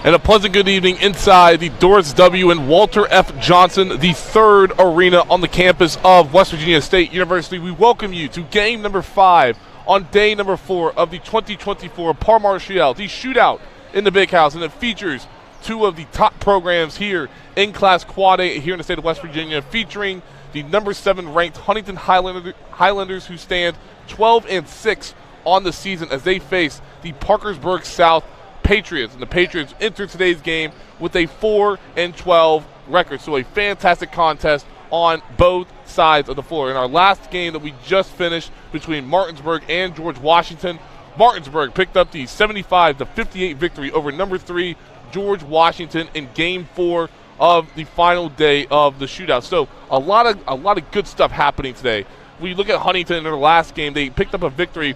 And a pleasant good evening inside the Doris W. and Walter F. Johnson, the third arena on the campus of West Virginia State University. We welcome you to game number 5 on day number 4 of the 2024 Par Mar Shootout, the shootout in the Big House, and it features two of the top programs here in Class Quad A here in the state of West Virginia, featuring the number 7 ranked Huntington Highlanders, who stand 12-6 on the season as they face the Parkersburg South Patriots. And the Patriots enter today's game with a 4-12 record. So a fantastic contest on both sides of the floor. In our last game that we just finished between Martinsburg and George Washington, Martinsburg picked up the 75-58 victory over number 3 George Washington in game 4 of the final day of the shootout. So a lot of good stuff happening today. We look at Huntington in their last game. They picked up a victory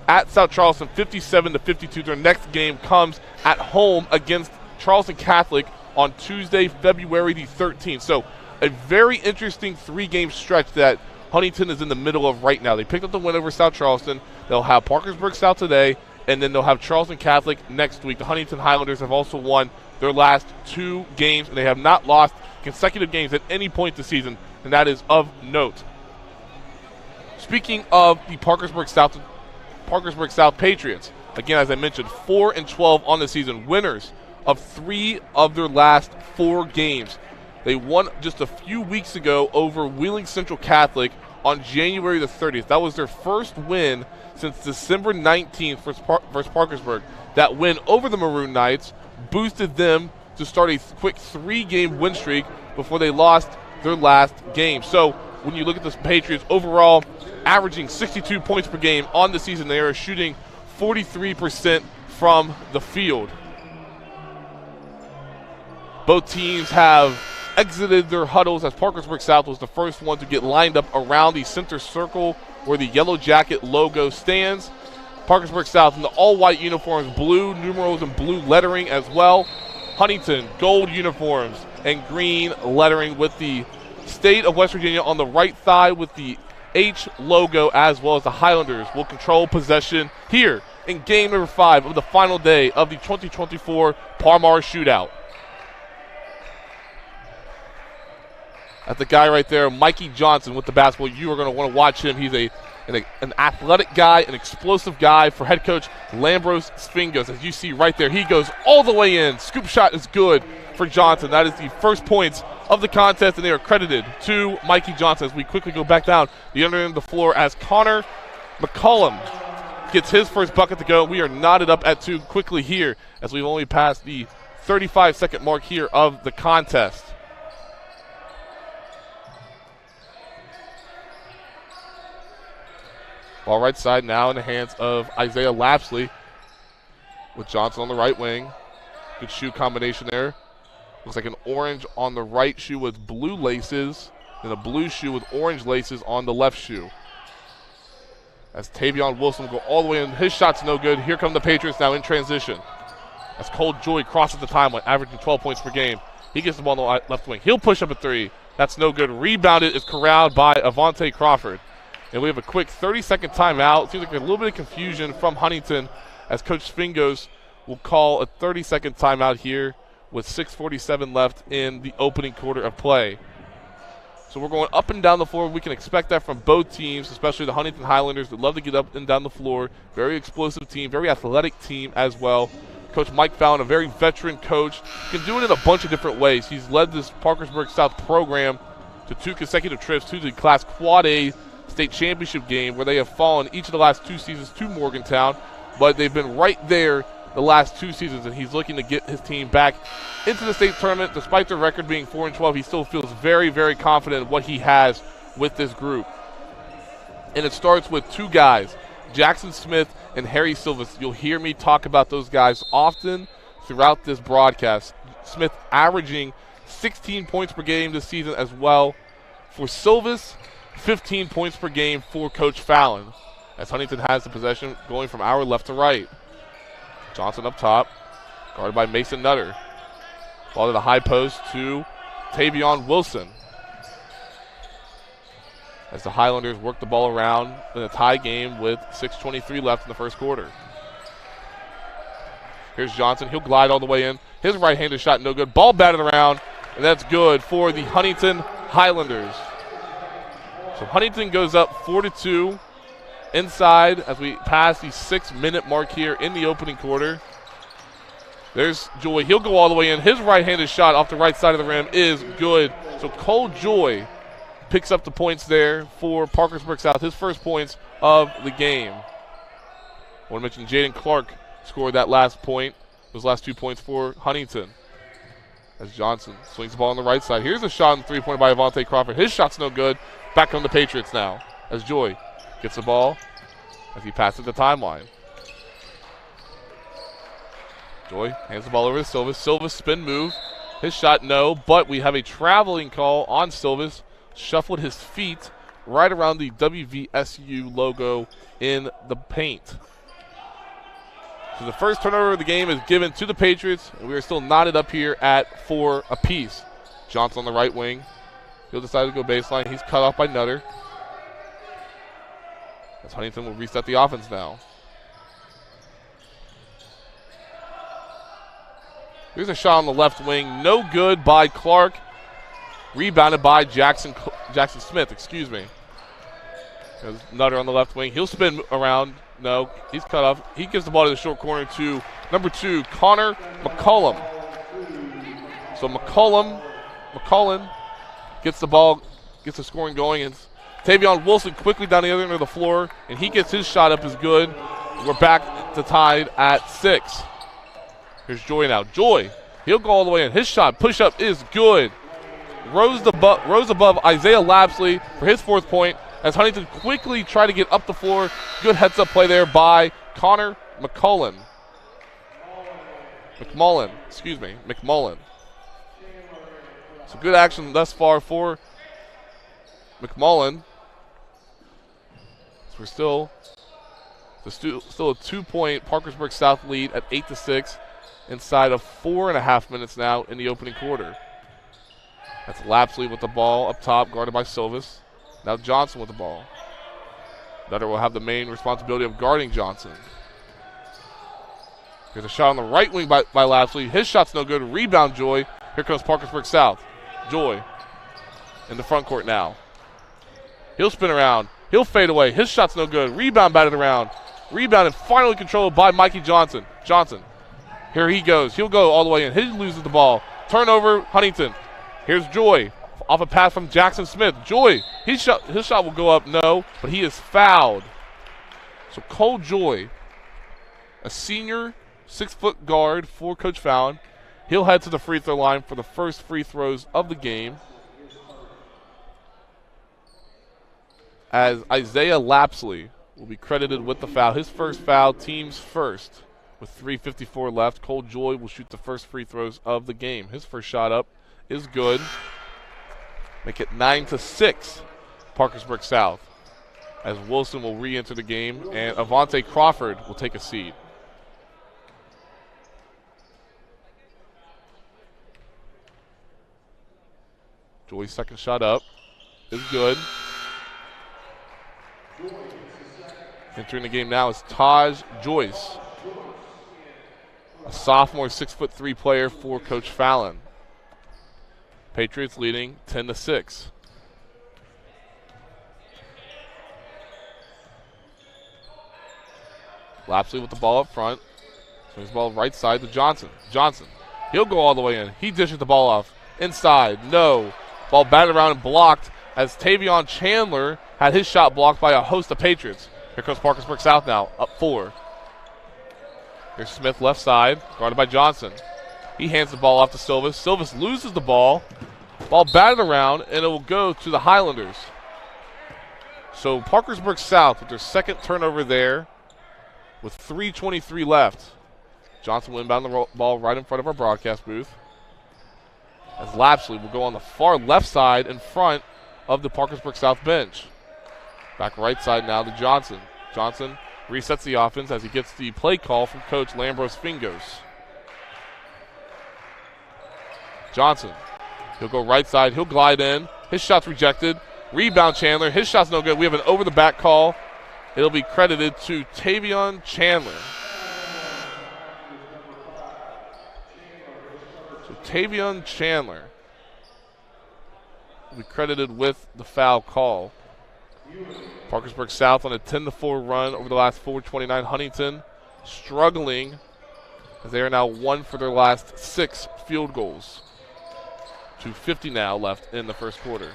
at South Charleston, 57-52. Their next game comes at home against Charleston Catholic on Tuesday, February the 13th. So a very interesting 3-game stretch that Huntington is in the middle of right now. They picked up the win over South Charleston. They'll have Parkersburg South today, and then they'll have Charleston Catholic next week. The Huntington Highlanders have also won their last 2 games, and they have not lost consecutive games at any point this season, and that is of note. Speaking of the Parkersburg South Patriots, again, as I mentioned, 4-12 on the season, winners of 3 of their last 4 games. They won just a few weeks ago over Wheeling Central Catholic on January the 30th. That was their first win since December 19th versus Parkersburg. That win over the Maroon Knights boosted them to start a quick 3-game win streak before they lost their last game. So when you look at the Patriots overall, averaging 62 points per game on the season, they are shooting 43% from the field. Both teams have exited their huddles as Parkersburg South was the first one to get lined up around the center circle where the Yellow Jacket logo stands. Parkersburg South in the all-white uniforms, blue numerals and blue lettering as well. Huntington, gold uniforms and green lettering with the state of West Virginia on the right side with the H logo, as well as the Highlanders will control possession here in game number 5 of the final day of the 2024 Par Mar Shootout. That's the guy right there, Mikey Johnson, with the basketball. You are going to want to watch him. He's an athletic guy, an explosive guy for head coach Lambros Sfingos. As you see right there, he goes all the way in. Scoop shot is good for Johnson. That is the first points of the contest, and they are credited to Mikey Johnson. As we quickly go back down the under end of the floor as Connor McCollum gets his first bucket to go. We are knotted up at 2 quickly here as we've only passed the 35-second mark here of the contest. Ball right side now in the hands of Isaiah Lapsley with Johnson on the right wing. Good shoe combination there. Looks like an orange on the right shoe with blue laces, and a blue shoe with orange laces on the left shoe. As Tavion Wilson will go all the way in. His shot's no good. Here come the Patriots now in transition. As Cole Joy crosses the timeline, averaging 12 points per game. He gets the ball on the left wing. He'll push up a 3. That's no good. Rebounded is corralled by Avante Crawford. And we have a quick 30-second timeout. Seems like a little bit of confusion from Huntington as Coach Sfingos will call a 30-second timeout here with 6:47 left in the opening quarter of play. So we're going up and down the floor. We can expect that from both teams, especially the Huntington Highlanders that love to get up and down the floor. Very explosive team, very athletic team as well. Coach Mike Fallon, a very veteran coach, can do it in a bunch of different ways. He's led this Parkersburg South program to 2 consecutive trips to the Class Quad A state championship game, where they have fallen each of the last 2 seasons to Morgantown, but they've been right there the last 2 seasons, and he's looking to get his team back into the state tournament. Despite their record being 4-12, he still feels very, very confident in what he has with this group. And it starts with 2 guys, Jackson Smith and Harry Silvas. You'll hear me talk about those guys often throughout this broadcast. Smith averaging 16 points per game this season as well. For Silvas, 15 points per game for Coach Fallon, as Huntington has the possession going from our left to right. Johnson up top, guarded by Mason Nutter. Ball to the high post to Tavion Wilson. As the Highlanders work the ball around in a tie game with 6:23 left in the first quarter. Here's Johnson. He'll glide all the way in. His right-handed shot no good. Ball batted around, and that's good for the Huntington Highlanders. So Huntington goes up 4-2 inside as we pass the 6-minute mark here in the opening quarter. There's Joy. He'll go all the way in. His right-handed shot off the right side of the rim is good. So Cole Joy picks up the points there for Parkersburg South, his first points of the game. I want to mention Jaden Clark scored that last point, those last 2 points for Huntington. As Johnson swings the ball on the right side. Here's a shot on the three-pointer by Avante Crawford. His shot's no good. Back on the Patriots now as Joy gets the ball as he passes the timeline. Joy hands the ball over to Silvas. Silvas spin move. His shot no, but we have a traveling call on Silvas. Shuffled his feet right around the WVSU logo in the paint. So the first turnover of the game is given to the Patriots, and we are still knotted up here at 4 apiece. Johnson on the right wing. He'll decide to go baseline. He's cut off by Nutter. As Huntington will reset the offense now. Here's a shot on the left wing. No good by Clark. Rebounded by Jackson Smith, excuse me. There's Nutter on the left wing. He'll spin around. No, he's cut off. He gives the ball to the short corner to number 2, Connor McCollum. So McCollum gets the ball, gets the scoring going. And Tavion Wilson quickly down the other end of the floor, and he gets his shot up as good. We're back to tied at 6. Here's Joy now. Joy, he'll go all the way in. His shot, push-up is good. Rose above Isaiah Lapsley for his 4th point as Huntington quickly try to get up the floor. Good heads-up play there by Connor McMullen. So good action thus far for McMullen. So we're still a 2-point Parkersburg South lead at 8-6 inside of 4.5 minutes now in the opening quarter. That's Lapsley with the ball up top, guarded by Silvas. Now Johnson with the ball. Nutter will have the main responsibility of guarding Johnson. Here's a shot on the right wing by Lapsley. His shot's no good. Rebound, Joy. Here comes Parkersburg South. Joy in the front court now. He'll spin around. He'll fade away. His shot's no good. Rebound batted around. Rebound and finally controlled by Mikey Johnson. Here he goes. He'll go all the way in. He loses the ball. Turnover, Huntington. Here's Joy off a pass from Jackson Smith. Joy, his shot will go up, no, but he is fouled. So Cole Joy, a senior 6-foot guard for Coach Fallon. He'll head to the free throw line for the first free throws of the game. As Isaiah Lapsley will be credited with the foul. His first foul, team's first. With 3:54 left, Cole Joy will shoot the first free throws of the game. His first shot up is good. Make it 9-6, Parkersburg South. As Wilson will re-enter the game, and Avante Crawford will take a seat. Joy's second shot up is good. Entering the game now is Taj Joyce, a sophomore 6'3" player for Coach Fallon. Patriots leading 10-6. Lapsley with the ball up front. Swings the ball right side to Johnson. He'll go all the way in. He dishes the ball off. Inside, no. Ball batted around and blocked as Tavion Chandler had his shot blocked by a host of Patriots. Here comes Parkersburg South now, up 4. Here's Smith left side, guarded by Johnson. He hands the ball off to Silvas. Silvas loses the ball. Ball batted around, and it will go to the Highlanders. So Parkersburg South with their second turnover there with 3:23 left. Johnson will inbound the ball right in front of our broadcast booth. As Lapsley will go on the far left side in front of the Parkersburg South bench. Back right side now to Johnson. Johnson resets the offense as he gets the play call from Coach Lambros Fingos. Johnson, he'll go right side. He'll glide in. His shot's rejected. Rebound Chandler. His shot's no good. We have an over-the-back call. It'll be credited to Tavion Chandler. So Tavion Chandler will be credited with the foul call. Parkersburg South on a 10-4 run over the last 4:29. Huntington struggling as they are now 1 for their last 6 field goals. 2:50 now left in the first quarter.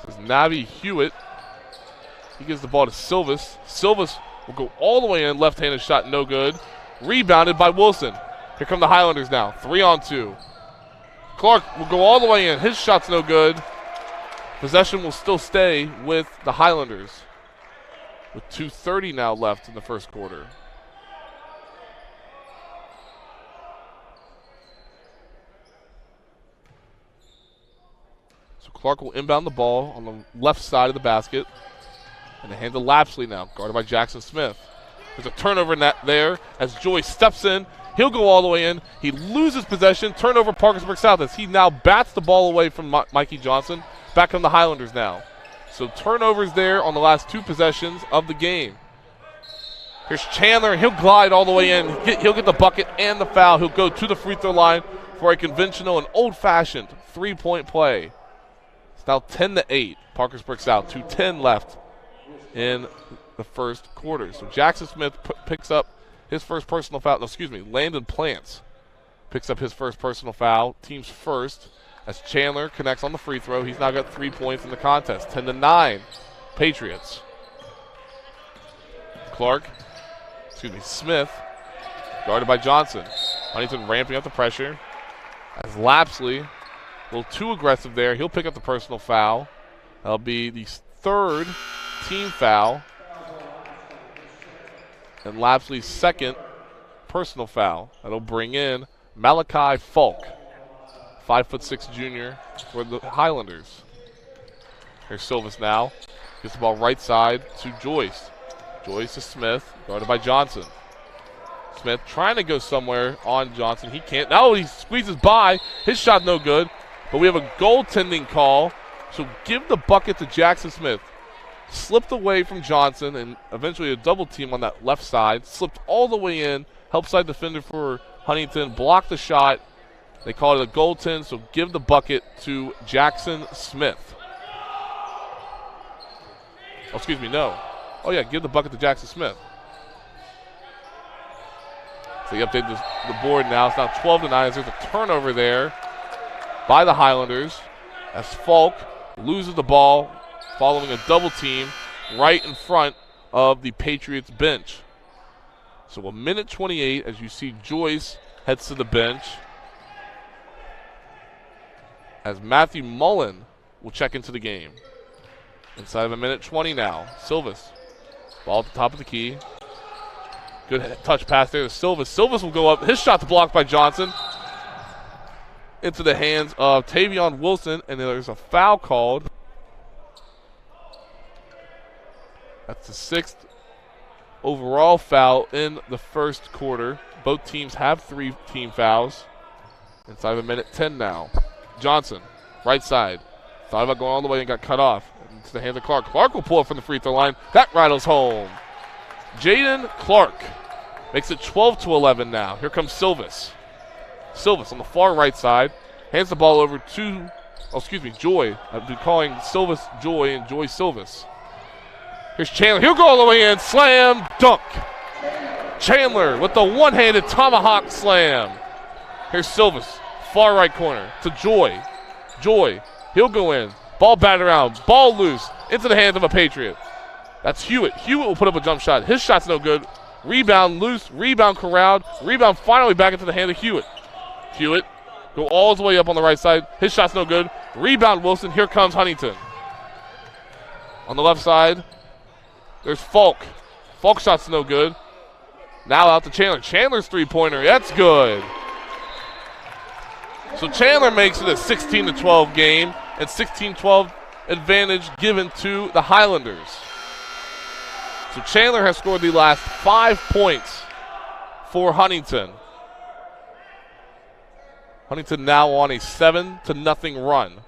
This is Navi Hewitt. He gives the ball to Silvis. Silvis will go all the way in. Left-handed shot, no good. Rebounded by Wilson. Here come the Highlanders now. 3-on-2. Clark will go all the way in. His shot's no good. Possession will still stay with the Highlanders with 2:30 now left in the first quarter. So Clark will inbound the ball on the left side of the basket. And they hand to Lapsley now, guarded by Jackson Smith. There's a turnover net there as Joyce steps in. He'll go all the way in. He loses possession. Turnover Parkersburg South as he now bats the ball away from Mikey Johnson. Back on the Highlanders now. So turnovers there on the last 2 possessions of the game. Here's Chandler. He'll glide all the way in. He'll get the bucket and the foul. He'll go to the free throw line for a conventional and old-fashioned 3-point play. It's now 10-8. Parkersburg South. 2:10 left in the first quarter. So Jackson Smith picks up his first personal foul. No, excuse me. Landon Plants picks up his first personal foul. Team's first as Chandler connects on the free throw. He's now got 3 points in the contest. 10-9 Patriots. Smith guarded by Johnson. Huntington ramping up the pressure as Lapsley a little too aggressive there. He'll pick up the personal foul. That'll be the 3rd team foul and Lapsley's 2nd personal foul. That'll bring in Malachi Falk, 5'6" junior for the Highlanders. Here's Silvis now. Gets the ball right side to Joyce. Joyce to Smith, guarded by Johnson. Smith trying to go somewhere on Johnson. He can't. Now he squeezes by. His shot no good. But we have a goaltending call. So give the bucket to Jackson Smith. Slipped away from Johnson and eventually a double team on that left side. Slipped all the way in. Help side defender for Huntington. Blocked the shot. They call it a goaltend, so give the bucket to Jackson Smith. Oh, excuse me, no. Oh, yeah, give the bucket to Jackson Smith. So you update the board now. It's now 12-9. There's a turnover there by the Highlanders as Falk loses the ball following a double team right in front of the Patriots bench. So 1:28 as you see Joyce heads to the bench as Matthew Mullen will check into the game. Inside of 1:20 now. Silvis. Ball at the top of the key. Good touch pass there to Silvis. Silvis will go up. His shot's blocked by Johnson. Into the hands of Tavion Wilson, and there's a foul called. That's the 6th overall foul in the first quarter. Both teams have 3 team fouls. Inside of 1:10 now. Johnson, right side. Thought about going all the way and got cut off. Into the hands of Clark. Clark will pull up from the free throw line. That rattles home. Jaden Clark makes it 12-11 now. Here comes Silvis. Silvis on the far right side. Hands the ball over to, Joy. I've been calling Silvis Joy and Joy Silvis. Here's Chandler. He'll go all the way in. Slam dunk. Chandler with the one-handed tomahawk slam. Here's Silvis. Far right corner to Joy. Joy. He'll go in. Ball batted around. Ball loose. Into the hands of a Patriot. That's Hewitt. Hewitt will put up a jump shot. His shot's no good. Rebound loose. Rebound corralled. Rebound finally back into the hand of Hewitt. Hewitt go all the way up on the right side. His shot's no good. Rebound Wilson. Here comes Huntington. On the left side, there's Falk. Falk's shot's no good. Now out to Chandler. Chandler's three-pointer. That's good. So Chandler makes it a 16-12 game, and 16-12 advantage given to the Highlanders. So Chandler has scored the last 5 points for Huntington. Huntington now on a 7-0 run.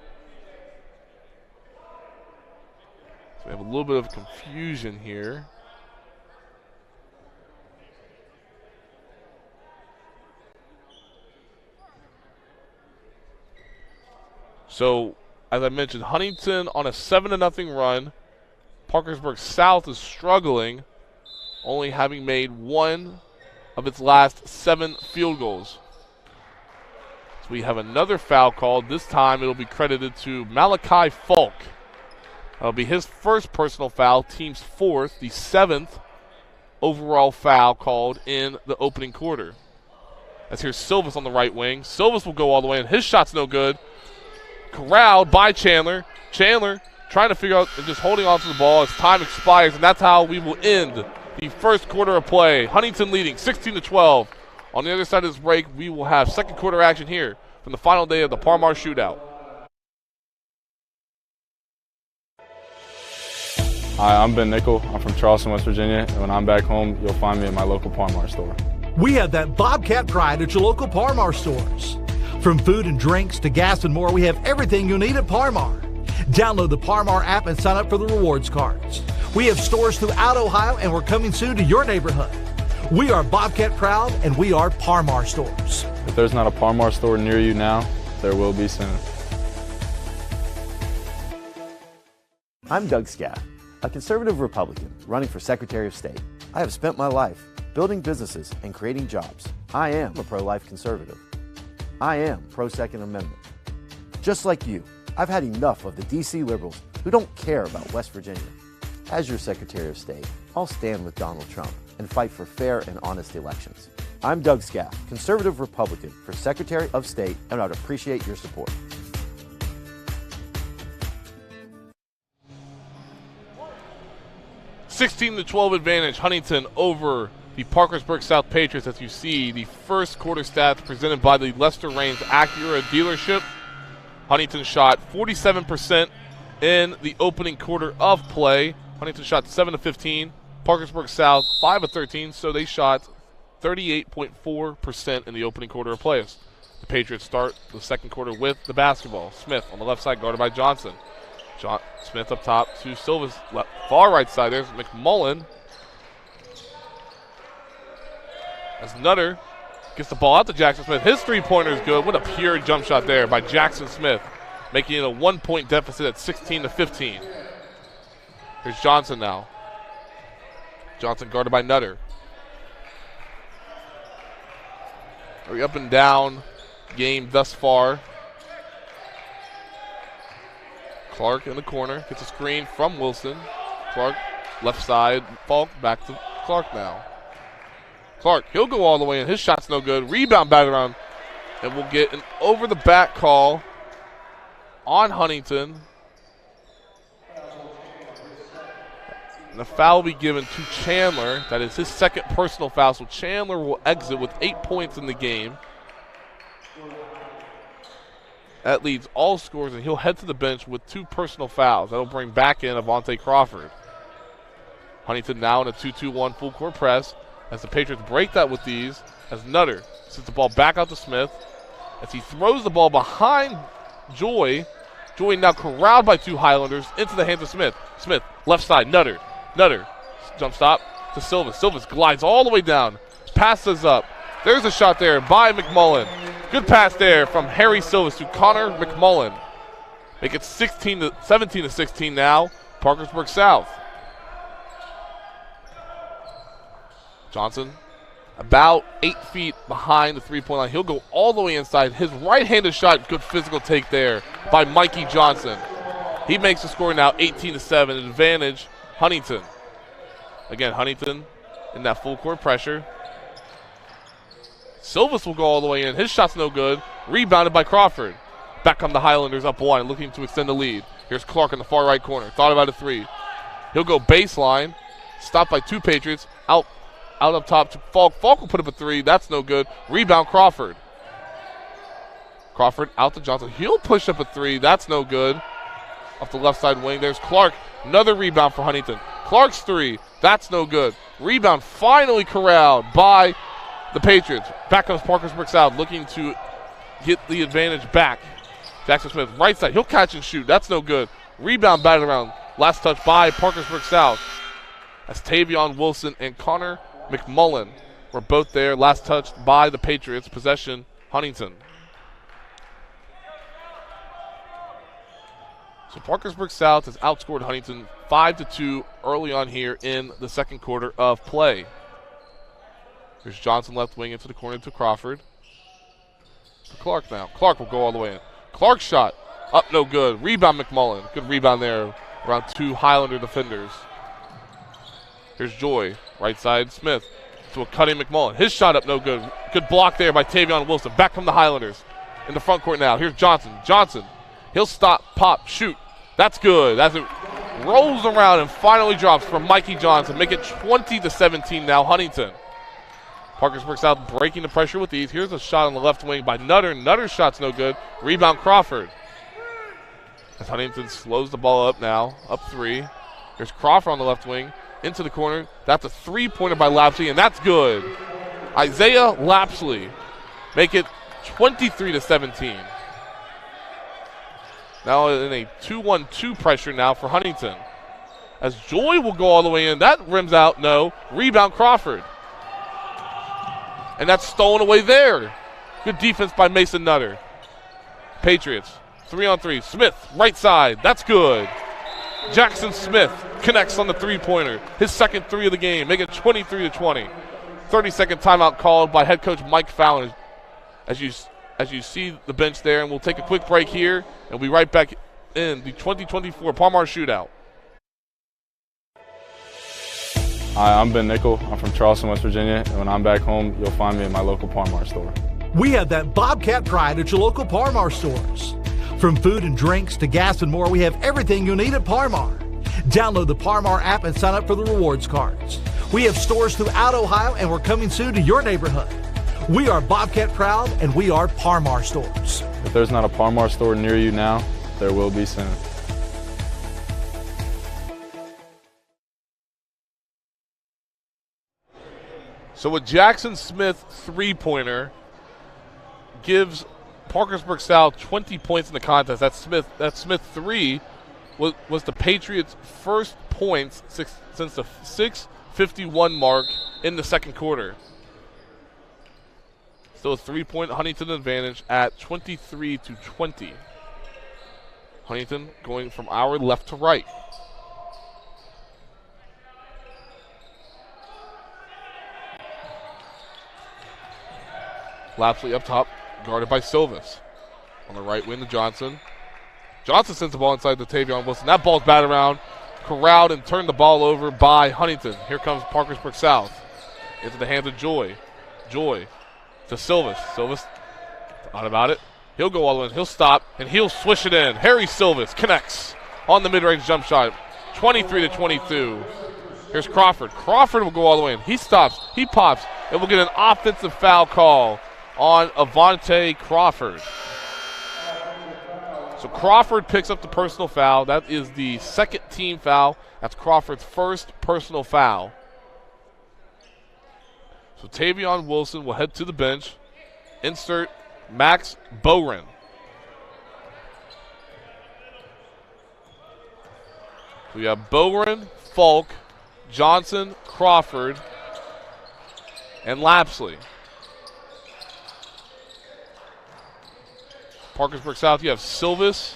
So we have a little bit of confusion here. So, as I mentioned, Huntington on a 7-0 run. Parkersburg South is struggling, only having made one of its last 7 field goals. So we have another foul called. This time it'll be credited to Malachi Falk. That'll be his first personal foul, team's 4th, the 7th overall foul called in the opening quarter. As here's Silvas on the right wing. Silvas will go all the way, and his shot's no good. Corralled by Chandler. Chandler trying to figure out and just holding on to the ball as time expires, and that's how we will end the first quarter of play. Huntington leading 16-12. On the other side of this break, we will have second quarter action here from the final day of the Parmar Shootout. Hi, I'm Ben Nickel. I'm from Charleston, West Virginia, and when I'm back home, you'll find me at my local Parmar store. We have that Bobcat pride at your local Parmar stores. From food and drinks to gas and more, we have everything you'll need at Parmar. Download the Parmar app and sign up for the rewards cards. We have stores throughout Ohio, and we're coming soon to your neighborhood. We are Bobcat proud, and we are Parmar stores. If there's not a Parmar store near you now, there will be soon. I'm Doug Scaff, a conservative Republican running for Secretary of State. I have spent my life building businesses and creating jobs. I am a pro-life conservative. I am pro-Second Amendment. Just like you, I've had enough of the D.C. liberals who don't care about West Virginia. As your Secretary of State, I'll stand with Donald Trump and fight for fair and honest elections. I'm Doug Scaff, conservative Republican for Secretary of State, and I'd appreciate your support. (16-12) advantage, Huntington over the Parkersburg South Patriots. As you see, the first quarter stats presented by the Lester Raines Acura dealership. Huntington shot 47% in the opening quarter of play. Huntington shot 7-15. Parkersburg South 5-13, so they shot 38.4% in the opening quarter of play. The Patriots start the second quarter with the basketball. Smith on the left side, guarded by Johnson. Smith up top to Silva's far right side. There's McMullen. As Nutter gets the ball out to Jackson Smith. His three-pointer is good. What a pure jump shot there by Jackson Smith, making it a 1-point deficit at 16-15. Here's Johnson now. Johnson guarded by Nutter. Very up and down game thus far. Clark in the corner, gets a screen from Wilson. Clark, left side, Falk, back to Clark now. Clark, he'll go all the way in. His shot's no good. Rebound back around. And we'll get an over-the-back call on Huntington. And the foul will be given to Chandler. That is his second personal foul. So Chandler will exit with 8 points in the game. That leads all scores, and he'll head to the bench with 2 personal fouls. That'll bring back in Avante Crawford. Huntington now in a 2-2-1 full court press as the Patriots break that with these, as Nutter sends the ball back out to Smith as he throws the ball behind Joy. Joy now corralled by 2 Highlanders into the hands of Smith. Smith, left side, Nutter, jump stop to Silvas. Silvas glides all the way down, passes up. There's a shot there by McMullen. Good pass there from Harry Silvas to Connor McMullen. Make it 17-16 now, Parkersburg South. Johnson about 8 feet behind the three-point line. He'll go all the way inside. His right-handed shot, good physical take there by Mikey Johnson. He makes the score now 18-7, advantage Huntington. Again, Huntington in that full court pressure. Silvas will go all the way in. His shot's no good. Rebounded by Crawford. Back come the Highlanders up 1, looking to extend the lead. Here's Clark in the far right corner. Thought about a 3. He'll go baseline. Stopped by 2 Patriots. Out up top to Falk. Falk will put up a 3. That's no good. Rebound Crawford. Crawford out to Johnson. He'll push up a 3. That's no good. Off the left side wing. There's Clark. Another rebound for Huntington. Clark's 3. That's no good. Rebound finally corralled by the Patriots. Back comes Parkersburg South, looking to get the advantage back. Jackson Smith, right side. He'll catch and shoot. That's no good. Rebound batted around. Last touch by Parkersburg South. As Tavion Wilson and Connor McMullen were both there. Last touch by the Patriots. Possession, Huntington. So Parkersburg South has outscored Huntington 5-2 early on here in the second quarter of play. Here's Johnson left wing into the corner to Crawford. To Clark now. Clark will go all the way in. Clark's shot up, no good. Rebound McMullen. Good rebound there around two Highlander defenders. Here's Joy, right side Smith to a cutting McMullen. His shot up, no good. Good block there by Tavion Wilson. Back from the Highlanders in the front court now. Here's Johnson. Johnson, he'll stop, pop, shoot. That's good. That's it. Rolls around and finally drops for Mikey Johnson. Make it 20-17 now, Huntington. Parkersburg South breaking the pressure with ease. Here's a shot on the left wing by Nutter. Nutter's shot's no good. Rebound Crawford. As Huntington slows the ball up now, up 3. Here's Crawford on the left wing, into the corner. That's a three-pointer by Lapsley, and that's good. Isaiah Lapsley make it 23-17. Now in a 2-1-2 pressure now for Huntington. As Joy will go all the way in. That rims out, no. Rebound Crawford. And that's stolen away there. Good defense by Mason Nutter. Patriots, 3-on-3. Smith, right side. That's good. Jackson Smith connects on the three-pointer. His second 3 of the game. Make it 23-20. 30-second timeout called by head coach Mike Fallon. As you see the bench there, and we'll take a quick break here, and we'll be right back in the 2024 Palmar Shootout. Hi, I'm Ben Nickel. I'm from Charleston, West Virginia, and when I'm back home, you'll find me in my local Palmar store. We have that Bobcat pride at your local Parmar stores. From food and drinks to gas and more, we have everything you'll need at Parmar. Download the Parmar app and sign up for the rewards cards. We have stores throughout Ohio, and we're coming soon to your neighborhood. We are Bobcat proud, and we are Parmar stores. If there's not a Palmar store near you now, there will be soon. So a Jackson Smith three-pointer gives Parkersburg South 20 points in the contest. That Smith 3 was the Patriots' first points since the 6:51 mark in the second quarter. Still a 3-point Huntington advantage at 23-20. Huntington going from our left to right. Lapsley up top, guarded by Silvis. On the right wing to Johnson. Johnson sends the ball inside to Tavion Wilson. That ball's batted around, corralled, and turned the ball over by Huntington. Here comes Parkersburg South. Into the hands of Joy. Joy to Silvis. Silvis, thought about it. He'll go all the way in. He'll stop, and he'll swish it in. Harry Silvis connects on the mid-range jump shot. 23-22. Here's Crawford. Crawford will go all the way in. He stops. He pops. And we'll get an offensive foul call on Avante Crawford. So Crawford picks up the personal foul. That is the second team foul. That's Crawford's first personal foul. So Tavion Wilson will head to the bench. Insert Max Bowren. So we have Bowren, Falk, Johnson, Crawford, and Lapsley. Parkersburg South, you have Silvis,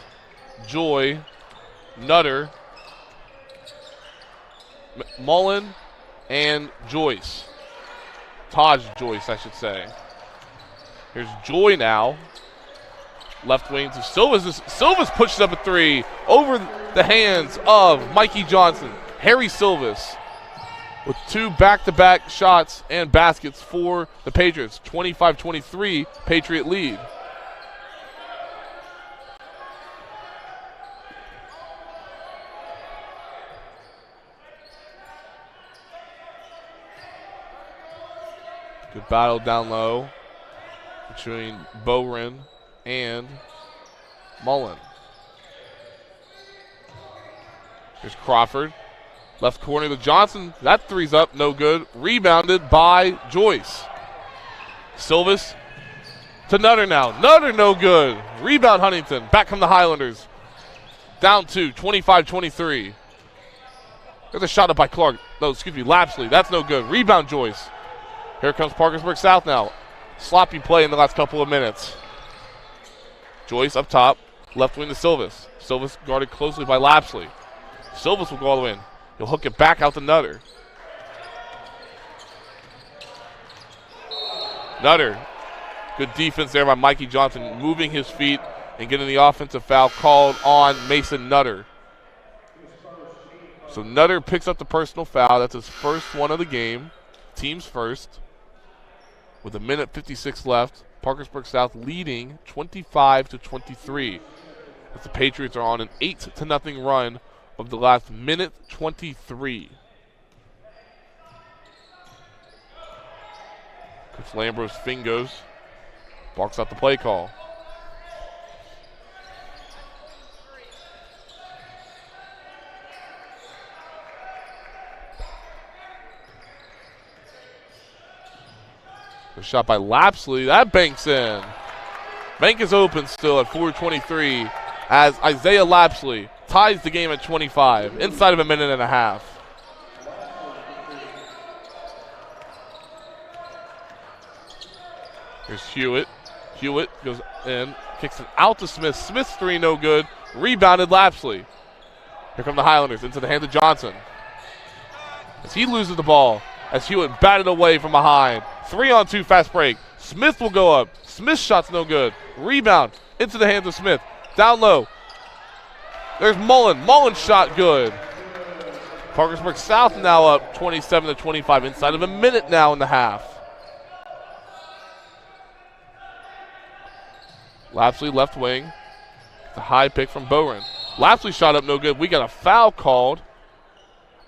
Joy, Nutter, Mullen, and Joyce. Taj Joyce, I should say. Here's Joy now. Left wing to Silvis. Silvis pushes up a 3 over the hands of Mikey Johnson. Harry Silvis with 2 back-to-back shots and baskets for the Patriots. 25-23 Patriot lead. Good battle down low between Bowren and Mullen. Here's Crawford. Left corner to Johnson. That 3's up, no good. Rebounded by Joyce. Silvis to Nutter now. Nutter no good. Rebound Huntington. Back from the Highlanders. Down 2, 25-23. There's a shot up by Clark. No, excuse me, Lapsley. That's no good. Rebound Joyce. Here comes Parkersburg South now. Sloppy play in the last couple of minutes. Joyce up top. Left wing to Silvis. Silvas guarded closely by Lapsley. Silvas will go all the way in. He'll hook it back out to Nutter. Nutter. Good defense there by Mikey Johnson, moving his feet and getting the offensive foul called on Mason Nutter. So Nutter picks up the personal foul. That's his first one of the game. Team's first. With 1:56 left, Parkersburg South leading 25-23. As the Patriots are on an 8-0 run of the last minute 23. Coach Lambros fingers, barks out the play call. The shot by Lapsley, that banks in. Bank is open still at 4:23 as Isaiah Lapsley ties the game at 25, inside of a minute and a half. Here's Hewitt. Hewitt goes in, kicks it out to Smith. Smith's three, no good. Rebounded Lapsley. Here come the Highlanders into the hands of Johnson. As he loses the ball, as Hewitt batted away from behind. 3-on-2 fast break. Smith will go up. Smith's shot's no good. Rebound into the hands of Smith. Down low. There's Mullen. Mullen's shot good. Parkersburg South now up 27-25, inside of a minute now in the half. Lapsley left wing. The high pick from Bowen. Lapsley shot up no good. We got a foul called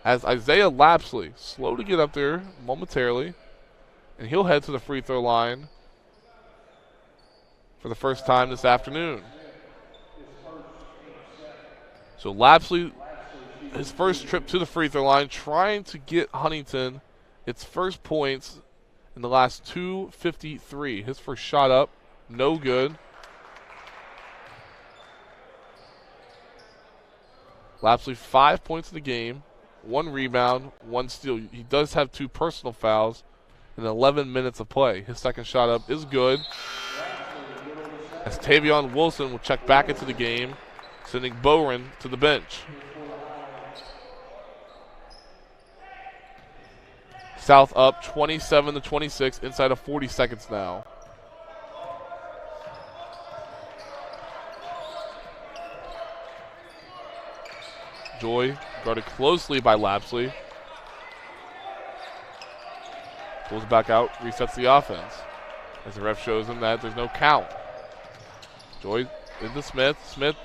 as Isaiah Lapsley, slow to get up there momentarily, and he'll head to the free throw line for the first time this afternoon. So Lapsley, his first trip to the free throw line, trying to get Huntington its first points in the last 2:53. His first shot up, no good. Lapsley 5 points in the game, 1 rebound, 1 steal. He does have 2 personal fouls in 11 minutes of play. His second shot up is good. As Tavion Wilson will check back into the game, sending Bowen to the bench. South up 27-26, inside of 40 seconds now. Joy guarded closely by Lapsley. Pulls it back out, resets the offense. As the ref shows him that there's no count. Joy into Smith. Smith,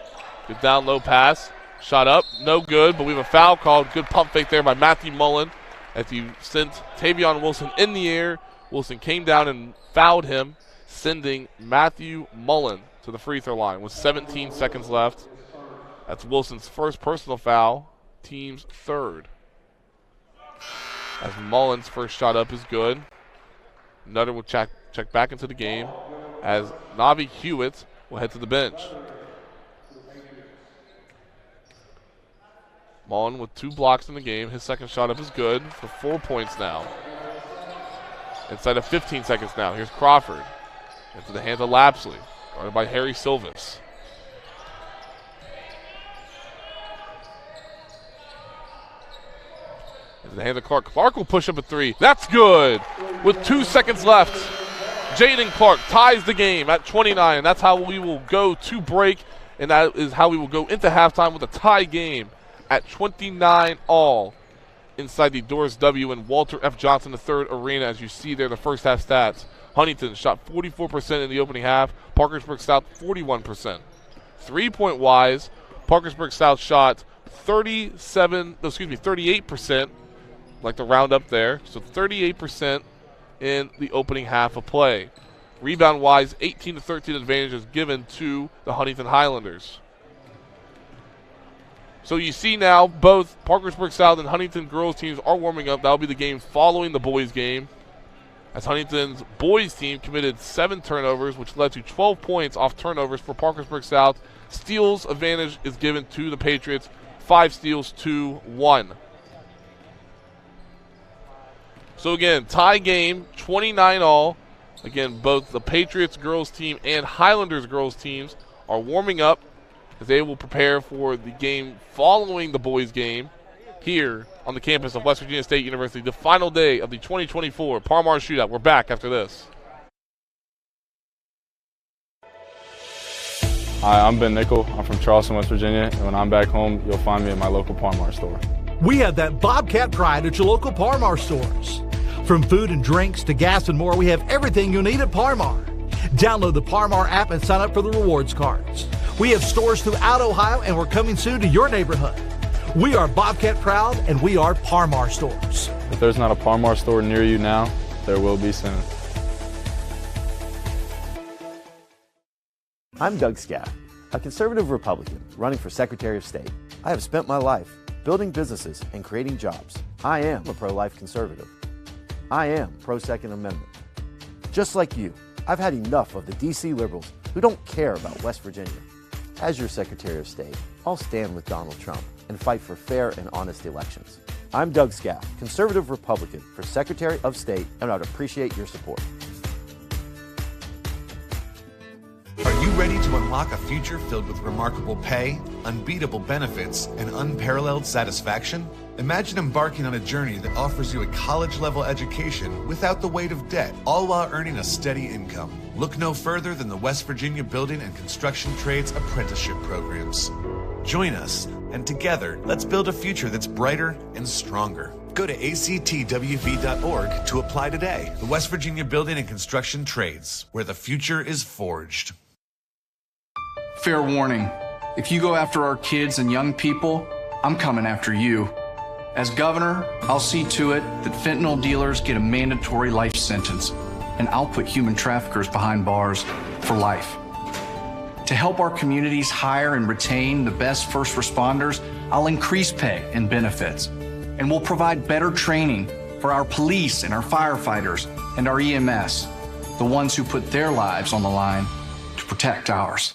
good down low pass. Shot up, no good, but we have a foul called. Good pump fake there by Matthew Mullen as he sent Tavion Wilson in the air. Wilson came down and fouled him, sending Matthew Mullen to the free throw line with 17 seconds left. That's Wilson's first personal foul, team's third. As Mullen's first shot up is good. Nutter will check back into the game as Navi Hewitt will head to the bench. Mullen with 2 blocks in the game. His second shot up is good for 4 points now. Inside of 15 seconds now. Here's Crawford. Into the hands of Lapsley, guarded by Harry Silvas. Into the hands of Clark. Clark will push up a 3. That's good. With 2 seconds left, Jaden Clark ties the game at 29. That's how we will go to break, and that is how we will go into halftime with a tie game at 29 all inside the Doris W. and Walter F. Johnson III Arena. As you see there, the first half stats. Huntington shot 44% in the opening half. Parkersburg South 41%. 3-point wise, Parkersburg South shot 38%. Like to round up there. So 38% in the opening half of play. Rebound wise, 18-13 advantage is given to the Huntington Highlanders. So you see now both Parkersburg South and Huntington girls teams are warming up. That'll be the game following the boys game, as Huntington's boys team committed 7 turnovers, which led to 12 points off turnovers for Parkersburg South. Steals advantage is given to the Patriots, 5 steals to 1. So again, tie game, 29 all. Again, both the Patriots girls team and Highlanders girls teams are warming up as they will prepare for the game following the boys' game here on the campus of West Virginia State University, the final day of the 2024 Par-Mar Shootout. We're back after this. Hi, I'm Ben Nickel. I'm from Charleston, West Virginia, and when I'm back home, you'll find me at my local Par-Mar store. We have that Bobcat pride at your local Par-Mar stores. From food and drinks to gas and more, we have everything you need at Par-Mar. Download the Par-Mar app and sign up for the rewards cards. We have stores throughout Ohio, and we're coming soon to your neighborhood. We are Bobcat proud, and we are Par-Mar stores. If there's not a Par-Mar store near you now, there will be soon. I'm Doug Scaff, a conservative Republican running for Secretary of State. I have spent my life building businesses and creating jobs. I am a pro-life conservative. I am pro-Second Amendment. Just like you, I've had enough of the D.C. liberals who don't care about West Virginia. As your Secretary of State, I'll stand with Donald Trump and fight for fair and honest elections. I'm Doug Scaff, conservative Republican for Secretary of State, and I'd appreciate your support. Are you ready to unlock a future filled with remarkable pay, unbeatable benefits, and unparalleled satisfaction? Imagine embarking on a journey that offers you a college-level education without the weight of debt, all while earning a steady income. Look no further than the West Virginia Building and Construction Trades Apprenticeship Programs. Join us, and together, let's build a future that's brighter and stronger. Go to actwv.org to apply today. The West Virginia Building and Construction Trades, where the future is forged. Fair warning, if you go after our kids and young people, I'm coming after you. As governor, I'll see to it that fentanyl dealers get a mandatory life sentence, and I'll put human traffickers behind bars for life. To help our communities hire and retain the best first responders, I'll increase pay and benefits, and we'll provide better training for our police and our firefighters and our EMS, the ones who put their lives on the line to protect ours.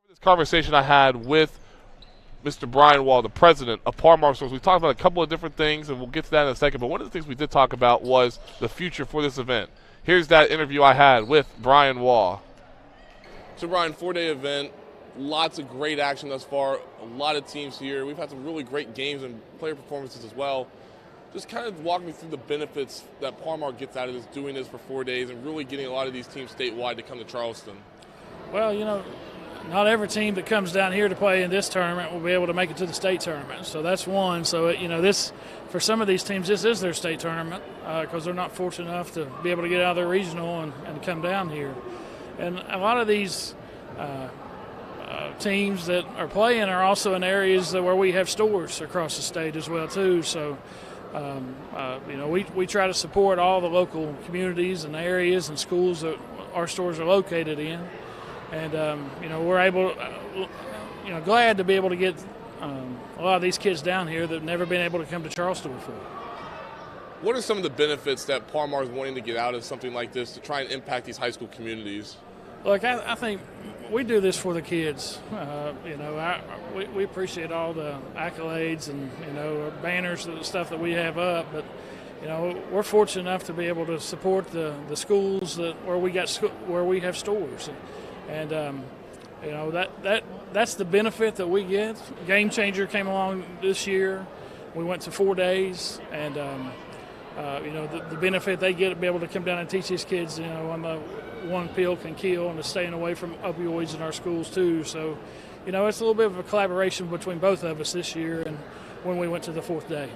This conversation I had with Mr. Brian Wall, the president of Par-Mar Stores, we talked about a couple of different things, and we'll get to that in a second, but one of the things we did talk about was the future for this event. Here's that interview I had with Brian Wall. So Brian, 4-day event, lots of great action thus far, a lot of teams here. We've had some really great games and player performances as well. Just kind of walk me through the benefits that Par-Mar gets out of this, doing this for 4 days and really getting a lot of these teams statewide to come to Charleston. Well, you know, not every team that comes down here to play in this tournament will be able to make it to the state tournament. So that's one. So, you know, this, for some of these teams, this is their state tournament because they're not fortunate enough to be able to get out of their regional and come down here. And a lot of these teams that are playing are also in areas where we have stores across the state as well, too. So, you know, we try to support all the local communities and areas and schools that our stores are located in. And, you know, we're able, you know, glad to be able to get a lot of these kids down here that have never been able to come to Charleston before. What are some of the benefits that Par-Mar is wanting to get out of something like this to try and impact these high school communities? Look, I think we do this for the kids. You know, we appreciate all the accolades and, you know, banners and stuff that we have up, but, you know, we're fortunate enough to be able to support the schools where we have stores. And You know, that's the benefit that we get. Game Changer came along this year. We went to 4 days, and you know, the benefit they get to be able to come down and teach these kids, you know, on the one pill can kill and to staying away from opioids in our schools too. So, you know, it's a little bit of a collaboration between both of us this year and when we went to the 4th day.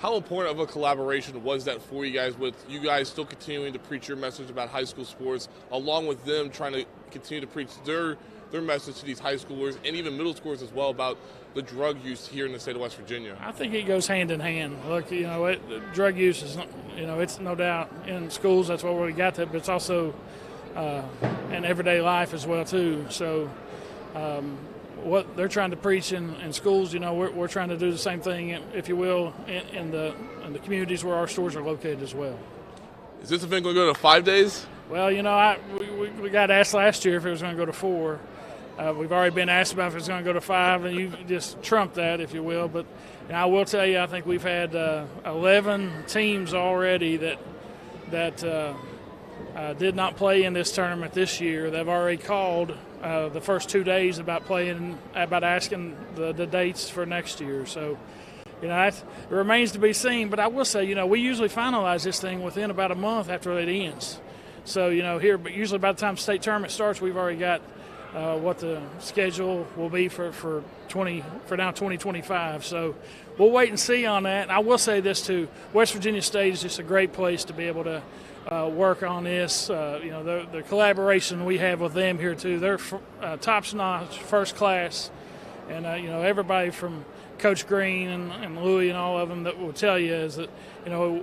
How important of a collaboration was that for you guys, with you guys still continuing to preach your message about high school sports, along with them trying to continue to preach their message to these high schoolers and even middle schoolers as well about the drug use here in the state of West Virginia? I think it goes hand in hand. Look, you know, drug use is, you know, it's no doubt in schools, that's where we got that, but it's also in everyday life as well too. So what they're trying to preach in schools, you know, we're trying to do the same thing, if you will, in the communities where our stores are located as well. Is this event going to go to 5 days? Well, you know, we got asked last year if it was going to go to 4. We've already been asked about if it's going to go to 5, and you just trumped that, if you will. But I will tell you, I think we've had 11 teams already that did not play in this tournament this year. They've already called the first 2 days about asking the dates for next year. So, you know, it remains to be seen. But I will say, you know, we usually finalize this thing within about a month after it ends. So, you know, but usually by the time the state tournament starts, we've already got what the schedule will be for now 2025. So we'll wait and see on that. And I will say this too: West Virginia State is just a great place to be able to work on this. You know, the collaboration we have with them here too. They're top-notch, first class, and you know, everybody from Coach Green and Louie and all of them that will tell you is that, you know,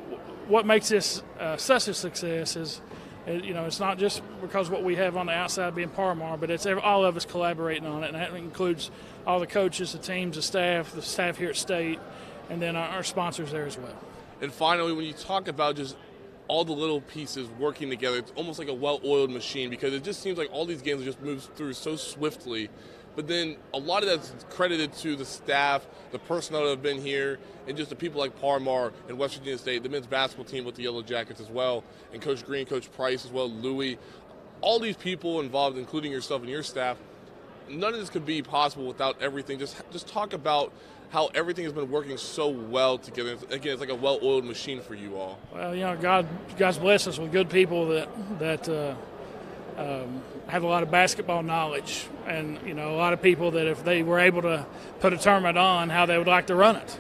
what makes this such a success is, you know, it's not just because what we have on the outside being Parmar, but it's all of us collaborating on it, and that includes all the coaches, the teams, the staff here at State, and then our sponsors there as well. And finally, when you talk about just all the little pieces working together, it's almost like a well-oiled machine, because it just seems like all these games just move through so swiftly. But then a lot of that's credited to the staff, the personnel that have been here, and just the people like Parmar and West Virginia State, the men's basketball team with the Yellow Jackets as well, and Coach Green, Coach Price as well, Louie. All these people involved, including yourself and your staff, none of this could be possible without everything. Just talk about how everything has been working so well together. Again, it's like a well-oiled machine for you all. Well, you know, God's blessed us with good people that have a lot of basketball knowledge, and, you know, a lot of people that if they were able to put a tournament on, how they would like to run it.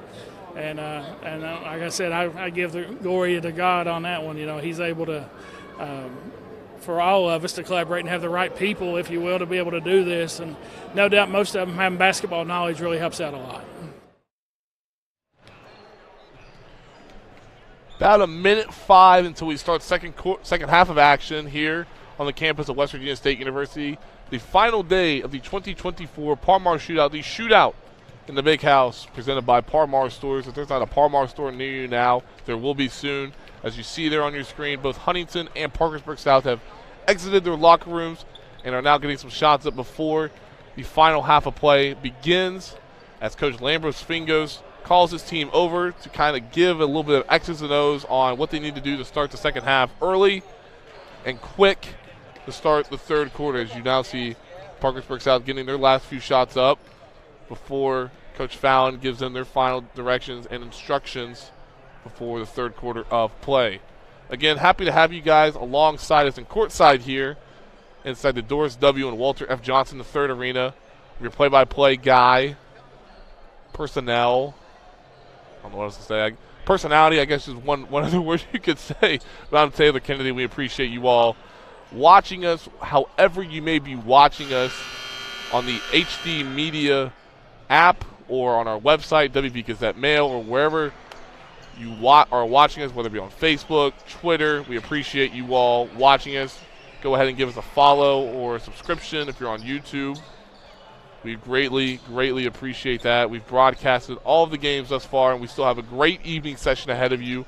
And like I said, I give the glory to God on that one. You know, He's able to, for all of us to collaborate and have the right people, if you will, to be able to do this. And no doubt most of them having basketball knowledge really helps out a lot. About 1:05 until we start second half of action here on the campus of West Virginia State University. The final day of the 2024 Parmar Shootout, the Shootout in the Big House, presented by Parmar Stores. If there's not a Parmar store near you now, there will be soon. As you see there on your screen, both Huntington and Parkersburg South have exited their locker rooms and are now getting some shots up before the final half of play begins, as Coach Lambros Fingos calls his team over to kind of give a little bit of X's and O's on what they need to do to start the second half early and quick to start the third quarter, as you now see Parkersburg South getting their last few shots up before Coach Fallon gives them their final directions and instructions before the third quarter of play. Again, happy to have you guys alongside us in courtside here inside the Doris W. and Walter F. Johnson III Arena. Your play-by-play guy, personnel, I don't know what else to say. Personality, I guess, is one other word you could say. But I'm Taylor Kennedy. We appreciate you all watching us, however you may be watching us, on the HD Media app or on our website, WV Gazette Mail, or wherever you are watching us, whether it be on Facebook, Twitter. We appreciate you all watching us. Go ahead and give us a follow or a subscription if you're on YouTube. We greatly, greatly appreciate that. We've broadcasted all of the games thus far, and we still have a great evening session ahead of you.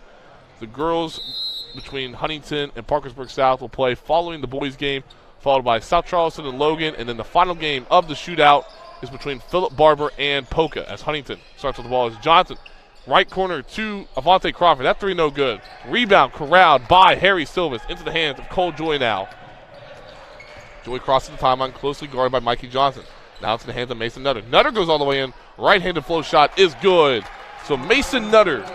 The girls between Huntington and Parkersburg South will play following the boys' game, followed by South Charleston and Logan, and then the final game of the shootout is between Philip Barber and Polka, as Huntington starts with the ball as Johnson. Right corner to Avante Crawford. That three no good. Rebound corralled by Harry Silvas into the hands of Cole Joy now. Joy crosses the timeline, closely guarded by Mikey Johnson. Now it's in the hands of Mason Nutter. Nutter goes all the way in. Right-handed flow shot is good. So Mason Nutter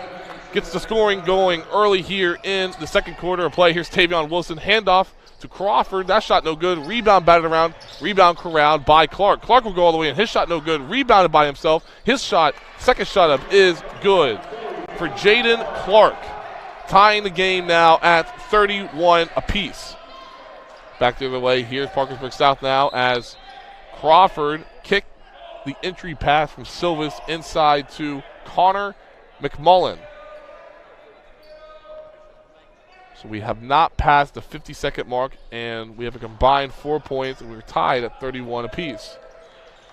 gets the scoring going early here in the second quarter of play. Here's Tavion Wilson. Handoff to Crawford. That shot no good. Rebound batted around. Rebound corralled by Clark. Clark will go all the way in. His shot no good. Rebounded by himself. His shot, second shot up, is good for Jaden Clark. Tying the game now at 31 apiece. Back the other way. Here's Parkersburg South now as Crawford kicked the entry pass from Silvis inside to Connor McMullen. So we have not passed the 50-second mark, and we have a combined 4 points, and we're tied at 31 apiece.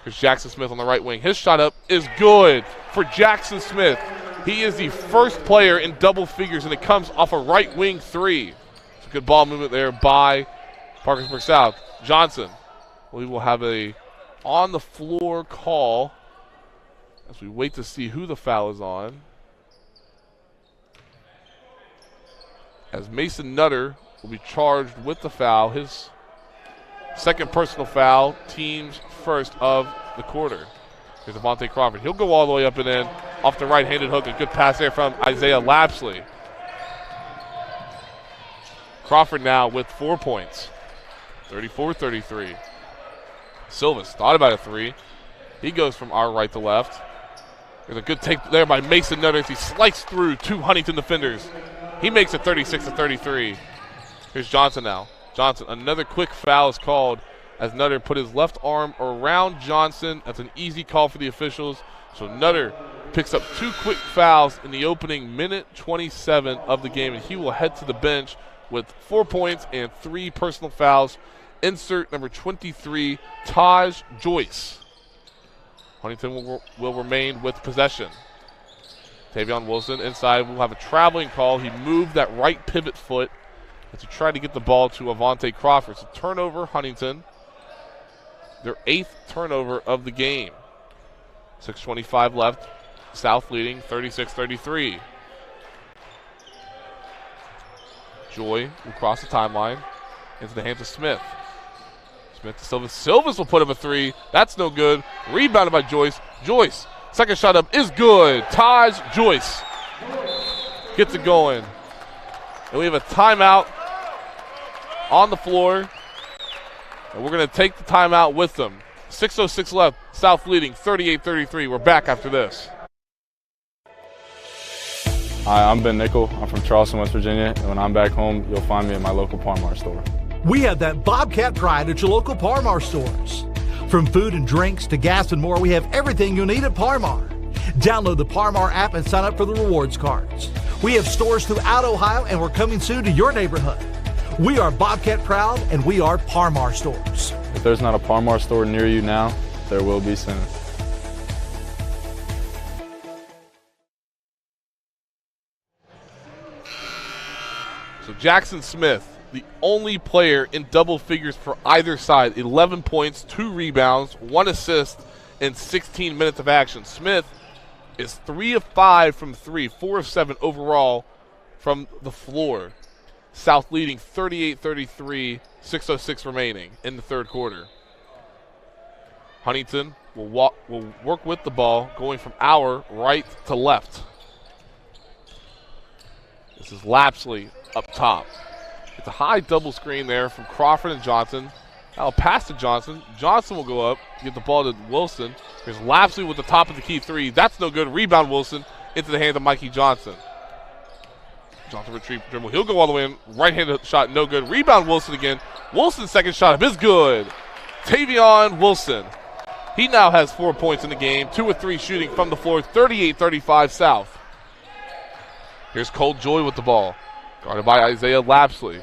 Here's Jackson Smith on the right wing. His shot up is good for Jackson Smith. He is the first player in double figures, and it comes off a right wing three. It's a good ball movement there by Parkersburg South. Johnson. We will have a on-the-floor call as we wait to see who the foul is on. As Mason Nutter will be charged with the foul, his second personal foul, team's first of the quarter. Here's Avante Crawford. He'll go all the way up and in off the right-handed hook. A good pass there from Isaiah Lapsley. Crawford now with 4 points, 34-33. Silvis thought about a three. He goes from our right to left. There's a good take there by Mason Nutter as he sliced through two Huntington defenders. He makes it 36-33. Here's Johnson now. Johnson, another quick foul is called as Nutter put his left arm around Johnson. That's an easy call for the officials. So Nutter picks up two quick fouls in the opening minute 27 of the game, and he will head to the bench with 4 points and 3 personal fouls. Insert number 23, Taj Joyce. Huntington will remain with possession. Tavion Wilson inside will have a traveling call. He moved that right pivot foot to try to get the ball to Avante Crawford. So turnover, Huntington. Their 8th turnover of the game. 6:25 left. South leading 36-33. Joy will cross the timeline into the hands of Smith. Smith to Silvis. Silvis will put up a three. That's no good. Rebounded by Joyce. Joyce, second shot up is good. Taj Joyce gets it going. And we have a timeout on the floor. And we're going to take the timeout with them. 6:06 left. South leading 38-33. We're back after this. Hi, I'm Ben Nickel. I'm from Charleston, West Virginia, and when I'm back home, you'll find me in my local Par-Mar store. We have that Bobcat pride at your local Par-Mar stores. From food and drinks to gas and more, we have everything you'll need at Par-Mar. Download the Par-Mar app and sign up for the rewards cards. We have stores throughout Ohio, and we're coming soon to your neighborhood. We are Bobcat proud, and we are Par-Mar stores. If there's not a Par-Mar store near you now, there will be soon. So Jackson Smith, the only player in double figures for either side. 11 points, 2 rebounds, 1 assist in 16 minutes of action. Smith is 3 of 5 from 3, 4 of 7 overall from the floor. South leading 38-33, 6:06 remaining in the third quarter. Huntington will work with the ball, going from our right to left. This is Lapsley up top. It's a high double screen there from Crawford and Johnson. Now pass to Johnson. Johnson will go up, get the ball to Wilson. There's Lapsley with the top of the key three. That's no good. Rebound Wilson into the hands of Mikey Johnson. Johnson retrieve dribble. He'll go all the way in. Right-handed shot, no good. Rebound Wilson again. Wilson's second shot up is good. Tavion Wilson. He now has 4 points in the game. 2 of 3 shooting from the floor. 38-35 South. Here's Cole Joy with the ball. Guarded by Isaiah Lapsley.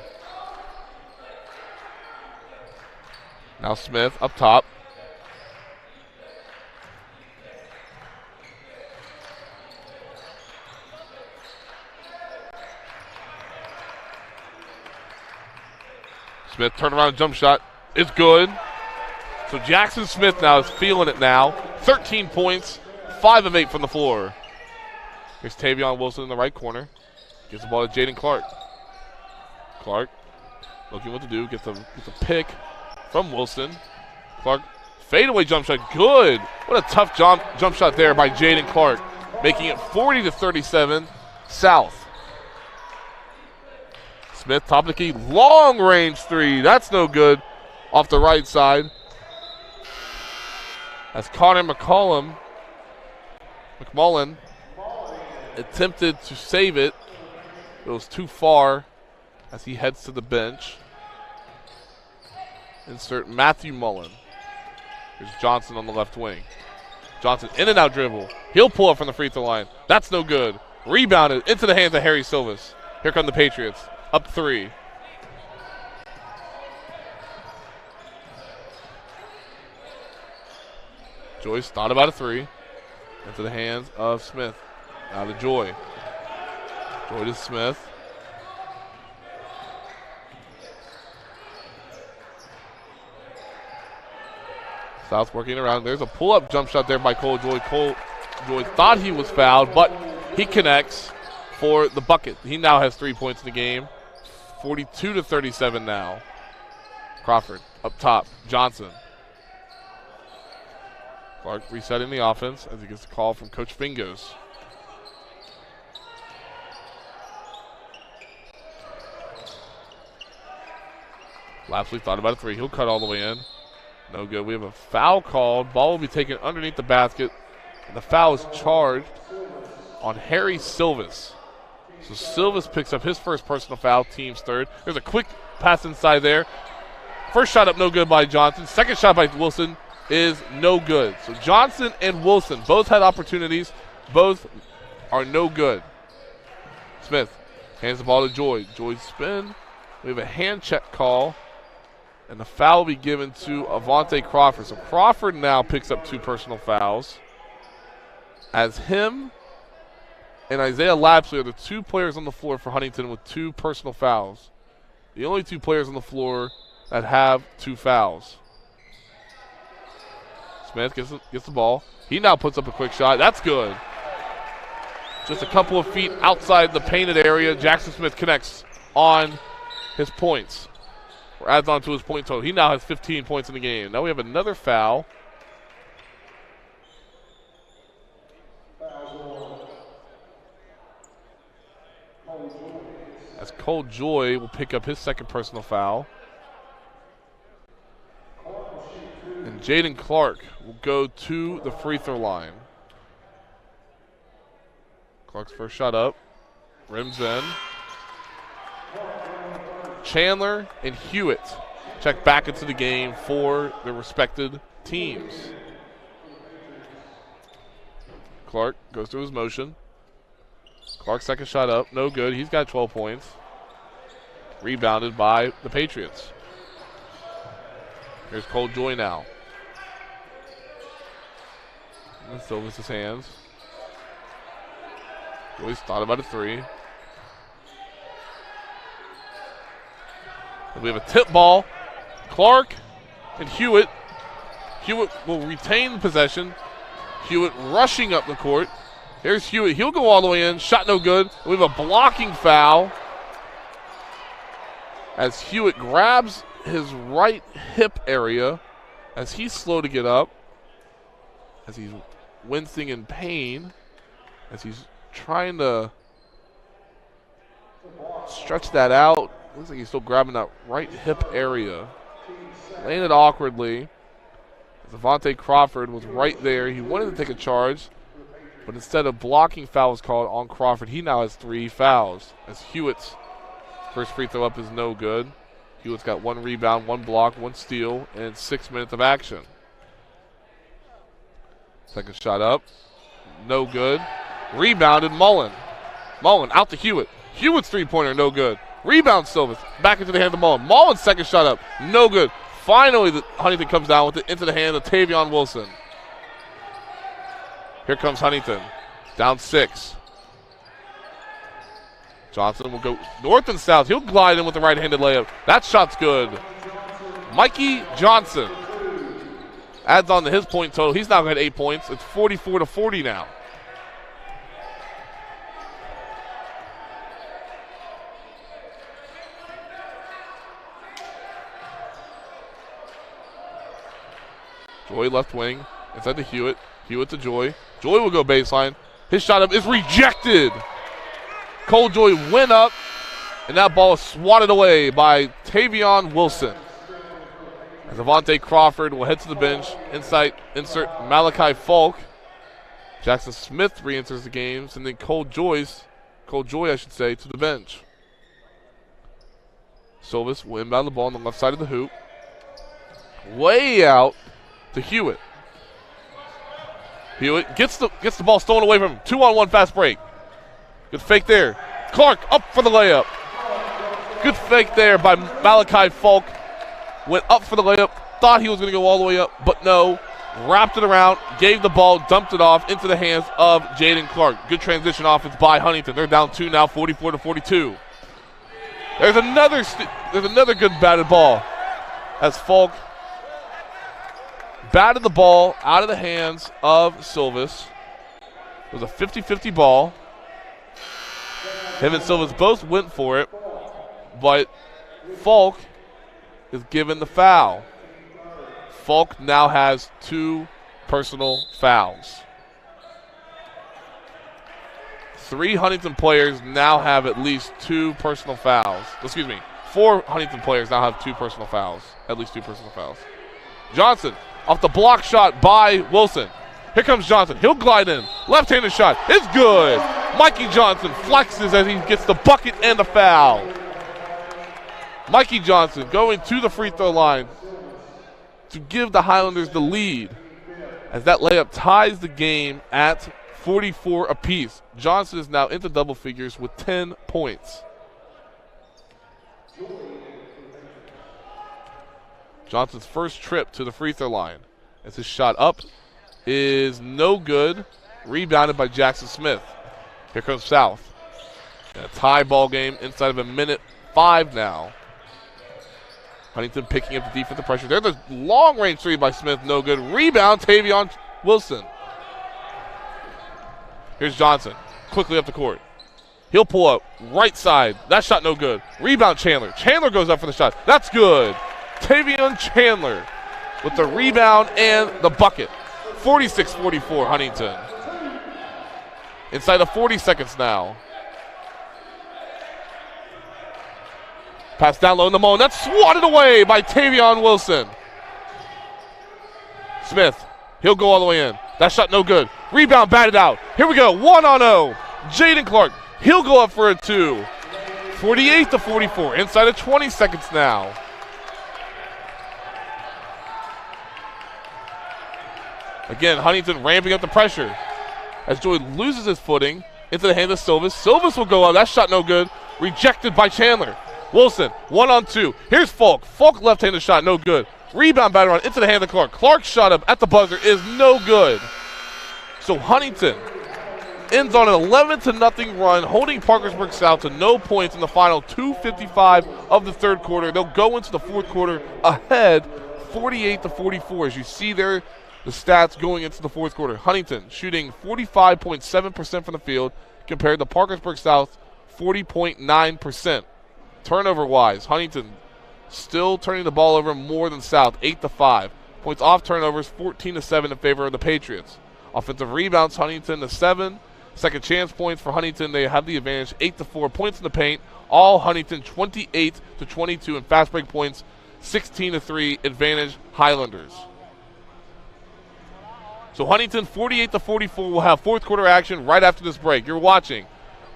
Now Smith up top. Smith turnaround jump shot is good. So Jackson Smith now is feeling it now. 13 points, 5 of 8 from the floor. Here's Tavion Wilson in the right corner. Gives the ball to Jaden Clark. Clark looking what to do. Gets a pick from Wilson. Clark, fadeaway jump shot, good. What a tough jump shot there by Jaden Clark, making it 40-37 South. Smith, top of the key, long range three. That's no good. Off the right side. As Connor McMullen attempted to save it. It was too far as he heads to the bench. Insert Matthew Mullen. Here's Johnson on the left wing. Johnson in and out dribble. He'll pull up from the free throw line. That's no good. Rebounded into the hands of Harry Silvas. Here come the Patriots. Up 3. Joyce thought about a 3. Into the hands of Smith. Now to Joy. Joy to Smith. South working around. There's a pull-up jump shot there by Cole Joy. Cole Joy thought he was fouled, but he connects for the bucket. He now has 3 points in the game. 42-37 now. Crawford up top. Johnson. Clark resetting the offense as he gets a call from Coach Fingos. Lapsley thought about a 3. He'll cut all the way in. No good. We have a foul called. Ball will be taken underneath the basket. And the foul is charged on Harry Silvas. So Silvas picks up his first personal foul, team's third. There's a quick pass inside there. First shot up no good by Johnson. Second shot by Wilson is no good. So Johnson and Wilson both had opportunities. Both are no good. Smith hands the ball to Joy. Joy spin. We have a hand check call. And the foul will be given to Avante Crawford. So Crawford now picks up 2 personal fouls. As him and Isaiah Lapsley are the 2 players on the floor for Huntington with 2 personal fouls. The only 2 players on the floor that have 2 fouls. Smith gets the ball. He now puts up a quick shot. That's good. Just a couple of feet outside the painted area. Jackson Smith connects on his points. Or adds on to his point total. He now has 15 points in the game. Now we have another foul. As Cole Joy will pick up his second personal foul. And Jaden Clark will go to the free throw line. Clark's first shot up. Rims in. Chandler and Hewitt check back into the game for their respected teams. Clark goes through his motion. Clark's second shot up, no good. He's got 12 points. Rebounded by the Patriots. Here's Cole Joy now. And Silvas' hands. Joyce thought about a 3. And we have a tip ball. Clark and Hewitt. Hewitt will retain possession. Hewitt rushing up the court. Here's Hewitt. He'll go all the way in. Shot no good. We have a blocking foul as Hewitt grabs his right hip area as he's slow to get up, as he's wincing in pain, as he's trying to stretch that out. Looks like he's still grabbing that right hip area. Laying it awkwardly. Avante Crawford was right there. He wanted to take a charge, but instead of blocking fouls called on Crawford, he now has 3 fouls. As Hewitt's first free throw up is no good. Hewitt's got 1 rebound, 1 block, 1 steal, and 6 minutes of action. Second shot up, no good. Rebounded Mullen. Mullen out to Hewitt. Hewitt's 3-pointer, no good. Rebound Silvas, back into the hand of Mullen. Mullen's second shot up, no good. Finally, Huntington comes down with it into the hand of Tavion Wilson. Here comes Huntington, down 6. Johnson will go north and south. He'll glide in with the right-handed layup. That shot's good. Mikey Johnson adds on to his point total. He's now got 8 points. It's 44-40 now. Joy left wing, inside to Hewitt. Hewitt to Joy. Joy will go baseline. His shot up is rejected. Cole Joy went up, and that ball is swatted away by Tavion Wilson. As Avante Crawford will head to the bench. Insert Malachi Falk. Jackson Smith re-enters the game, and then Cole Joy, I should say, to the bench. Silvis will inbound the ball on the left side of the hoop. Way out to Hewitt. Hewitt gets the ball stolen away from him. 2-on-1 fast break. Good fake there. Clark up for the layup. Good fake there by Malachi Falk. Went up for the layup. Thought he was going to go all the way up, but no. Wrapped it around, gave the ball, dumped it off into the hands of Jaden Clark. Good transition offense by Huntington. They're down 2 now, 44-42. There's another good batted ball as Falk batted the ball out of the hands of Silvis. It was a 50-50 ball. Him and Silvis both went for it, but Falk is given the foul. Falk now has 2 personal fouls. 3 Huntington players now have at least 2 personal fouls. 4 Huntington players now have 2 personal fouls. At least 2 personal fouls. Johnson off the block shot by Wilson. Here comes Johnson. He'll glide in. Left-handed shot. It's good. Mikey Johnson flexes as he gets the bucket and the foul. Mikey Johnson going to the free throw line to give the Highlanders the lead as that layup ties the game at 44 apiece. Johnson is now into double figures with 10 points. Johnson's first trip to the free throw line as his shot up is no good. Rebounded by Jackson Smith. Here comes South. A tie ball game inside of a minute 5 now. Huntington picking up the defensive pressure. There's a long-range 3 by Smith. No good. Rebound, Tavion Wilson. Here's Johnson. Quickly up the court. He'll pull up. Right side. That shot no good. Rebound, Chandler. Chandler goes up for the shot. That's good. Tavion Chandler with the rebound and the bucket. 46-44, Huntington. Inside of 40 seconds now. Pass down low in the moment. That's swatted away by Tavion Wilson. Smith, he'll go all the way in. That shot no good. Rebound batted out. Here we go, 1-on-0. Jaden Clark, he'll go up for a 2. 48-44, inside of 20 seconds now. Again, Huntington ramping up the pressure as Joy loses his footing into the hands of Silvis. Silvis will go up. That shot no good. Rejected by Chandler. Wilson, 1-on-2. Here's Falk. Falk left-handed shot, no good. Rebound batted around into the hands of Clark. Clark's shot up at the buzzer is no good. So Huntington ends on an 11-0 run, holding Parkersburg South to no points in the final 2:55 of the third quarter. They'll go into the fourth quarter ahead, 48-44. As you see there, the stats going into the fourth quarter. Huntington shooting 45.7% from the field compared to Parkersburg South 40.9%. Turnover-wise, Huntington still turning the ball over more than South, 8-5. Points off turnovers, 14-7 in favor of the Patriots. Offensive rebounds, Huntington to 7. Second chance points for Huntington, they have the advantage, 8-4. Points in the paint, all Huntington 28-22 in fast break points, 16-3 advantage Highlanders. So Huntington 48-44 will have fourth quarter action right after this break. You're watching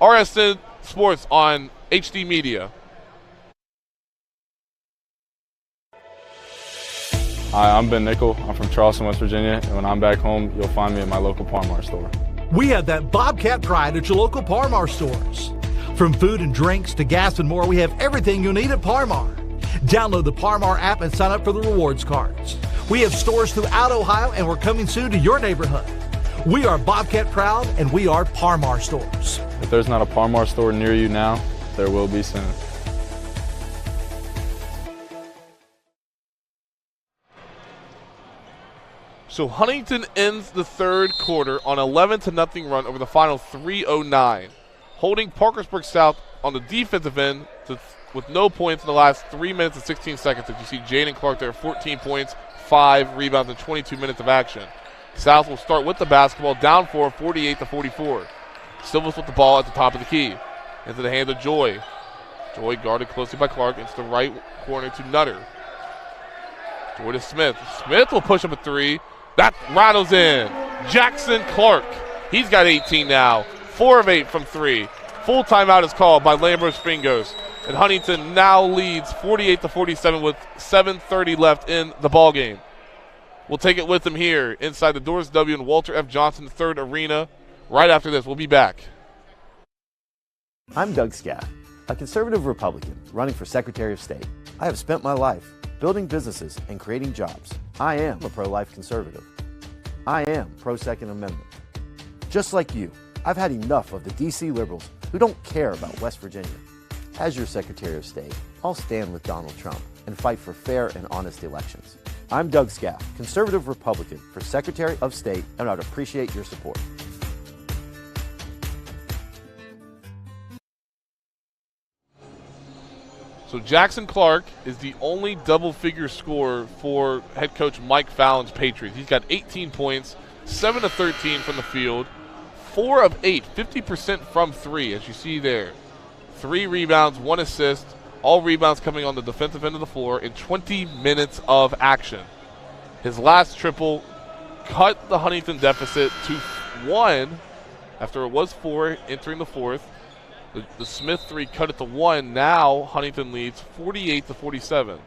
RSN Sports on HD Media. Hi, I'm Ben Nickel. I'm from Charleston, West Virginia, and when I'm back home, you'll find me at my local Par-Mar store. We have that Bobcat pride at your local Par-Mar stores. From food and drinks to gas and more, we have everything you'll need at Par-Mar. Download the Par-Mar app and sign up for the rewards cards. We have stores throughout Ohio, and we're coming soon to your neighborhood. We are Bobcat proud, and we are Par-Mar stores. If there's not a Par-Mar store near you now, there will be soon. So Huntington ends the third quarter on 11-0 run over the final 3:09, holding Parkersburg South on the defensive end to with no points in the last 3 minutes and 16 seconds. As you see Jaden Clark there, 14 points, 5 rebounds, and 22 minutes of action. South will start with the basketball, down 4, 48-44. Silvas with the ball at the top of the key. Into the hand of Joy. Joy guarded closely by Clark into the right corner to Nutter. Joy to Smith. Smith will push up a 3. That rattles in. Jackson Clark. He's got 18 now. 4 of 8 from 3. Full timeout is called by Lambros Fringos. And Huntington now leads 48-47 with 7:30 left in the ballgame. We'll take it with them here inside the Doors W and Walter F. Johnson III Arena. Right after this, we'll be back. I'm Doug Scaff, a conservative Republican running for Secretary of State. I have spent my life building businesses and creating jobs. I am a pro-life conservative. I am pro-Second Amendment. Just like you, I've had enough of the D.C. liberals who don't care about West Virginia. As your Secretary of State, I'll stand with Donald Trump and fight for fair and honest elections. I'm Doug Scaff, conservative Republican for Secretary of State, and I'd appreciate your support. So Jackson Clark is the only double-figure scorer for head coach Mike Fallon's Patriots. He's got 18 points, 7 of 13 from the field, 4 of 8, 50% from 3, as you see there. 3 rebounds, 1 assist, all rebounds coming on the defensive end of the floor in 20 minutes of action. His last triple cut the Huntington deficit to 1 after it was 4 entering the fourth. The Smith 3 cut it to 1. Now Huntington leads 48-47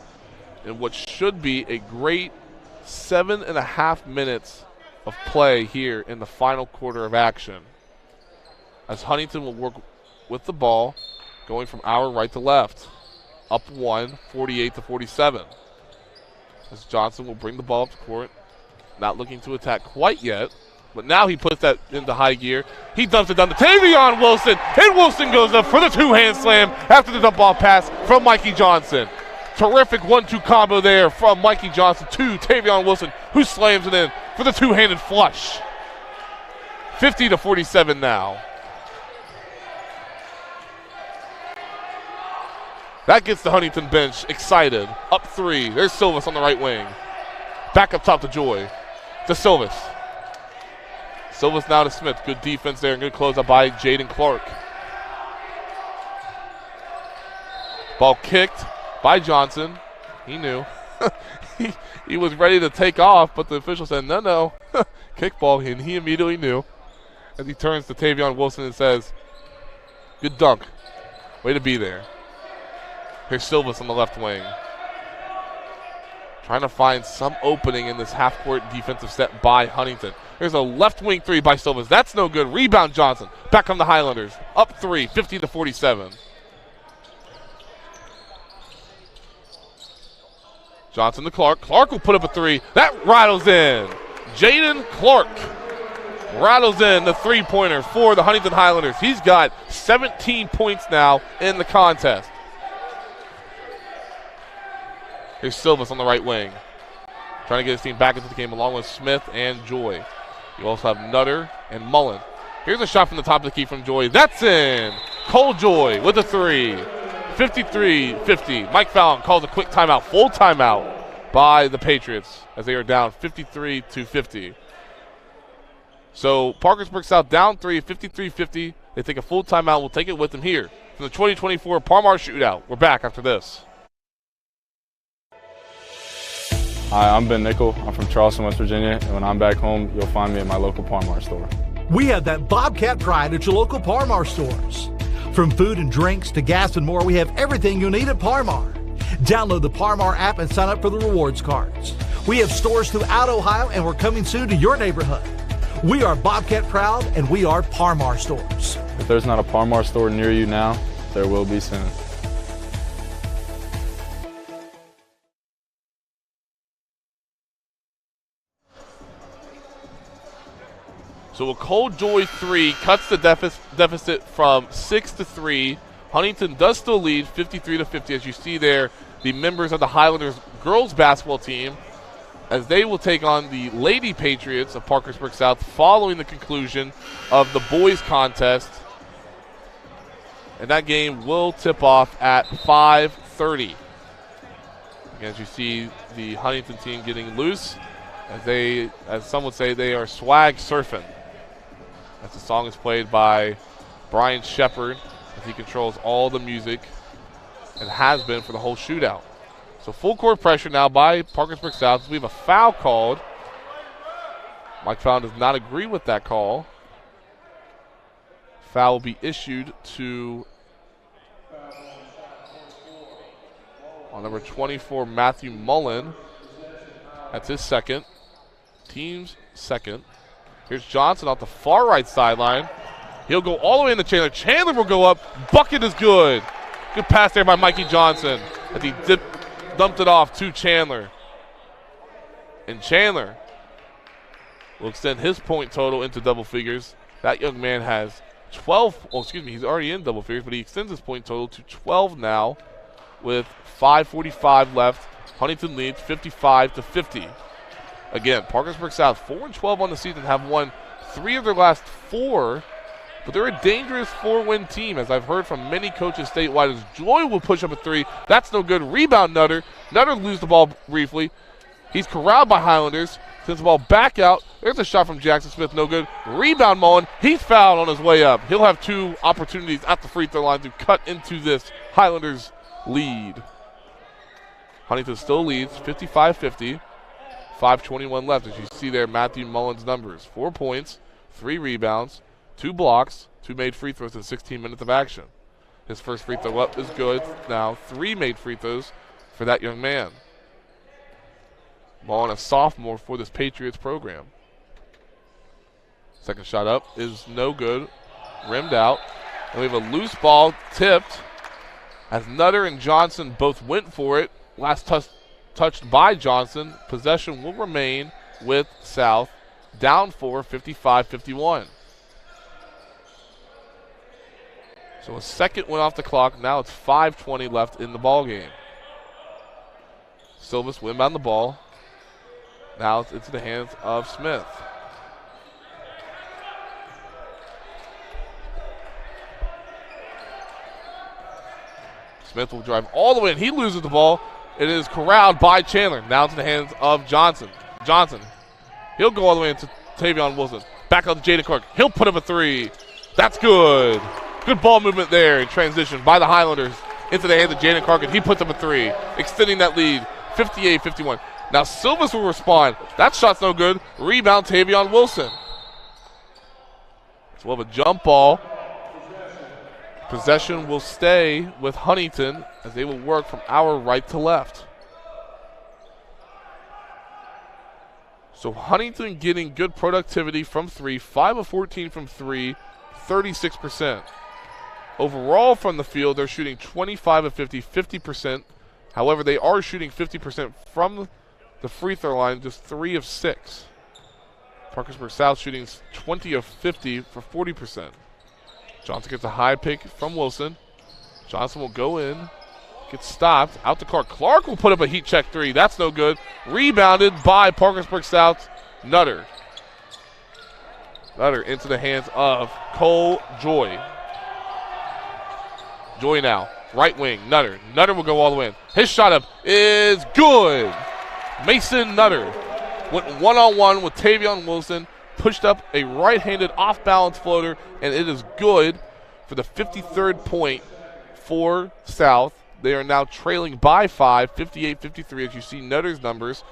in what should be a great 7.5 minutes of play here in the final quarter of action. As Huntington will work with the ball, going from our right to left. Up 1, 48-47. As Johnson will bring the ball up to court. Not looking to attack quite yet. But now he puts that into high gear. He dumps it down to Tavion Wilson. And Wilson goes up for the two-hand slam after the dump-off pass from Mikey Johnson. Terrific 1-2 combo there from Mikey Johnson to Tavion Wilson, who slams it in for the two-handed flush. 50-47 now. That gets the Huntington bench excited. Up 3. There's Silvas on the right wing. Back up top to Joy. To Silvas. Silvas now to Smith. Good defense there and good closeout by Jaden Clark. Ball kicked by Johnson. He knew. he was ready to take off, but the official said, no. Kick ball, and he immediately knew. As he turns to Tavion Wilson and says, good dunk. Way to be there. Here's Silvas on the left wing. Trying to find some opening in this half-court defensive set by Huntington. There's a left wing 3 by Silvas. That's no good. Rebound Johnson. Back on the Highlanders. Up 3, 50-47. Johnson to Clark. Clark will put up a 3. That rattles in. Jaden Clark rattles in the three-pointer for the Huntington Highlanders. He's got 17 points now in the contest. Here's Silvas on the right wing. Trying to get his team back into the game along with Smith and Joy. You also have Nutter and Mullen. Here's a shot from the top of the key from Joy. That's in. Cole Joy with a 3. 53-50. Mike Fallon calls a quick timeout. Full timeout by the Patriots as they are down 53-50. So Parkersburg South down 3, 53-50. They take a full timeout. We'll take it with them here from the 2024 Parmar Shootout. We're back after this. Hi, I'm Ben Nickel. I'm from Charleston, West Virginia, and when I'm back home, you'll find me at my local Parmar store. We have that Bobcat pride at your local Parmar stores. From food and drinks to gas and more, we have everything you'll need at Parmar. Download the Parmar app and sign up for the rewards cards. We have stores throughout Ohio, and we're coming soon to your neighborhood. We are Bobcat proud, and we are Parmar stores. If there's not a Parmar store near you now, there will be soon. So a Cold Joy 3 cuts the deficit from 6 to 3. Huntington does still lead 53-50. As you see there, the members of the Highlanders girls basketball team, as they will take on the Lady Patriots of Parkersburg South following the conclusion of the boys contest And that game will tip off at 5:30. As you see the Huntington team getting loose, as some would say, they are swag surfing. As the song is played by Brian Shepard, as he controls all the music and has been for the whole shootout. So full court pressure now by Parkersburg South. We have a foul called. Mike Fallon does not agree with that call. Foul will be issued to on number 24, Matthew Mullen. That's his second. Team's second. Here's Johnson off the far right sideline. He'll go all the way into Chandler. Chandler will go up. Bucket is good. Good pass there by Mikey Johnson as he dumped it off to Chandler. And Chandler will extend his point total into double figures. That young man has 12. Oh, excuse me. He's already in double figures, but he extends his point total to 12 now with 5:45 left. Huntington leads 55-50. Again, Parkersburg South 4-12 on the season, have won 3 of their last 4, but they're a dangerous 4-win team, as I've heard from many coaches statewide. As Joy will push up a 3. That's no good. Rebound Nutter. Nutter loses the ball briefly. He's corralled by Highlanders. Sends the ball back out. There's a shot from Jackson Smith. No good. Rebound Mullen. He's fouled on his way up. He'll have 2 opportunities at the free throw line to cut into this Highlanders lead. Huntington still leads 55-50. 5:21 left. As you see there, Matthew Mullen's numbers. 4 points, 3 rebounds, 2 blocks, 2 made free throws in 16 minutes of action. His first free throw up is good. Now 3 made free throws for that young man. Mullen, a sophomore for this Patriots program. Second shot up is no good. Rimmed out. And we have a loose ball tipped as Nutter and Johnson both went for it. Last touched by Johnson. Possession will remain with South. Down 4, 55-51. So a second went off the clock. Now it's 5:20 left in the ball game. Silvis will inbound the ball. Now it's into the hands of Smith. Smith will drive all the way in. He loses the ball. It is corralled by Chandler. Now it's in the hands of Johnson. Johnson. He'll go all the way into Tavion Wilson. Back out to Jaden Clark. He'll put up a 3. That's good. Good ball movement there in transition by the Highlanders into the hands of Jaden Clark, and he puts up a 3, extending that lead 58-51. Now Silvas will respond. That shot's no good. Rebound Tavion Wilson. So we'll have a jump ball. Possession will stay with Huntington as they will work from our right to left. So Huntington getting good productivity from 3, 5 of 14 from 3, 36%. Overall from the field, they're shooting 25 of 50, 50%. However, they are shooting 50% from the free throw line, just 3 of 6. Parkersburg South shooting 20 of 50 for 40%. Johnson gets a high pick from Wilson. Johnson will go in, gets stopped, out to Clark. Clark will put up a heat check 3. That's no good. Rebounded by Parkersburg South. Nutter. Nutter into the hands of Cole Joy. Joy now, right wing, Nutter. Nutter will go all the way in. His shot up is good. Mason Nutter went one-on-one with Tavion Wilson, pushed up a right-handed off-balance floater, and it is good for the 53rd point for South. They are now trailing by 5, 58-53, as you see Nutter's numbers.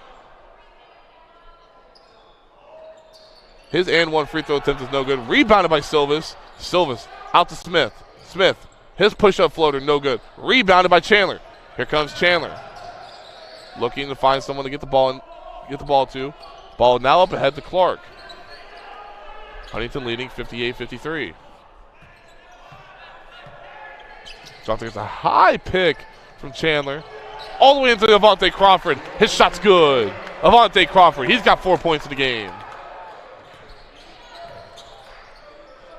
His and one free throw attempt is no good. Rebounded by Silvis. Silvis out to Smith. Smith, his push-up floater, no good. Rebounded by Chandler. Here comes Chandler. Looking to find someone to get the ball to. Ball now up ahead to Clark. Huntington leading 58-53. Johnson gets a high pick from Chandler. All the way into Avante Crawford. His shot's good. Avante Crawford, he's got 4 points in the game.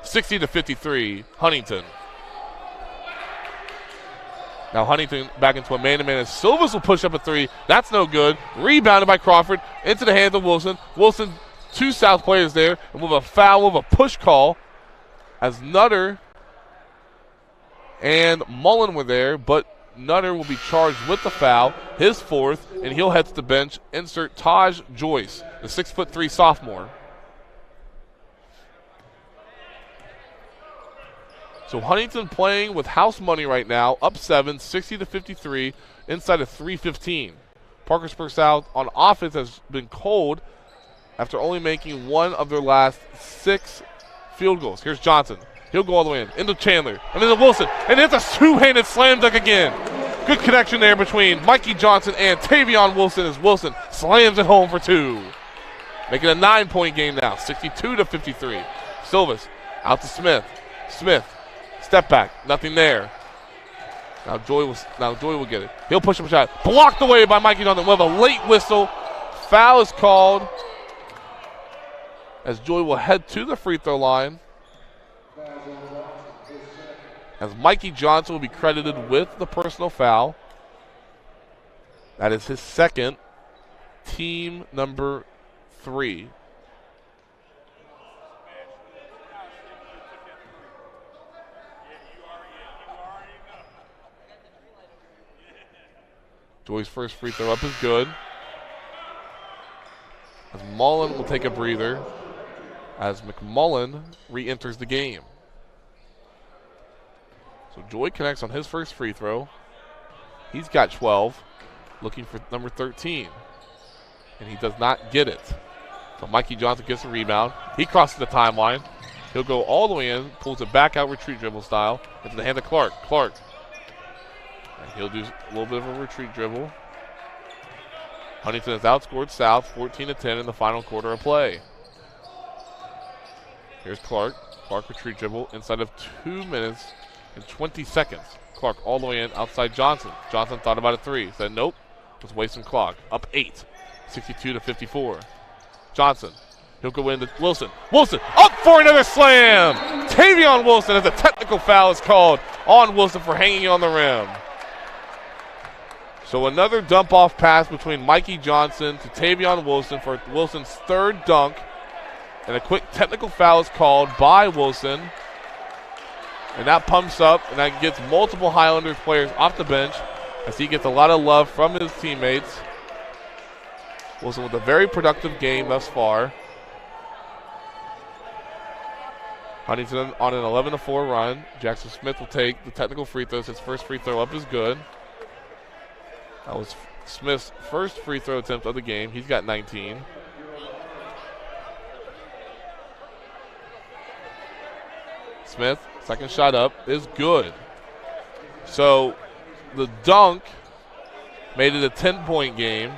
60-53, Huntington. Now Huntington back into a man-to-man as Silvas will push up a 3. That's no good. Rebounded by Crawford into the hands of Wilson. Wilson, 2 South players there, and with a foul, with a push call as Nutter and Mullen were there, but Nutter will be charged with the foul, his fourth, and he'll head to the bench. Insert Taj Joyce, the 6'3" sophomore. So Huntington playing with house money right now, up 7, 60-53, inside of 3:15. Parkersburg South on offense has been cold after only making one of their last 6 field goals. Here's Johnson. He'll go all the way into Chandler, and then to Wilson, and it's a two-handed slam dunk again. Good connection there between Mikey Johnson and Tavion Wilson as Wilson slams it home for 2. Making a 9-point game now, 62-53. Silvas out to Smith. Smith, step back, nothing there. Now Joy will get it. He'll push him a shot. Blocked away by Mikey Johnson with a late whistle. Foul is called as Joy will head to the free throw line. As Mikey Johnson will be credited with the personal foul. That is his second, team number 3. Joy's first free throw up is good. As Mullen will take a breather as McMullen re-enters the game. So Joy connects on his first free throw. He's got 12, looking for number 13. And he does not get it. So Mikey Johnson gets a rebound. He crosses the timeline. He'll go all the way in, pulls it back out retreat dribble style into the hand of Clark. Clark. And he'll do a little bit of a retreat dribble. Huntington has outscored South 14-10 in the final quarter of play. Here's Clark. Clark retreat dribble inside of 2 minutes and 20 seconds. Clark all the way in outside Johnson. Johnson thought about a 3. Said nope. Let's waste some clock. Up 8. 62-54. Johnson. He'll go into Wilson. Wilson up for another slam. Tavion Wilson as a technical foul is called on Wilson for hanging on the rim. So another dump-off pass between Mikey Johnson to Tavion Wilson for Wilson's third dunk. And a quick technical foul is called by Wilson. And that pumps up, and that gets multiple Highlanders players off the bench as he gets a lot of love from his teammates. Wilson with a very productive game thus far. Huntington on an 11-4 run. Jackson Smith will take the technical free throws. His first free throw up is good. That was Smith's first free throw attempt of the game. He's got 19. Smith, second shot up, is good. So the dunk made it a 10-point game.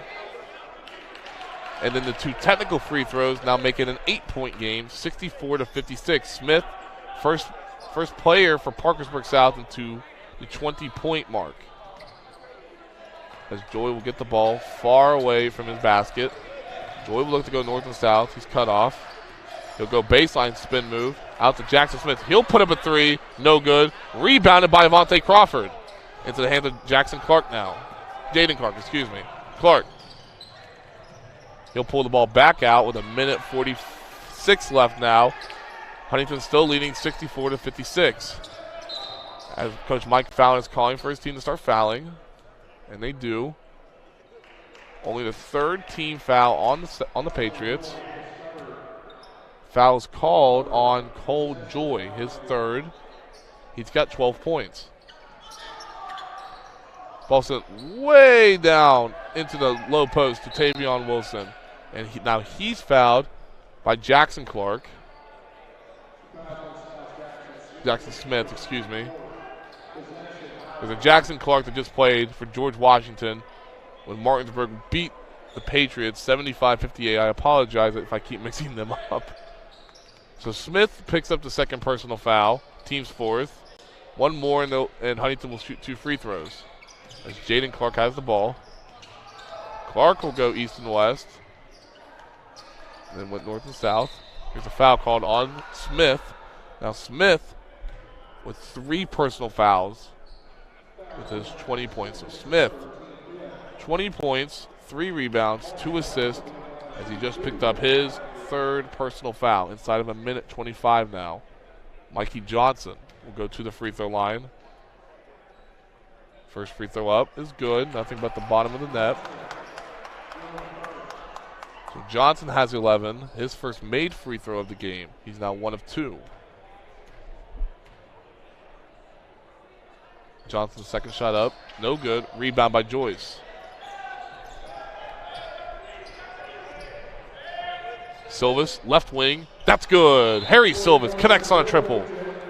And then the 2 technical free throws now make it an 8-point game, 64-56. Smith, first player for Parkersburg South into the 20-point mark. As Joy will get the ball far away from his basket. Joy will look to go north and south. He's cut off. He'll go baseline spin move out to Jackson Smith. He'll put up a 3. No good. Rebounded by Avante Crawford. Into the hands of Jackson Clark now. Jaden Clark, excuse me. Clark. He'll pull the ball back out with a minute 46 left now. Huntington still leading 64-56. As Coach Mike Fallon is calling for his team to start fouling. And they do. Only the 3rd team foul on the Patriots. Foul is called on Cole Joy, his 3rd. He's got 12 points. Ball sent way down into the low post to Tavion Wilson. And now he's fouled by Jackson Clark. Jackson Smith, excuse me. There's a Jackson Clark that just played for George Washington when Martinsburg beat the Patriots 75-58. I apologize if I keep mixing them up. So Smith picks up the second personal foul. Team's 4th. One more and Huntington will shoot 2 free throws. As Jaden Clark has the ball. Clark will go east and west. And then went north and south. Here's a foul called on Smith. Now Smith with 3 personal fouls with his 20 points. So Smith, 20 points, 3 rebounds, 2 assists as he just picked up his 3rd personal foul inside of a minute 25 now. Mikey Johnson will go to the free throw line. First free throw up is good. Nothing but the bottom of the net. So Johnson has 11. His first made free throw of the game. He's now 1 of 2. Johnson's second shot up. No good. Rebound by Joyce. Silvas, left wing. That's good. Harry Silvas connects on a triple,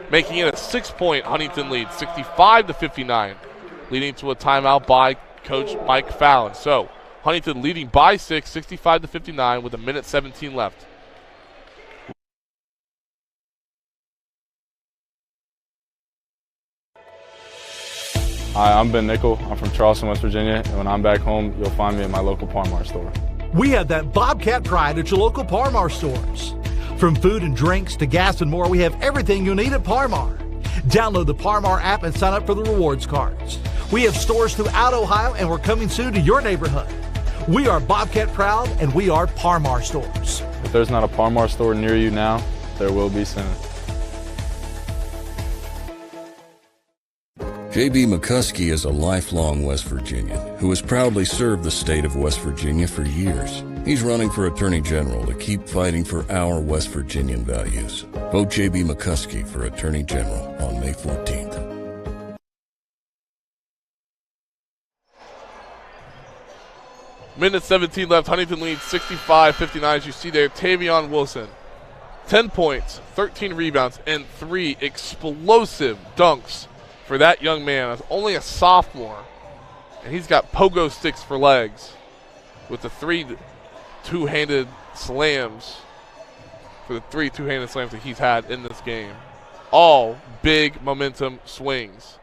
making it a 6-point Huntington lead, 65-59, leading to a timeout by Coach Mike Fallon. So Huntington leading by 6, 65-59, with 1:17 left. Hi, I'm Ben Nickel. I'm from Charleston, West Virginia, and when I'm back home, you'll find me at my local Par-Mar store. We have that Bobcat pride at your local Par-Mar stores. From food and drinks to gas and more, we have everything you need at Par-Mar. Download the Par-Mar app and sign up for the rewards cards. We have stores throughout Ohio, and we're coming soon to your neighborhood. We are Bobcat proud, and we are Par-Mar stores. If there's not a Par-Mar store near you now, there will be soon. J.B. McCuskey is a lifelong West Virginian who has proudly served the state of West Virginia for years. He's running for Attorney General to keep fighting for our West Virginian values. Vote J.B. McCuskey for Attorney General on May 14th. Minute 17 left. Huntington leads 65-59. As you see there, Tavion Wilson, 10 points, 13 rebounds, and 3 explosive dunks for that young man. That's only a sophomore, and he's got pogo sticks for legs with the 3 two-handed slams, for the 3 two-handed slams that he's had in this game. All big momentum swings.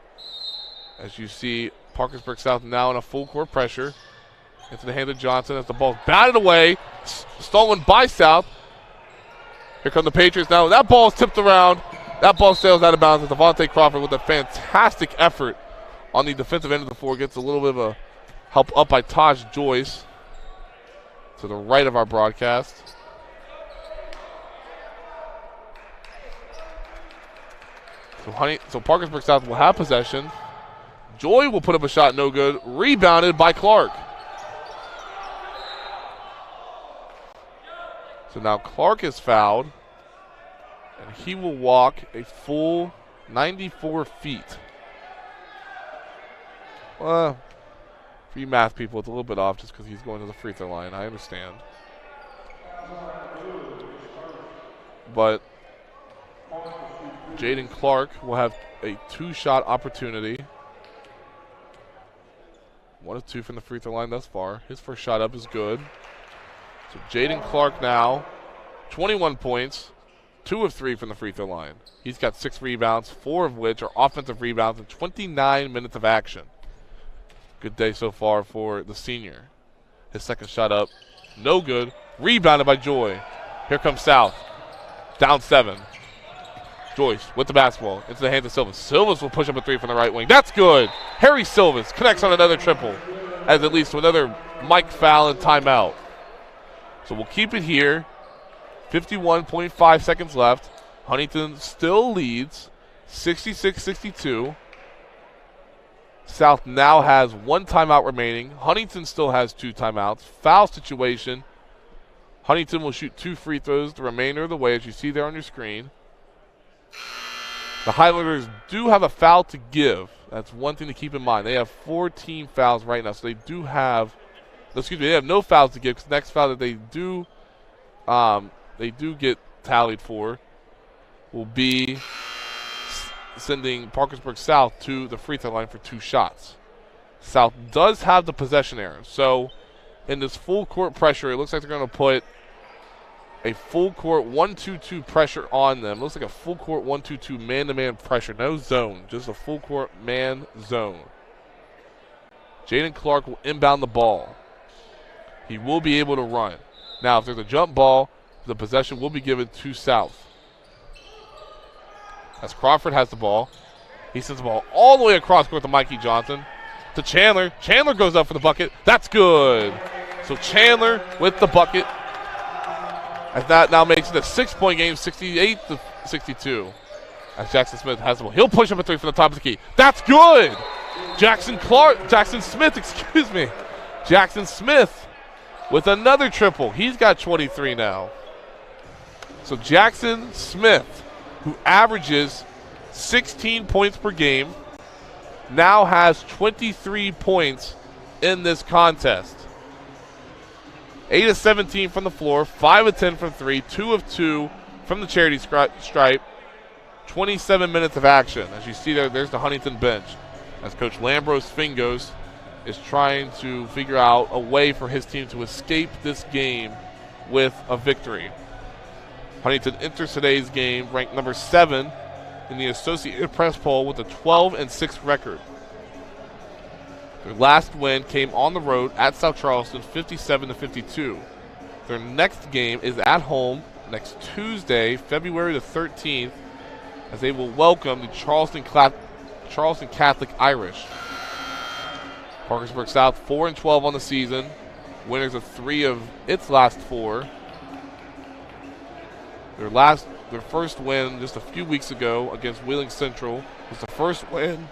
As you see, Parkersburg South now in a full court pressure. Into the hand of Johnson as the ball's batted away, stolen by South. Here come the Patriots now. That ball is tipped around. That ball sails out of bounds. And Devontae Crawford with a fantastic effort on the defensive end of the floor. Gets a little bit of a help up by Taj Joyce to the right of our broadcast. So Parkersburg South will have possession. Joy will put up a shot, no good. Rebounded by Clark. So now Clark is fouled, and he will walk a full 94 feet. Well, for you math people, it's a little bit off just because he's going to the free throw line. I understand. But Jaden Clark will have a 2-shot opportunity. 1 of 2 from the free throw line thus far. His first shot up is good. So Jaden Clark now, 21 points, 2 of 3 from the free throw line. He's got 6 rebounds, 4 of which are offensive rebounds in 29 minutes of action. Good day so far for the senior. His second shot up, no good. Rebounded by Joy. Here comes South. Down 7. Joyce with the basketball into the hands of Silvas. Silvas will push up a 3 from the right wing. That's good. Harry Silvas connects on another triple, as it leads to another Mike Fallon timeout. So we'll keep it here. 51.5 seconds left. Huntington still leads 66-62. South now has 1 timeout remaining. Huntington still has 2 timeouts. Foul situation. Huntington will shoot 2 free throws the remainder of the way, as you see there on your screen. The Highlanders do have a foul to give. That's one thing to keep in mind. They have 14 fouls right now, so they do have, they have no fouls to give, because the next foul that they do get tallied for will be sending Parkersburg South to the free throw line for 2 shots. South does have the possession error. So in this full court pressure, it looks like they're going to put a full court 1-2-2 pressure on them. Looks like a full court 1-2-2 man-to-man pressure. No zone, just a full court man zone. Jaden Clark will inbound the ball. He will be able to run. Now, if there's a jump ball, the possession will be given to South. As Crawford has the ball, he sends the ball all the way across court to Mikey Johnson. To Chandler. Chandler goes up for the bucket. That's good. So Chandler with the bucket. As that now makes it a 6-point game, 68-62. As Jackson Smith has the ball. He'll push up a 3 from the top of the key. That's good. Jackson Smith, excuse me. Jackson Smith with another triple. He's got 23 now. So Jackson Smith, who averages 16 points per game, now has 23 points in this contest. 8 of 17 from the floor, 5 of 10 from 3, 2 of 2 from the charity stripe, 27 minutes of action. As you see there's the Huntington bench. As Coach Lambros Fingos is trying to figure out a way for his team to escape this game with a victory. Huntington enters today's game ranked number 7 in the Associated Press poll with a 12-6 record. Their last win came on the road at South Charleston, 57-52. Their next game is at home next Tuesday, February the 13th, as they will welcome the Charleston Catholic Irish. Parkersburg South 4-12 on the season, winners of 3 of its last 4. Their first win just a few weeks ago against Wheeling Central was the first win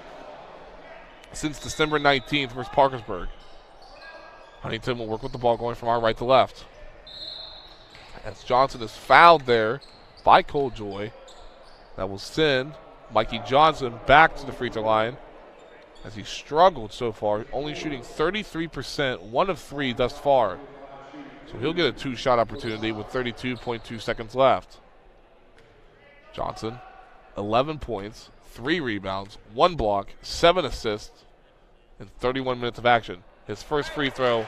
since December 19th versus Parkersburg. Huntington will work with the ball going from our right to left. As Johnson is fouled there by Cole Joy, that will send Mikey Johnson back to the free throw line as he struggled so far, only shooting 33%, 1 of 3 thus far. So he'll get a 2-shot opportunity with 32.2 seconds left. Johnson, 11 points, 3 rebounds, 1 block, 7 assists, and 31 minutes of action. His first free throw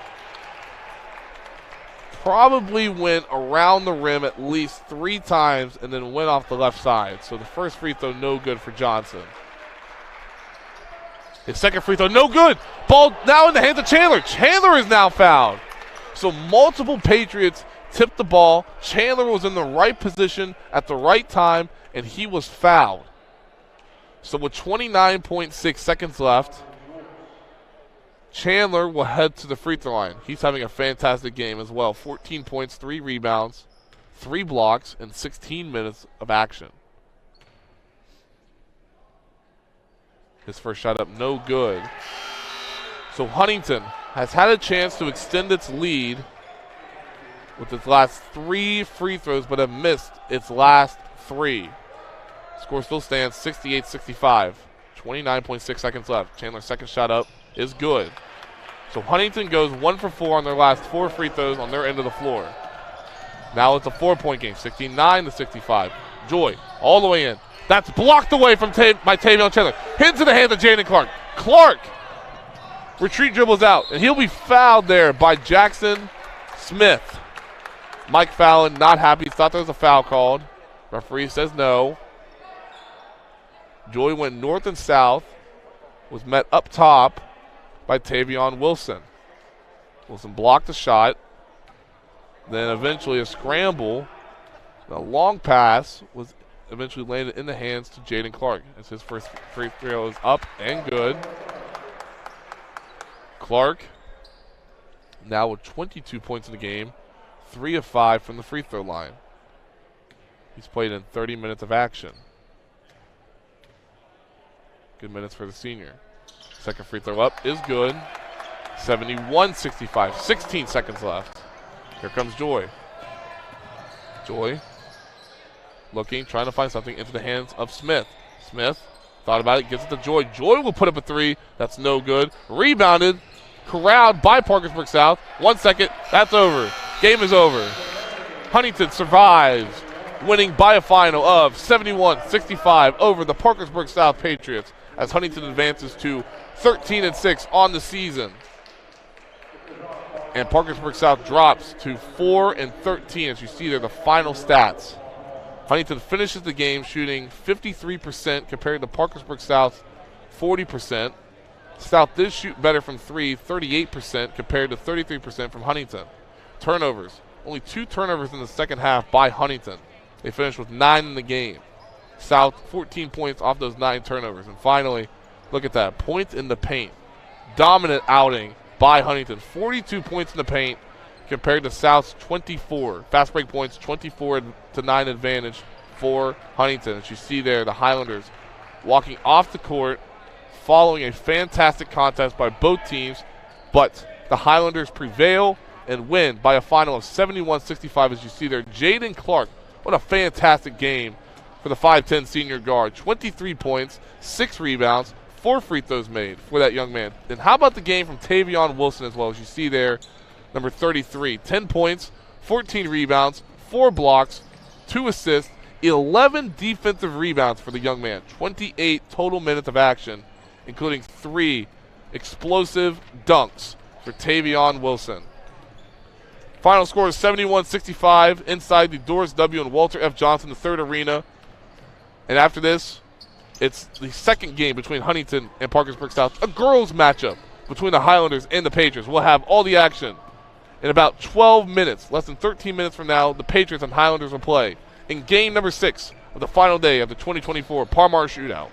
probably went around the rim at least 3 times and then went off the left side. So the first free throw no good for Johnson. His second free throw no good. Ball now in the hands of Chandler. Chandler is now fouled. So multiple Patriots tipped the ball. Chandler was in the right position at the right time, and he was fouled. So with 29.6 seconds left, Chandler will head to the free throw line. He's having a fantastic game as well. 14 points, 3 rebounds, 3 blocks, and 16 minutes of action. His first shot up, no good. So Huntington has had a chance to extend its lead with its last 3 free throws, but have missed its last 3. Score still stands 68-65. 29.6 seconds left. Chandler's second shot up is good. So Huntington goes 1 for 4 on their last 4 free throws on their end of the floor. Now it's a 4-point game, 69-65. Joy all the way in. That's blocked away by Tavion Chandler. Hit into the hand of Jaden Clark. Clark retreat dribbles out, and he'll be fouled there by Jackson Smith. Mike Fallon not happy. Thought there was a foul called. Referee says no. Joy went north and south. Was met up top by Tavion Wilson. Wilson blocked the shot. Then eventually a scramble. A long pass was eventually landed in the hands to Jaden Clark as his first free throw is up and good. Clark now with 22 points in the game, 3 of 5 from the free throw line. He's played in 30 minutes of action. Good minutes for the senior. Second free throw up is good. 71-65, 16 seconds left. Here comes Joy. Joy looking, trying to find something into the hands of Smith. Smith thought about it, gets it to Joy. Joy will put up a 3. That's no good. Rebounded, corralled by Parkersburg South. 1 second, that's over. Game is over. Huntington survives, winning by a final of 71-65 over the Parkersburg South Patriots as Huntington advances to 13-6 on the season. And Parkersburg South drops to 4-13 as you see there the final stats. Huntington finishes the game shooting 53% compared to Parkersburg South's 40%. South did shoot better from 3, 38% compared to 33% from Huntington. Turnovers, only 2 turnovers in the second half by Huntington. They finished with 9 in the game. South 14 points off those 9 turnovers. And finally, look at that, points in the paint. Dominant outing by Huntington. 42 points in the paint compared to South's 24. Fast break points, 24-9 advantage for Huntington. As you see there, the Highlanders walking off the court, following a fantastic contest by both teams, but the Highlanders prevail and win by a final of 71-65, as you see there. Jaden Clark, what a fantastic game for the 5'10 senior guard. 23 points, 6 rebounds, 4 free throws made for that young man. And how about the game from Tavion Wilson as well, as you see there, number 33. 10 points, 14 rebounds, 4 blocks, 2 assists, 11 defensive rebounds for the young man. 28 total minutes of action, including 3 explosive dunks for Tavion Wilson. Final score is 71-65 inside the Doors W and Walter F. Johnson, the third arena. And after this, it's the second game between Huntington and Parkersburg South, a girls matchup between the Highlanders and the Patriots. We'll have all the action in about 12 minutes, less than 13 minutes from now. The Patriots and Highlanders will play in game number 6 of the final day of the 2024 Parmar Shootout.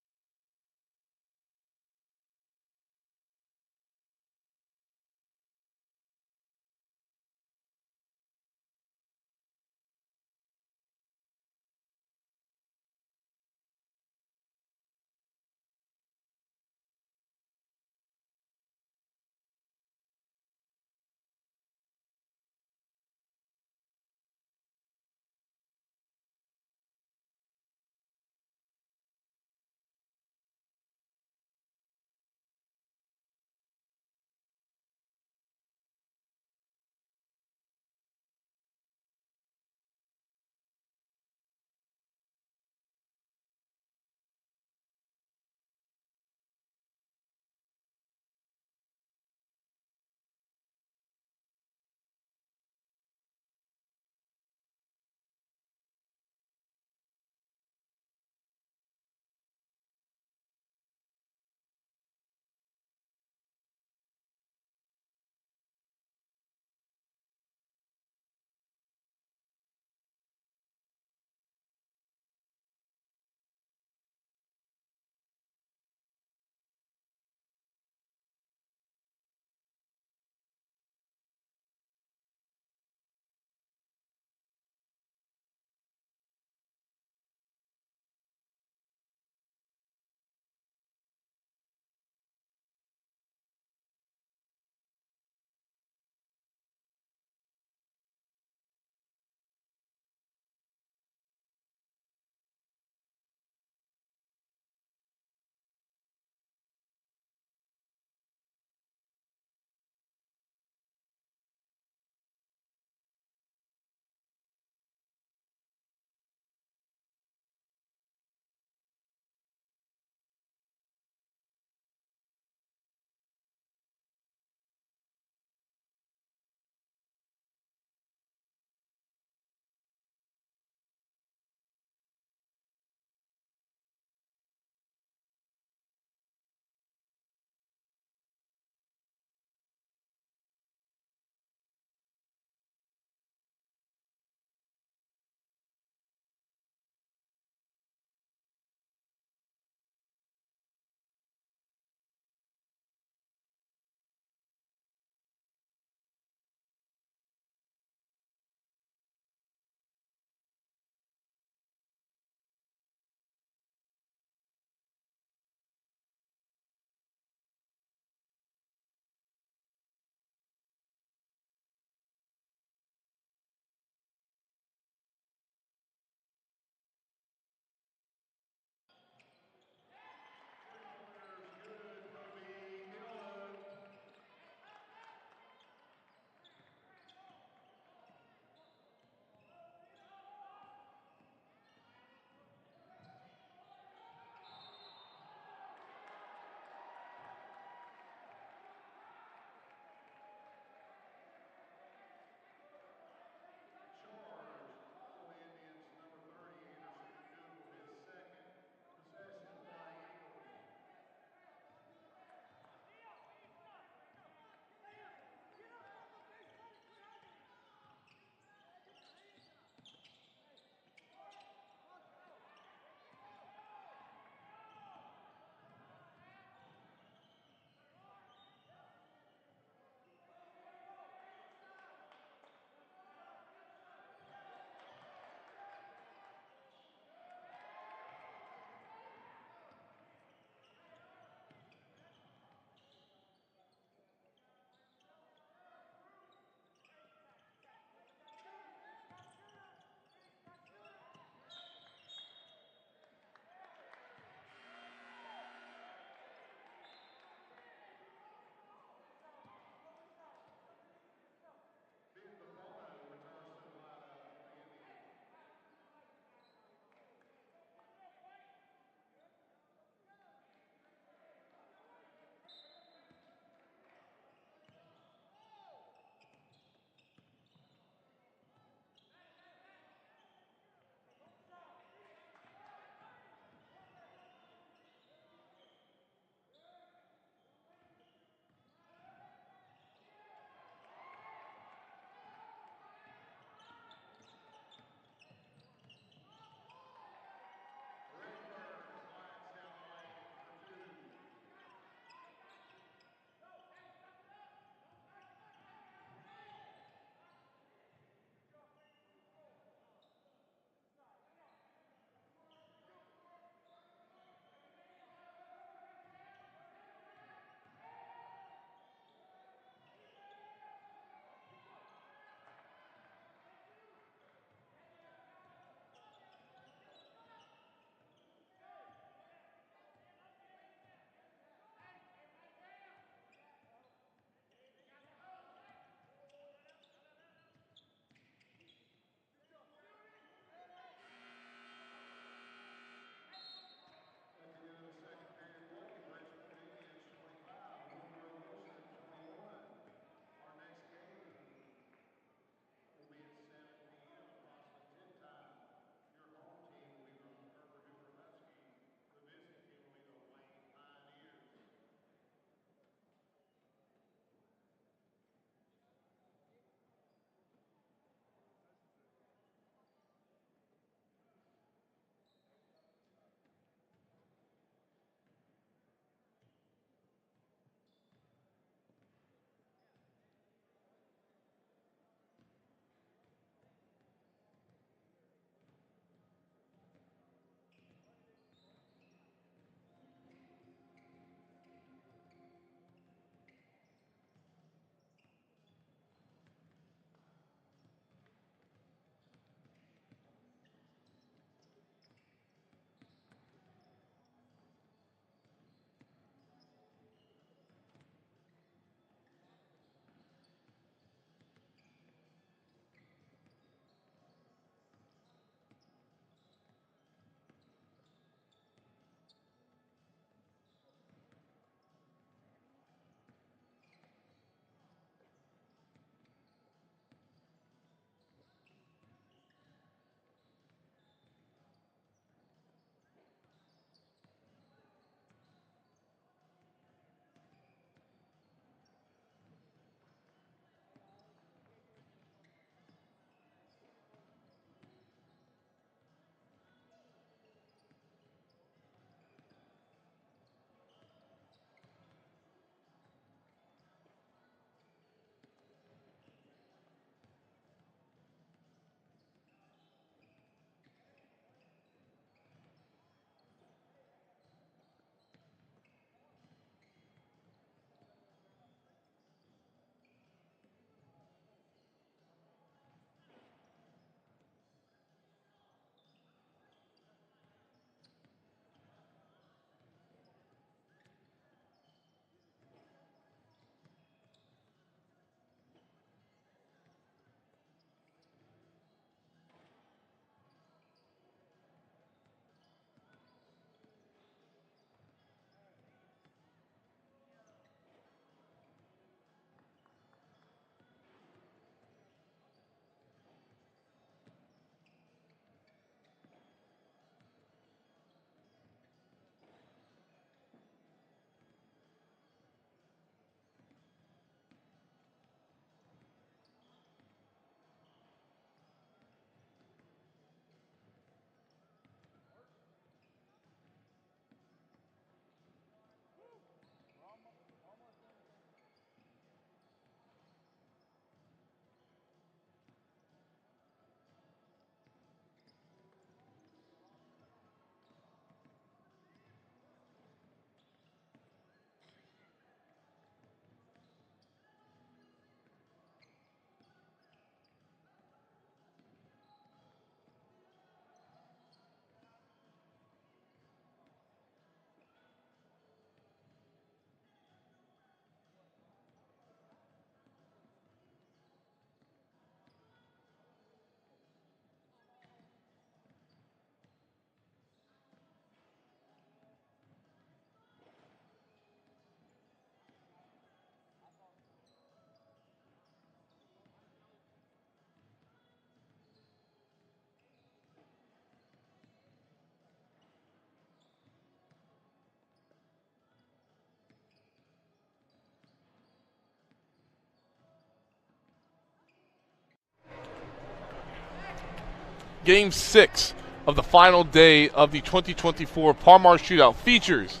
Game 6 of the final day of the 2024 Palmar Shootout features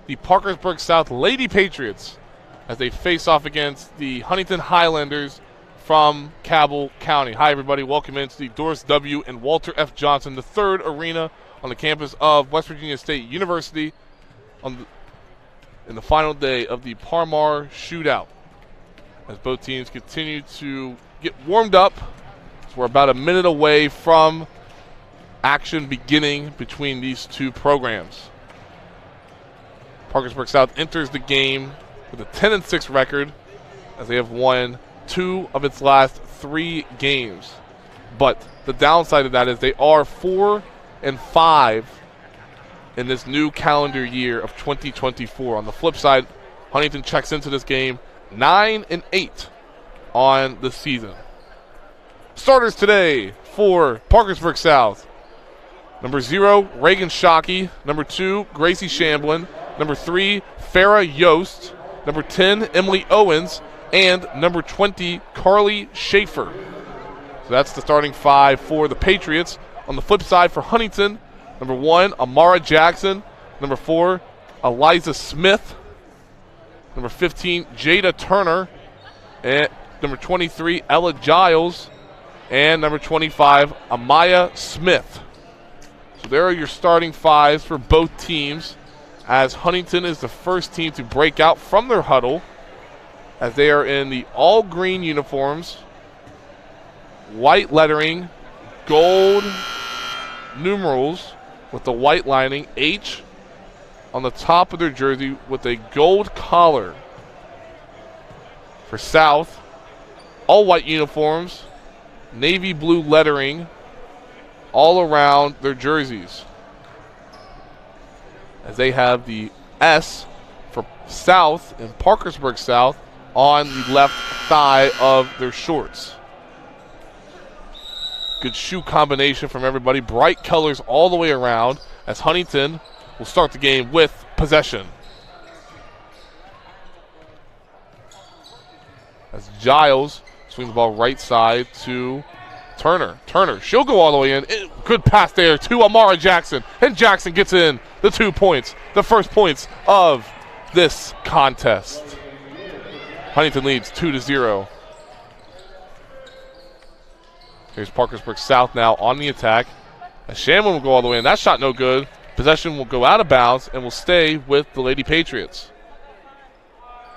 the Parkersburg South Lady Patriots as they face off against the Huntington Highlanders from Cabell County. Hi, everybody. Welcome into the Doris W. and Walter F. Johnson, the third arena on the campus of West Virginia State University in the final day of the Palmar Shootout. As both teams continue to get warmed up, so we're about a minute away from action beginning between these two programs. Parkersburg South enters the game with a 10-6 record as they have won 2 of its last 3 games. But the downside of that is they are 4-5 in this new calendar year of 2024. On the flip side, Huntington checks into this game 9-8 on the season. Starters today for Parkersburg South. Number 0, Reagan Shockey. Number 2, Gracie Shamblin. Number 3, Farrah Yost. Number 10, Emily Owens. And number 20, Carly Schaefer. So that's the starting 5 for the Patriots. On the flip side for Huntington, number 1, Amara Jackson. Number 4, Eliza Smith. Number 15, Jada Turner. And number 23, Ella Giles. And number 25, Amaya Smith. So there are your starting 5s for both teams, as Huntington is the first team to break out from their huddle, as they are in the all-green uniforms, white lettering, gold numerals with the white lining, H on the top of their jersey with a gold collar. For South, all white uniforms, navy blue lettering all around their jerseys, as they have the S for South in Parkersburg South on the left thigh of their shorts. Good shoe combination from everybody. Bright colors all the way around, as Huntington will start the game with possession. As Giles swings the ball right side to Turner. Turner, she'll go all the way in. Good pass there to Amara Jackson. And Jackson gets in the 2 points, the first points of this contest. Huntington leads 2-0. Here's Parkersburg South now on the attack. As Shamlin will go all the way in. That shot no good. Possession will go out of bounds and will stay with the Lady Patriots,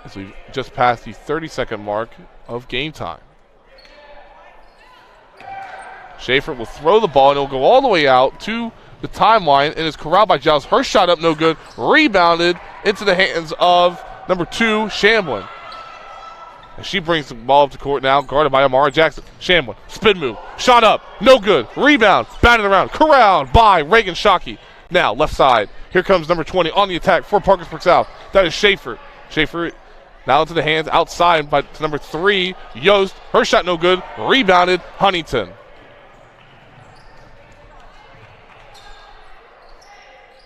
as we've just passed the 30-second mark of game time. Schaefer will throw the ball, and it'll go all the way out to the timeline and is corralled by Giles. Her shot up, no good. Rebounded into the hands of number 2, Shamblin. And she brings the ball up to court now, guarded by Amara Jackson. Shamblin, spin move, shot up, no good. Rebound, batted around, corralled by Reagan Shockey. Now, left side. Here comes number 20 on the attack for Parkersburg South. That is Schaefer. Schaefer now into the hands outside by number 3, Yost. Her shot no good. Rebounded, Huntington.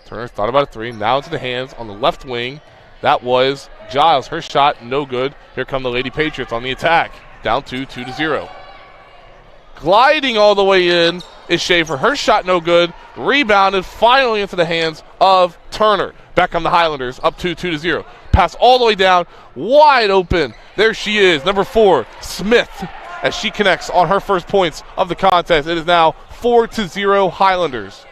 Turner thought about a 3. Now into the hands on the left wing. That was Giles. Her shot no good. Here come the Lady Patriots on the attack. Down 2-0. Gliding all the way in is Schaefer. Her shot no good. Rebounded finally into the hands of Turner. Back on the Highlanders. Up 2-0. Pass all the way down. Wide open. There she is. Number 4, Smith, as she connects on her first points of the contest. It is now 4-0 Highlanders.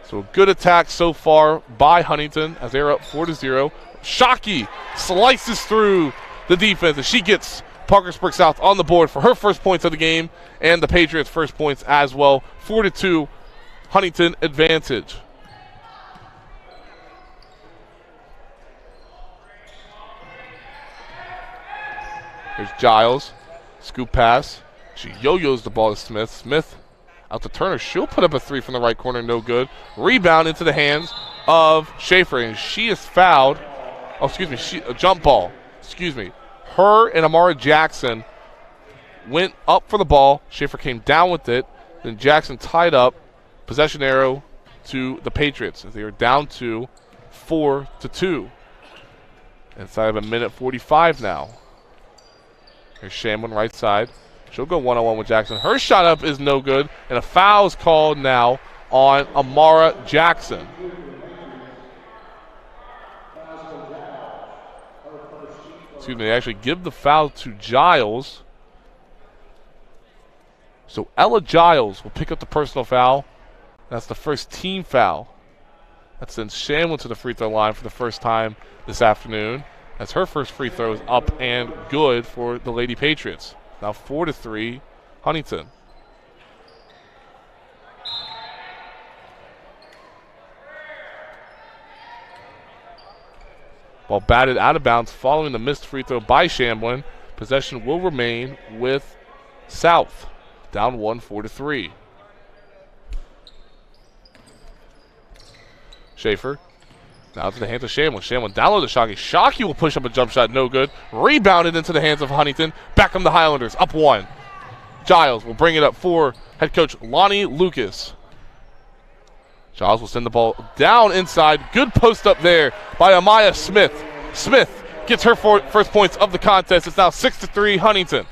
So a good attack so far by Huntington as they're up 4-0. Shockey slices through the defense as she gets Parkersburg South on the board for her first points of the game, and the Patriots' first points as well. 4-2 Huntington advantage. Here's Giles. Scoop pass. She yo-yos the ball to Smith. Smith out to Turner. She'll put up a 3 from the right corner. No good. Rebound into the hands of Schaefer, and she is fouled. Oh, excuse me. A jump ball. Excuse me. Her and Amara Jackson went up for the ball. Schaefer came down with it. Then Jackson tied up. Possession arrow to the Patriots as they are down to 4-2. Inside of a minute 45 now. Here's Shamblin right side. She'll go one-on-one with Jackson. Her shot up is no good, and a foul's called now on Amara Jackson. Excuse me, they actually give the foul to Giles. So Ella Giles will pick up the personal foul. That's the first team foul. That sends Shamlin to the free throw line for the first time this afternoon. As her first free throw is up and good for the Lady Patriots. Now 4-3, Huntington. Ball batted out of bounds following the missed free throw by Shamblin. Possession will remain with South. Down 1, 4-3. Schaefer. Now to the hands of Shamblin. Shamblin down low to Shockey. Shockey will push up a jump shot. No good. Rebounded into the hands of Huntington. Back come the Highlanders. Up 1. Giles will bring it up for head coach Lonnie Lucas. Giles will send the ball down inside. Good post up there by Amaya Smith. Smith gets her first points of the contest. It's now 6-3 Huntington.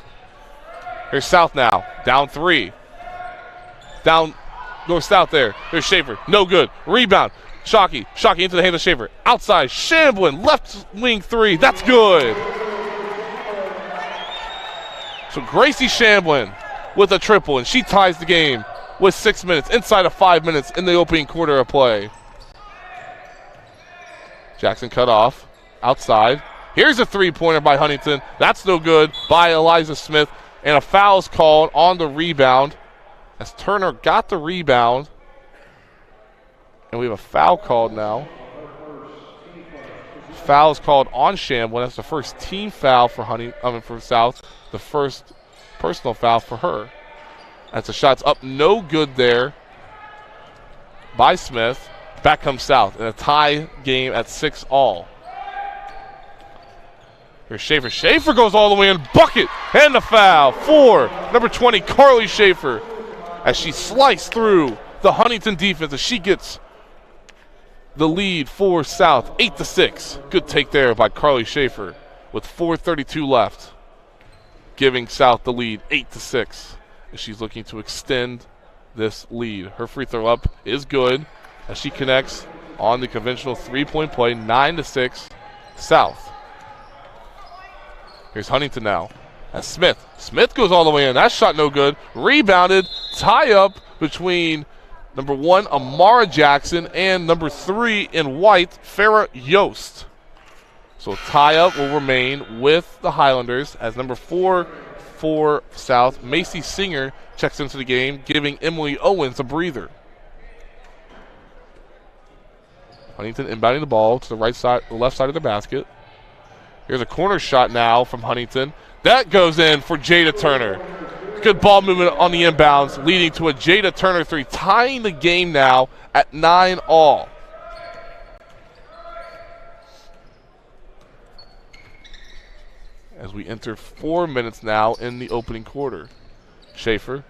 Here's South now. Down 3. Down north-south there. There's Schaefer. No good. Rebound. Shockey. Shockey into the hands of Schaefer. Outside. Shamblin. Left wing 3. That's good. So Gracie Shamblin with a triple, and she ties the game with 6 minutes, inside of 5 minutes in the opening quarter of play. Jackson cut off. Outside. Here's a three-pointer by Huntington. That's no good by Eliza Smith. And a foul's called on the rebound as Turner got the rebound. And we have a foul called now. Foul is called on Shamblin. That's the first team foul for for South. The first personal foul for her. As the shot's up, no good there by Smith. Back comes South in a tie game at 6-all. Here's Schaefer. Schaefer goes all the way in. Bucket and the foul for number 20, Carly Schaefer. As she sliced through the Huntington defense as she gets the lead for South, 8-6. Good take there by Carly Schaefer with 4:32 left, giving South the lead, 8-6. As she's looking to extend this lead. Her free throw up is good as she connects on the conventional three-point play, 9-6 South. Here's Huntington now. As Smith. Smith goes all the way in. That shot no good. Rebounded. Tie up between number 1, Amara Jackson, and number 3 in white, Farrah Yost. So tie up will remain with the Highlanders as number 4 for South, Macy Singer, checks into the game, giving Emily Owens a breather. Huntington inbounding the ball to the right side, the left side of the basket. Here's a corner shot now from Huntington. That goes in for Jada Turner. Good ball movement on the inbounds, leading to a Jada Turner 3, tying the game now at 9-all. As we enter 4 minutes now in the opening quarter. Schaefer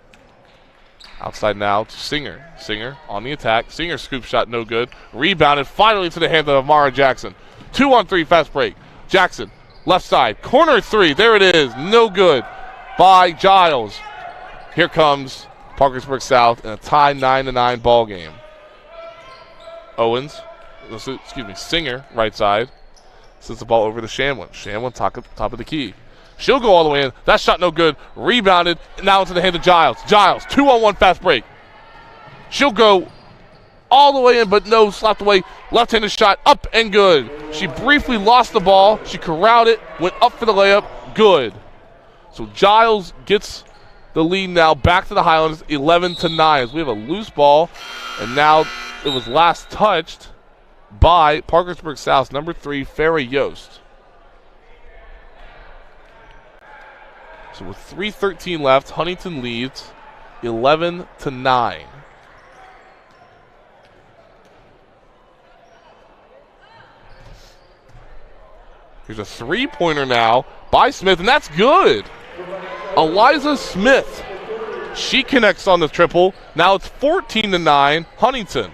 outside now to Singer. Singer on the attack. Singer scoop shot no good. Rebounded finally to the hand of Amara Jackson. 2-on-3 fast break. Jackson left side. Corner 3. There it is. No good by Giles. Here comes Parkersburg South in a tie 9-9 ball game. Singer right side. Sends the ball over to Shamblin. Shamblin top of the key. She'll go all the way in. That shot no good. Rebounded. Now into the hand of Giles. Giles, 2-on-1 fast break. She'll go all the way in, but no, slapped away. Left-handed shot, up and good. She briefly lost the ball. She corralled it, went up for the layup. Good. So Giles gets the lead now back to the Highlanders, 11-9. As we have a loose ball, and now it was last touched by Parkersburg South's number 3, Farrah Yost. So with 3:13 left, Huntington leads 11-9. Here's a three-pointer now by Smith, and that's good. Eliza Smith. She connects on the triple. Now it's 14-9, Huntington.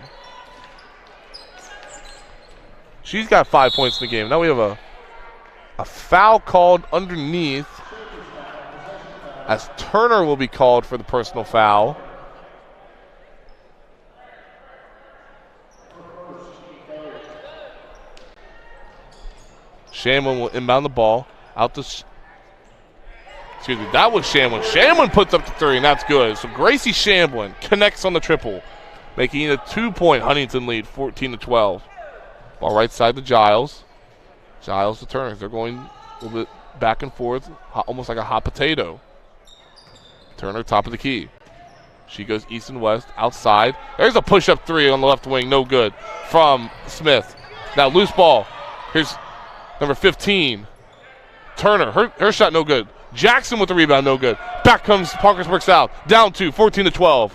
She's got 5 points in the game. Now we have a foul called underneath as Turner will be called for the personal foul. Shamlin will inbound the ball out to. Excuse me, that was Shamlin. Shamlin puts up the three, and that's good. So Gracie Shamlin connects on the triple, making it a 2-point Huntington lead, 14-12. Ball right side to Giles. Giles to Turner. They're going a little bit back and forth, almost like a hot potato. Turner, top of the key. She goes east and west, outside. There's a push-up three on the left wing, no good, from Smith. Now loose ball. Here's number 15. Turner, her shot no good. Jackson with the rebound, no good. Back comes Parkersburg South. Down 2, 14-12.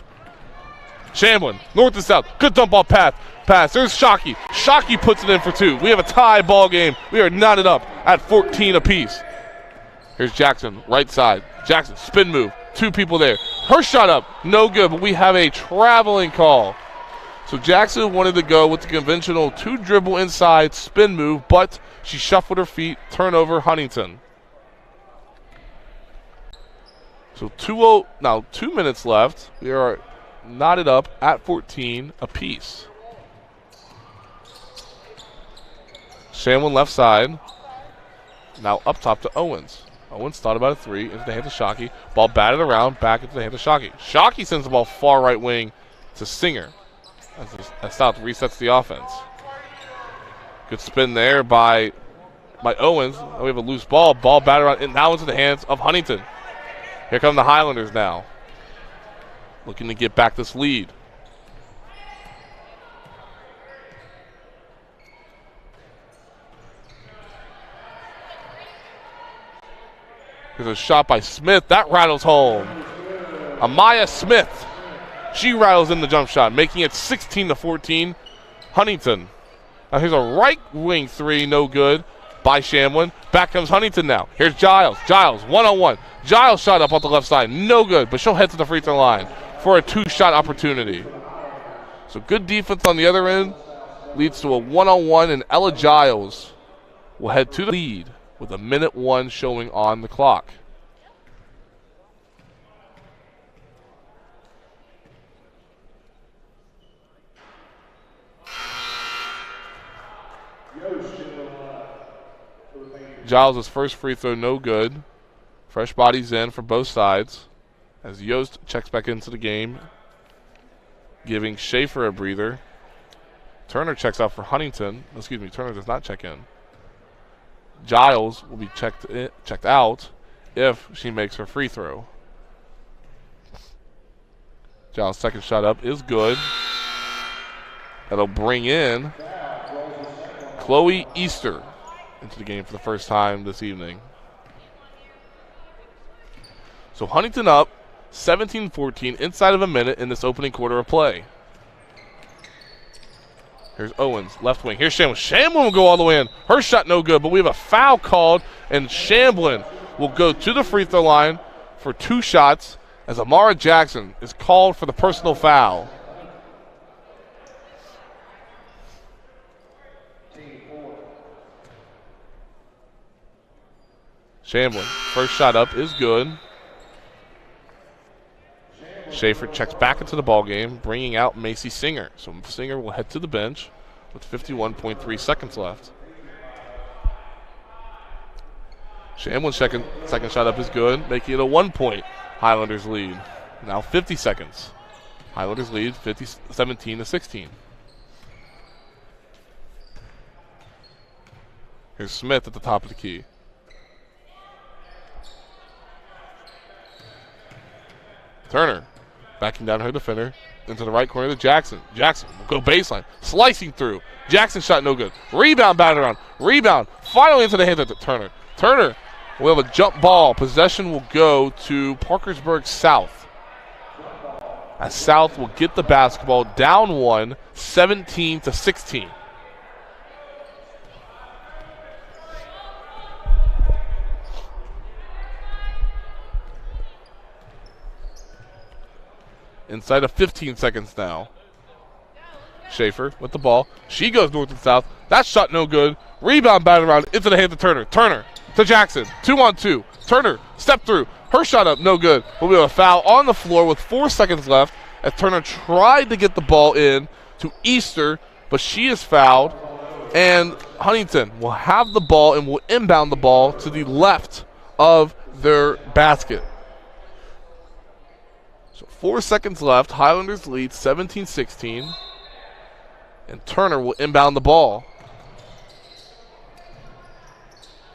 Shamlin, north to south. Good dump ball pass. There's Shockey. Shockey puts it in for 2. We have a tie ball game. We are knotted up at 14 apiece. Here's Jackson, right side. Jackson, spin move. 2 people there. Her shot up, no good, but we have a traveling call. So Jackson wanted to go with the conventional 2-dribble inside spin move, but she shuffled her feet. Turnover, Huntington. So 2 minutes left. We are knotted up at 14 apiece. Shamlin left side. Now up top to Owens. Owens thought about a 3 into the hand of Shockey. Ball batted around, back into the hand of Shockey. Shockey sends the ball far right wing to Singer. As South resets the offense. Good spin there by Owens. Now we have a loose ball. Ball batted around, and now into the hands of Huntington. Here come the Highlanders now. Looking to get back this lead. There's a shot by Smith. That rattles home. Amaya Smith. She rattles in the jump shot, making it 16-14. Huntington. Now here's a right wing 3, no good by Shamlin. Back comes Huntington now. Here's Giles. Giles, one-on-one. Giles shot up on the left side, no good, but she'll head to the free throw line for a 2-shot opportunity. So good defense on the other end leads to a one-on-one, and Ella Giles will head to the lead with 1:01 showing on the clock. Giles' first free throw, no good. Fresh bodies in for both sides as Yost checks back into the game, giving Schaefer a breather. Turner checks out for Huntington. Excuse me, Turner does not check in. Giles will be checked out if she makes her free throw. Giles' second shot up is good. That'll bring in Chloe Easter into the game for the first time this evening. So Huntington up 17-14 inside of a minute in this opening quarter of play. Here's Owens, left wing. Here's Shamlin. Shamlin will go all the way in. Her shot no good, but we have a foul called, and Shamlin will go to the free throw line for 2 shots as Amara Jackson is called for the personal foul. Shamlin, first shot up is good. Schaefer checks back into the ball game, bringing out Macy Singer. So Singer will head to the bench with 51.3 seconds left. Shamlin's second shot up is good, making it a 1-point Highlanders lead. Now 50 seconds. Highlanders lead 17-16. Here's Smith at the top of the key. Turner backing down her defender into the right corner to Jackson. Jackson will go baseline, slicing through. Jackson shot no good. Rebound batted around. Rebound finally into the hands of Turner. Turner will have a jump ball. Possession will go to Parkersburg South. As South will get the basketball down 1, 17-16. Inside of 15 seconds now. Schaefer with the ball. She goes north and south. That shot no good. Rebound batted around into the hands of Turner. Turner to Jackson. 2-on-2. Turner, step through. Her shot up, no good. But we have a foul on the floor with 4 seconds left as Turner tried to get the ball in to Easter, but she is fouled. And Huntington will have the ball and will inbound the ball to the left of their basket. So 4 seconds left. Highlanders lead 17-16. And Turner will inbound the ball.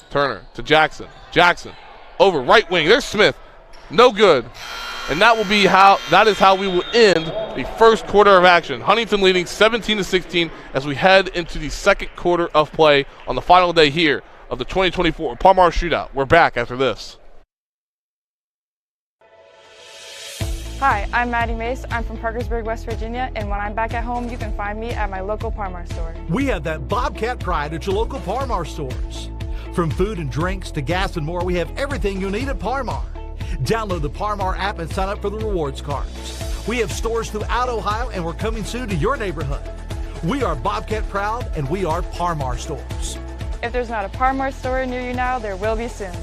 Turner to Jackson. Jackson over right wing. There's Smith. No good. And that is how we will end the first quarter of action. Huntington leading 17-16 as we head into the second quarter of play on the final day here of the 2024 Palmar Shootout. We're back after this. Hi, I'm Maddie Mace. I'm from Parkersburg, West Virginia, and when I'm back at home, you can find me at my local Palmar store. We have that Bobcat pride at your local Palmar stores. From food and drinks to gas and more, we have everything you'll need at Palmar. Download the Palmar app and sign up for the rewards cards. We have stores throughout Ohio, and we're coming soon to your neighborhood. We are Bobcat proud, and we are Palmar stores. If there's not a Palmar store near you now, there will be soon.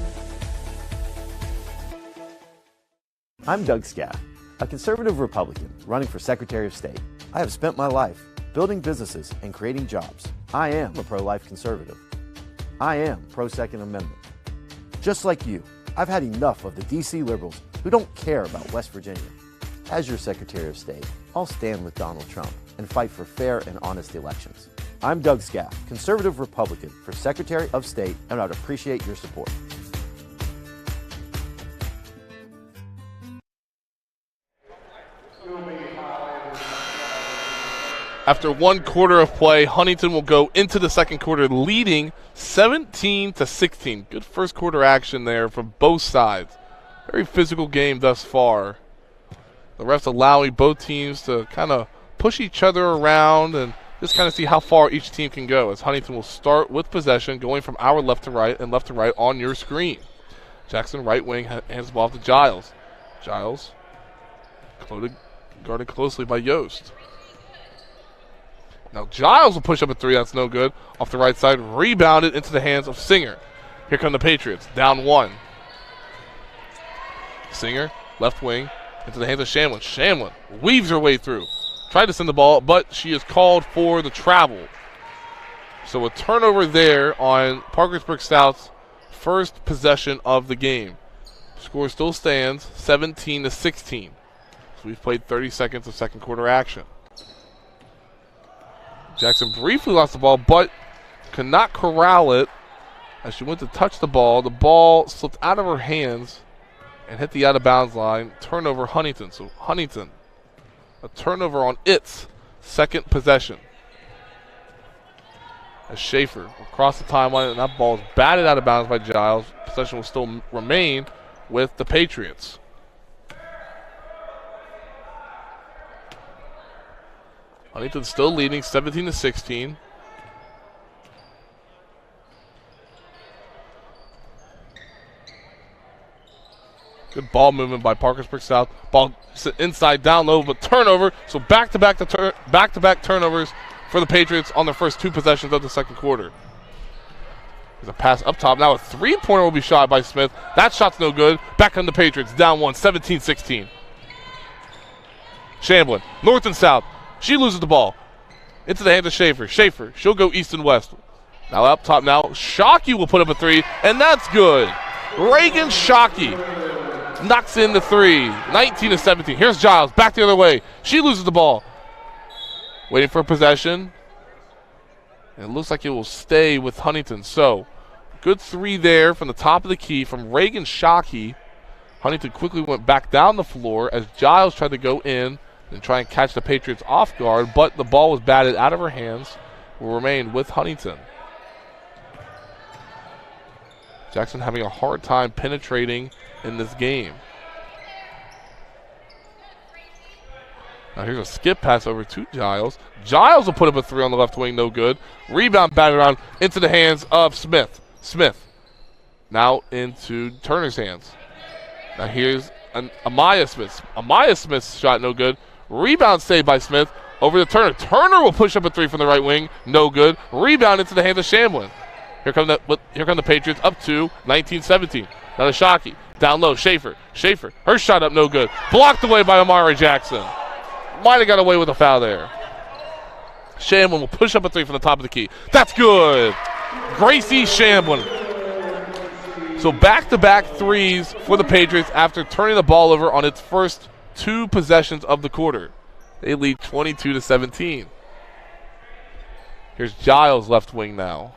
I'm Doug Scaff, a conservative Republican running for Secretary of State. I have spent my life building businesses and creating jobs. I am a pro-life conservative. I am pro-Second Amendment. Just like you, I've had enough of the D.C. liberals who don't care about West Virginia. As your Secretary of State, I'll stand with Donald Trump and fight for fair and honest elections. I'm Doug Scaff, conservative Republican for Secretary of State, and I'd appreciate your support. After 1 quarter of play, Huntington will go into the second quarter leading 17-16. Good first quarter action there from both sides. Very physical game thus far. The refs allowing both teams to kind of push each other around and just kind of see how far each team can go, as Huntington will start with possession, going from our left to right and left to right on your screen. Jackson, right wing, hands the ball off to Giles. Giles guarded closely by Yost. Now Giles will push up a three. That's no good. Off the right side, rebounded into the hands of Singer. Here come the Patriots, down 1. Singer, left wing, into the hands of Shamlin. Shamlin weaves her way through. Tried to send the ball, but she is called for the travel. So a turnover there on Parkersburg South's first possession of the game. Score still stands 17-16. So we've played 30 seconds of second quarter action. Jackson briefly lost the ball, but could not corral it as she went to touch the ball. The ball slipped out of her hands and hit the out-of-bounds line. Turnover, Huntington. So Huntington, a turnover on its second possession. As Schaefer will cross the timeline, and that ball is batted out of bounds by Giles. Possession will still remain with the Patriots. Huntington still leading 17-16. Good ball movement by Parkersburg South. Ball inside, down low, but turnover. So back-to-back turnovers for the Patriots on their first 2 possessions of the second quarter. There's a pass up top. Now a three-pointer will be shot by Smith. That shot's no good. Back on the Patriots, down 1, 17-16. Shamblin, north and south. She loses the ball. Into the hands of Schaefer. Schaefer, she'll go east and west. Now up top now. Shockey will put up a 3, and that's good. Reagan Shockey knocks in the 3. 19-17. Here's Giles, back the other way. She loses the ball. Waiting for possession. And it looks like it will stay with Huntington. So, good 3 there from the top of the key from Reagan Shockey. Huntington quickly went back down the floor as Giles tried to go in and try and catch the Patriots off guard, but the ball was batted out of her hands. Will remain with Huntington. Jackson having a hard time penetrating in this game. Now here's a skip pass over to Giles. Giles will put up a 3 on the left wing, no good. Rebound batted around into the hands of Smith. Smith now into Turner's hands. Now here's Amaya Smith. Amaya Smith's shot, no good. Rebound saved by Smith over to Turner. Turner will push up a 3 from the right wing, no good. Rebound into the hands of Shamblin. Here come the Patriots up to 19-17. Now to Shockey. Down low, Schaefer. Schaefer, her shot up, no good. Blocked away by Amara Jackson. Might have got away with a foul there. Shamblin will push up a three from the top of the key. That's good. Gracie Shamblin. So back-to-back threes for the Patriots after turning the ball over on its first two possessions of the quarter. They lead 22-17. Here's Giles left wing now.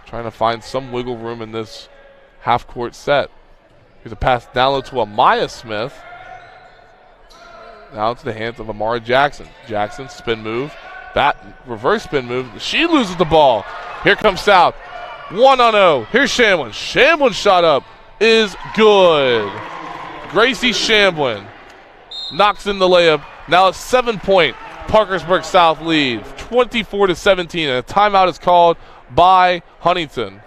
Trying to find some wiggle room in this half-court set. Here's a pass down low to Amaya Smith. Now to the hands of Amara Jackson. Jackson, spin move. That reverse spin move. She loses the ball. Here comes South. 1-0. Here's Shamblin. Shamblin's shot up is good. Gracie Shamblin knocks in the layup. Now a 7-point Parkersburg South lead. 24-17. And a timeout is called by Huntington.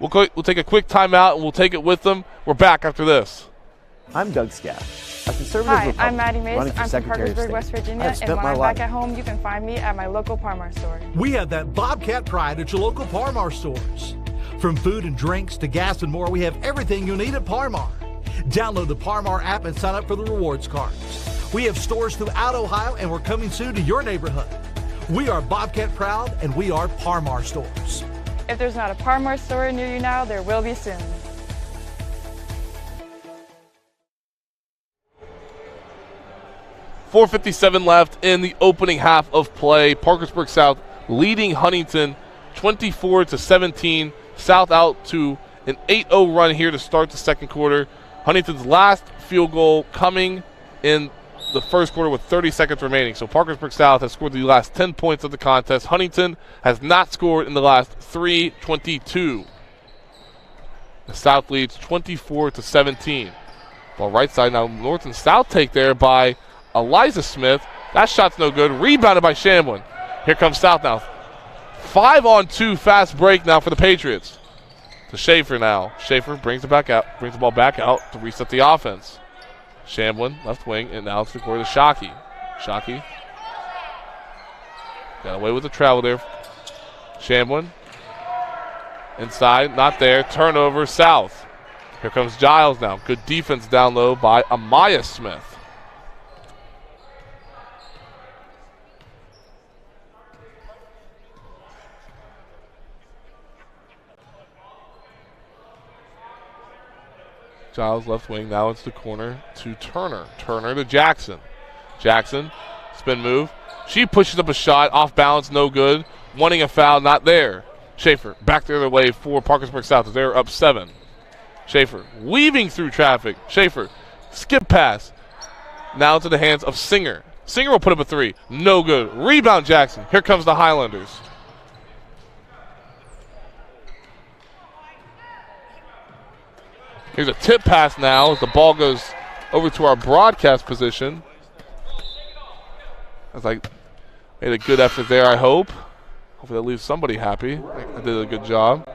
We'll take a quick timeout and we'll take it with them. We're back after this. I'm Doug Scaff, a conservative Hi, Republican I'm Maddie Mace. running for I'm from Secretary of Parkersburg, State. West Virginia, I've and spent when my I'm life back at home, you can find me at my local Parmar store. We have that Bobcat pride at your local Parmar stores. From food and drinks to gas and more, we have everything you need at Parmar. Download the Parmar app and sign up for the rewards cards. We have stores throughout Ohio, and we're coming soon to your neighborhood. We are Bobcat proud, and we are Parmar stores. If there's not a Parmar store near you now, there will be soon. .457 left in the opening half of play. Parkersburg South leading Huntington 24-17. South out to an 8-0 run here to start the second quarter. Huntington's last field goal coming in the first quarter with 30 seconds remaining. So Parkersburg South has scored the last 10 points of the contest. Huntington has not scored in the last 3:22. The South leads 24-17. Ball right side now. North and South take there by Eliza Smith. That shot's no good. Rebounded by Shamblin. Here comes South now. 5-on-2 fast break now for the Patriots. To Schaefer now. Schaefer brings the ball back out to reset the offense. Shamblin, left wing, and now it's the quarter to Shockey. Shockey got away with the travel there. Shamblin inside, not there. Turnover, South. Here comes Giles now. Good defense down low by Amaya Smith. Giles left wing, now it's the corner to Turner. Turner to Jackson. Jackson, spin move. She pushes up a shot, off balance, no good. Wanting a foul, not there. Schaefer, back the other way for Parkersburg South as they're up 7. Schaefer, weaving through traffic. Schaefer, skip pass. Now to the hands of Singer. Singer will put up a 3, no good. Rebound Jackson, here comes the Highlanders. Here's a tip pass now as the ball goes over to our broadcast position. As I made a good effort there, I hope. Hopefully that leaves somebody happy. I did a good job.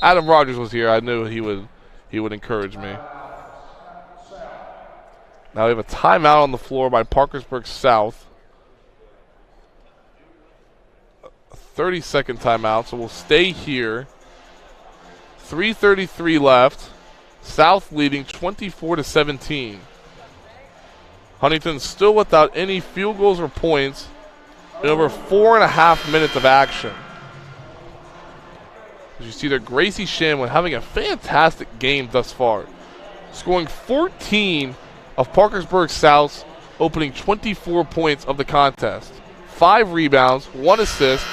Adam Rogers was here. I knew he would encourage me. Now we have a timeout on the floor by Parkersburg South. A 30-second timeout, so we'll stay here. 3:33 left. South leading 24-17. Huntington still without any field goals or points in over 4.5 minutes of action. As you see there, Gracie Shamblin having a fantastic game thus far, scoring 14 of Parkersburg South's opening 24 points of the contest. 5 rebounds, 1 assist,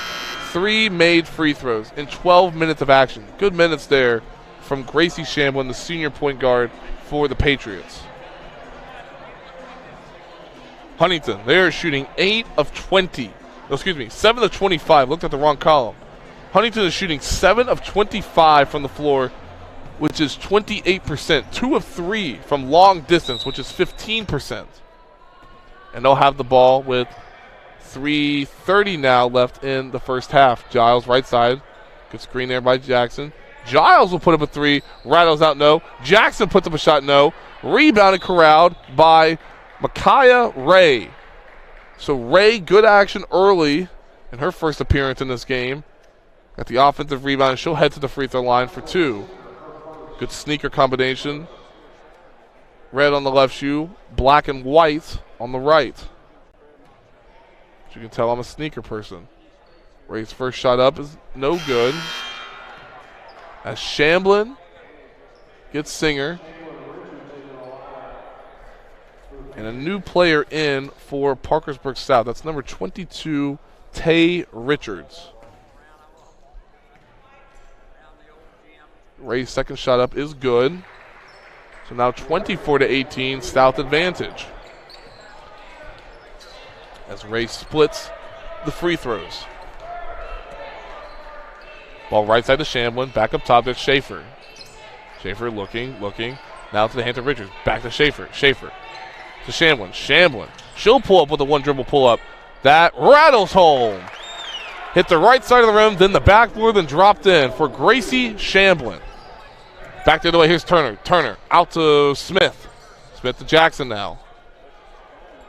3 made free throws in 12 minutes of action. Good minutes there from Gracie Shamblin, the senior point guard for the Patriots. Huntington, they are shooting 7 of 25. Looked at the wrong column. Huntington is shooting 7 of 25 from the floor, which is 28%. 2 of 3 from long distance, which is 15%. And they'll have the ball with 3:30 now left in the first half. Giles right side. Good screen there by Jackson. Giles will put up a 3. Rattles out, no. Jackson puts up a shot, no. Rebounded, corralled by Micaiah Ray. So Ray, good action early in her first appearance in this game. Got the offensive rebound. She'll head to the free throw line for 2. Good sneaker combination. Red on the left shoe, black and white on the right. As you can tell, I'm a sneaker person. Ray's first shot up is no good. As Shamblin gets Singer. And a new player in for Parkersburg South. That's number 22, Tay Richards. Ray's second shot up is good. So now 24-18, South advantage. As Ray splits the free throws. Ball right side to Shamblin. Back up top, there's Schaefer. Schaefer looking. Now to the hands of Richards. Back to Schaefer. Schaefer to Shamblin. Shamblin. She'll pull up with a one dribble pull up. That rattles home. Hit the right side of the rim, then the backboard, then dropped in for Gracie Shamblin. Back the other way, here's Turner. Turner out to Smith. Smith to Jackson now.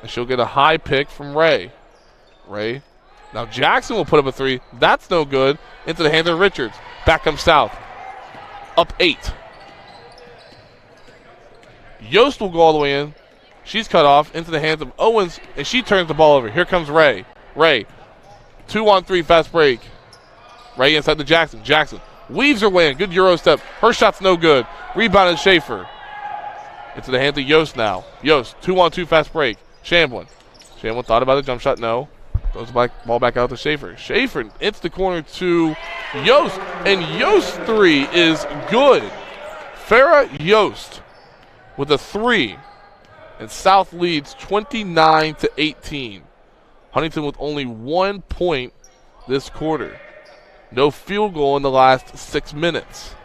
And she'll get a high pick from Ray. Ray. Now Jackson will put up a 3. That's no good. Into the hands of Richards. Back comes South. Up 8. Yost will go all the way in. She's cut off into the hands of Owens, and she turns the ball over. Here comes Ray. Ray. 2-on-3 fast break. Ray inside to Jackson. Jackson weaves her way in. Good Euro step. Her shot's no good. Rebounded Schaefer. Into the hands of Yost now. Yost, 2-on-2 fast break. Shamblin. Shamblin thought about a jump shot. No. Throws the ball back out to Schaefer. Schaefer hits the corner to Yost. And Yost 3 is good. Farrah Yost with a 3. And South leads 29-18. Huntington with only 1 point this quarter. No field goal in the last 6 minutes.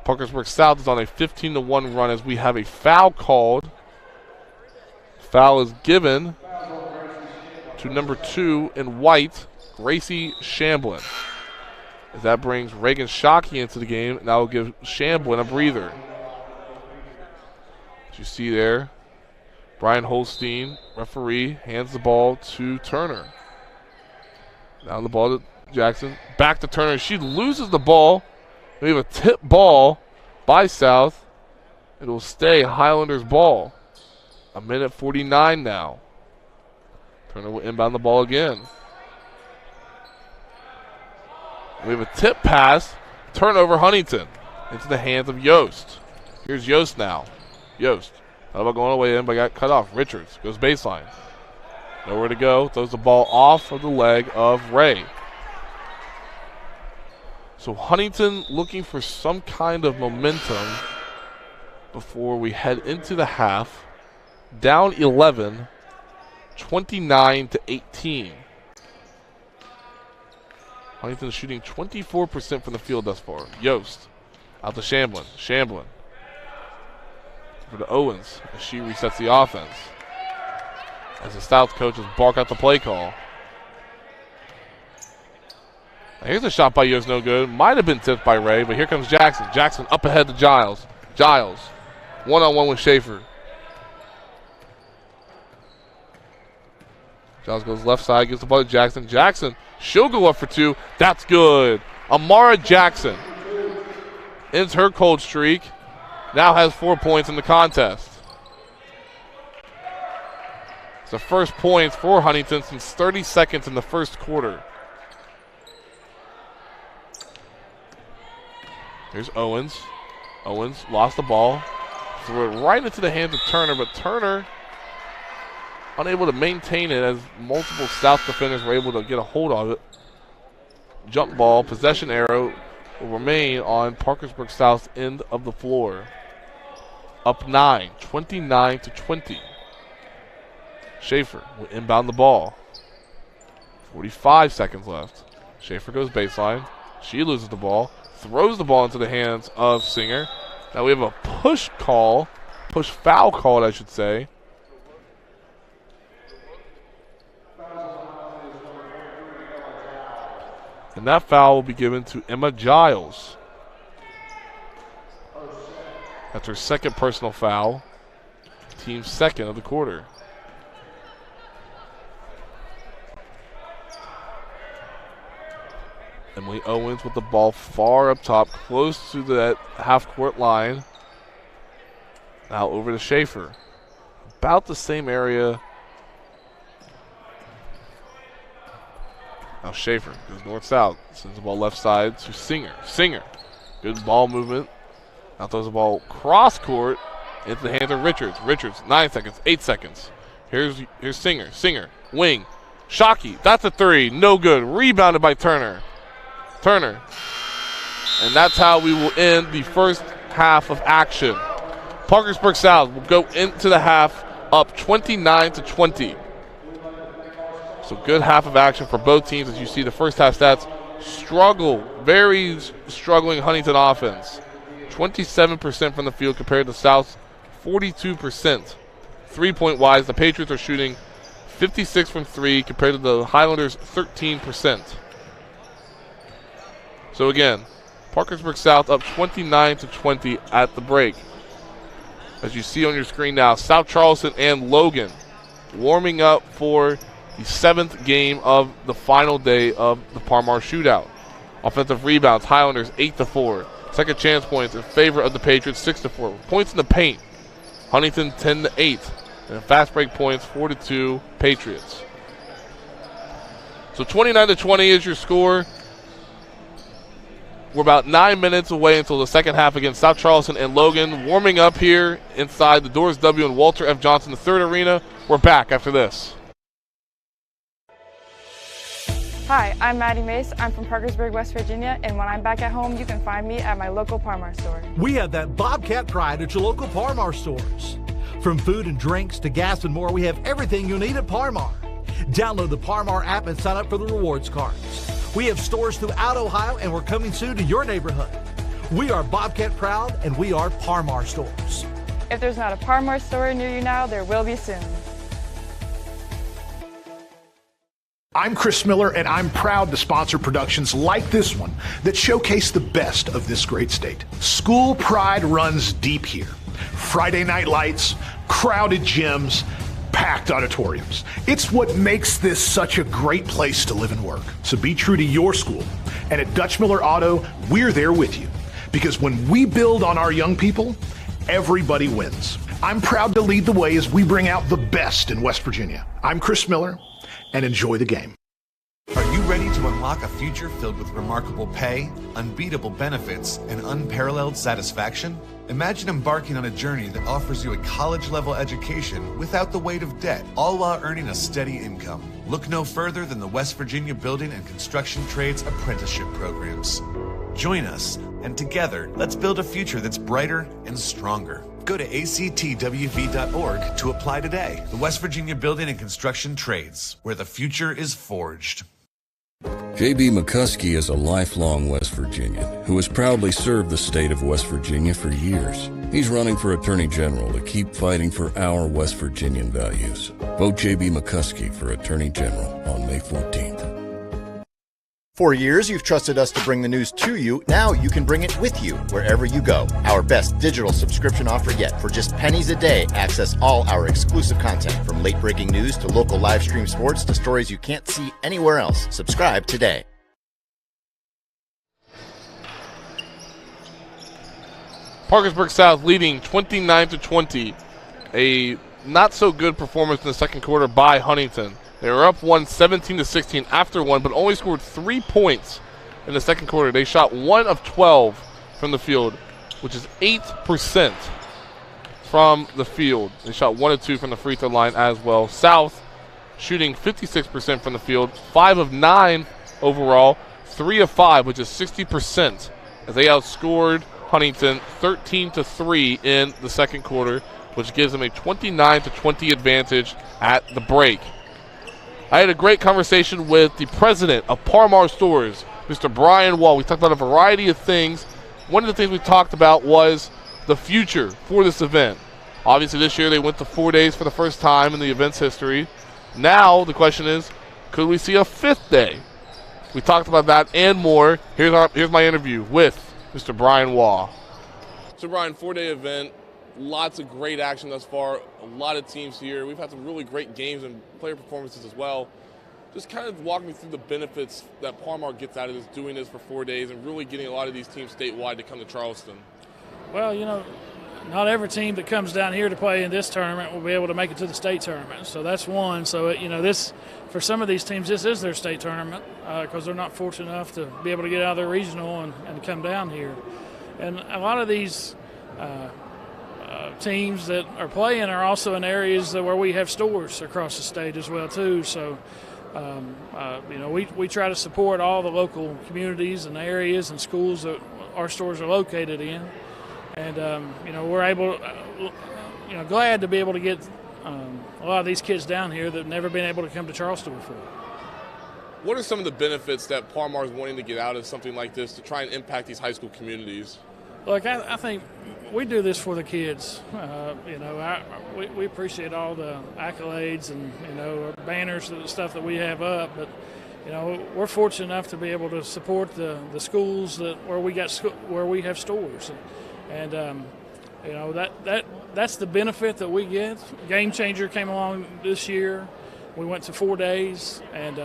Parkersburg South is on a 15-1 run as we have a foul called. Foul is given to number 2 in white, Gracie Shamblin. As that brings Reagan Shockey into the game, and that will give Shamblin a breather. As you see there, Brian Holstein, referee, hands the ball to Turner. Down the ball to Jackson. Back to Turner. She loses the ball. We have a tip ball by South. It will stay Highlanders ball. 1:49 now. Turner will inbound the ball again. We have a tip pass. Turnover Huntington. Into the hands of Yost. Here's Yost now. Yost. Thought about going away in, but got cut off. Richards goes baseline. Nowhere to go. Throws the ball off of the leg of Ray. So Huntington looking for some kind of momentum before we head into the half. Down 11, 29-18. Huntington shooting 24% from the field thus far. Yost out to Shamblin. Shamblin for the Owens as she resets the offense. As the South coaches bark out the play call. Now here's a shot by Yost, no good. Might have been tipped by Ray, but here comes Jackson. Jackson up ahead to Giles. Giles, one-on-one with Schaefer. Giles goes left side, gives the ball to Jackson. Jackson, she'll go up for 2. That's good. Amara Jackson ends her cold streak. Now has 4 points in the contest. It's the first points for Huntington since 30 seconds in the first quarter. Here's Owens. Owens lost the ball. Threw it right into the hands of Turner, but Turner unable to maintain it as multiple South defenders were able to get a hold of it. Jump ball, possession arrow will remain on Parkersburg South's end of the floor. Up 9, 29-20. Schaefer will inbound the ball. 45 seconds left. Schaefer goes baseline. She loses the ball. Throws the ball into the hands of Singer. Now we have a push foul called, I should say. And that foul will be given to Emma Giles. That's her second personal foul. Team's second of the quarter. Emily Owens with the ball far up top, close to that half-court line. Now over to Schaefer. About the same area. Now Schaefer goes north-south. Sends the ball left side to Singer. Singer, good ball movement. Now throws the ball cross-court into the hands of Richards. Richards, 9 seconds, 8 seconds. Here's Singer. Singer, wing. Shockey, that's a three. No good. Rebounded by Turner. Turner. And that's how we will end the first half of action. Parkersburg South will go into the half up 29-20. So good half of action for both teams. As you see, the first half stats very struggling Huntington offense. 27% from the field compared to South's 42%. 3-point wise, the Patriots are shooting 56 from 3 compared to the Highlanders 13%. So again, Parkersburg South up 29-20 at the break. As you see on your screen now, South Charleston and Logan warming up for the 7th game of the final day of the Parmar Shootout. Offensive rebounds, Highlanders 8-4. Second chance points in favor of the Patriots 6-4. Points in the paint, Huntington 10-8. And fast break points 4-2 Patriots. So 29-20 is your score. We're about 9 minutes away until the second half against South Charleston and Logan. Warming up here inside the Doors W and Walter F. Johnson III Arena. We're back after this. Hi, I'm Maddie Mace. I'm from Parkersburg, West Virginia, and when I'm back at home, you can find me at my local Parmar store. We have that Bobcat pride at your local Parmar stores. From food and drinks to gas and more, we have everything you'll need at Parmar. Download the Parmar app and sign up for the rewards cards. We have stores throughout Ohio, and we're coming soon to your neighborhood. We are Bobcat proud, and we are Parmar stores. If there's not a Parmar store near you now, there will be soon. I'm Chris Miller, and I'm proud to sponsor productions like this one that showcase the best of this great state. School pride runs deep here. Friday night lights, crowded gyms, packed auditoriums. It's what makes this such a great place to live and work. So be true to your school. And at Dutch Miller Auto, we're there with you. Because when we build on our young people, everybody wins. I'm proud to lead the way as we bring out the best in West Virginia. I'm Chris Miller, and enjoy the game. Are you ready to unlock a future filled with remarkable pay, unbeatable benefits, and unparalleled satisfaction? Imagine embarking on a journey that offers you a college-level education without the weight of debt, all while earning a steady income. Look no further than the West Virginia Building and Construction Trades Apprenticeship Programs. Join us, and together, let's build a future that's brighter and stronger. Go to actwv.org to apply today. The West Virginia Building and Construction Trades, where the future is forged. J.B. McCuskey is a lifelong West Virginian who has proudly served the state of West Virginia for years. He's running for Attorney General to keep fighting for our West Virginian values. Vote J.B. McCuskey for Attorney General on May 14th. For years, you've trusted us to bring the news to you. Now you can bring it with you wherever you go. Our best digital subscription offer yet. For just pennies a day, access all our exclusive content, from late-breaking news to local live stream sports to stories you can't see anywhere else. Subscribe today. Parkersburg South leading 29-20. A not-so-good performance in the second quarter by Huntington. They were up 17-16 after one, but only scored 3 points in the second quarter. They shot 1 of 12 from the field, which is 8% from the field. They shot 1 of 2 from the free throw line as well. South shooting 56% from the field, 5 of 9 overall, 3 of 5, which is 60%, as they outscored Huntington 13-3 in the second quarter, which gives them a 29-20 advantage at the break. I had a great conversation with the president of Parmar Stores, Mr. Brian Wall. We talked about a variety of things. One of the things we talked about was the future for this event. Obviously, this year they went to 4 days for the first time in the event's history. Now the question is, could we see a 5th day? We talked about that and more. Here's my interview with Mr. Brian Wall. So, Brian, 4-day event. Lots of great action thus far. A lot of teams here. We've had some really great games and player performances as well. Just kind of walk me through the benefits that Parmar gets out of this, doing this for 4 days and really getting a lot of these teams statewide to come to Charleston. Well, not every team that comes down here to play in this tournament will be able to make it to the state tournament. So that's one. So, this, for some of these teams, this is their state tournament because they're not fortunate enough to be able to get out of their regional and come down here. And a lot of these teams that are playing are also in areas where we have stores across the state as well, too. So, we try to support all the local communities and areas and schools that our stores are located in. And, we're able, glad to be able to get a lot of these kids down here that have never been able to come to Charleston before. What are some of the benefits that Parmar is wanting to get out of something like this to try and impact these high school communities? Look, I think we do this for the kids. We appreciate all the accolades and, banners and stuff that we have up, but we're fortunate enough to be able to support the schools where we have stores. And, that's the benefit that we get. Game Changer came along this year. We went to 4 days, and,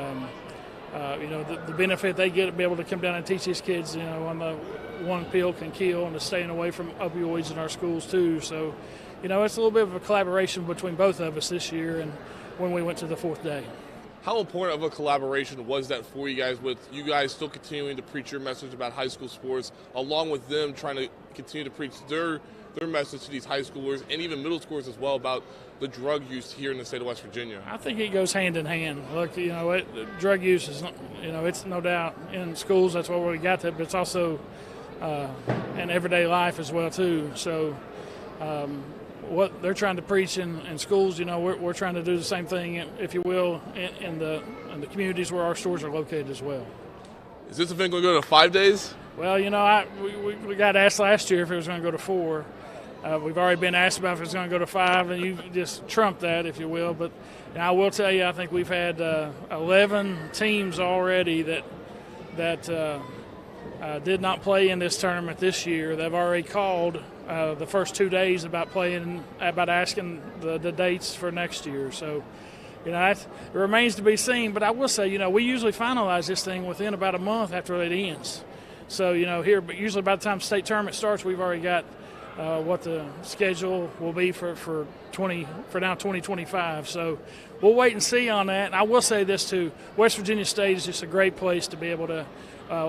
the benefit they get to be able to come down and teach these kids, on the one pill can kill and to staying away from opioids in our schools, too. So, it's a little bit of a collaboration between both of us this year and when we went to the 4th day. How important of a collaboration was that for you guys, with you guys still continuing to preach your message about high school sports, along with them trying to continue to preach their message to these high schoolers and even middle schoolers as well about the drug use here in the state of West Virginia? I think it goes hand in hand. Look, drug use is, it's no doubt in schools, that's where we got that, but it's also in everyday life as well, too. So what they're trying to preach in schools, we're trying to do the same thing, if you will, in the communities where our stores are located as well. Is this event going to go to 5 days? Well, we got asked last year if it was going to go to 4. We've already been asked about if it's going to go to 5, and you just trumped that, if you will. But I will tell you, I think we've had 11 teams already that did not play in this tournament this year. They've already called the first 2 days about asking the dates for next year. So, it remains to be seen. But I will say, we usually finalize this thing within about a month after it ends. So, but usually by the time the state tournament starts, we've already got what the schedule will be for now 2025. So we'll wait and see on that. And I will say this too: West Virginia State is just a great place to be able to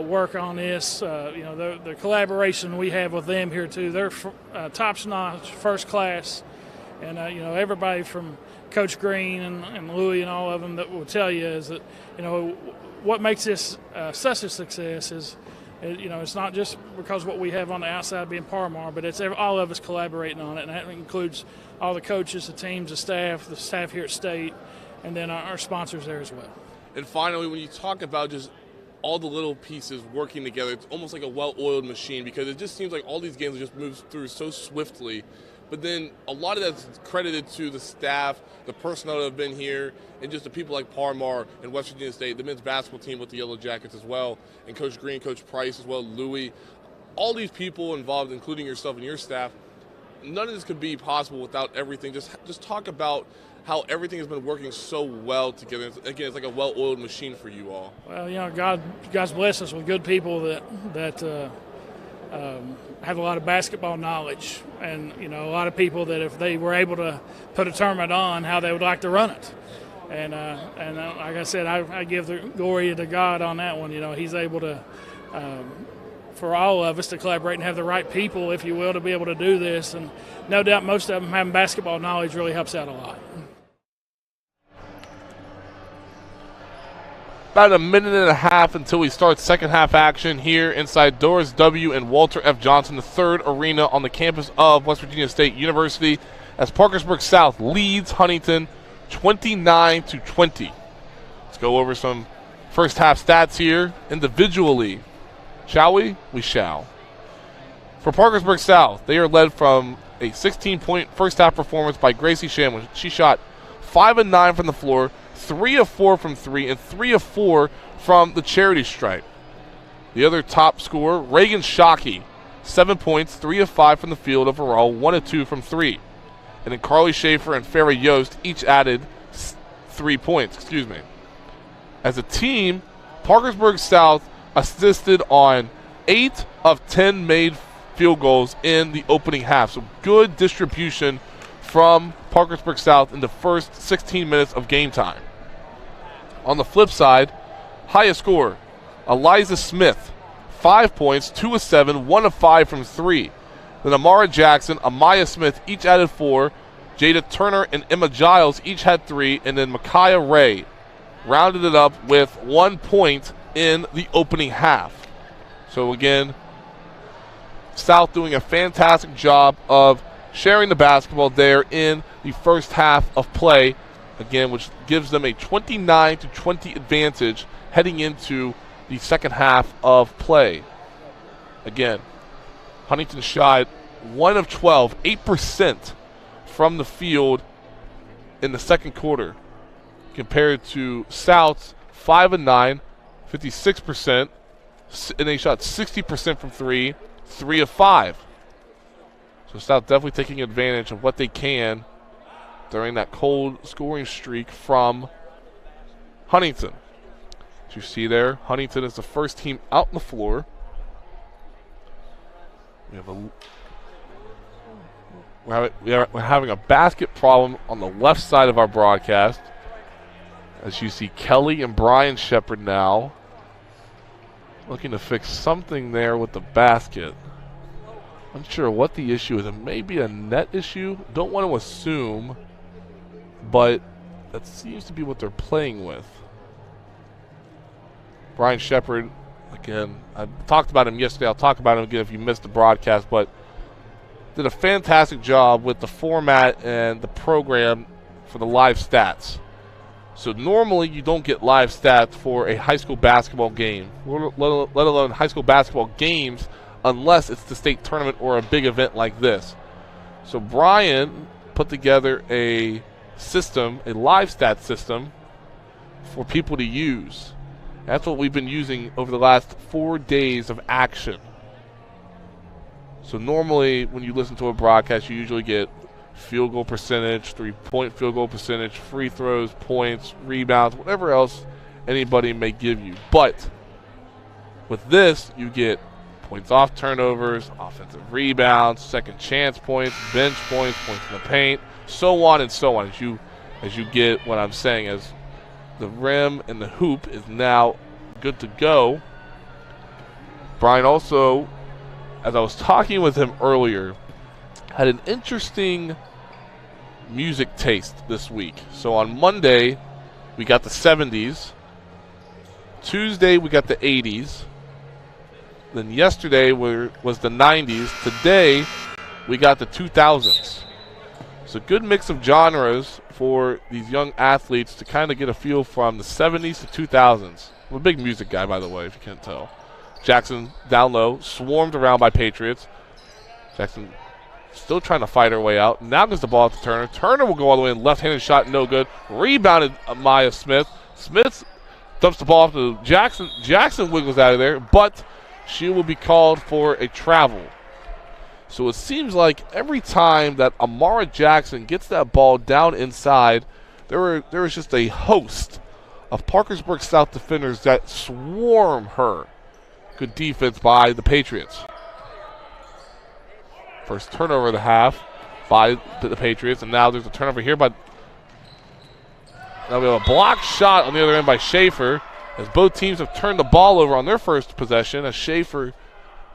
work on this. The collaboration we have with them here too. They're top-notch, first class, and everybody from Coach Green and Louie and all of them that will tell you is that what makes this such a success is. It's not just because of what we have on the outside being Parmar, but it's all of us collaborating on it, and that includes all the coaches, the teams, the staff here at State, and then our sponsors there as well. And finally, when you talk about just all the little pieces working together, it's almost like a well-oiled machine, because it just seems like all these games just move through so swiftly. But then a lot of that's credited to the staff, the personnel that have been here, and just the people like Parmar and West Virginia State, the men's basketball team with the Yellow Jackets as well, and Coach Green, Coach Price as well, Louie. All these people involved, including yourself and your staff, none of this could be possible without everything. Just talk about how everything has been working so well together. Again, it's like a well-oiled machine for you all. Well, God's blessed us with good people that have a lot of basketball knowledge, and a lot of people that if they were able to put a tournament on, how they would like to run it. And like I said, I give the glory to God on that one. He's able to, for all of us to collaborate and have the right people, if you will, to be able to do this. And no doubt most of them having basketball knowledge really helps out a lot. About a minute and a half until we start second half action here inside Doris W. and Walter F. Johnson, the third arena on the campus of West Virginia State University, as Parkersburg South leads Huntington 29-20. Let's go over some first half stats here individually. Shall we? We shall. For Parkersburg South, they are led from a 16-point first half performance by Gracie Shamlin. She shot 5 of 9 from the floor, 3 of 4 from 3, and 3 of 4 from the charity stripe. The other top scorer, Reagan Shockey, 7 points, 3 of 5 from the field overall, 1 of 2 from 3. And then Carly Schaefer and Farrah Yost each added 3 points. As a team, Parkersburg South assisted on 8 of 10 made field goals in the opening half. So good distribution from Parkersburg South in the first 16 minutes of game time. On the flip side, highest scorer, Eliza Smith, 5 points, 2 of 7, 1 of 5 from 3. Then Amara Jackson, Amaya Smith each added 4. Jada Turner and Emma Giles each had 3. And then Micaiah Ray rounded it up with 1 point in the opening half. So again, South doing a fantastic job of sharing the basketball there in the first half of play, again, which gives them a 29-20 advantage heading into the second half of play. Again, Huntington shot 1 of 12, 8% from the field in the second quarter, compared to South's 5 of 9, 56%, and they shot 60% from 3, 3 of 5. So South definitely taking advantage of what they can during that cold scoring streak from Huntington. As you see there, Huntington is the first team out on the floor. We're having a basket problem on the left side of our broadcast. As you see Kelly and Brian Shepard now looking to fix something there with the basket. Unsure what the issue is. It may be a net issue. Don't want to assume, but that seems to be what they're playing with. Brian Shepard, again, I talked about him yesterday. I'll talk about him again if you missed the broadcast, but did a fantastic job with the format and the program for the live stats. So normally you don't get live stats for a high school basketball game, let alone high school basketball games, unless it's the state tournament or a big event like this. So Brian put together a system, a live stat system for people to use. That's what we've been using over the last 4 days of action. So normally when you listen to a broadcast, you usually get field goal percentage, 3-point field goal percentage, free throws, points, rebounds, whatever else anybody may give you. But with this, you get points off turnovers, offensive rebounds, second chance points, bench points, points in the paint, so on and so on. As you get what I'm saying, as the rim and the hoop is now good to go. Brian also, as I was talking with him earlier, had an interesting music taste this week. So on Monday, we got the 70s. Tuesday, we got the 80s. Then yesterday was the 90s. Today, we got the 2000s. So good mix of genres for these young athletes to kind of get a feel from the 70s to 2000s. I'm a big music guy, by the way, if you can't tell. Jackson down low, swarmed around by Patriots. Jackson still trying to fight her way out. Now gives the ball to Turner. Turner will go all the way in. Left-handed shot, no good. Rebounded Maya Smith. Smith dumps the ball off to Jackson. Jackson wiggles out of there, but she will be called for a travel. So it seems like every time that Amara Jackson gets that ball down inside, there is just a host of Parkersburg South defenders that swarm her. Good defense by the Patriots. First turnover of the half by the Patriots, and now there's a turnover here. But now we have a blocked shot on the other end by Schaefer, as both teams have turned the ball over on their first possession, as Schaefer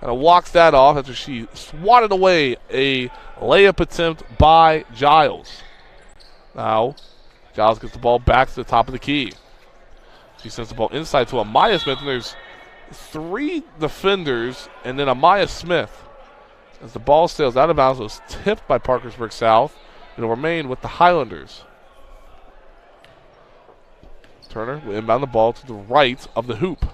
kind of walks that off after she swatted away a layup attempt by Giles. Now, Giles gets the ball back to the top of the key. She sends the ball inside to Amaya Smith, and there's 3 defenders, and then Amaya Smith. As the ball sails out of bounds, it was tipped by Parkersburg South. It'll remain with the Highlanders. Turner will inbound the ball to the right of the hoop.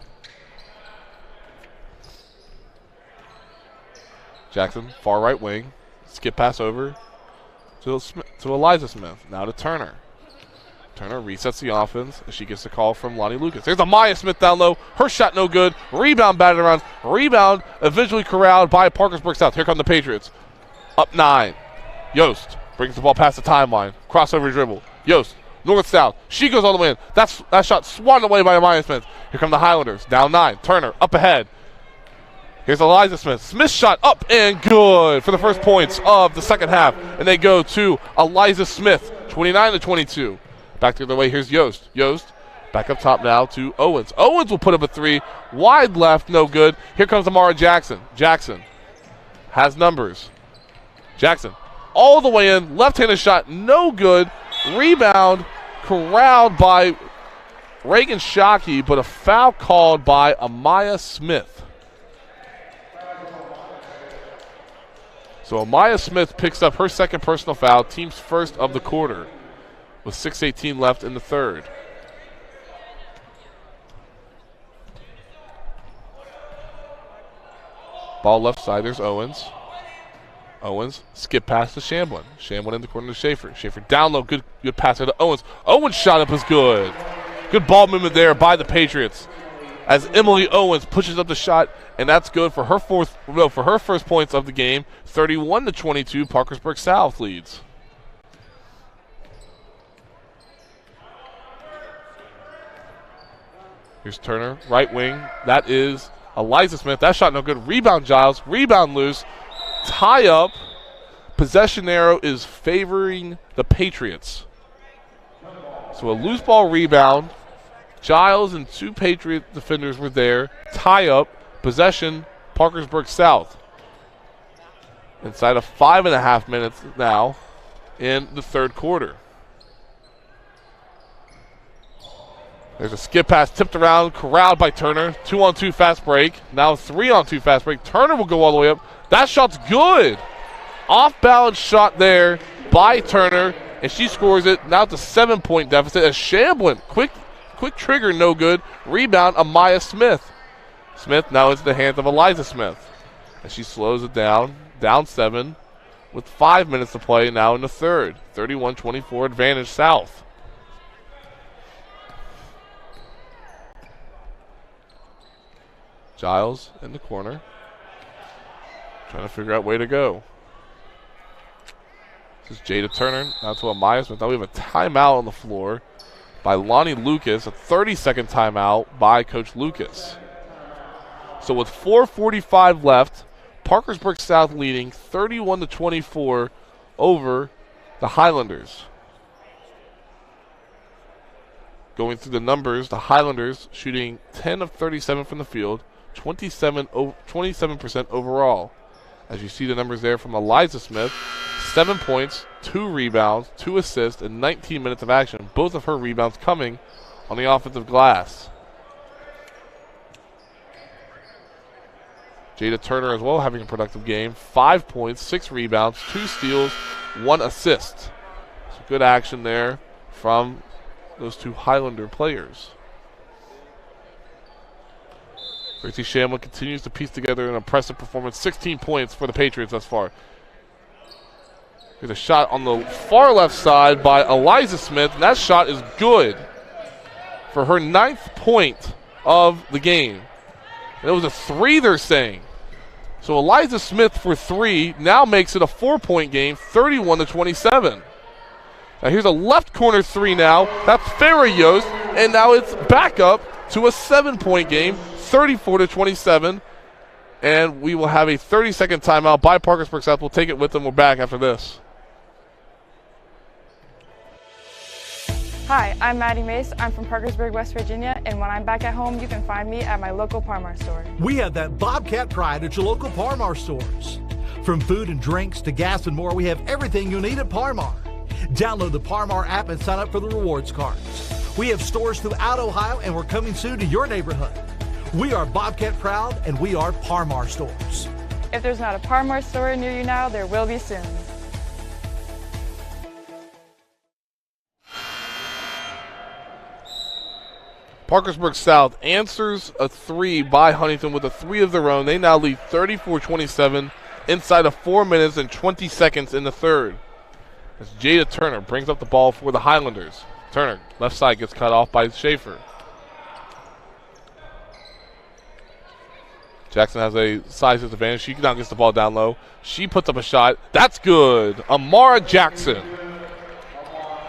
Jackson, far right wing. Skip pass over to Eliza Smith. Now to Turner. Turner resets the offense as she gets the call from Lonnie Lucas. There's Amaya Smith down low. Her shot no good. Rebound batted around. Rebound eventually corralled by Parkersburg South. Here come the Patriots. Up 9. Yost brings the ball past the timeline. Crossover dribble. Yost North-south. She goes all the way in. That shot swatted away by Amaya Smith. Here come the Highlanders. Down 9. Turner up ahead. Here's Eliza Smith. Smith shot up and good for the first points of the second half. And they go to Eliza Smith, 29-22. Back the other way, here's Yost. Yost back up top now to Owens. Owens will put up a 3. Wide left, no good. Here comes Amara Jackson. Jackson has numbers. Jackson all the way in. Left-handed shot, no good. Rebound corralled by Reagan Shockey, but a foul called by Amaya Smith. So Amaya Smith picks up her second personal foul, team's first of the quarter, with 6:18 left in the third. Ball left side, there's Owens. Owens, skip pass to Shamblin. Shamblin in the corner to Schaefer. Schaefer down low, good pass to Owens. Owens shot up is good. Good ball movement there by the Patriots as Emily Owens pushes up the shot, and that's good for her first points of the game. 31-22, Parkersburg South leads. Here's Turner, right wing. That is Eliza Smith. That shot no good. Rebound Giles. Rebound loose. Tie up. Possession arrow is favoring the Patriots. So a loose ball rebound. Giles and 2 Patriot defenders were there. Tie up. Possession, Parkersburg South. Inside of 5.5 minutes now in the third quarter. There's a skip pass tipped around, corralled by Turner. 2-on-2 fast break. Now 3-on-2 fast break. Turner will go all the way up. That shot's good. Off-balance shot there by Turner, and she scores it. Now it's a 7-point deficit as Shamblin. Quick trigger, no good. Rebound, Amaya Smith. Smith now into the hands of Eliza Smith. And she slows it down 7 with 5 minutes to play now in the third. 31-24 advantage South. Giles in the corner. Trying to figure out way to go. This is Jada Turner. Now to Amaya Smith. Now we have a timeout on the floor by Lonnie Lucas. A 30-second timeout by Coach Lucas. So with 4:45 left, Parkersburg South leading 31-24 over the Highlanders. Going through the numbers, the Highlanders shooting 10 of 37 from the field, 27% overall. As you see the numbers there from Eliza Smith, 7 points, 2 rebounds, 2 assists, and 19 minutes of action. Both of her rebounds coming on the offensive glass. Jada Turner as well having a productive game. 5 points, 6 rebounds, 2 steals, 1 assist. So good action there from those 2 Highlander players. Gracie Shamblin continues to piece together an impressive performance. 16 points for the Patriots thus far. Here's a shot on the far left side by Eliza Smith, and that shot is good for her 9th point of the game. And it was a 3, they're saying. So Eliza Smith for 3 now makes it a 4-point game, 31-27. Now here's a left corner 3 now. That's Farrah Yost, and now it's back up to a 7-point game, 34-27. And we will have a 30-second timeout by Parkersburg South. We'll take it with them. We're back after this. Hi, I'm Maddie Mace. I'm from Parkersburg, West Virginia, and when I'm back at home, you can find me at my local Par-Mar store. We have that Bobcat pride at your local Par-Mar stores. From food and drinks to gas and more, we have everything you need at Par-Mar. Download the Par-Mar app and sign up for the rewards cards. We have stores throughout Ohio, and we're coming soon to your neighborhood. We are Bobcat proud, and we are Par-Mar stores. If there's not a Par-Mar store near you now, there will be soon. Parkersburg South answers a 3 by Huntington with a 3 of their own. They now lead 34-27 inside of 4 minutes and 20 seconds in the third. As Jada Turner brings up the ball for the Highlanders. Turner, left side, gets cut off by Schaefer. Jackson has a size disadvantage. She now gets the ball down low. She puts up a shot. That's good. Amara Jackson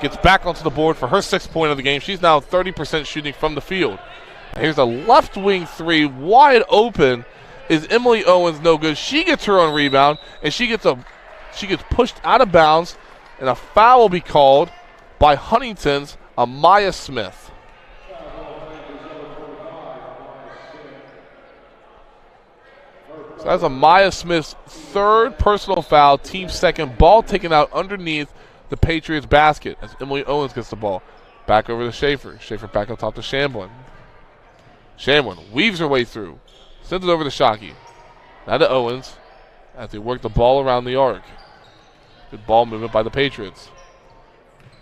gets back onto the board for her 6th point of the game. She's now 30% shooting from the field. And here's a left wing three, wide open. Is Emily Owens no good? She gets her own rebound, and she gets pushed out of bounds, and a foul will be called by Huntington's Amaya Smith. So that's Amaya Smith's 3rd personal foul, team 2nd. Ball taken out underneath the Patriots basket as Emily Owens gets the ball. Back over to Schaefer. Schaefer back up top to Shamblin. Shamblin weaves her way through. Sends it over to Shockey. Now to Owens as they work the ball around the arc. Good ball movement by the Patriots.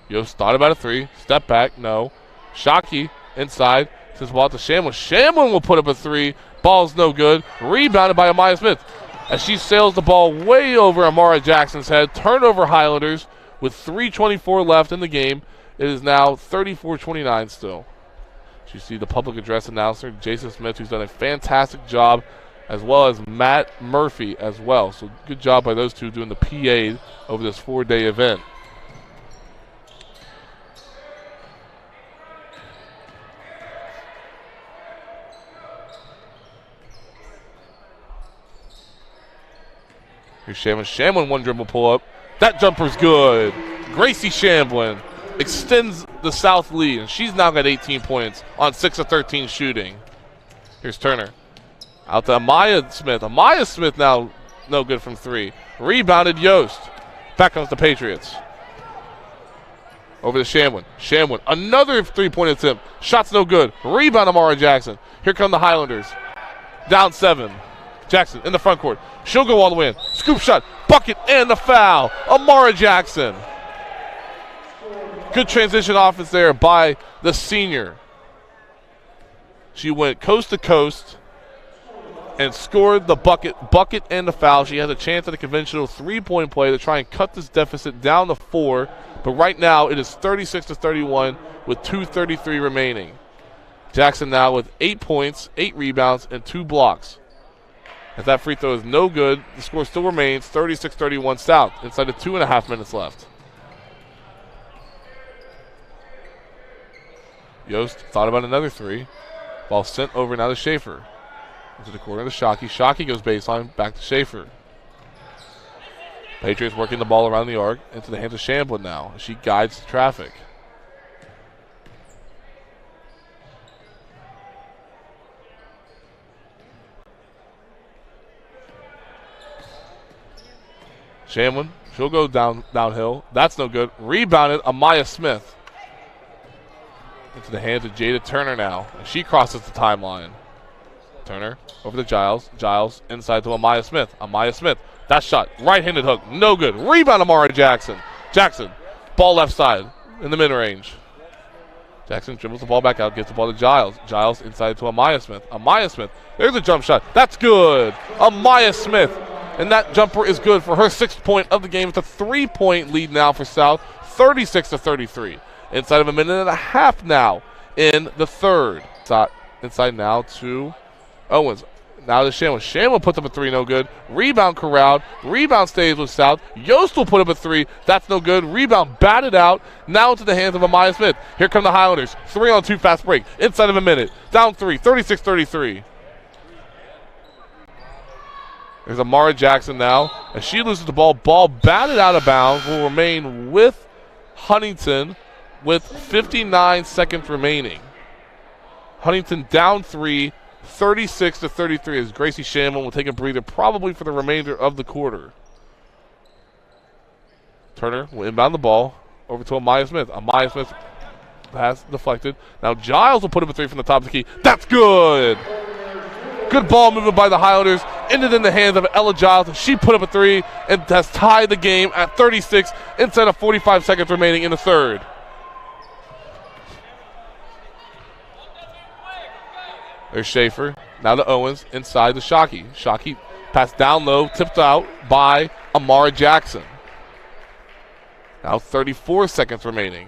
Yost thought about a 3. Step back, no. Shockey inside. Sends the ball to Shamblin. Shamblin will put up a 3. Ball's no good. Rebounded by Amaya Smith as she sails the ball way over Amara Jackson's head. Turnover Highlanders with 3:24 left in the game. It is now 34-29 still. You see the public address announcer, Jason Smith, who's done a fantastic job, as well as Matt Murphy as well. So good job by those two doing the PA over this 4-day event. Here's Shamblin. Shamblin, one dribble pull up. That jumper's good. Gracie Shamblin extends the South lead, and she's now got 18 points on 6 of 13 shooting. Here's Turner. Out to Amaya Smith. Amaya Smith now no good from 3. Rebounded Yost. Back comes the Patriots. Over to Shamblin. Shamblin, another 3-point attempt. Shot's no good. Rebound Amara Jackson. Here come the Highlanders. Down 7. Jackson in the front court. She'll go all the way in. Scoop shot. Bucket and the foul. Amara Jackson. Good transition offense there by the senior. She went coast to coast and scored the bucket and the foul. She has a chance at a conventional 3-point play to try and cut this deficit down to 4. But right now it is 36-31 with 2:33 remaining. Jackson now with 8 points, 8 rebounds, and 2 blocks. If that free throw is no good, the score still remains 36-31 South inside of 2.5 minutes left. Yost thought about another 3. Ball sent over now to Schaefer. Into the corner to Shockey. Shockey goes baseline, back to Schaefer. Patriots working the ball around the arc into the hands of Shamblin now. She guides the traffic. Shamblin, she'll go downhill. That's no good. Rebounded Amaya Smith. Into the hands of Jada Turner now. And she crosses the timeline. Turner over to Giles. Giles inside to Amaya Smith. Amaya Smith. That shot. Right-handed hook. No good. Rebound Amara Jackson. Jackson. Ball left side in the mid-range. Jackson dribbles the ball back out. Gets the ball to Giles. Giles inside to Amaya Smith. Amaya Smith. There's a jump shot. That's good. Amaya Smith. And that jumper is good for her 6th point of the game. It's a 3-point lead now for South. 36-33. Inside of a minute and a half now in the 3rd. Inside now to Owens. Now to Shamblin. Shamblin puts up a 3, no good. Rebound corralled. Rebound stays with South. Yost will put up a 3. That's no good. Rebound batted out. Now into the hands of Amaya Smith. Here come the Highlanders. 3-on-2 fast break. Inside of a minute. Down 3. 36-33. There's Amara Jackson now. As she loses the ball. Ball batted out of bounds. Will remain with Huntington with 59 seconds remaining. Huntington down 3. 36-33 as Gracie Shamblin will take a breather probably for the remainder of the quarter. Turner will inbound the ball over to Amaya Smith. Amaya Smith pass deflected. Now Giles will put up a 3 from the top of the key. That's good. Good ball movement by the Highlanders. Ended in the hands of Ella Giles. She put up a 3 and has tied the game at 36 inside of 45 seconds remaining in the 3rd. There's Schaefer. Now to Owens. Inside to Shockey. Shockey passed down low. Tipped out by Amara Jackson. Now 34 seconds remaining.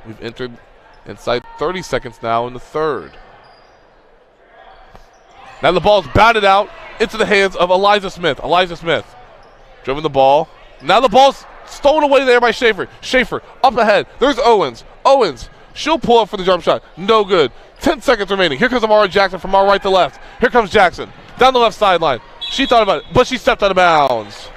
We've entered inside 30 seconds now in the 3rd. Now the ball's batted out into the hands of Eliza Smith. Eliza Smith driven the ball. Now the ball's stolen away there by Schaefer. Schaefer up ahead. There's Owens. Owens, she'll pull up for the jump shot. No good. 10 seconds remaining. Here comes Amara Jackson from our right to left. Here comes Jackson down the left sideline. She thought about it, but she stepped out of bounds.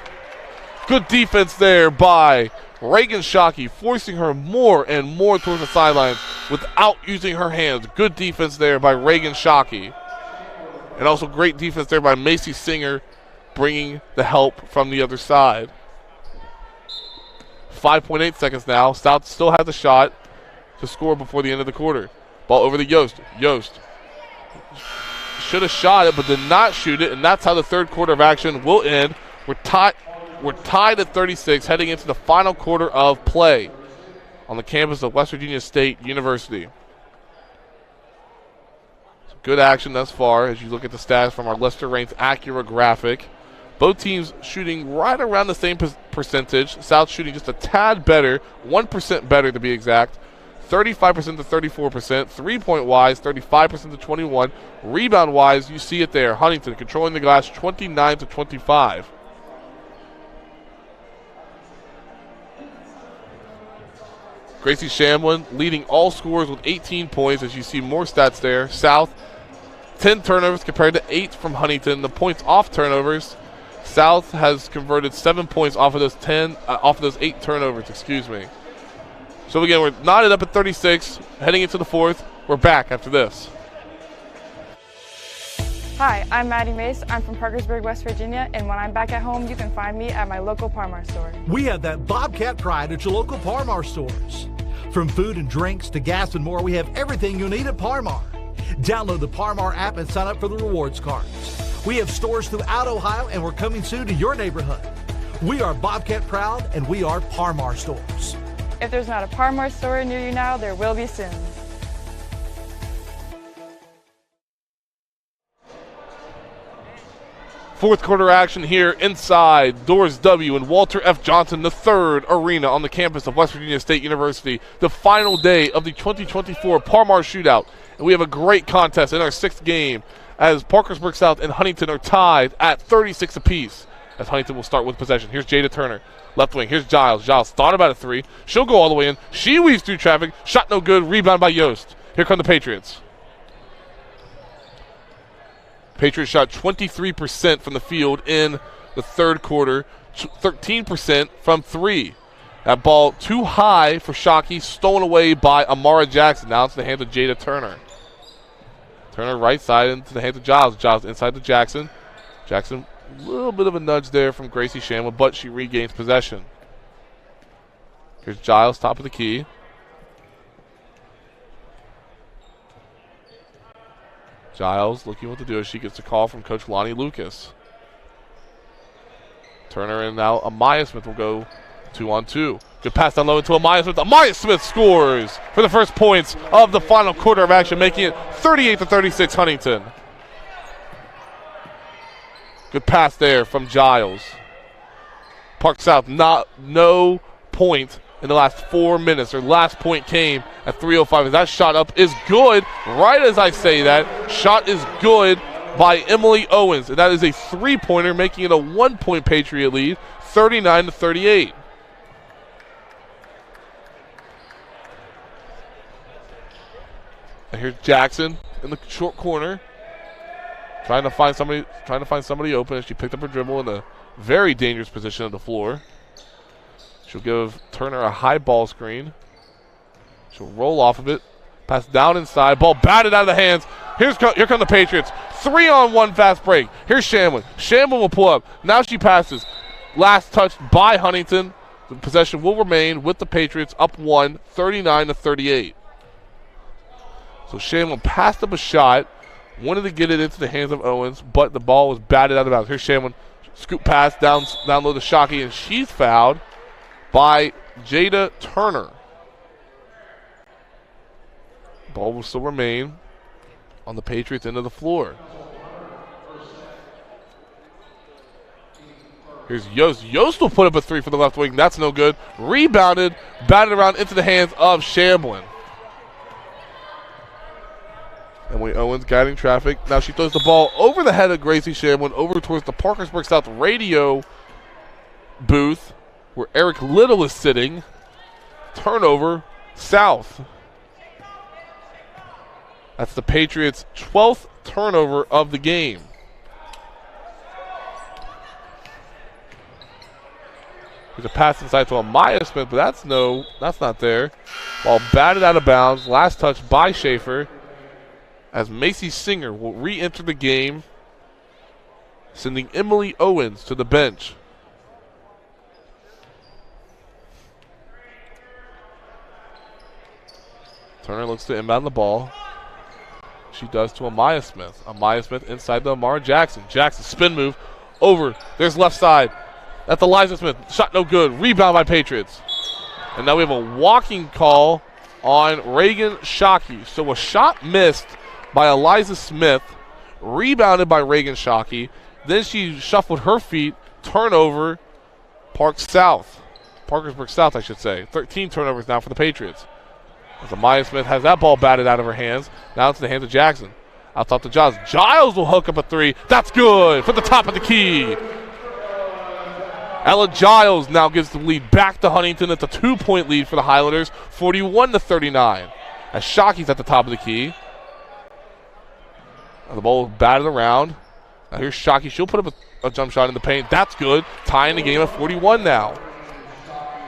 Good defense there by Reagan Shockey, forcing her more and more towards the sidelines without using her hands. Good defense there by Reagan Shockey. And also great defense there by Macy Singer, bringing the help from the other side. 5.8 seconds now. South still has a shot to score before the end of the quarter. Ball over to Yost. Yost should have shot it, but did not shoot it, and that's how the third quarter of action will end. We're tied at 36, heading into the final quarter of play on the campus of West Virginia State University. So good action thus far as you look at the stats from our Lester Raines Acura graphic. Both teams shooting right around the same percentage. South shooting just a tad better, 1% better to be exact. 35% to 34%. 3-point-wise, 35% to 21. Rebound-wise, you see it there. Huntington controlling the glass 29 to 25. Gracie Shamlin leading all scorers with 18 points, as you see more stats there. South, 10 turnovers compared to 8 from Huntington. The points off turnovers, South has converted 7 points off of those 8 turnovers, excuse me. So again, we're knotted up at 36, heading into the fourth. We're back after this. Hi, I'm Maddie Mace. I'm from Parkersburg, West Virginia, and when I'm back at home, you can find me at my local Par-Mar store. We have that Bobcat pride at your local Par-Mar stores. From food and drinks to gas and more, we have everything you need at Par-Mar. Download the Par-Mar app and sign up for the rewards cards. We have stores throughout Ohio, and we're coming soon to your neighborhood. We are Bobcat proud, and we are Par-Mar stores. If there's not a Par-Mar store near you now, there will be soon. Fourth quarter action here inside Doors W and Walter F. Johnson III Arena on the campus of West Virginia State University. The final day of the 2024 Par-Mar Shootout. And we have a great contest in our sixth game as Parkersburg South and Huntington are tied at 36 apiece. As Huntington will start with possession. Here's Jada Turner. Left wing. Here's Giles. Giles thought about a three. She'll go all the way in. She weaves through traffic. Shot no good. Rebound by Yost. Here come the Patriots. Patriots shot 23% from the field in the third quarter. 13% from three. That ball too high for Shockey. Stolen away by Amara Jackson. Now it's in the hands of Jada Turner. Turner right side into the hands of Giles. Giles inside to Jackson. Jackson, a little bit of a nudge there from Gracie Shamlin, but she regains possession. Here's Giles, top of the key. Giles looking what to do as she gets a call from Coach Lonnie Lucas. Turner and now Amaya Smith will go 2-on-2. Good pass down low into Amaya Smith. Amaya Smith scores for the first points of the final quarter of action, making it 38 to 36 Huntington. Good pass there from Giles. Park South no point in the last 4 minutes. Their last point came at 3:05. That shot up is good. Right as I say that, shot is good by Emily Owens. And that is a three-pointer, making it a 1-point Patriot lead, 39 to 38. And here's Jackson in the short corner. Trying to find somebody open as she picked up her dribble in a very dangerous position on the floor. She'll give Turner a high ball screen. She'll roll off of it. Pass down inside. Ball batted out of the hands. Here come the Patriots. 3-on-1 fast break. Here's Shamlin. Shamlin will pull up. Now she passes. Last touch by Huntington. The possession will remain with the Patriots up 1, 39 to 38. So Shamlin passed up a shot. Wanted to get it into the hands of Owens, but the ball was batted out of bounds. Here's Shamlin. Scoop pass down low to Shockey, and she's fouled by Jada Turner. Ball will still remain on the Patriots' end of the floor. Here's Yost. Yost will put up a three for the left wing. That's no good. Rebounded, batted around into the hands of Shamlin. Emily Owens guiding traffic. Now she throws the ball over the head of Gracie Shamlin over towards the Parkersburg South radio booth where Eric Little is sitting. Turnover, South. That's the Patriots' 12th turnover of the game. There's a pass inside to Amaya Smith, but that's not there. Ball batted out of bounds. Last touch by Schaefer. As Macy Singer will re-enter the game, sending Emily Owens to the bench. Turner looks to inbound the ball. She does to Amaya Smith. Amaya Smith inside to Amara Jackson. Jackson spin move over. There's left side. That's Eliza Smith. Shot no good. Rebound by Patriots. And now we have a walking call on Reagan Shockey. So a shot missed by Eliza Smith, rebounded by Reagan Shockey. Then she shuffled her feet. Turnover, Parkersburg South, I should say. 13 turnovers now for the Patriots. As Amaya Smith has that ball batted out of her hands. Now into the hands of Jackson. Out top to Giles. Giles will hook up a three. That's good for the top of the key. Ella Giles now gives the lead back to Huntington. It's a 2-point lead for the Highlanders, 41-39. As Shockey's at the top of the key. The ball batted around. Now here's Shockey. She'll put up a jump shot in the paint. That's good. Tying the game at 41 now.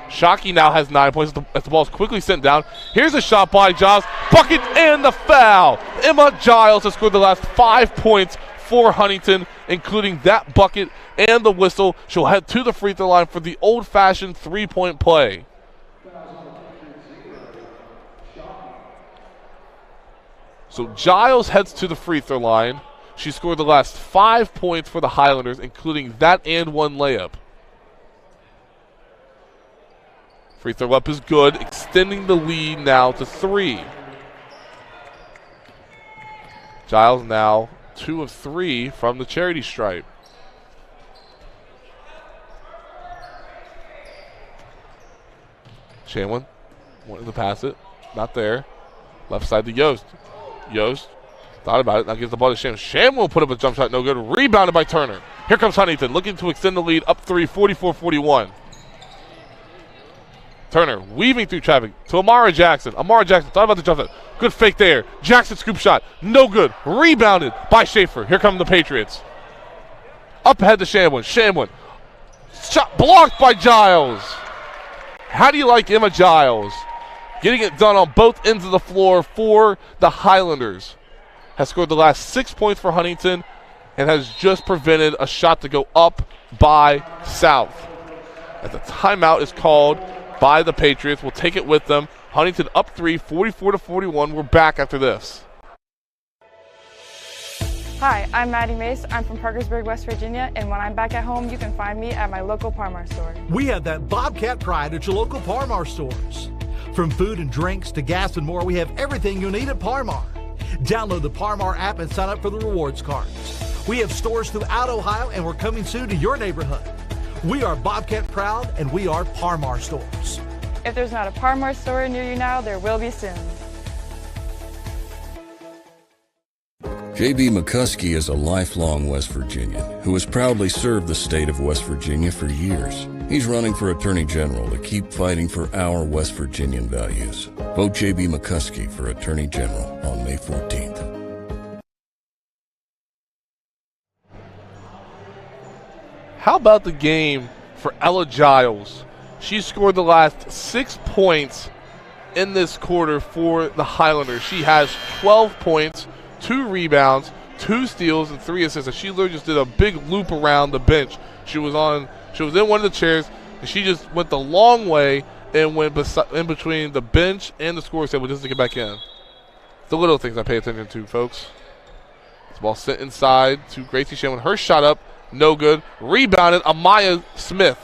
Shockey now has 9 points as the ball is quickly sent down. Here's a shot by Giles. Bucket and the foul. Emma Giles has scored the last 5 points for Huntington, including that bucket and the whistle. She'll head to the free throw line for the old-fashioned 3-point play. So Giles heads to the free throw line. She scored the last 5 points for the Highlanders, including that and one layup. Free throw up is good, extending the lead now to 3. Giles now 2 of 3 from the charity stripe. Shamlin wanted to pass it, not there. Left side to Yost. Yost thought about it, now gives the ball to Shamlin. Shamlin will put up a jump shot, no good. Rebounded by Turner. Here comes Huntington, looking to extend the lead, up 3, 44-41. Turner weaving through traffic to Amara Jackson. Amara Jackson thought about the jump shot. Good fake there. Jackson scoop shot, no good. Rebounded by Schaefer. Here come the Patriots. Up ahead to Shamlin. Shamlin. Shot blocked by Giles. How do you like Emma Giles? Getting it done on both ends of the floor for the Highlanders. Has scored the last 6 points for Huntington and has just prevented a shot to go up by South. As the timeout is called by the Patriots, we'll take it with them. Huntington up 3, 44-41. We're back after this. Hi, I'm Maddie Mace. I'm from Parkersburg, West Virginia, and when I'm back at home, you can find me at my local Par-Mar store. We have that Bobcat pride at your local Par-Mar stores. From food and drinks to gas and more, we have everything you need at Par-Mar. Download the Par-Mar app and sign up for the rewards cards. We have stores throughout Ohio, and we're coming soon to your neighborhood. We are Bobcat proud, and we are Par-Mar stores. If there's not a Par-Mar store near you now, there will be soon. J.B. McCuskey is a lifelong West Virginian who has proudly served the state of West Virginia for years. He's running for Attorney General to keep fighting for our West Virginian values. Vote J.B. McCuskey for Attorney General on May 14th. How about the game for Ella Giles? She scored the last 6 points in this quarter for the Highlanders. She has 12 points, 2 rebounds, 2 steals, and 3 assists. She literally just did a big loop around the bench. She was in one of the chairs, and she just went the long way and went in between the bench and the scorer's table just to get back in. The little things I pay attention to, folks. This ball sent inside to Gracie Shamlin. Her shot up, no good. Rebounded, Amaya Smith.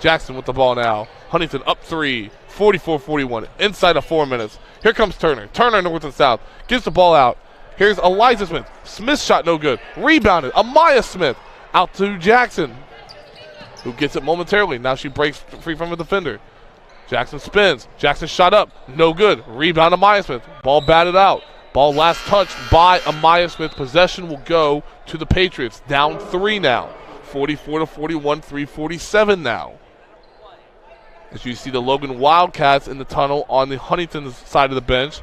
Jackson with the ball now. Huntington up 3, 44-41, inside of 4 minutes. Here comes Turner. Turner north and south. Gives the ball out. Here's Eliza Smith. Smith's shot no good. Rebounded. Amaya Smith out to Jackson, who gets it momentarily. Now she breaks free from a defender. Jackson spins. Jackson shot up. No good. Rebound Amaya Smith. Ball batted out Ball last touched by Amaya Smith. Possession will go to the Patriots. Down 3 now. 44-41, 3:47 now. As you see the Logan Wildcats in the tunnel on the Huntington side of the bench,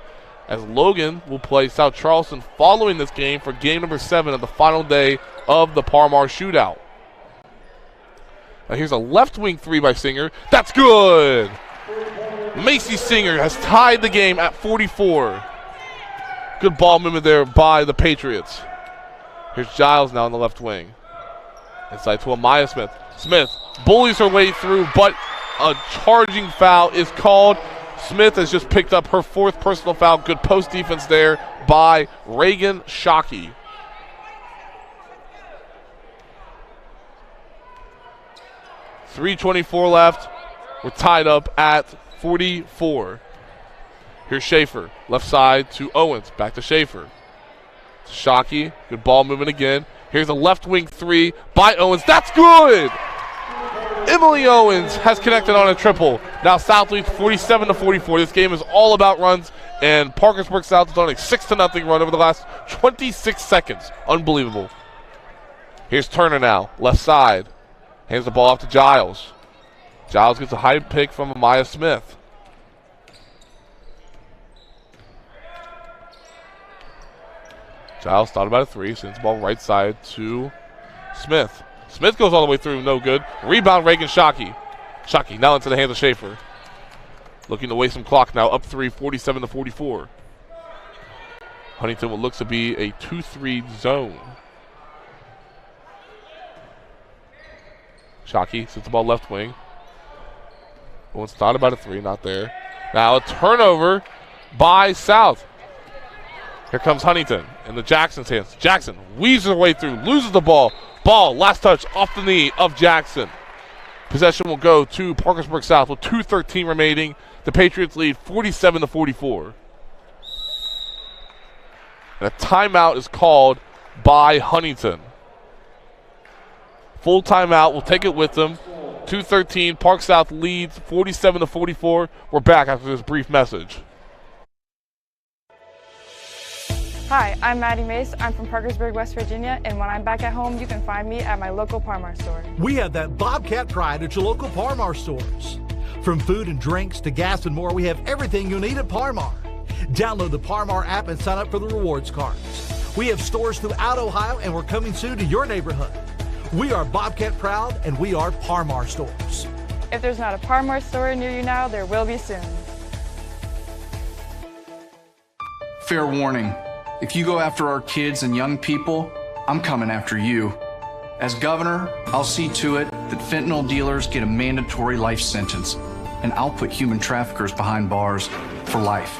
as Logan will play South Charleston following this game for game number 7 of the final day of the Parmar Shootout. Now here's a left wing 3 by Singer. That's good! Macy Singer has tied the game at 44. Good ball movement there by the Patriots. Here's Giles now on the left wing. Inside to Amaya Smith. Smith bullies her way through, but a charging foul is called. Smith has just picked up her 4th personal foul. Good post defense there by Reagan Shockey. .324 left. We're tied up at 44. Here's Schaefer. Left side to Owens. Back to Schaefer. Shockey. Good ball movement again. Here's a left wing 3 by Owens. That's good! Emily Owens has connected on a triple. Now South leads 47-44. This game is all about runs, and Parkersburg South is on a 6-0 run over the last 26 seconds. Unbelievable. Here's Turner now. Left side. Hands the ball off to Giles. Giles gets a high pick from Amaya Smith. Giles thought about a 3, sends the ball right side to Smith. Smith goes all the way through, no good. Rebound, Reagan Shockey. Shockey now into the hands of Schaefer. Looking to waste some clock now, up 3, 47-44. Huntington what looks to be a 2-3 zone. Shockey sends the ball left wing. Owens thought about a 3, not there. Now a turnover by South. Here comes Huntington in the Jackson's hands. Jackson weaves her way through, loses the ball. Ball, last touch off the knee of Jackson. Possession will go to Parkersburg South with 2:13 remaining. The Patriots lead 47-44. And a timeout is called by Huntington. Full timeout, we'll take it with them. 2:13, Park South leads 47-44. We're back after this brief message. Hi, I'm Maddie Mace. I'm from Parkersburg, West Virginia, and when I'm back at home, you can find me at my local Parmar store. We have that Bobcat pride at your local Parmar stores. From food and drinks to gas and more, we have everything you'll need at Parmar. Download the Parmar app and sign up for the rewards cards. We have stores throughout Ohio, and we're coming soon to your neighborhood. We are Bobcat proud, and we are Parmar stores. If there's not a Parmar store near you now, there will be soon. Fair warning. If you go after our kids and young people, I'm coming after you. As governor, I'll see to it that fentanyl dealers get a mandatory life sentence, and I'll put human traffickers behind bars for life.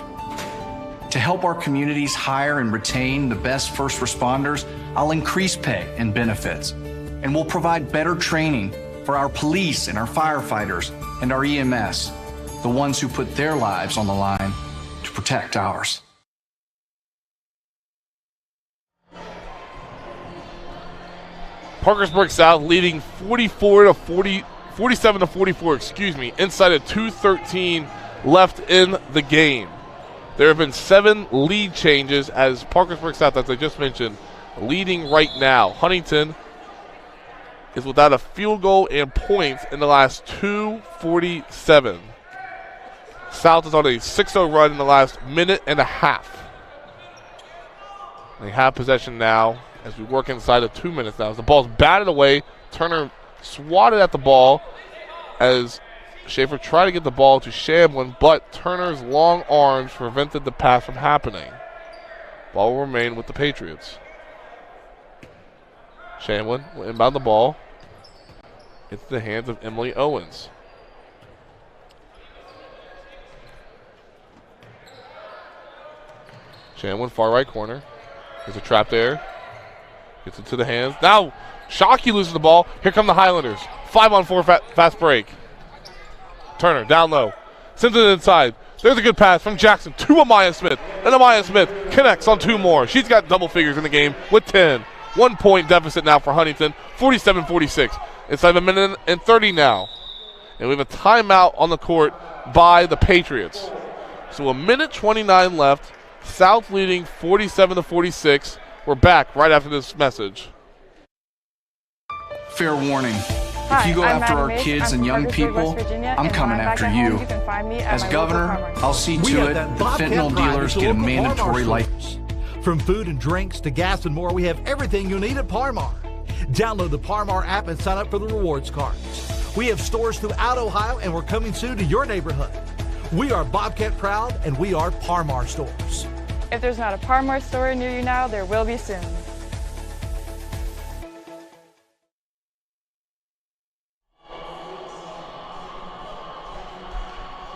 To help our communities hire and retain the best first responders, I'll increase pay and benefits, and we'll provide better training for our police and our firefighters and our EMS, the ones who put their lives on the line to protect ours. Parkersburg South leading 47-44, excuse me, inside of 2:13 left in the game. There have been 7 lead changes as Parkersburg South, as I just mentioned, leading right now. Huntington is without a field goal and points in the last 2:47. South is on a 6-0 run in the last minute and a half. They have possession now as we work inside of 2 minutes now. As the ball's batted away, Turner swatted at the ball as Schaefer tried to get the ball to Shamblin, but Turner's long arms prevented the pass from happening. Ball will remain with the Patriots. Shamblin will inbound the ball into the hands of Emily Owens. Shamblin, far right corner. There's a trap there. Gets it to the hands. Now, Shockey loses the ball. Here come the Highlanders. 5-on-4 fast break. Turner down low. Sends it inside. There's a good pass from Jackson to Amaya Smith. And Amaya Smith connects on 2 more. She's got double figures in the game with 10. 1 point deficit now for Huntington. 47-46. Inside 1 minute and 30 now. And we have a timeout on the court by the Patriots. So 1 minute 29 left. South leading 47-46. We're back right after this message. Fair warning. Hi, If you go I'm after Maddie our Mace. kids I'm and from young Parkersburg, people, West Virginia, I'm and coming when I'm after back at home, you. You can find me at As my governor, local Parmar. I'll see We to have it that that Bobcat fentanyl Pride dealers at get a your local mandatory Parmar life. stores. From food and drinks to gas and more, we have everything you need at Parmar. Download the Parmar app and sign up for the rewards cards. We have stores throughout Ohio, and we're coming soon to your neighborhood. We are Bobcat proud, and we are Parmar stores. If there's not a Parmar store near you now, there will be soon.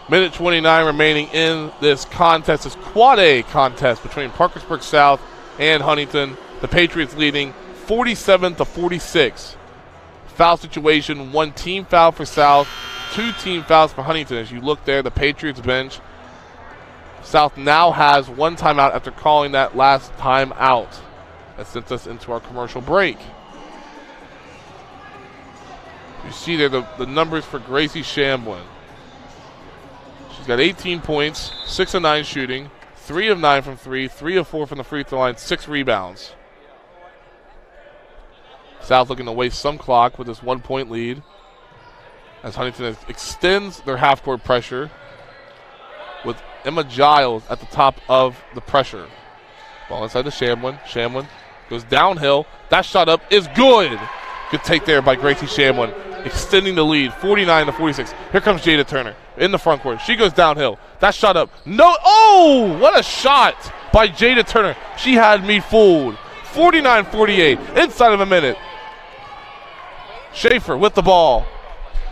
Minute 29 remaining in this contest, this Quad A contest between Parkersburg South and Huntington. The Patriots leading 47-46. Foul situation, 1 team foul for South, 2 team fouls for Huntington. As you look there, the Patriots bench. South now has 1 timeout after calling that last timeout. That sent us into our commercial break. You see there the numbers for Gracie Shamblin. She's got 18 points, 6 of 9 shooting, 3 of 9 from 3, 3 of 4 from the free throw line, 6 rebounds. South looking to waste some clock with this 1-point lead as Huntington extends their half-court pressure with Emma Giles at the top of the pressure. Ball inside to Shamblin. Shamblin goes downhill. That shot up is good. Good take there by Gracie Shamblin, extending the lead, 49-46. Here comes Jada Turner in the front court. She goes downhill. That shot up. No. Oh, what a shot by Jada Turner. She had me fooled. 49-48, inside of a minute. Schaefer with the ball.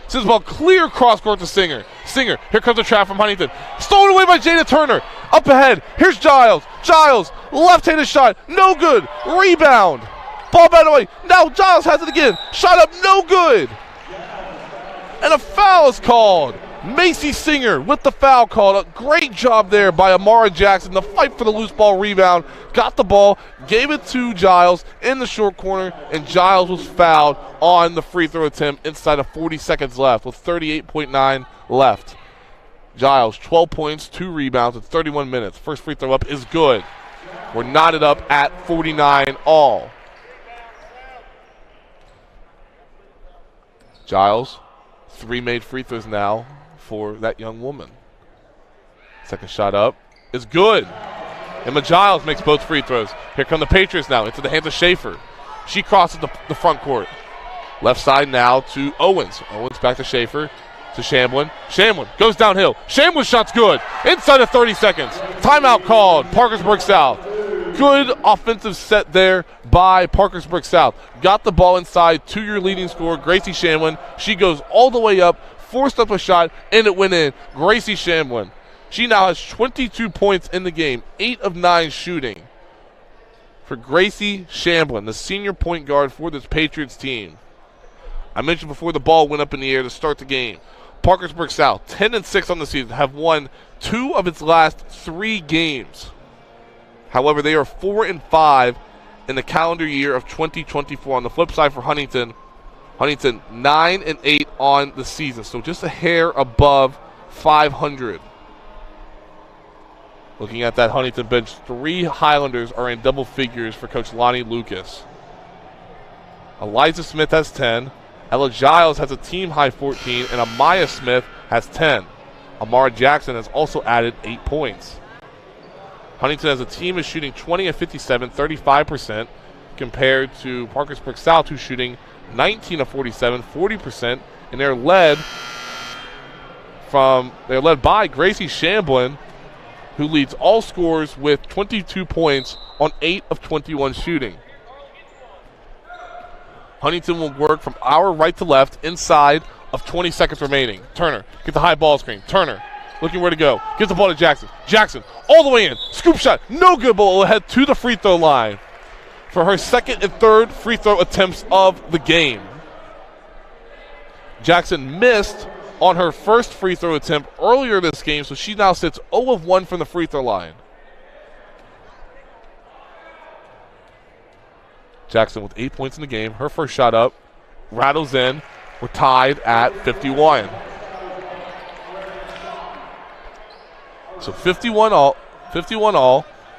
Sends the ball clear cross court to Singer. Singer, here comes the trap from Huntington. Stolen away by Jada Turner. Up ahead, here's Giles. Giles, left-handed shot, no good. Rebound. Ball batted away. Now Giles has it again. Shot up, no good. And a foul is called. Macy Singer with the foul called. A great job there by Amara Jackson. The fight for the loose ball rebound. Got the ball, gave it to Giles in the short corner, and Giles was fouled on the free throw attempt inside of 40 seconds left with 38.9 left. Giles, 12 points, 2 rebounds in 31 minutes. First free throw up is good. We're knotted up at 49 all. Giles, 3 made free throws now for that young woman. Second shot up is good. Emma Giles makes both free throws. Here come the Patriots now into the hands of Schaefer. She crosses the front court. Left side now to Owens. Owens back to Schaefer, to Shamblin. Shamblin goes downhill. Shamblin's shot's good. Inside of 30 seconds. Timeout called. Parkersburg South. Good offensive set there by Parkersburg South. Got the ball inside to your leading scorer, Gracie Shamblin. She goes all the way up, forced up a shot, and it went in. Gracie Shamblin. She now has 22 points in the game, 8 of 9 shooting. For Gracie Shamblin, the senior point guard for this Patriots team. I mentioned before the ball went up in the air to start the game. Parkersburg South, 10-6 on the season, have won 2 of its last 3 games. However, they are 4-5 in the calendar year of 2024. On the flip side for Huntington, 9-8 on the season, so just a hair above 500. Looking at that Huntington bench, 3 Highlanders are in double figures for Coach Lonnie Lucas. Eliza Smith has 10. Ella Giles has a team-high 14, and Amaya Smith has 10. Amara Jackson has also added 8 points. Huntington as a team is shooting 20 of 57, 35%, compared to Parkersburg South, who's shooting 19 of 47, 40%, and they're led by Gracie Shamblin, who leads all scorers with 22 points on 8 of 21 shooting. Huntington will work from our right to left inside of 20 seconds remaining. Turner, get the high ball screen. Turner, looking where to go. Gives the ball to Jackson. Jackson, all the way in. Scoop shot, no good, but will head to the free throw line for her second and third free throw attempts of the game. Jackson missed on her first free throw attempt earlier this game, so she now sits 0 of 1 from the free throw line. Jackson with 8 points in the game. Her first shot up, rattles in. We're tied at 51. So 51 all.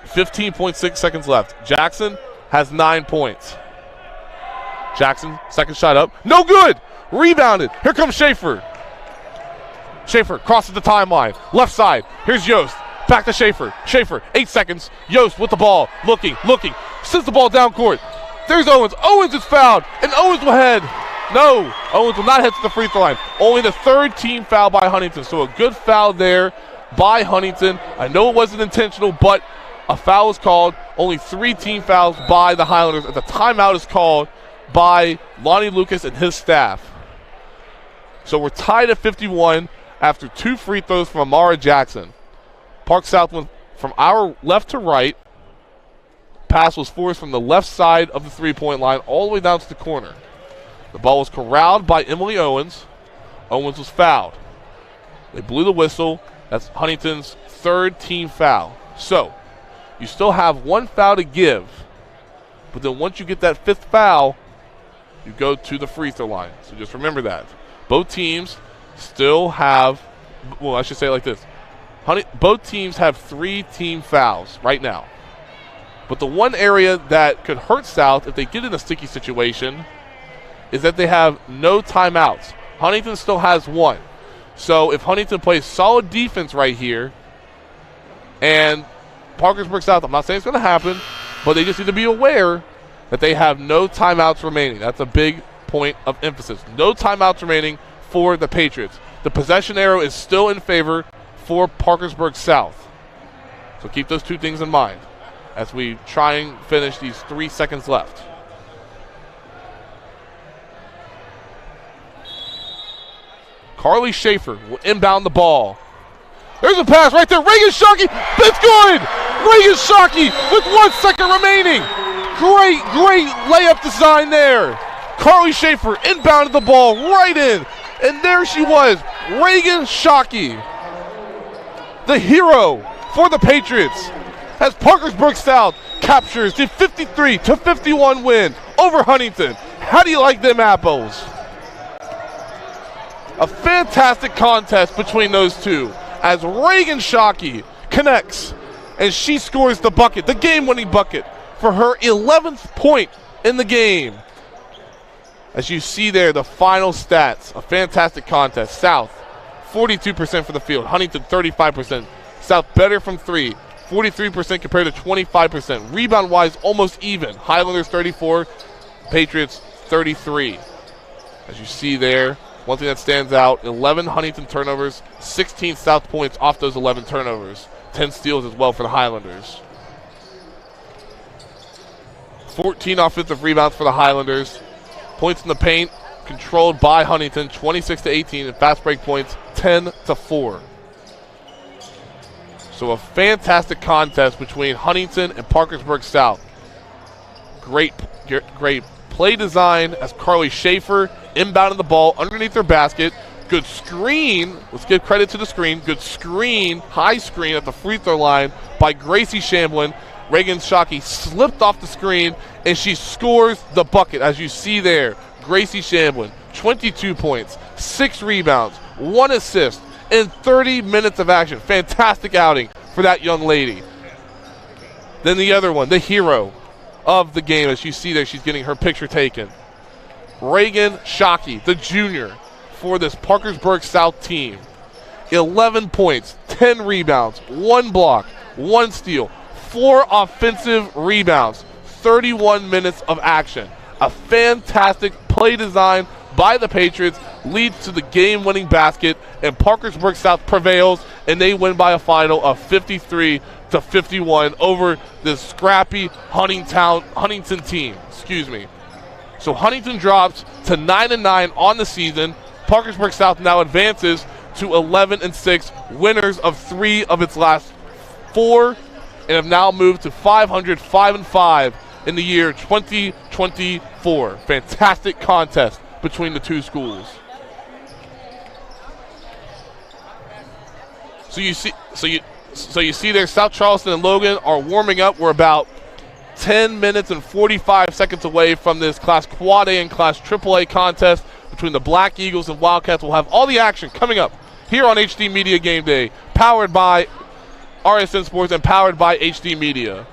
15.6 seconds left. Jackson has 9 points. Jackson, second shot up. No good! Rebounded. Here comes Schaefer. Schaefer crosses the timeline. Left side. Here's Yost. Back to Schaefer. Schaefer, 8 seconds. Yost with the ball. Looking. Sends the ball down court. There's Owens. Owens is fouled. And Owens will head. No. Owens will not head to the free throw line. Only the third team foul by Huntington. So a good foul there by Huntington. I know it wasn't intentional, but a foul was called. Only 3 team fouls by the Highlanders. And the timeout is called by Lonnie Lucas and his staff. So we're tied at 51 after 2 free throws from Amara Jackson. Park South went from our left to right. Pass was forced from the left side of the three-point line all the way down to the corner. The ball was corralled by Emily Owens. Owens was fouled. They blew the whistle. That's Huntington's third team foul. So you still have 1 foul to give, but then once you get that 5th foul, you go to the free throw line. So just remember that. Both teams still have, well, I should say it like this. Both teams have 3 team fouls right now. But the one area that could hurt South if they get in a sticky situation is that they have no timeouts. Huntington still has 1. So if Huntington plays solid defense right here, and Parkersburg South, I'm not saying it's going to happen, but they just need to be aware that they have no timeouts remaining. That's a big point of emphasis. No timeouts remaining for the Patriots. The possession arrow is still in favor for Parkersburg South. So keep those 2 things in mind as we try and finish these 3 seconds left. Carly Schaefer will inbound the ball. There's a pass right there. Reagan Shockey. It's good. Reagan Shockey with 1 second remaining. Great layup design there. Carly Schaefer inbounded the ball right in. And there she was. Reagan Shockey, the hero for the Patriots, as Parkersburg South captures the 53-51 win over Huntington. How do you like them apples? A fantastic contest between those two as Reagan Shockey connects and she scores the bucket, the game-winning bucket for her 11th point in the game. As you see there, the final stats, a fantastic contest. South, 42% for the field. Huntington, 35%. South better from 3, 43% compared to 25%. Rebound-wise, almost even. Highlanders, 34. Patriots, 33. As you see there, one thing that stands out, 11 Huntington turnovers, 16 South points off those 11 turnovers. 10 steals as well for the Highlanders. 14 offensive rebounds for the Highlanders. Points in the paint controlled by Huntington, 26-18, and fast break points, 10-4. So a fantastic contest between Huntington and Parkersburg South. Great play design as Carly Schaefer inbounded the ball underneath her basket. Good screen. Let's give credit to the screen. Good screen, high screen at the free throw line by Gracie Shamblin. Reagan Shockey slipped off the screen, and she scores the bucket. As you see there, Gracie Shamblin, 22 points, 6 rebounds, 1 assist, in 30 minutes of action. Fantastic outing for that young lady. Then the other one, the hero of the game, as you see there, she's getting her picture taken. Reagan Shockey, the junior, for this Parkersburg South team. 11 points, 10 rebounds, 1 block, 1 steal, 4 offensive rebounds, 31 minutes of action. A fantastic play design by the Patriots leads to the game-winning basket, and Parkersburg South prevails, and they win by a final of 53-51 over this scrappy Huntington team. So Huntington drops to 9-9 on the season. Parkersburg South now advances to 11-6, winners of 3 of its last 4, and have now moved to 500, 5-5 in the year 2024. Fantastic contest between the two schools. So you see there, South Charleston and Logan are warming up. We're about 10 minutes and 45 seconds away from this Class Quad A and Class AAA contest between the Black Eagles and Wildcats. We'll have all the action coming up here on HD Media Game Day, powered by RSN Sports and powered by HD Media.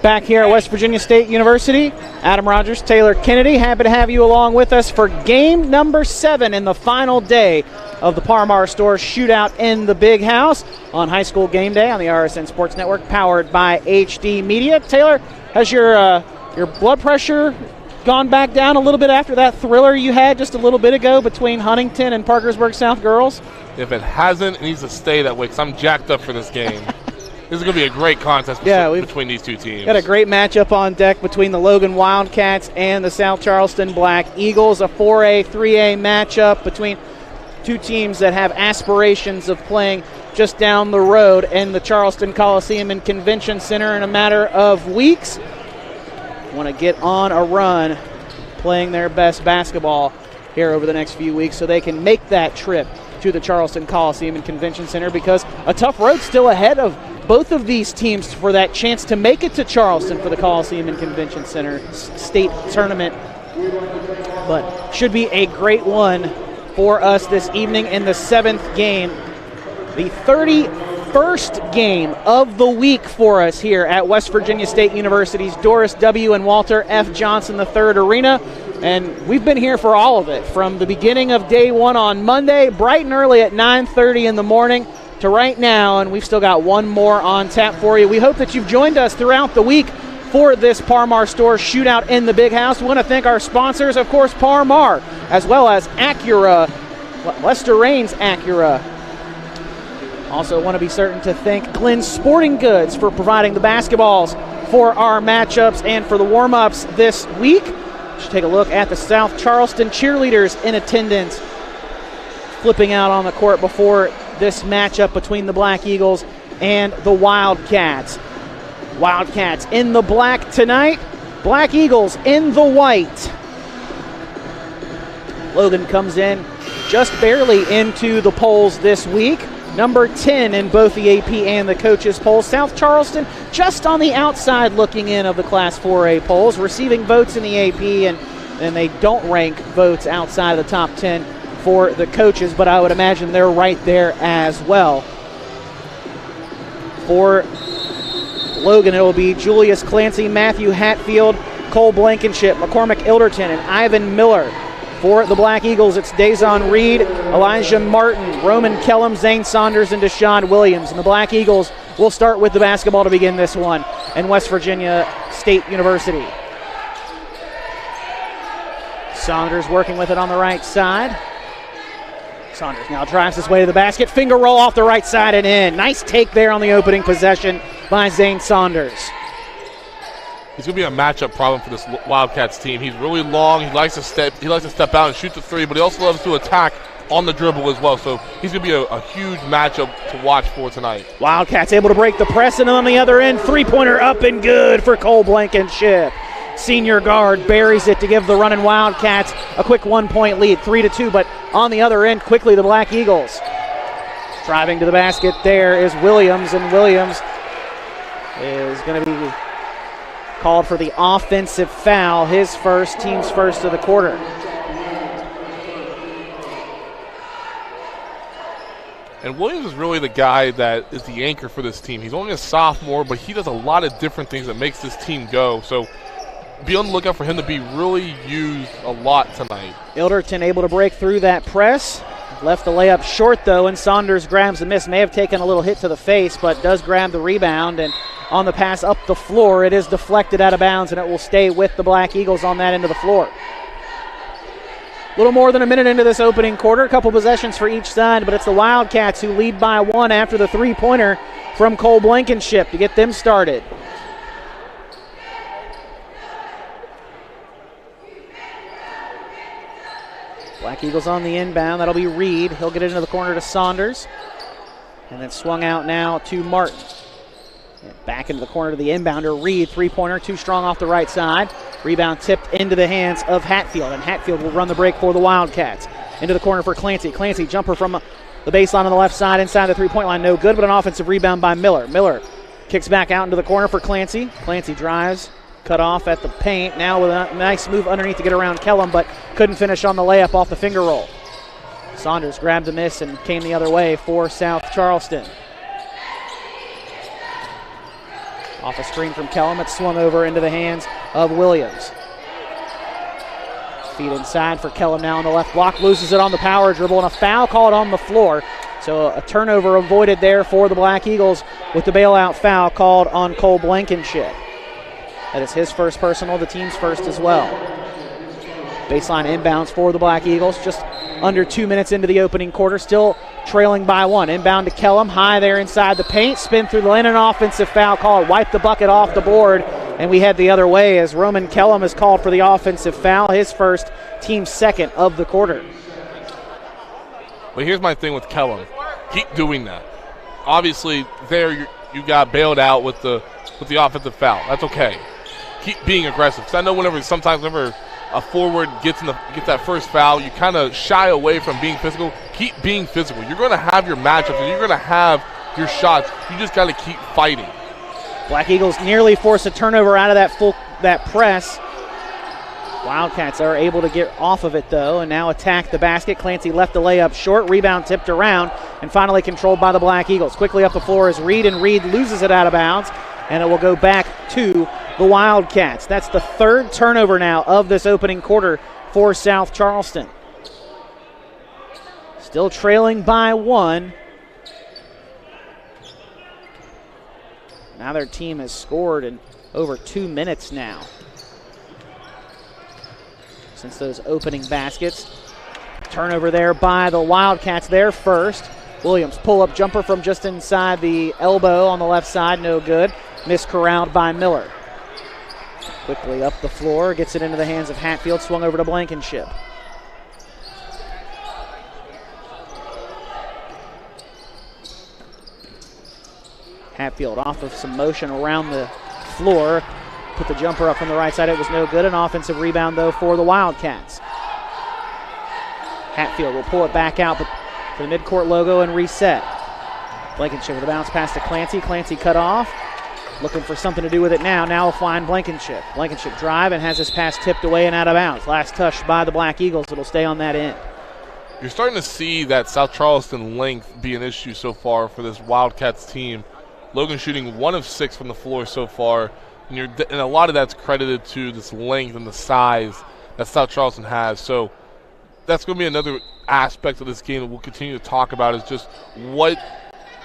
Back here at West Virginia State University, Adam Rogers, Taylor Kennedy, happy to have you along with us for game number 7 in the final day of the Parmar Store Shootout in the Big House on High School Game Day on the RSN Sports Network, powered by HD Media. Taylor, has your blood pressure gone back down a little bit after that thriller you had just a little bit ago between Huntington and Parkersburg South girls? If it hasn't, it needs to stay that way because I'm jacked up for this game. This is going to be a great contest between these two teams. Got a great matchup on deck between the Logan Wildcats and the South Charleston Black Eagles, a 4A, 3A matchup between two teams that have aspirations of playing just down the road in the Charleston Coliseum and Convention Center in a matter of weeks. Want to get on a run playing their best basketball here over the next few weeks so they can make that trip to the Charleston Coliseum and Convention Center, because a tough road still ahead of both of these teams for that chance to make it to Charleston for the Coliseum and Convention Center state tournament. But should be a great one for us this evening in the 7th game, the 31st game of the week for us here at West Virginia State University's Doris W. and Walter F. Johnson III Arena. And we've been here for all of it, from the beginning of day one on Monday, bright and early at 9:30 in the morning, to right now, and we've still got one more on tap for you. We hope that you've joined us throughout the week for this Parmar Store Shootout in the Big House. We want to thank our sponsors, of course, Parmar, as well as Acura, Lester Raines Acura. Also want to be certain to thank Glenn Sporting Goods for providing the basketballs for our matchups and for the warm-ups this week. Should take a look at the South Charleston cheerleaders in attendance, flipping out on the court before this matchup between the Black Eagles and the Wildcats. Wildcats in the black tonight, Black Eagles in the white. Logan comes in just barely into the polls this week, number 10 in both the AP and the coaches polls. South Charleston just on the outside looking in of the Class 4A polls, receiving votes in the AP, and they don't rank votes outside of the top 10 for the coaches, but I would imagine they're right there as well. For Logan, it will be Julius Clancy, Matthew Hatfield, Cole Blankenship, McCormick Ilderton, and Ivan Miller. For the Black Eagles, it's Dazon Reed, Elijah Martin, Roman Kellum, Zane Saunders, and Deshaun Williams. And the Black Eagles will start with the basketball to begin this one in West Virginia State University. Saunders working with it on the right side. Saunders now drives his way to the basket. Finger roll off the right side and in. Nice take there on the opening possession by Zane Saunders. He's going to be a matchup problem for this Wildcats team. He's really long. He likes to step out and shoot the three, but he also loves to attack on the dribble as well. So he's going to be a huge matchup to watch for tonight. Wildcats able to break the press, and on the other end, three-pointer up and good for Cole Blankenship. Senior guard buries it to give the running Wildcats a quick 1-point lead, 3-2. But on the other end, quickly the Black Eagles. Driving to the basket there is Williams, and Williams is going to be called for the offensive foul, his first, team's first of the quarter. And Williams is really the guy that is the anchor for this team. He's only a sophomore, but he does a lot of different things that makes this team go. So be on the lookout for him to be really used a lot tonight. Ilderton able to break through that press. Left the layup short, though, and Saunders grabs the miss. May have taken a little hit to the face, but does grab the rebound. And on the pass up the floor, it is deflected out of bounds, and it will stay with the Black Eagles on that end of the floor. A little more than a minute into this opening quarter. A couple possessions for each side, but it's the Wildcats who lead by one after the three-pointer from Cole Blankenship to get them started. Black Eagles on the inbound. That'll be Reed. He'll get it into the corner to Saunders. And then swung out now to Martin. And back into the corner to the inbounder. Reed, three-pointer, too strong off the right side. Rebound tipped into the hands of Hatfield. And Hatfield will run the break for the Wildcats. Into the corner for Clancy. Clancy, jumper from the baseline on the left side inside the three-point line. No good, but an offensive rebound by Miller. Miller kicks back out into the corner for Clancy. Clancy drives. Cut off at the paint. Now with a nice move underneath to get around Kellum, but couldn't finish on the layup off the finger roll. Saunders grabbed the miss and came the other way for South Charleston. Off a screen from Kellum, it's swung over into the hands of Williams. Feet inside for Kellum now on the left block, loses it on the power dribble, and a foul called on the floor. So a turnover avoided there for the Black Eagles with the bailout foul called on Cole Blankenship. That is his first personal, the team's first as well. Baseline inbounds for the Black Eagles, just under 2 minutes into the opening quarter, still trailing by 1. Inbound to Kellum, high there inside the paint, spin through the lane, an offensive foul called, wipe the bucket off the board, and we head the other way as Roman Kellum is called for the offensive foul, his first, team second of the quarter. But here's my thing with Kellum. Keep doing that. Obviously, there you got bailed out with the offensive foul. That's okay. Keep being aggressive. Because I know sometimes whenever a forward gets that first foul, you kind of shy away from being physical. Keep being physical. You're going to have your matchups and you're going to have your shots. You just got to keep fighting. Black Eagles nearly force a turnover out of that press. Wildcats are able to get off of it, though, and now attack the basket. Clancy left the layup short. Rebound tipped around and finally controlled by the Black Eagles. Quickly up the floor is Reed, and Reed loses it out of bounds, and it will go back to the Wildcats. That's the third turnover now of this opening quarter for South Charleston. Still trailing by 1. Now their team has scored in over 2 minutes now since those opening baskets. Turnover there by the Wildcats there first. Williams pull-up jumper from just inside the elbow on the left side, no good. Miscorralled by Miller. Quickly up the floor, gets it into the hands of Hatfield, swung over to Blankenship. Hatfield off of some motion around the floor. Put the jumper up from the right side. It was no good. An offensive rebound, though, for the Wildcats. Hatfield will pull it back out for the midcourt logo and reset. Blankenship with a bounce pass to Clancy. Clancy cut off. Looking for something to do with it now. Now will find Blankenship. Blankenship drive and has his pass tipped away and out of bounds. Last touch by the Black Eagles. It'll stay on that end. You're starting to see that South Charleston length be an issue so far for this Wildcats team. Logan shooting 1 of 6 from the floor so far. And a lot of that's credited to this length and the size that South Charleston has. So that's going to be another aspect of this game that we'll continue to talk about, is just what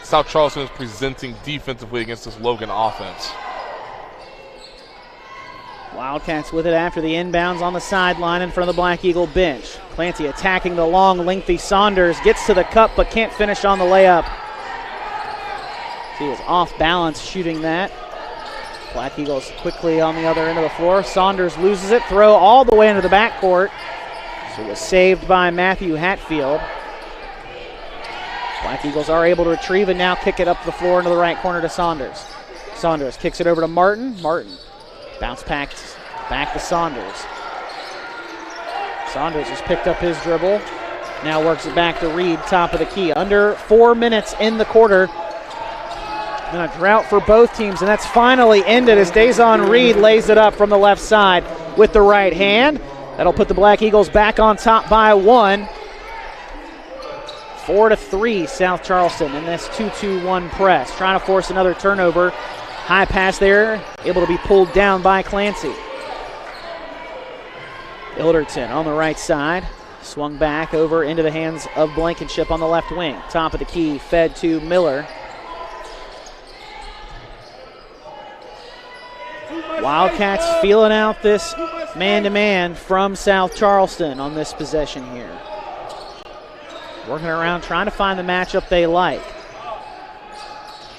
South Charleston is presenting defensively against this Logan offense. Wildcats with it after the inbounds on the sideline in front of the Black Eagle bench. Clancy attacking the long, lengthy Saunders. Gets to the cup but can't finish on the layup. He was off balance shooting that. Black Eagles quickly on the other end of the floor. Saunders loses it. Throw all the way into the backcourt. So it was saved by Matthew Hatfield. Black Eagles are able to retrieve and now kick it up the floor into the right corner to Saunders. Saunders kicks it over to Martin. Martin bounce back to Saunders. Saunders has picked up his dribble. Now works it back to Reed, top of the key. Under 4 minutes in the quarter. And a drought for both teams, and that's finally ended as Dazon Reed lays it up from the left side with the right hand. That'll put the Black Eagles back on top by 1. 4-3 South Charleston in this 2-2-1 press. Trying to force another turnover. High pass there, able to be pulled down by Clancy. Ilderton on the right side. Swung back over into the hands of Blankenship on the left wing. Top of the key, fed to Miller. Wildcats feeling out this man-to-man from South Charleston on this possession here. Working around, trying to find the matchup they like.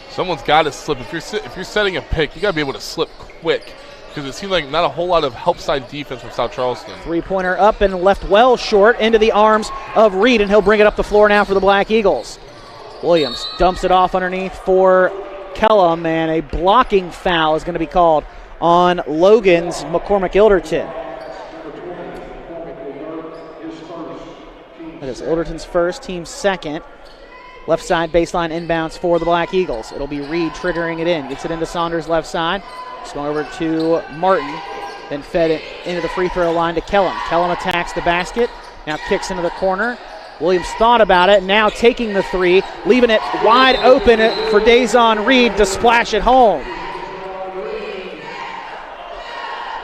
Someone's got to slip. If you're setting a pick, you got to be able to slip quick, because it seems like not a whole lot of help side defense from South Charleston. Three-pointer up and left well short into the arms of Reed, and he'll bring it up the floor now for the Black Eagles. Williams dumps it off underneath for Kellum, and a blocking foul is going to be called on Logan's McCormick Ilderton. That is Ilderton's first, team's second. Left side baseline inbounds for the Black Eagles. It'll be Reed triggering it in. Gets it into Saunders' left side. It's going over to Martin. Then fed it into the free throw line to Kellum. Kellum attacks the basket. Now kicks into the corner. Williams thought about it. Now taking the three. Leaving it wide open for Dazon Reed to splash it home.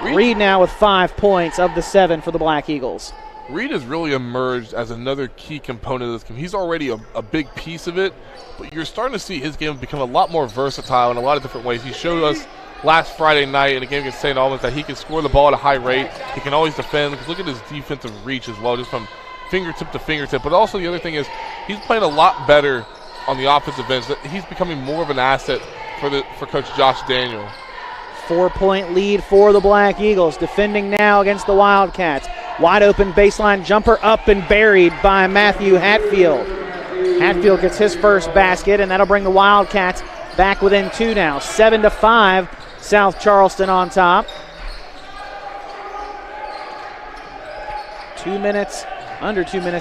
Reed now with 5 points of the 7 for the Black Eagles. Reed has really emerged as another key component of this game. He's already a big piece of it, but you're starting to see his game become a lot more versatile in a lot of different ways. He showed us last Friday night in a game against St. Albans that he can score the ball at a high rate. He can always defend. Because look at his defensive reach as well, just from fingertip to fingertip. But also the other thing is he's playing a lot better on the offensive end. He's becoming more of an asset for Coach Josh Daniel. 4-point lead for the Black Eagles. Defending now against the Wildcats. Wide open baseline jumper up and buried by Matthew Hatfield. Hatfield gets his first basket, and that'll bring the Wildcats back within 2 now. 7-5, South Charleston on top. 2 minutes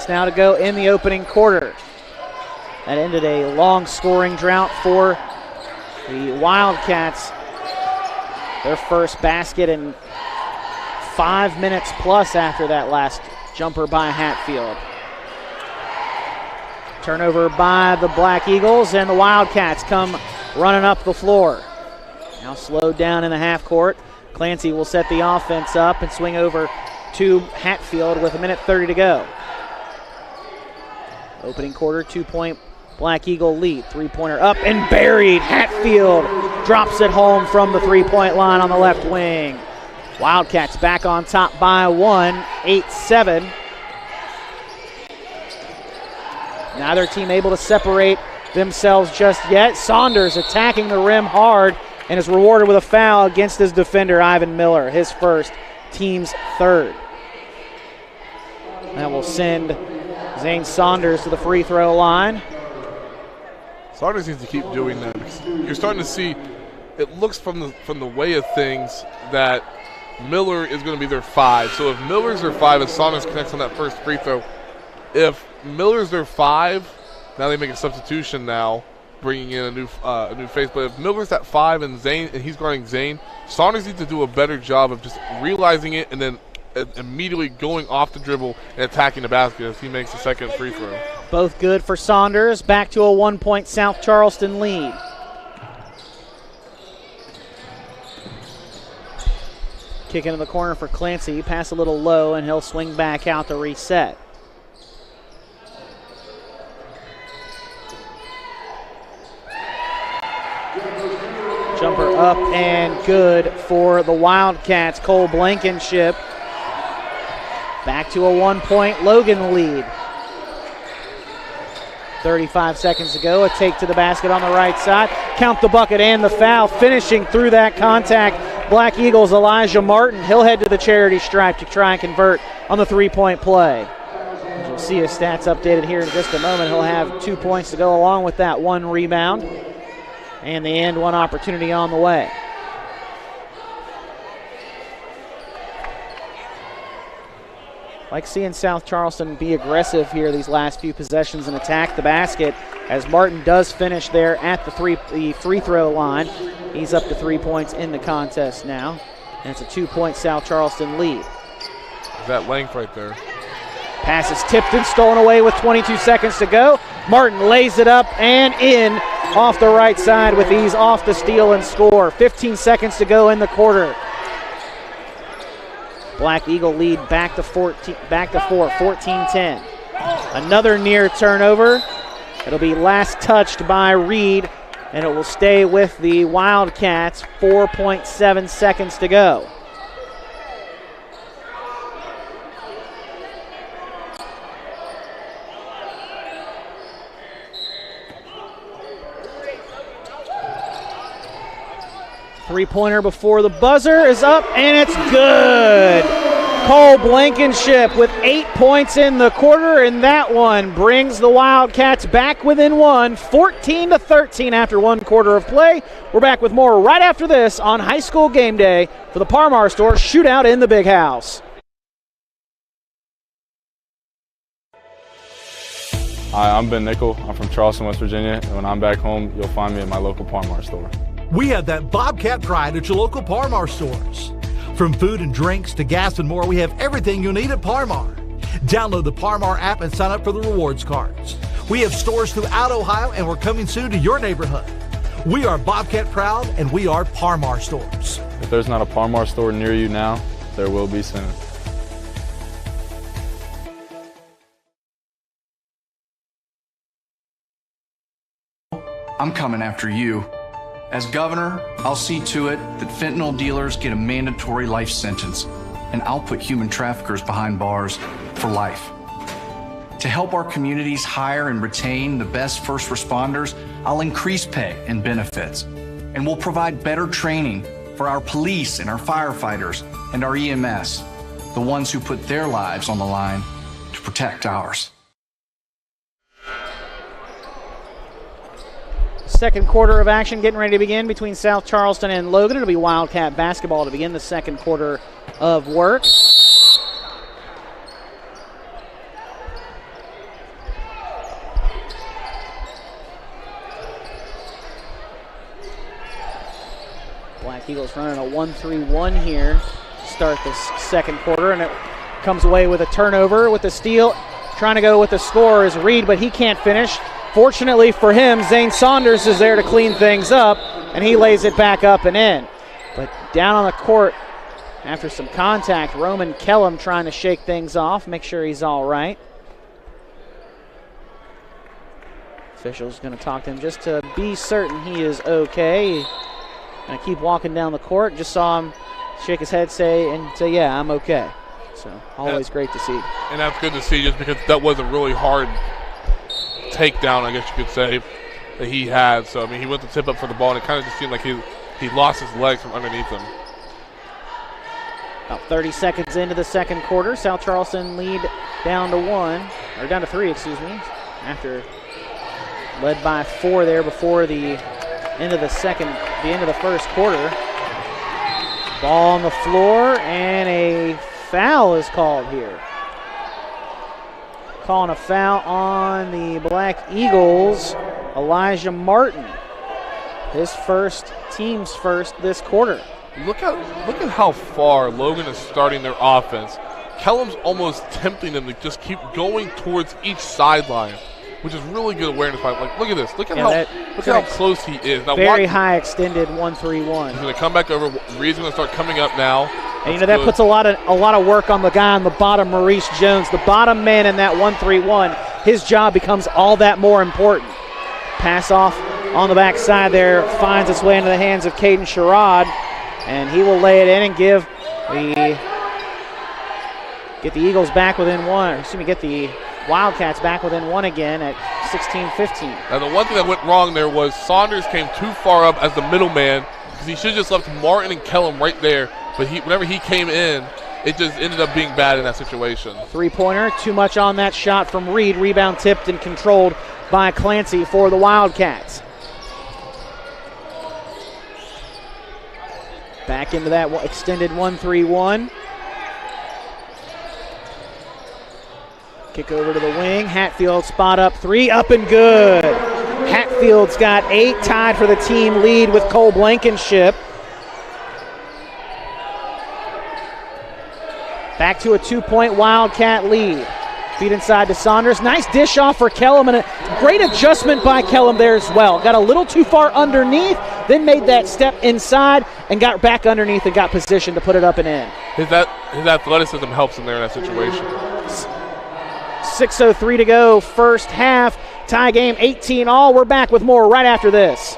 now to go in the opening quarter. That ended a long scoring drought for the Wildcats. Their first basket in 5 minutes plus after that last jumper by Hatfield. Turnover by the Black Eagles, and the Wildcats come running up the floor. Now slowed down in the half court. Clancy will set the offense up and swing over to Hatfield with 1:30 to go. Opening quarter, 2-point Black Eagle lead. 3-pointer up and buried. Hatfield drops it home from the 3-point line on the left wing. Wildcats back on top by 1, 8-7. Neither team able to separate themselves just yet. Saunders attacking the rim hard and is rewarded with a foul against his defender, Ivan Miller, his first, team's third. That will send Zane Saunders to the free throw line. Saunders needs to keep doing that because you're starting to see, it looks from the way of things that Miller is going to be their 5. So if Miller's their 5 and Saunders connects on that first free throw, if Miller's their 5, now they make a substitution now, bringing in a new face. But if Miller's that 5 and he's guarding Zane, Saunders needs to do a better job of just realizing it and then immediately going off the dribble and attacking the basket as he makes the second free throw. Both good for Saunders. Back to a 1-point South Charleston lead. Kick into the corner for Clancy. Pass a little low, and he'll swing back out to reset. Jumper up and good for the Wildcats. Cole Blankenship back to a 1-point Logan lead. 35 seconds to go. A take to the basket on the right side. Count the bucket and the foul. Finishing through that contact, Black Eagles Elijah Martin. He'll head to the charity stripe to try and convert on the 3-point play. As you'll see his stats updated here in just a moment. He'll have 2 points to go along with that 1 rebound. And the end one opportunity on the way. Like seeing South Charleston be aggressive here these last few possessions and attack the basket, as Martin does finish there at the free throw line. He's up to 3 points in the contest now, and it's a 2-point South Charleston lead. That length right there. Pass is tipped and stolen away with 22 seconds to go. Martin lays it up and in off the right side with ease, off the steal and score. 15 seconds to go in the quarter. Black Eagle lead back to 4, 14-10. Another near turnover. It'll be last touched by Reed, and it will stay with the Wildcats. 4.7 seconds to go. Three-pointer before the buzzer is up, and it's good. Cole Blankenship with 8 points in the quarter, and that one brings the Wildcats back within 1, 14-13 after 1 quarter of play. We're back with more right after this on High School Game Day for the Parmar Store Shootout in the Big House. Hi, I'm Ben Nickel. I'm from Charleston, West Virginia, and when I'm back home, you'll find me at my local Parmar store. We have that Bobcat pride at your local Parmar stores. From food and drinks to gas and more, we have everything you'll need at Parmar. Download the Parmar app and sign up for the rewards cards. We have stores throughout Ohio, and we're coming soon to your neighborhood. We are Bobcat proud, and we are Parmar stores. If there's not a Parmar store near you now, there will be soon. I'm coming after you. As governor, I'll see to it that fentanyl dealers get a mandatory life sentence, and I'll put human traffickers behind bars for life. To help our communities hire and retain the best first responders, I'll increase pay and benefits, and we'll provide better training for our police and our firefighters and our EMS, the ones who put their lives on the line to protect ours. Second quarter of action getting ready to begin between South Charleston and Logan. It'll be Wildcat basketball to begin the second quarter of work. Black Eagles running a 1-3-1 here to start the second quarter, and it comes away with a turnover with the steal. Trying to go with the score is Reed, but he can't finish. Fortunately for him, Zane Saunders is there to clean things up, and he lays it back up and in. But down on the court, after some contact, Roman Kellum trying to shake things off, make sure he's all right. Official's going to talk to him just to be certain he is okay. Going to keep walking down the court. Just saw him shake his head, say, yeah, I'm okay. So always great to see. And that's good to see, just because that was a really hard takedown, I guess you could say, that he had. So, I mean, he went to tip up for the ball, and it kind of just seemed like he lost his legs from underneath him. About 30 seconds into the second quarter, South Charleston lead down to 3, excuse me, after led by 4 there before the end of the first quarter. Ball on the floor, and a foul is called here. Calling a foul on the Black Eagles, Elijah Martin. His team's first this quarter. Look at how far Logan is starting their offense. Kellum's almost tempting them to just keep going towards each sideline, which is really good awareness. Like, look at this. Look at how close he is. Now, very high extended 1-3-1. He's going to come back over. Reed's going to start coming up now. And that puts a lot of work on the guy on the bottom, Maurice Jones, the bottom man in that 1-3-1. His job becomes all that more important. Pass off on the backside there, finds its way into the hands of Caden Sherrod, and he will lay it in and get the Eagles back within one. Get the Wildcats back within one again at 16-15. Now, the one thing that went wrong there was Saunders came too far up as the middleman, because he should have just left Martin and Kellum right there. But whenever he came in, it just ended up being bad in that situation. Three-pointer, too much on that shot from Reed. Rebound tipped and controlled by Clancy for the Wildcats. Back into that extended 1-3-1. Kick over to the wing. Hatfield spot up 3, up and good. Hatfield's got 8, tied for the team lead with Cole Blankenship. Back to a 2-point Wildcat lead. Feed inside to Saunders. Nice dish off for Kellum, and a great adjustment by Kellum there as well. Got a little too far underneath, then made that step inside and got back underneath and got positioned to put it up and in. His athleticism helps him there in that situation. 6:03 to go, first half. Tie game 18-all. We're back with more right after this.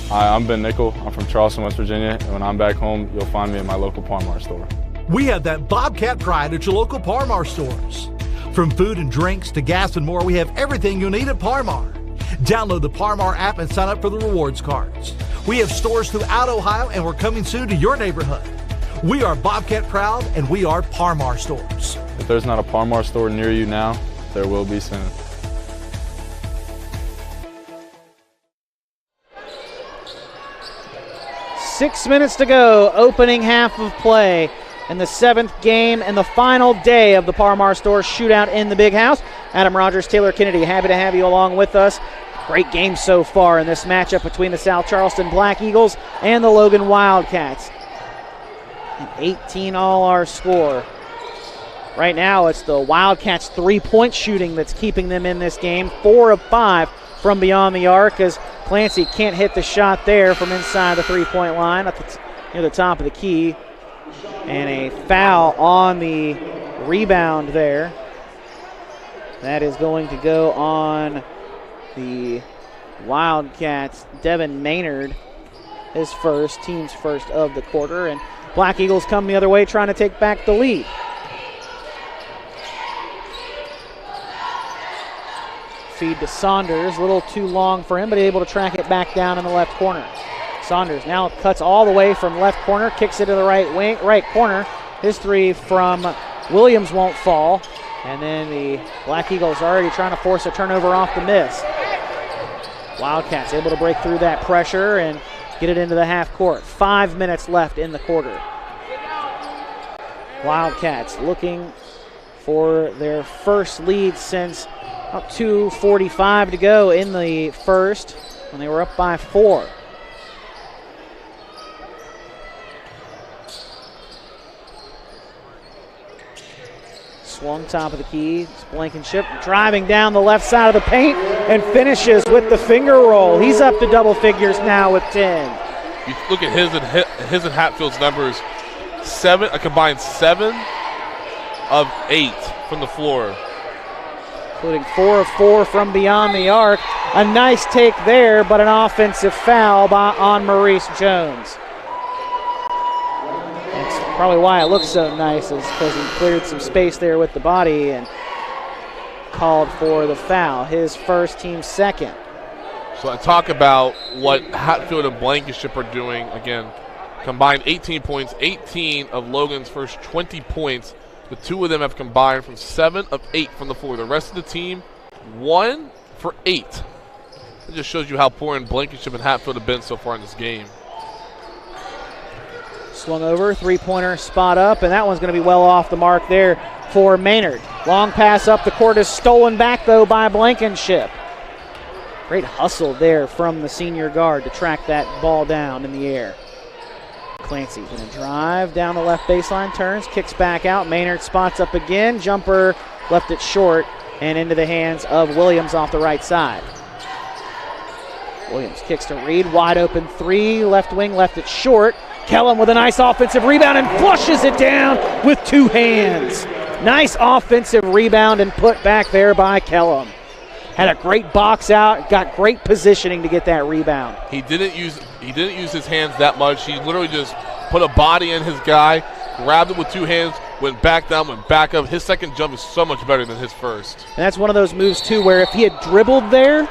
Hi, I'm Ben Nickel. I'm from Charleston, West Virginia, and when I'm back home, you'll find me at my local Parmar store. We have that Bobcat pride at your local Parmar stores. From food and drinks to gas and more, we have everything you'll need at Parmar. Download the Parmar app and sign up for the rewards cards. We have stores throughout Ohio, and we're coming soon to your neighborhood. We are Bobcat proud, and we are Parmar stores. If there's not a Parmar store near you now, there will be soon. Six minutes to go, opening half of play in the 7th game and the final day of the Parmar Store Shootout in the Big House. Adam Rogers, Taylor Kennedy, happy to have you along with us. Great game so far in this matchup between the South Charleston Black Eagles and the Logan Wildcats. An 18-all our score. Right now it's the Wildcats' 3-point shooting that's keeping them in this game. 4 of 5 from beyond the arc as Clancy can't hit the shot there from inside the three-point line near the top of the key. And a foul on the rebound there. That is going to go on the Wildcats. Devin Maynard, his first, team's first of the quarter. And Black Eagles come the other way trying to take back the lead. Feed to Saunders, a little too long for him, but able to track it back down in the left corner. Saunders now cuts all the way from left corner, kicks it to the right corner. His three from Williams won't fall. And then the Black Eagles already trying to force a turnover off the miss. Wildcats able to break through that pressure and get it into the half court. 5 minutes left in the quarter. Wildcats looking for their first lead since about 2:45 to go in the first when they were up by 4. Swung top of the key. It's Blankenship driving down the left side of the paint and finishes with the finger roll. He's up to double figures now with 10. You look at his and Hatfield's numbers. A combined 7 of 8 from the floor. Including 4 of 4 from beyond the arc. A nice take there, but an offensive foul on Maurice Jones. That's probably why it looks so nice, is because he cleared some space there with the body and called for the foul. His first, team second. So I talk about what Hatfield and Blankenship are doing. Again, combined 18 points, 18 of Logan's first 20 points. The two of them have combined from 7 of 8 from the floor. The rest of the team, 1 for 8. It just shows you how important Blankenship and Hatfield have been so far in this game. Swung over, three-pointer spot up, and that one's going to be well off the mark there for Maynard. Long pass up the court is stolen back, though, by Blankenship. Great hustle there from the senior guard to track that ball down in the air. Clancy going to drive down the left baseline, turns, kicks back out. Maynard spots up again. Jumper left it short and into the hands of Williams off the right side. Williams kicks to Reed, wide open three, left wing, left it short. Kellum with a nice offensive rebound and flushes it down with 2 hands. Nice offensive rebound and put back there by Kellum. Had a great box out, got great positioning to get that rebound. He didn't use his hands that much. He literally just put a body in his guy, grabbed it with 2 hands, went back down, went back up. His second jump is so much better than his first. And that's one of those moves, too, where if he had dribbled there,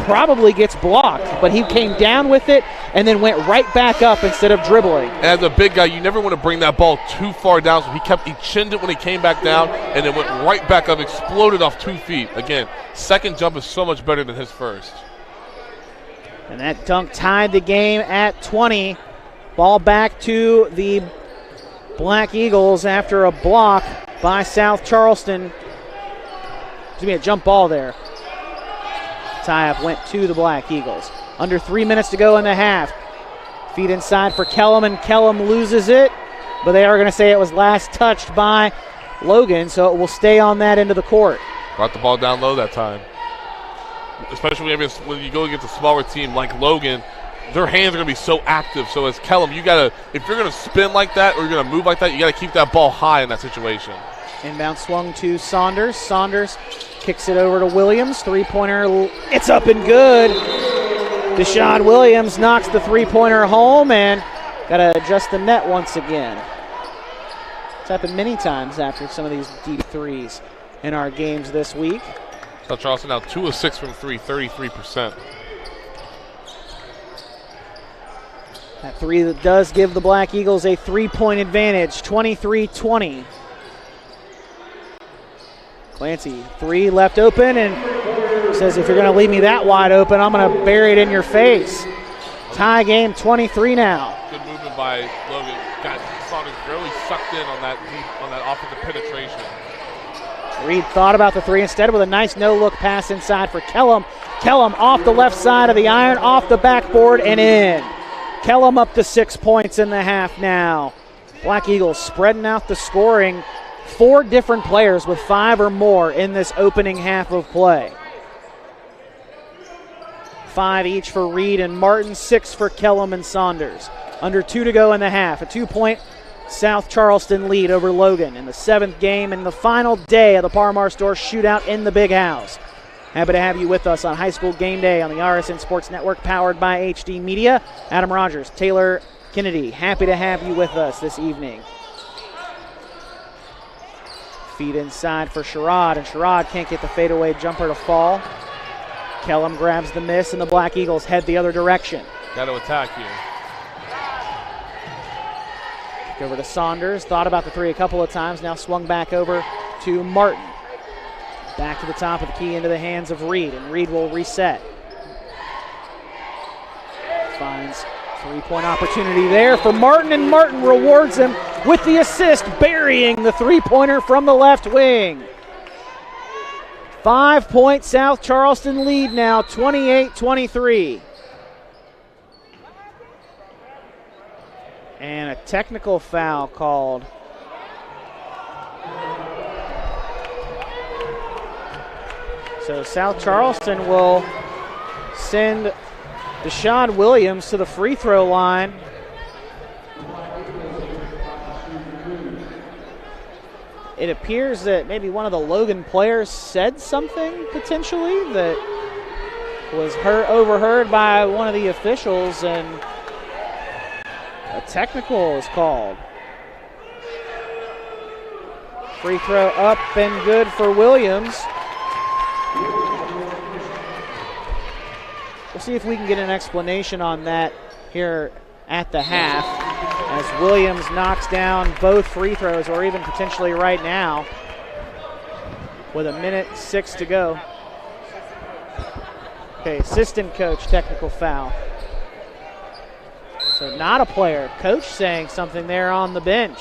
probably gets blocked. But he came down with it and then went right back up instead of dribbling. And as a big guy, you never want to bring that ball too far down. So he chinned it when he came back down and then went right back up, exploded off 2 feet. Again, second jump is so much better than his first. And that dunk tied the game at 20. Ball back to the Black Eagles after a block by South Charleston. Excuse me, a jump ball there. Tie-up went to the Black Eagles. Under 3 minutes to go in the half. Feed inside for Kellum, and Kellum loses it. But they are going to say it was last touched by Logan, so it will stay on that end of the court. Brought the ball down low that time. Especially when you go against a smaller team like Logan, their hands are going to be so active. So as Kellum, you got to, if you're going to spin like that or you're going to move like that, you got to keep that ball high in that situation. Inbound swung to Saunders. Saunders kicks it over to Williams. Three-pointer, it's up and good. Deshaun Williams knocks the three-pointer home and got to adjust the net once again. It's happened many times after some of these deep threes in our games this week. South Charleston now 2 of 6 from 3, 33%. That three that does give the Black Eagles a 3-point advantage, 23-20. Clancy, 3 left open, and says if you're going to leave me that wide open, I'm going to bury it in your face. Tie game, 23 now. Good movement by Logan. Got Saunders really sucked in on that offensive penetration. Reed thought about the three instead with a nice no-look pass inside for Kellum. Kellum off the left side of the iron, off the backboard and in. Kellum up to 6 points in the half now. Black Eagles spreading out the scoring. 4 different players with 5 or more in this opening half of play. 5 each for Reed and Martin, 6 for Kellum and Saunders. Under 2 to go in the half. A 2-point South Charleston lead over Logan in the 7th game and the final day of the Parmar Store Shootout in the Big House. Happy to have you with us on High School Game Day on the RSN Sports Network, powered by HD Media. Adam Rogers, Taylor Kennedy, happy to have you with us this evening. Feed inside for Sherrod, and Sherrod can't get the fadeaway jumper to fall. Kellum grabs the miss, and the Black Eagles head the other direction. Got to attack here. Over to Saunders, thought about the three a couple of times, now swung back over to Martin. Back to the top of the key into the hands of Reed, and Reed will reset. Finds three-point opportunity there for Martin, and Martin rewards him with the assist, burying the three-pointer from the left wing. 5-point South Charleston lead now, 28-23. And a technical foul called. So South Charleston will send Deshaun Williams to the free throw line. It appears that maybe one of the Logan players said something potentially that was overheard by one of the officials, and a technical is called. Free throw up and good for Williams. We'll see if we can get an explanation on that here at the half, as Williams knocks down both free throws, or even potentially right now, with 1:06 to go. Okay, assistant coach, technical foul. So not a player. Coach saying something there on the bench.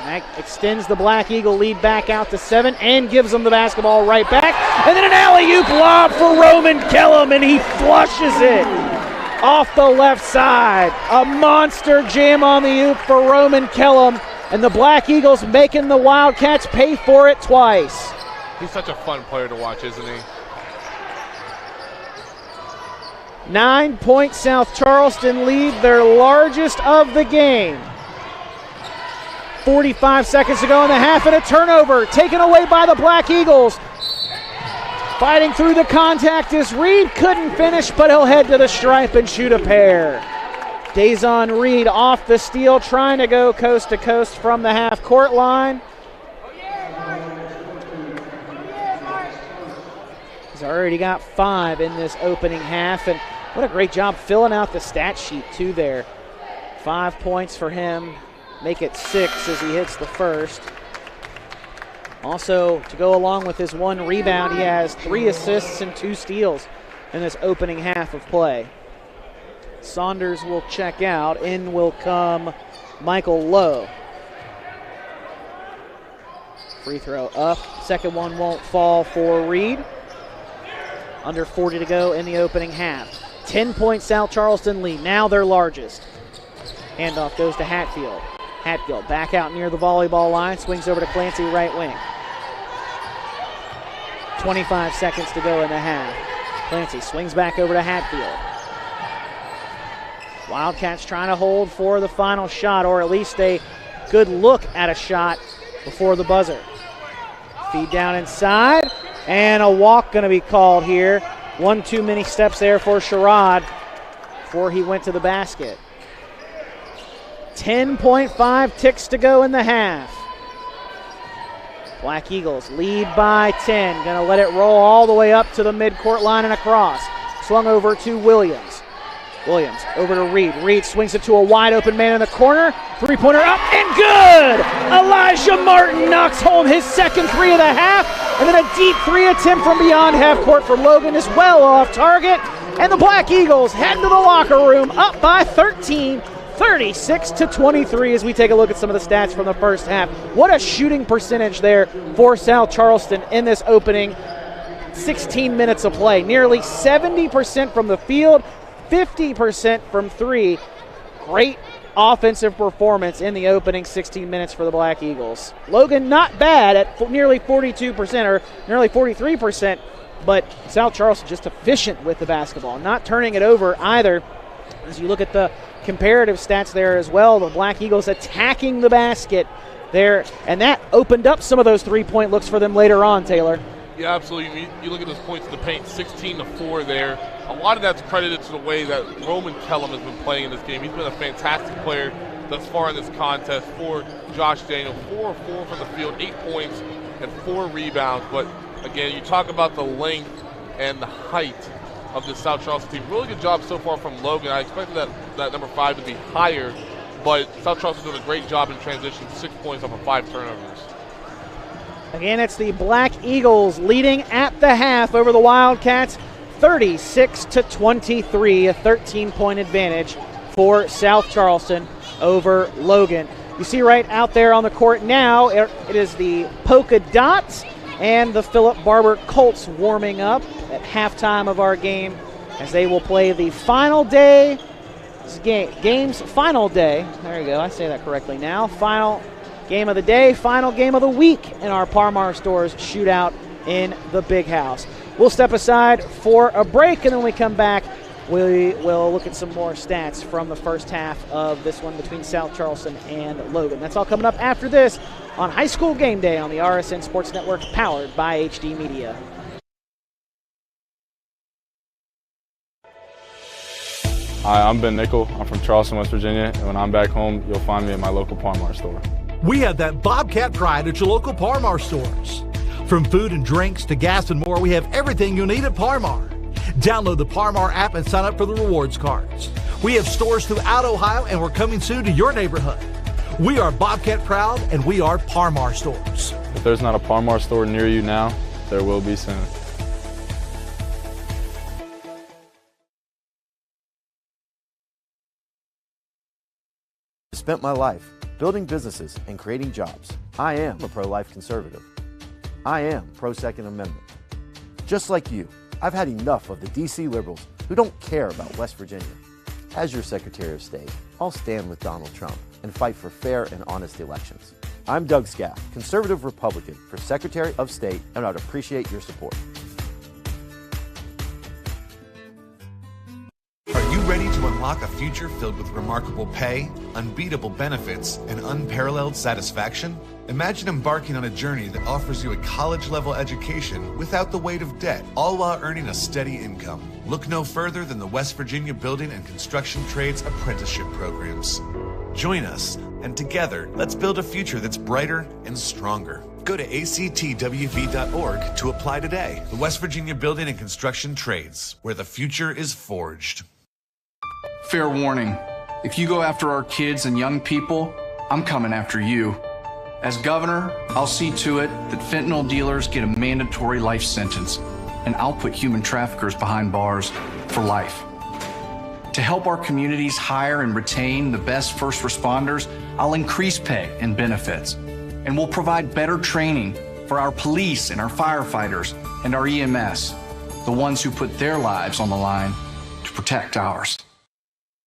That extends the Black Eagle lead back out to 7 and gives them the basketball right back. And then an alley-oop lob for Roman Kellum, and he flushes it off the left side. A monster jam on the oop for Roman Kellum, and the Black Eagles making the Wildcats pay for it twice. He's such a fun player to watch, isn't he? 9-point South Charleston lead, their largest of the game. 45 seconds to go in the half, and a turnover taken away by the Black Eagles. Fighting through the contact is Reed. Couldn't finish, but he'll head to the stripe and shoot a pair. Dazon Reed off the steal, trying to go coast to coast from the half-court line. He's already got 5 in this opening half, and what a great job filling out the stat sheet, too, there. 5 points for him. Make it 6 as he hits the first. Also, to go along with his 1 rebound, he has 3 assists and 2 steals in this opening half of play. Saunders will check out. In will come Michael Lowe. Free throw up. Second one won't fall for Reed. Under 40 to go in the opening half. 10-point South Charleston lead, now their largest. Handoff goes to Hatfield. Hatfield back out near the volleyball line, swings over to Clancy, right wing. 25 seconds to go in the half. Clancy swings back over to Hatfield. Wildcats trying to hold for the final shot, or at least a good look at a shot before the buzzer. Feed down inside, and a walk going to be called here. 1 too many steps there for Sherrod before he went to the basket. 10.5 ticks to go in the half. Black Eagles lead by 10. Going to let it roll all the way up to the midcourt line and across. Swung over to Williams. Williams over to Reed. Reed swings it to a wide open man in the corner. Three-pointer up and good! Elijah Martin knocks home his second 3 of the half. And then a deep 3 attempt from beyond half court for Logan is well off target. And the Black Eagles head to the locker room up by 13. 36-23 as we take a look at some of the stats from the first half. What a shooting percentage there for South Charleston in this opening 16 minutes of play. Nearly 70% from the field, 50% from 3. Great offensive performance in the opening 16 minutes for the Black Eagles. Logan not bad at nearly 42%, or nearly 43% but South Charleston just efficient with the basketball, not turning it over either. As you look at the comparative stats there as well, the Black Eagles attacking the basket there, and that opened up some of those three-point looks for them later on, Taylor. Yeah, absolutely. You look at those points in the paint, 16-4 there. A lot of that's credited to the way that Roman Kellum has been playing in this game. He's been a fantastic player thus far in this contest for Josh Daniel. 4 of 4 from the field, 8 points and 4 rebounds. But again, you talk about the length and the height of this South Charleston team. Really good job so far from Logan. I expected that number 5 to be higher, but South Charleston's doing a great job in transition. 6 points off of 5 turnovers. Again, it's the Black Eagles leading at the half over the Wildcats, 36-23, a 13-point advantage for South Charleston over Logan. You see right out there on the court now, it is the Polka Dots and the Philip Barber Colts warming up at halftime of our game as they will play the final day, game's final day. There you go, I say that correctly now. Final game of the day, final game of the week in our Parmar Stores shootout in the Big House. We'll step aside for a break, and then when we come back, we will look at some more stats from the first half of this one between South Charleston and Logan. That's all coming up after this on High School Game Day on the RSN Sports Network, powered by HD Media. Hi, I'm Ben Nickel. I'm from Charleston, West Virginia, and when I'm back home, you'll find me at my local Parmar store. We have that Bobcat pride at your local Parmar stores. From food and drinks to gas and more, we have everything you'll need at Parmar. Download the Parmar app and sign up for the rewards cards. We have stores throughout Ohio, and we're coming soon to your neighborhood. We are Bobcat proud, and we are Parmar stores. If there's not a Parmar store near you now, there will be soon. I spent my life building businesses and creating jobs. I am a pro-life conservative. I am pro-Second Amendment. Just like you, I've had enough of the D.C. liberals who don't care about West Virginia. As your Secretary of State, I'll stand with Donald Trump and fight for fair and honest elections. I'm Doug Scaff, conservative Republican for Secretary of State, and I'd appreciate your support. Are you ready to unlock a future filled with remarkable pay, unbeatable benefits, and unparalleled satisfaction? Imagine embarking on a journey that offers you a college-level education without the weight of debt, all while earning a steady income. Look no further than the West Virginia Building and Construction Trades Apprenticeship Programs. Join us, and together, let's build a future that's brighter and stronger. Go to actwv.org to apply today. The West Virginia Building and Construction Trades, where the future is forged. Fair warning, if you go after our kids and young people, I'm coming after you. As governor, I'll see to it that fentanyl dealers get a mandatory life sentence, and I'll put human traffickers behind bars for life. To help our communities hire and retain the best first responders, I'll increase pay and benefits, and we'll provide better training for our police and our firefighters and our EMS, the ones who put their lives on the line to protect ours.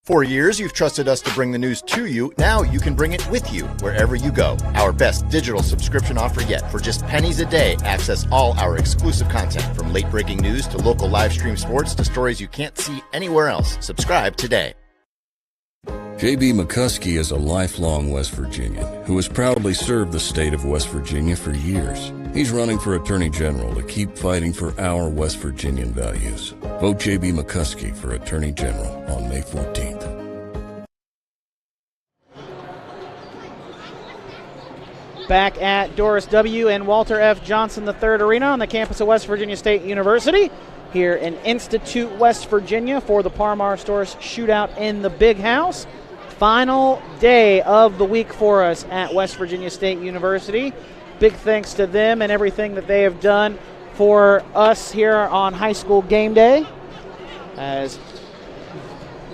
For years, you've trusted us to bring the news to you. Now you can bring it with you wherever you go. Our best digital subscription offer yet. For just pennies a day, access all our exclusive content, from late-breaking news to local live stream sports to stories you can't see anywhere else. Subscribe today. J.B. McCuskey is a lifelong West Virginian who has proudly served the state of West Virginia for years. He's running for Attorney General to keep fighting for our West Virginian values. Vote J.B. McCuskey for Attorney General on May 14th. Back at Doris W. and Walter F. Johnson III Arena on the campus of West Virginia State University, here in Institute, West Virginia, for the Parmar Stores Shootout in the Big House. Final day of the week for us at West Virginia State University. Big thanks to them and everything that they have done for us here on High School Game Day. Has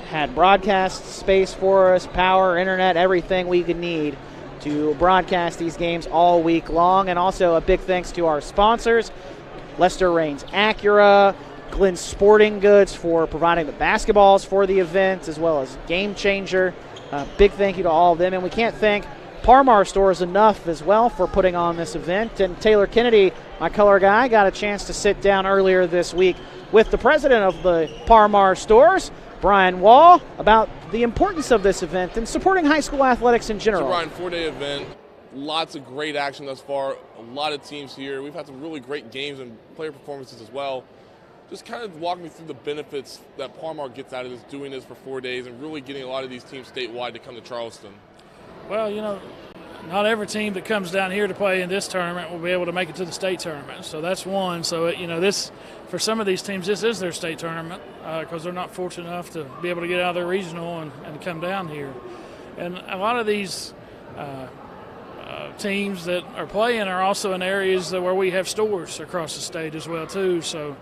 had broadcast space for us, power, internet, everything we could need to broadcast these games all week long. And also a big thanks to our sponsors, Lester Raines Acura, Glenn Sporting Goods for providing the basketballs for the event, as well as Game Changer. Big thank you to all of them. And we can't thank Parmar stores enough as well for putting on this event. And Taylor Kennedy, my color guy, got a chance to sit down earlier this week with the president of the Parmar stores, Brian Wall, about the importance of this event and supporting high school athletics in general. So Brian, 4-day event, lots of great action thus far, a lot of teams here. We've had some really great games and player performances as well. Just kind of walk me through the benefits that Parmar gets out of this, doing this for 4 days and really getting a lot of these teams statewide to come to Charleston. Well, not every team that comes down here to play in this tournament will be able to make it to the state tournament. So that's one. So, this, for some of these teams, this is their state tournament because they're not fortunate enough to be able to get out of their regional and come down here. And a lot of these teams that are playing are also in areas where we have stores across the state as well, too. So,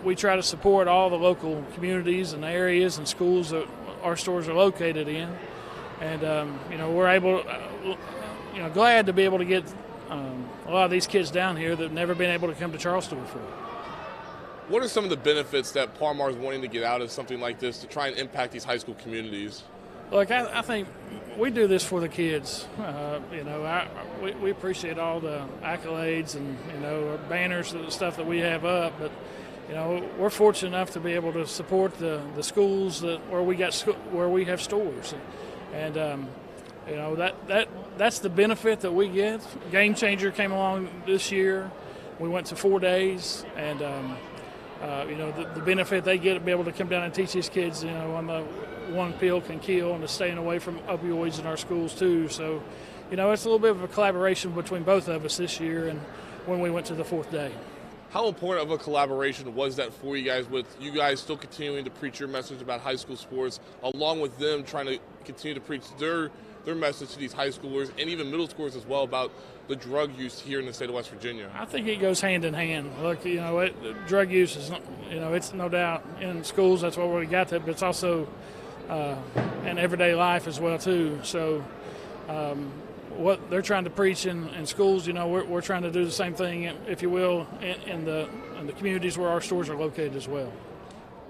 we try to support all the local communities and areas and schools that our stores are located in. And, we're able, glad to be able to get a lot of these kids down here that have never been able to come to Charleston before. What are some of the benefits that Parmar is wanting to get out of something like this to try and impact these high school communities? Look, I think we do this for the kids. We appreciate all the accolades and, banners and stuff that we have up, but we're fortunate enough to be able to support the schools where we have stores. And, that's the benefit that we get. Game Changer came along this year. We went to 4 days, and, the benefit they get to be able to come down and teach these kids, on the one pill can kill and to staying away from opioids in our schools, too. So, it's a little bit of a collaboration between both of us this year and when we went to the 4th day. How important of a collaboration was that for you guys, with you guys still continuing to preach your message about high school sports, along with them trying to continue to preach their message to these high schoolers and even middle schoolers as well about the drug use here in the state of West Virginia? I think it goes hand in hand. Look, drug use is, it's no doubt in schools, that's why we got that, but it's also in everyday life as well, too. So what they're trying to preach in schools, we're trying to do the same thing, if you will, in the communities where our stores are located as well.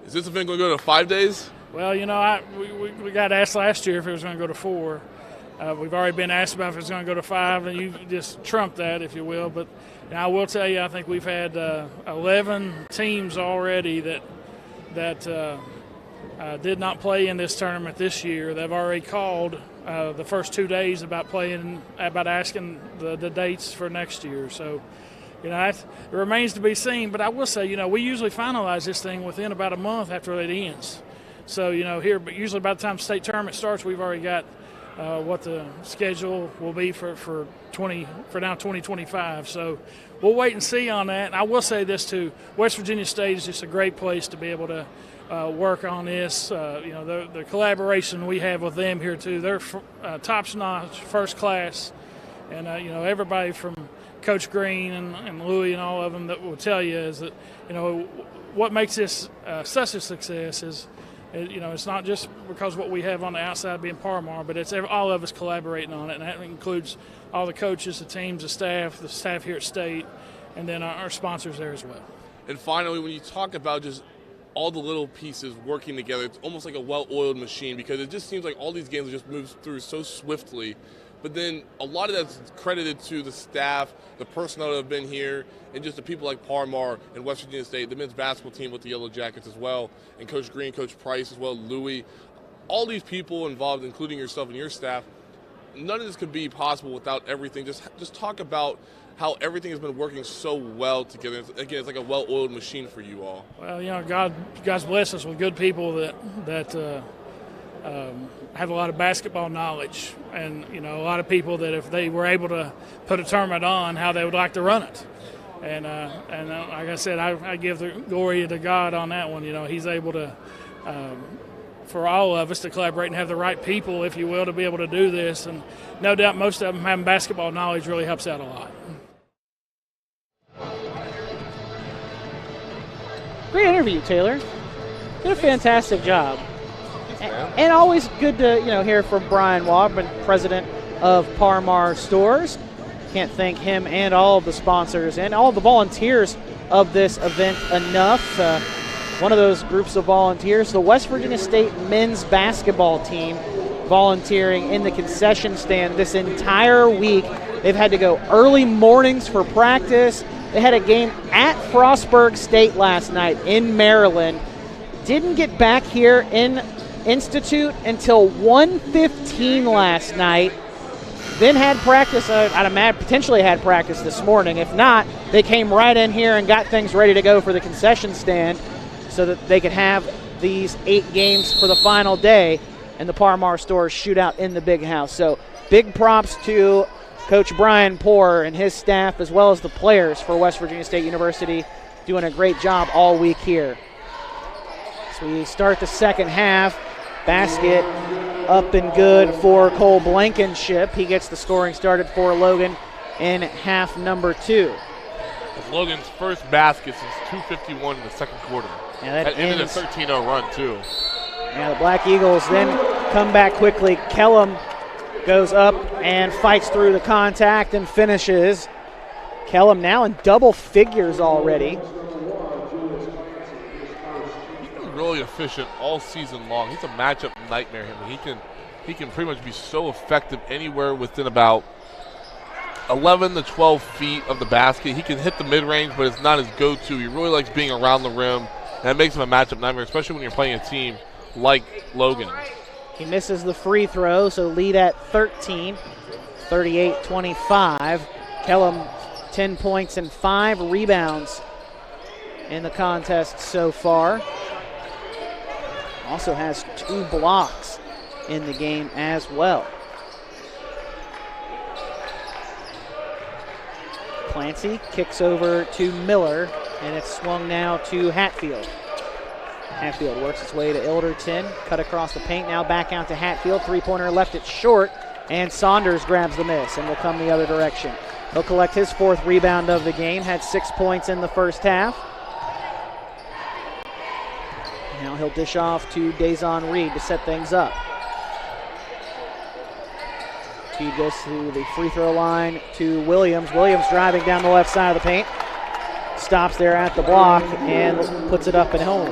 Is this event going to go to 5 days? Well, we got asked last year if it was going to go to 4. We've already been asked about if it's going to go to 5, and you just trumped that, if you will. But I will tell you, I think we've had 11 teams already that did not play in this tournament this year. They've already called the first 2 days about asking the dates for next year. So, it remains to be seen. But I will say, we usually finalize this thing within about a month after it ends. So, but usually by the time the state tournament starts, we've already got what the schedule will be for now 2025. So we'll wait and see on that. And I will say this too: West Virginia State is just a great place to be able to work on this. The collaboration we have with them here too. They're top-notch, first class, and everybody from Coach Green and Louie and all of them that will tell you is that what makes this such a success is. It's not just because what we have on the outside being Parmar, but it's all of us collaborating on it, and that includes all the coaches, the teams, the staff here at State, and then our sponsors there as well. And finally, when you talk about just all the little pieces working together, it's almost like a well-oiled machine, because it just seems like all these games just move through so swiftly. But then a lot of that's credited to the staff, the personnel that have been here, and just the people like Parmar and West Virginia State, the men's basketball team with the Yellow Jackets as well, and Coach Green, Coach Price as well, Louie. All these people involved, including yourself and your staff, none of this could be possible without everything. Just talk about how everything has been working so well together. Again, it's like a well-oiled machine for you all. Well, God's blessed us with good people that have a lot of basketball knowledge, and a lot of people that if they were able to put a tournament on, how they would like to run it. And like I said, I give the glory to God on that one. He's able to, for all of us to collaborate and have the right people, if you will, to be able to do this. And no doubt most of them having basketball knowledge really helps out a lot. Great interview, Taylor. Did a fantastic job. And always good to hear from Brian Wadman, president of Parmar Stores. Can't thank him and all of the sponsors and all the volunteers of this event enough. One of those groups of volunteers, the West Virginia State men's basketball team, volunteering in the concession stand this entire week. They've had to go early mornings for practice. They had a game at Frostburg State last night in Maryland. Didn't get back here in Institute until 1:15 last night. Then had practice, I'd imagine potentially had practice this morning. If not, they came right in here and got things ready to go for the concession stand so that they could have these 8 games for the final day and the Parmar Stores shootout in the big house. So big props to Coach Brian Poor and his staff, as well as the players for West Virginia State University, doing a great job all week here. So we start the second half. Basket up and good for Cole Blankenship. He gets the scoring started for Logan in half number 2. It's Logan's first basket since 2:51 in the second quarter. Yeah, that ended a 13-0 run, too. Yeah, the Black Eagles then come back quickly. Kellum goes up and fights through the contact and finishes. Kellum now in double figures already. Really efficient all season long. He's a matchup nightmare. He can pretty much be so effective anywhere within about 11 to 12 feet of the basket. He can hit the mid-range, but it's not his go-to. He really likes being around the rim, and that makes him a matchup nightmare, especially when you're playing a team like Logan. He misses the free throw, so lead at 13, 38-25. Kellum 10 points and 5 rebounds in the contest so far. Also has 2 blocks in the game as well. Clancy kicks over to Miller, and it's swung now to Hatfield. Hatfield works its way to Ilderton, cut across the paint, now back out to Hatfield. Three-pointer left it short, and Saunders grabs the miss and will come the other direction. He'll collect his 4th rebound of the game, had 6 points in the first half. Now he'll dish off to Dazon Reed to set things up. Reed goes to the free throw line to Williams. Williams driving down the left side of the paint. Stops there at the block and puts it up and home.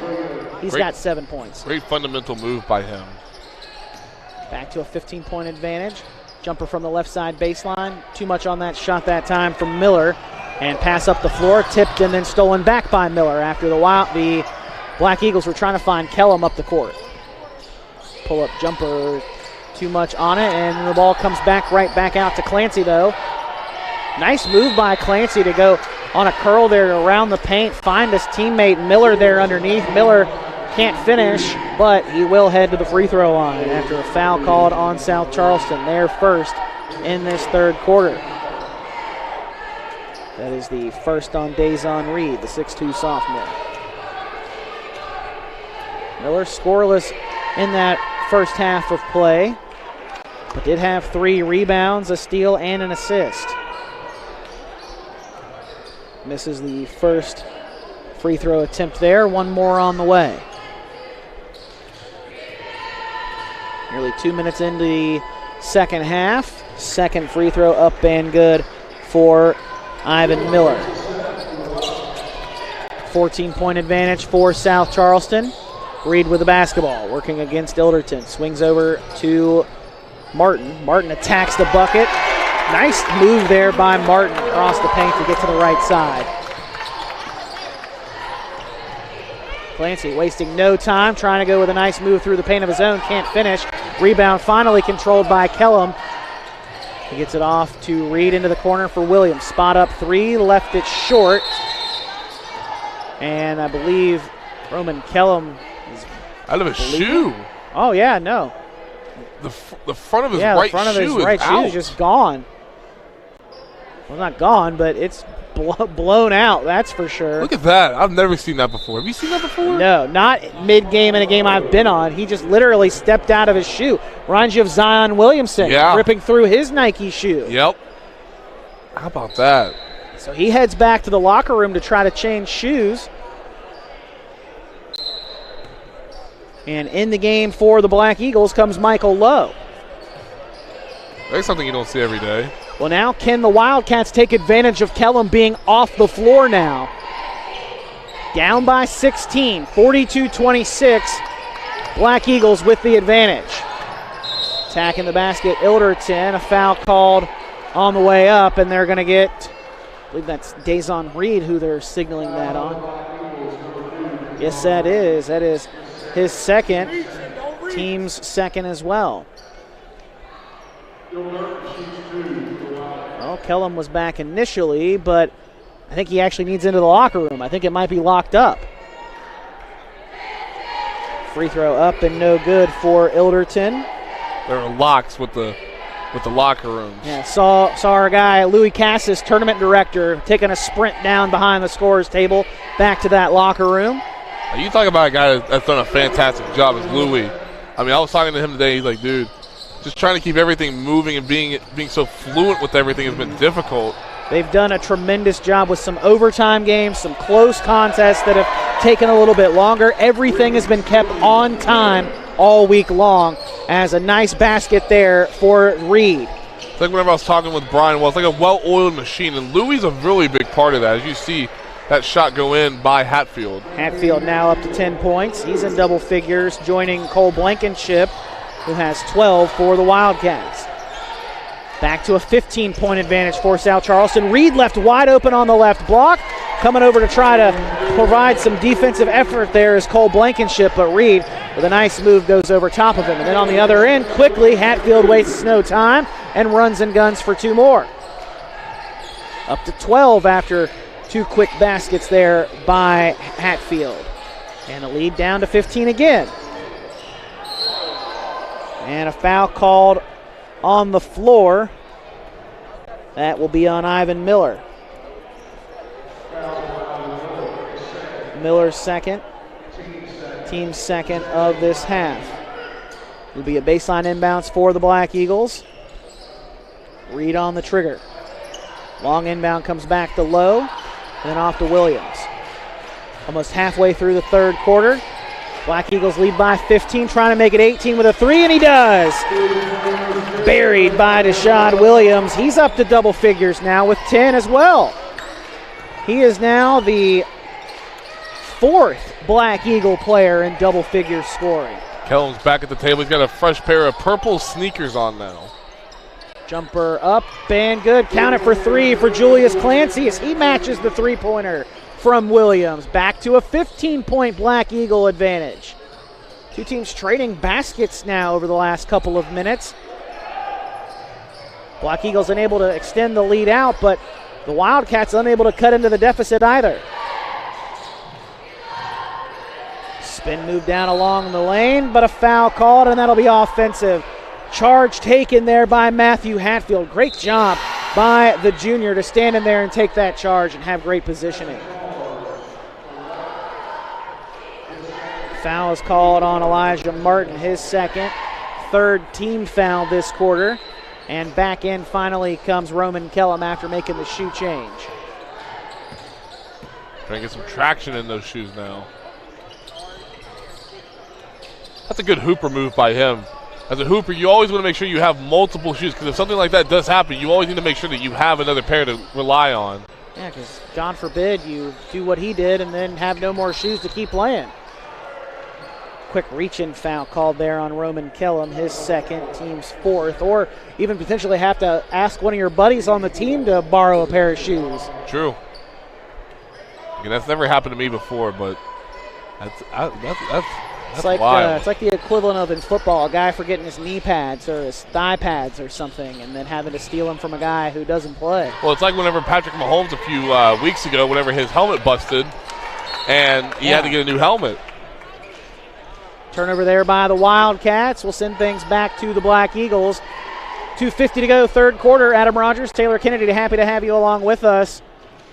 He's got 7 points. Great fundamental move by him. Back to a 15-point advantage. Jumper from the left side baseline. Too much on that shot that time from Miller. And pass up the floor, tipped and then stolen back by Miller after the Black Eagles were trying to find Kellum up the court. Pull-up jumper, too much on it, and the ball comes right back out to Clancy, though. Nice move by Clancy to go on a curl there around the paint, find his teammate Miller there underneath. Miller can't finish, but he will head to the free throw line after a foul called on South Charleston. Their first in this third quarter. That is the first on Dazon Reed, the 6'2 sophomore. Miller scoreless in that first half of play, but did have 3 rebounds, a steal, and an assist. Misses the first free throw attempt there. 1 more on the way. Nearly 2 minutes into the second half. Second free throw up and good for Ivan Miller. 14-point advantage for South Charleston. Reed with the basketball, working against Ilderton. Swings over to Martin. Martin attacks the bucket. Nice move there by Martin across the paint to get to the right side. Clancy wasting no time, trying to go with a nice move through the paint of his own. Can't finish. Rebound finally controlled by Kellum. He gets it off to Reed into the corner for Williams. Spot up 3, left it short. And I believe Roman Kellum is out of his shoe. Oh, yeah, no. The front of his right shoe is just gone. Well, not gone, but it's blown out, that's for sure. Look at that. I've never seen that before. Have you seen that before? No, not mid-game in a game I've been on. He just literally stepped out of his shoe. Reminds you of Zion Williamson ripping through his Nike shoe. Yep. How about that? So he heads back to the locker room to try to change shoes. And in the game for the Black Eagles comes Michael Lowe. That's something you don't see every day. Well, now can the Wildcats take advantage of Kellum being off the floor now? Down by 16, 42-26. Black Eagles with the advantage. Attacking the basket, Ilderton. A foul called on the way up, and they're going to get, I believe that's Dazon Reed who they're signaling that on. Yes, that is. That is his second, team's second as well. Well, Kellum was back initially, but I think he actually needs into the locker room. I think it might be locked up. Free throw up and no good for Ilderton. There are locks with the locker rooms. Yeah, saw our guy Louis Cassis, tournament director, taking a sprint down behind the scorer's table, back to that locker room. You talk about a guy that's done a fantastic job as Louis. I mean, I was talking to him today. He's like, dude, just trying to keep everything moving and being so fluent with everything has been difficult. They've done a tremendous job with some overtime games, some close contests that have taken a little bit longer. Everything has been kept on time all week long, as a nice basket there for Reed. It's like whenever I was talking with Brian, well, it's like a well-oiled machine, and Louis is a really big part of that. As you see that shot go in by Hatfield. Hatfield now up to 10 points. He's in double figures, joining Cole Blankenship, who has 12 for the Wildcats. Back to a 15-point advantage for South Charleston. Reed left wide open on the left block. Coming over to try to provide some defensive effort there is Cole Blankenship, but Reed, with a nice move, goes over top of him. And then on the other end, quickly, Hatfield wastes no time and runs and guns for two more. Up to 12 after two quick baskets there by Hatfield. And a lead down to 15 again. And a foul called on the floor. That will be on Ivan Miller. Miller's second, team's second of this half. Will be a baseline inbounds for the Black Eagles. Reed on the trigger. Long inbound comes back to Lowe, and then off to Williams. Almost halfway through the third quarter. Black Eagles lead by 15, trying to make it 18 with a three, and he does. Buried by Deshaun Williams. He's up to double figures now with 10 as well. He is now the fourth Black Eagle player in double figures scoring. Kellum's back at the table. He's got a fresh pair of purple sneakers on now. Jumper up and good. Count it for three for Julius Clancy as he matches the three-pointer from Williams. Back to a 15-point Black Eagle advantage. Two teams trading baskets now over the last couple of minutes. Black Eagles unable to extend the lead out, but the Wildcats unable to cut into the deficit either. Spin move down along the lane, but a foul called, and that'll be offensive. Charge taken there by Matthew Hatfield. Great job by the junior to stand in there and take that charge and have great positioning. Foul is called on Elijah Martin, his second. Third team foul this quarter. And back in finally comes Roman Kellum after making the shoe change. Trying to get some traction in those shoes now. That's a good hooper move by him. As a hooper, you always want to make sure you have multiple shoes, because if something like that does happen, you always need to make sure that you have another pair to rely on. Yeah, because God forbid you do what he did and then have no more shoes to keep playing. Quick reach-in foul called there on Roman Kellum, his second, team's fourth, or even potentially have to ask one of your buddies on the team to borrow a pair of shoes. True. Again, that's never happened to me before, but that's wild. It's like the equivalent of in football, a guy forgetting his knee pads or his thigh pads or something, and then having to steal them from a guy who doesn't play. Well, it's like whenever Patrick Mahomes a few weeks ago, whenever his helmet busted, and he had to get a new helmet. Turnover there by the Wildcats. We'll send things back to the Black Eagles. 2:50 to go, third quarter. Adam Rogers, Taylor Kennedy, happy to have you along with us.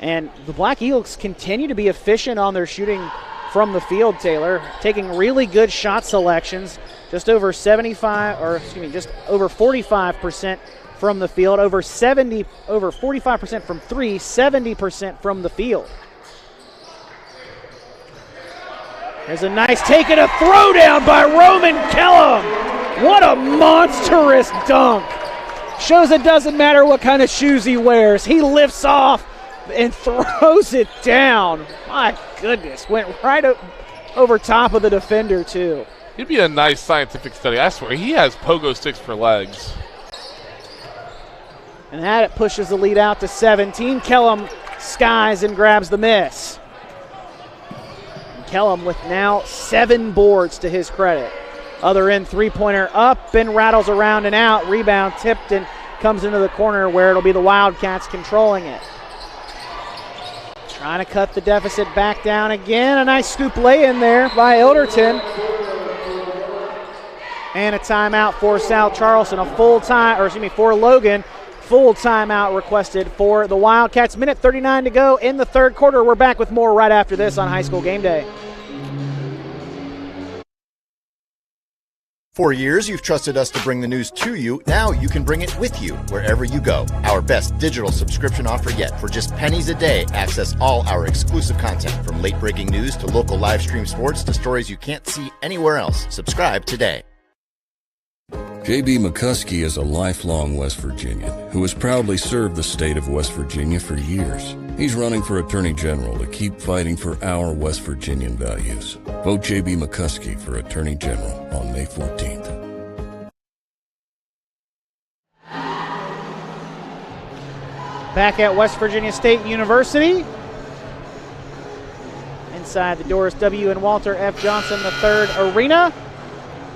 And the Black Eagles continue to be efficient on their shooting from the field, Taylor, taking really good shot selections. Just over 45% from the field, over 45% from three, 70% from the field. There's a nice take and a throwdown by Roman Kellum. What a monstrous dunk. Shows it doesn't matter what kind of shoes he wears. He lifts off and throws it down. My goodness, went right over top of the defender too. He'd be a nice scientific study. I swear, he has pogo sticks for legs. And that pushes the lead out to 17. Kellum skies and grabs the miss. And Kellum with now 7 boards to his credit. Other end three-pointer up and rattles around and out. Rebound tipped and comes into the corner where it'll be the Wildcats controlling it. Trying to cut the deficit back down again. A nice scoop lay in there by Ilderton. And a timeout for South Charleston. For Logan. Full timeout requested for the Wildcats. Minute 39 to go in the third quarter. We're back with more right after this on High School Game Day. For years, you've trusted us to bring the news to you. Now you can bring it with you wherever you go. Our best digital subscription offer yet. For just pennies a day, access all our exclusive content, from late-breaking news to local live stream sports to stories you can't see anywhere else. Subscribe today. J.B. McCuskey is a lifelong West Virginian who has proudly served the state of West Virginia for years. He's running for Attorney General to keep fighting for our West Virginian values. Vote J.B. McCuskey for Attorney General on May 14th. Back at West Virginia State University. Inside the Doris W. and Walter F. Johnson III Arena.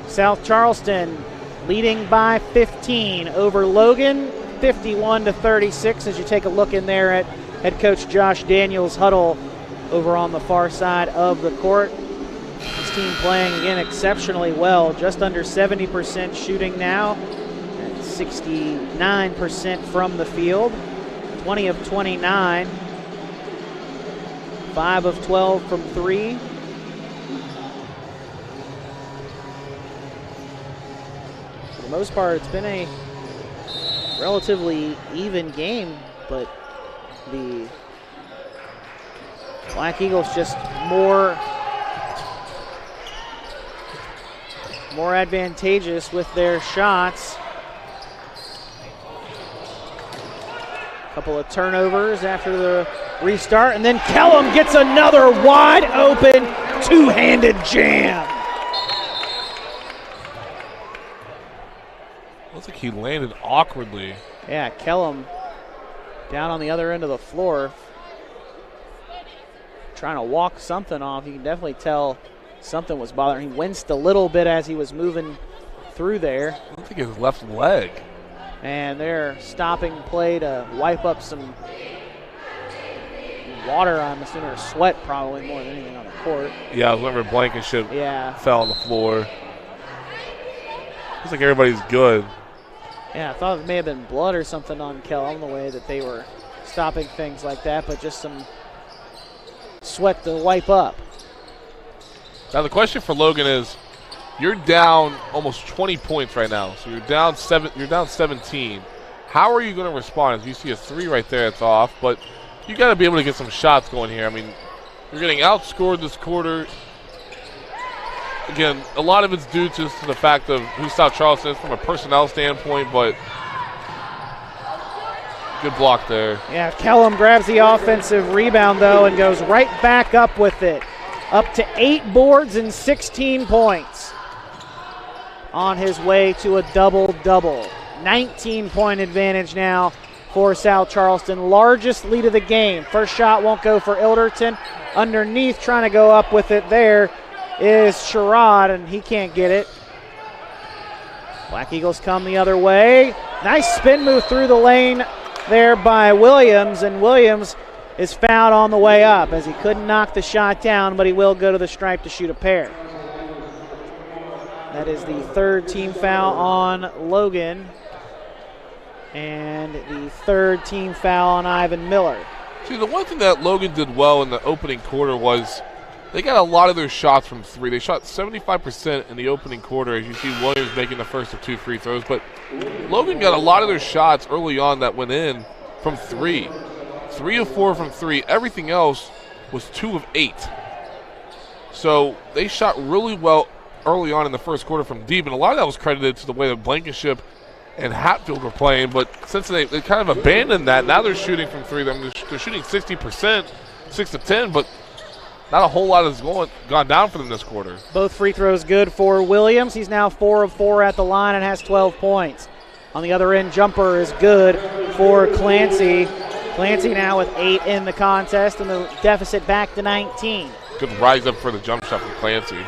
South Charleston leading by 15 over Logan, 51-36, as you take a look in there at head coach Josh Daniels' huddle over on the far side of the court. This team playing, again, exceptionally well, just under 70% shooting now, at 69% from the field, 20 of 29, 5 of 12 from 3. For the most part, it's been a relatively even game, but the Black Eagles just more advantageous with their shots. A couple of turnovers after the restart, and then Kellum gets another wide open two-handed jam. Looks like he landed awkwardly. Yeah, Kellum down on the other end of the floor, trying to walk something off. You can definitely tell something was bothering him. He winced a little bit as he was moving through there. I think his left leg. And they're stopping play to wipe up some water, I'm assuming, or sweat probably more than anything on the court. Yeah, I was wondering Blankenship fell on the floor. Looks like everybody's good. Yeah, I thought it may have been blood or something on Kellum, the way that they were stopping things like that, but just some sweat to wipe up. Now the question for Logan is, you're down almost 20 points right now, so you're down 17. How are you going to respond? As you see a 3 right there, it's off, but you got to be able to get some shots going here. I mean, you're getting outscored this quarter. Again, a lot of it's due to the fact of who South Charleston is from a personnel standpoint, but good block there. Yeah, Kellum grabs the offensive rebound, though, and goes right back up with it. Up to 8 boards and 16 points. On his way to a double-double. 19-point advantage now for South Charleston. Largest lead of the game. First shot won't go for Ilderton. Underneath, trying to go up with it there is Sherrod, and he can't get it. Black Eagles come the other way. Nice spin move through the lane there by Williams, and Williams is fouled on the way up as he couldn't knock the shot down, but he will go to the stripe to shoot a pair. That is the third team foul on Logan and the third team foul on Ivan Miller. See, the one thing that Logan did well in the opening quarter was they got a lot of their shots from 3. They shot 75% in the opening quarter, as you see Williams making the first of 2 free throws. But Logan got a lot of their shots early on that went in from 3. 3 of 4 from 3. Everything else was 2 of 8. So they shot really well early on in the first quarter from deep, and a lot of that was credited to the way that Blankenship and Hatfield were playing. But since they kind of abandoned that, now they're shooting from 3. They're shooting 60%, 6 to 10, but not a whole lot has gone down for them this quarter. Both free throws good for Williams. He's now 4 of 4 at the line and has 12 points. On the other end, jumper is good for Clancy. Clancy now with 8 in the contest, and the deficit back to 19. Good rise up for the jump shot from Clancy.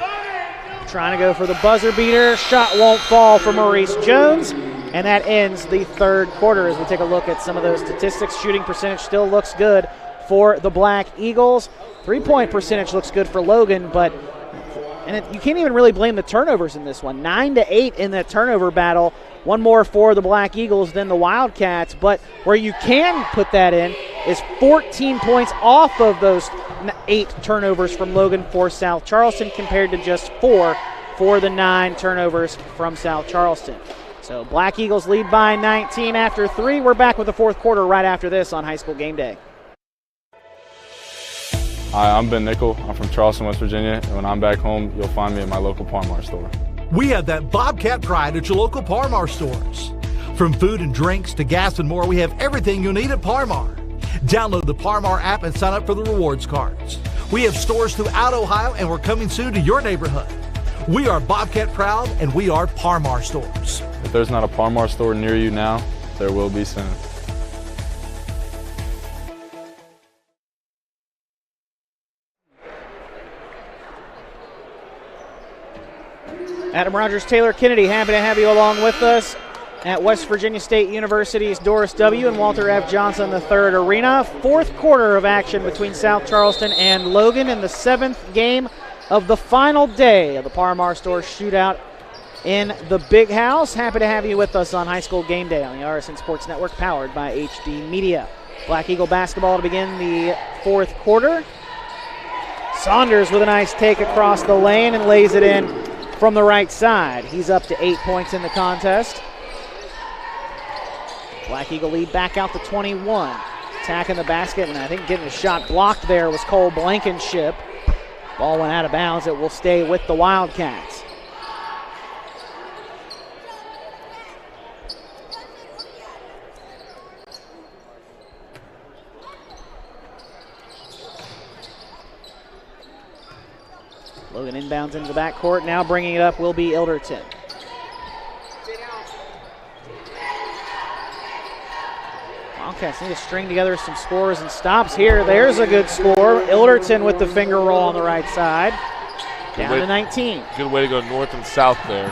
Trying to go for the buzzer beater. Shot won't fall for Maurice Jones. And that ends the third quarter as we take a look at some of those statistics. Shooting percentage still looks good for the Black Eagles. Three-point percentage looks good for Logan, but you can't even really blame the turnovers in this one. 9-8 in the turnover battle. One more for the Black Eagles than the Wildcats, but where you can put that in is 14 points off of those 8 turnovers from Logan for South Charleston compared to just 4 for the 9 turnovers from South Charleston. So Black Eagles lead by 19 after 3. We're back with the fourth quarter right after this on High School Game Day. Hi, I'm Ben Nickel. I'm from Charleston, West Virginia, and when I'm back home, you'll find me at my local Par-Mar store. We have that Bobcat pride at your local Par-Mar stores. From food and drinks to gas and more, we have everything you'll need at Par-Mar. Download the Par-Mar app and sign up for the rewards cards. We have stores throughout Ohio, and we're coming soon to your neighborhood. We are Bobcat proud, and we are Par-Mar stores. If there's not a Par-Mar store near you now, there will be soon. Adam Rogers, Taylor Kennedy, happy to have you along with us at West Virginia State University's Doris W. and Walter F. Johnson III Arena. Fourth quarter of action between South Charleston and Logan in the 7th game of the final day of the Par-Mar Store Shootout in the Big House. Happy to have you with us on High School Game Day on the RSN Sports Network, powered by HD Media. Black Eagle basketball to begin the fourth quarter. Saunders with a nice take across the lane and lays it in from the right side. He's up to 8 points in the contest. Black Eagle lead back out to 21. Attacking the basket, and I think getting a shot blocked there was Cole Blankenship. Ball went out of bounds. It will stay with the Wildcats. Logan inbounds into the backcourt. Now bringing it up will be Ilderton. Wildcats need to string together some scores and stops here. There's a good score. Ilderton with the finger roll on the right side. Down to 19. Good way to go north and south there.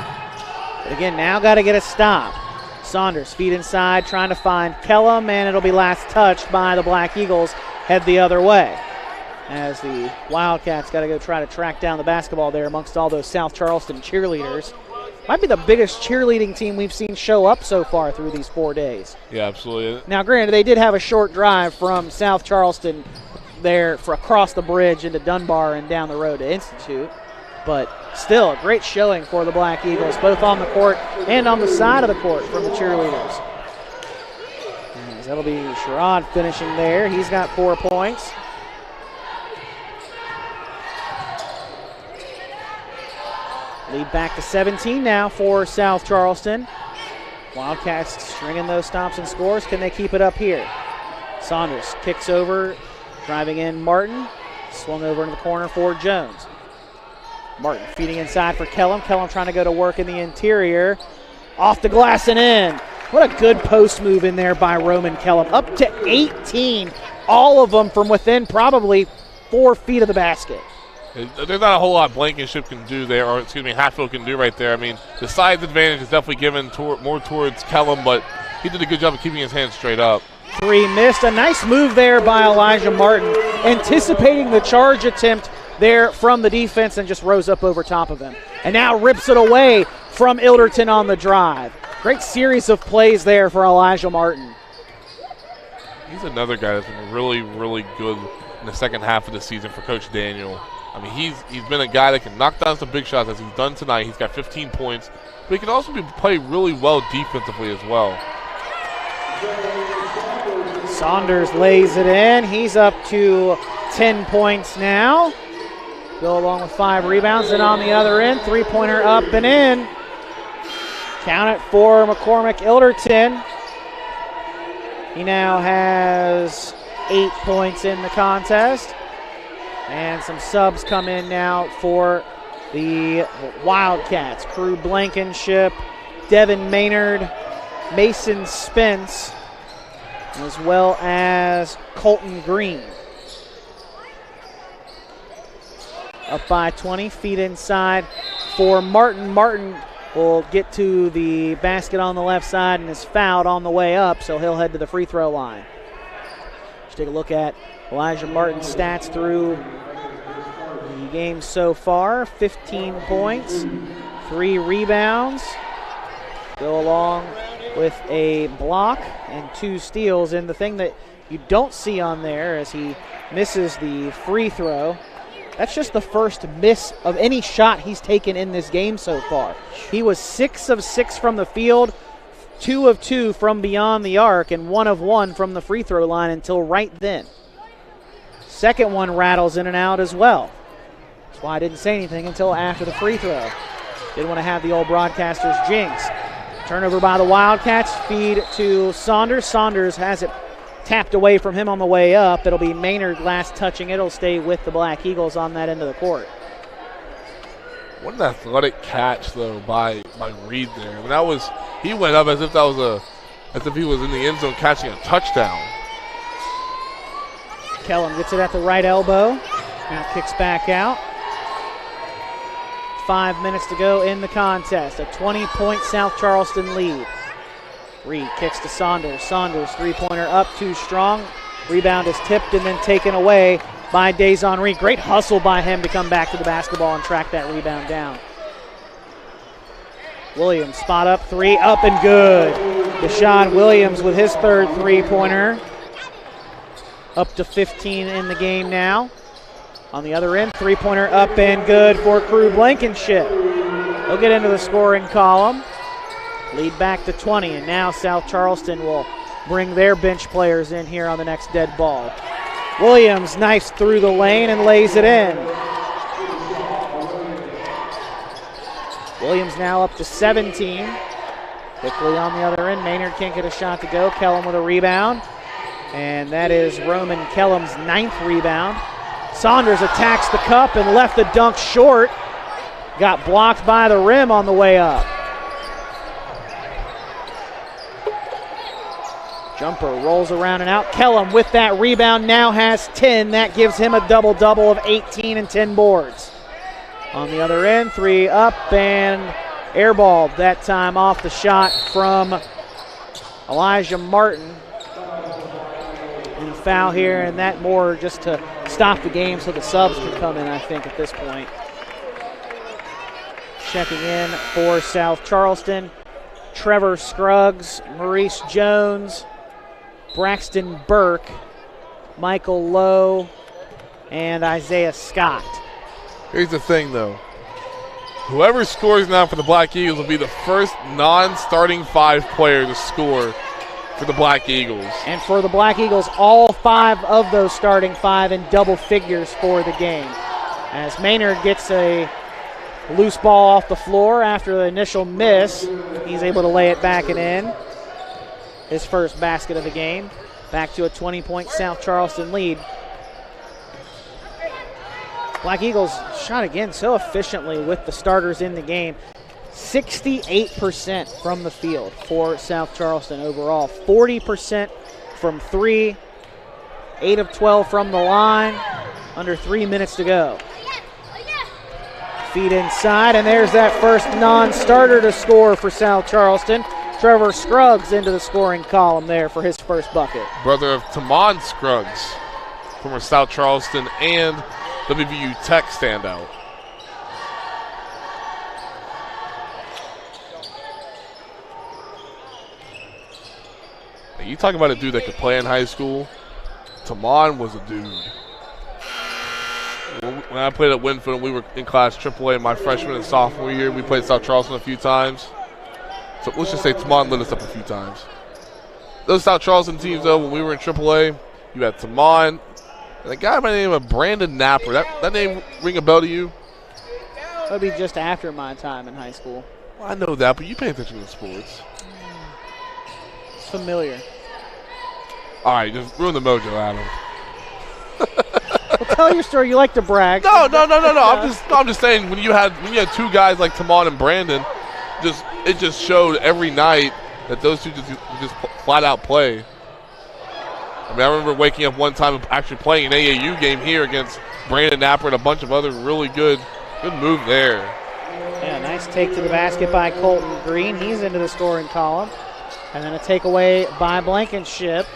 But again, now got to get a stop. Saunders, feet inside, trying to find Kellum, and it'll be last touched by the Black Eagles. Head the other way, as the Wildcats got to go try to track down the basketball there amongst all those South Charleston cheerleaders. Might be the biggest cheerleading team we've seen show up so far through these 4 days. Yeah, absolutely. Now, granted, they did have a short drive from South Charleston there for across the bridge into Dunbar and down the road to Institute, but still a great showing for the Black Eagles, both on the court and on the side of the court from the cheerleaders. As that'll be Sherrod finishing there. He's got 4 points. Lead back to 17 now for South Charleston. Wildcats stringing those stops and scores. Can they keep it up here? Saunders kicks over, driving in Martin. Swung over into the corner for Jones. Martin feeding inside for Kellum. Kellum trying to go to work in the interior. Off the glass and in. What a good post move in there by Roman Kellum. Up to 18. All of them from within probably 4 feet of the basket. There's not a whole lot Blankenship can do there, or excuse me, Hatfield can do right there. I mean, the size advantage is definitely given more towards Kellum, but he did a good job of keeping his hands straight up. 3 missed. A nice move there by Elijah Martin, anticipating the charge attempt there from the defense and just rose up over top of him. And now rips it away from Ilderton on the drive. Great series of plays there for Elijah Martin. He's another guy that's been really, really good in the second half of the season for Coach Daniel. I mean, he's been a guy that can knock down some big shots, as he's done tonight. He's got 15 points, but he can also play really well defensively as well. Saunders lays it in. He's up to 10 points now. Go along with 5 rebounds, and on the other end, 3-pointer up and in. Count it for McCormick Ilderton. He now has 8 points in the contest. And some subs come in now for the Wildcats. Crew Blankenship, Devin Maynard, Mason Spence, as well as Colton Green. Up by 20, feet inside for Martin. Martin will get to the basket on the left side and is fouled on the way up, so he'll head to the free throw line. Let's take a look at Elijah Martin's stats through the game so far. 15 points, 3 rebounds, go along with a block and 2 steals. And the thing that you don't see on there as he misses the free throw, that's just the first miss of any shot he's taken in this game so far. He was 6 of 6 from the field, 2 of 2 from beyond the arc, and 1 of 1 from the free throw line until right then. Second one rattles in and out as well. That's why I didn't say anything until after the free throw. Didn't want to have the old broadcaster's jinx. Turnover by the Wildcats, feed to Saunders. Saunders has it tapped away from him on the way up. It'll be Maynard last touching it. It'll stay with the Black Eagles on that end of the court. What an athletic catch though by Reed there. I mean, he went up as if he was in the end zone catching a touchdown. Kellum gets it at the right elbow. Now kicks back out. 5 minutes to go in the contest. A 20-point South Charleston lead. Reed kicks to Saunders. Saunders, three-pointer up, too strong. Rebound is tipped and then taken away by Dazon Reed. Great hustle by him to come back to the basketball and track that rebound down. Williams, spot up, 3, up and good. Deshaun Williams with his third three-pointer. Up to 15 in the game now. On the other end, three-pointer up and good for Crew Blankenship. They'll get into the scoring column. Lead back to 20, and now South Charleston will bring their bench players in here on the next dead ball. Williams knifes through the lane and lays it in. Williams now up to 17. Quickly on the other end, Maynard can't get a shot to go. Kellum with a rebound, and that is Roman Kellum's 9th rebound. Saunders attacks the cup and left the dunk short. Got blocked by the rim on the way up. Jumper rolls around and out. Kellum with that rebound now has 10. That gives him a double-double of 18 and 10 boards. On the other end, 3 up and airballed that time off the shot from Elijah Martin. And foul here, and that more just to stop the game so the subs can come in, I think, at this point. Checking in for South Charleston, Trevor Scruggs, Maurice Jones, Braxton Burke, Michael Lowe, and Isaiah Scott. Here's the thing, though. Whoever scores now for the Black Eagles will be the first non-starting 5 player to score for the Black Eagles. And for the Black Eagles, all 5 of those starting 5 in double figures for the game. As Maynard gets a loose ball off the floor after the initial miss, he's able to lay it back and in. His first basket of the game. Back to a 20-point South Charleston lead. Black Eagles shot again so efficiently with the starters in the game. 68% from the field for South Charleston overall. 40% from 3. 8 of 12 from the line. Under 3 minutes to go. Feed inside, and there's that first non-starter to score for South Charleston. Trevor Scruggs into the scoring column there for his first bucket. Brother of Tamon Scruggs, former South Charleston and WVU Tech standout. You talk about a dude that could play in high school. Tamon was a dude. When I played at Winfield, we were in class AAA my freshman and sophomore year. We played South Charleston a few times. So let's just say Tamon lit us up a few times. Those South Charleston teams, though, when we were in AAA, you had Tamon and a guy by the name of Brandon Napper. That name ring a bell to you? That would be just after my time in high school. Well, I know that, but you pay attention to sports. It's familiar. All right, just ruin the mojo, Adam. Tell your story. You like to brag. No. I'm just saying when you had two guys like Tamon and Brandon, it just showed every night that those two just flat out play. I mean, I remember waking up one time and actually playing an AAU game here against Brandon Napper and a bunch of other really good move there. Yeah, nice take to the basket by Colton Green. He's into the scoring column. And then a takeaway by Blankenship.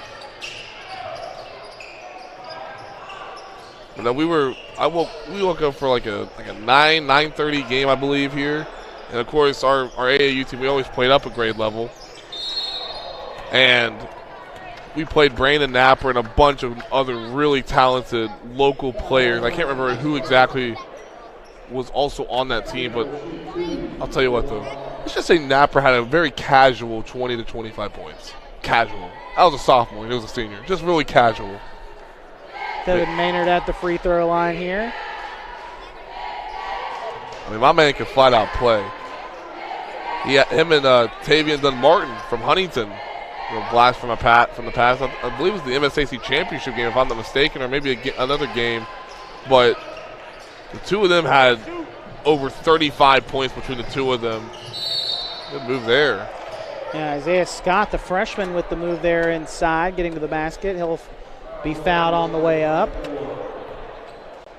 And then we woke up for like a 9:30 game, I believe, here. And of course our AAU team, we always played up a grade level. And we played Brandon Napper and a bunch of other really talented local players. I can't remember who exactly was also on that team, but I'll tell you what though. Let's just say Napper had a very casual 20 to 25 points. Casual. I was a sophomore, he was a senior. Just really casual. David Maynard at the free throw line here. I mean, my man can flat out play. Him and Tavian Dunmartin from Huntington. Blast from the past. I believe it was the MSAC championship game, if I'm not mistaken, or maybe another game. But the two of them had over 35 points between the two of them. Good move there. Yeah, Isaiah Scott, the freshman, with the move there inside, getting to the basket. He'll be fouled on the way up.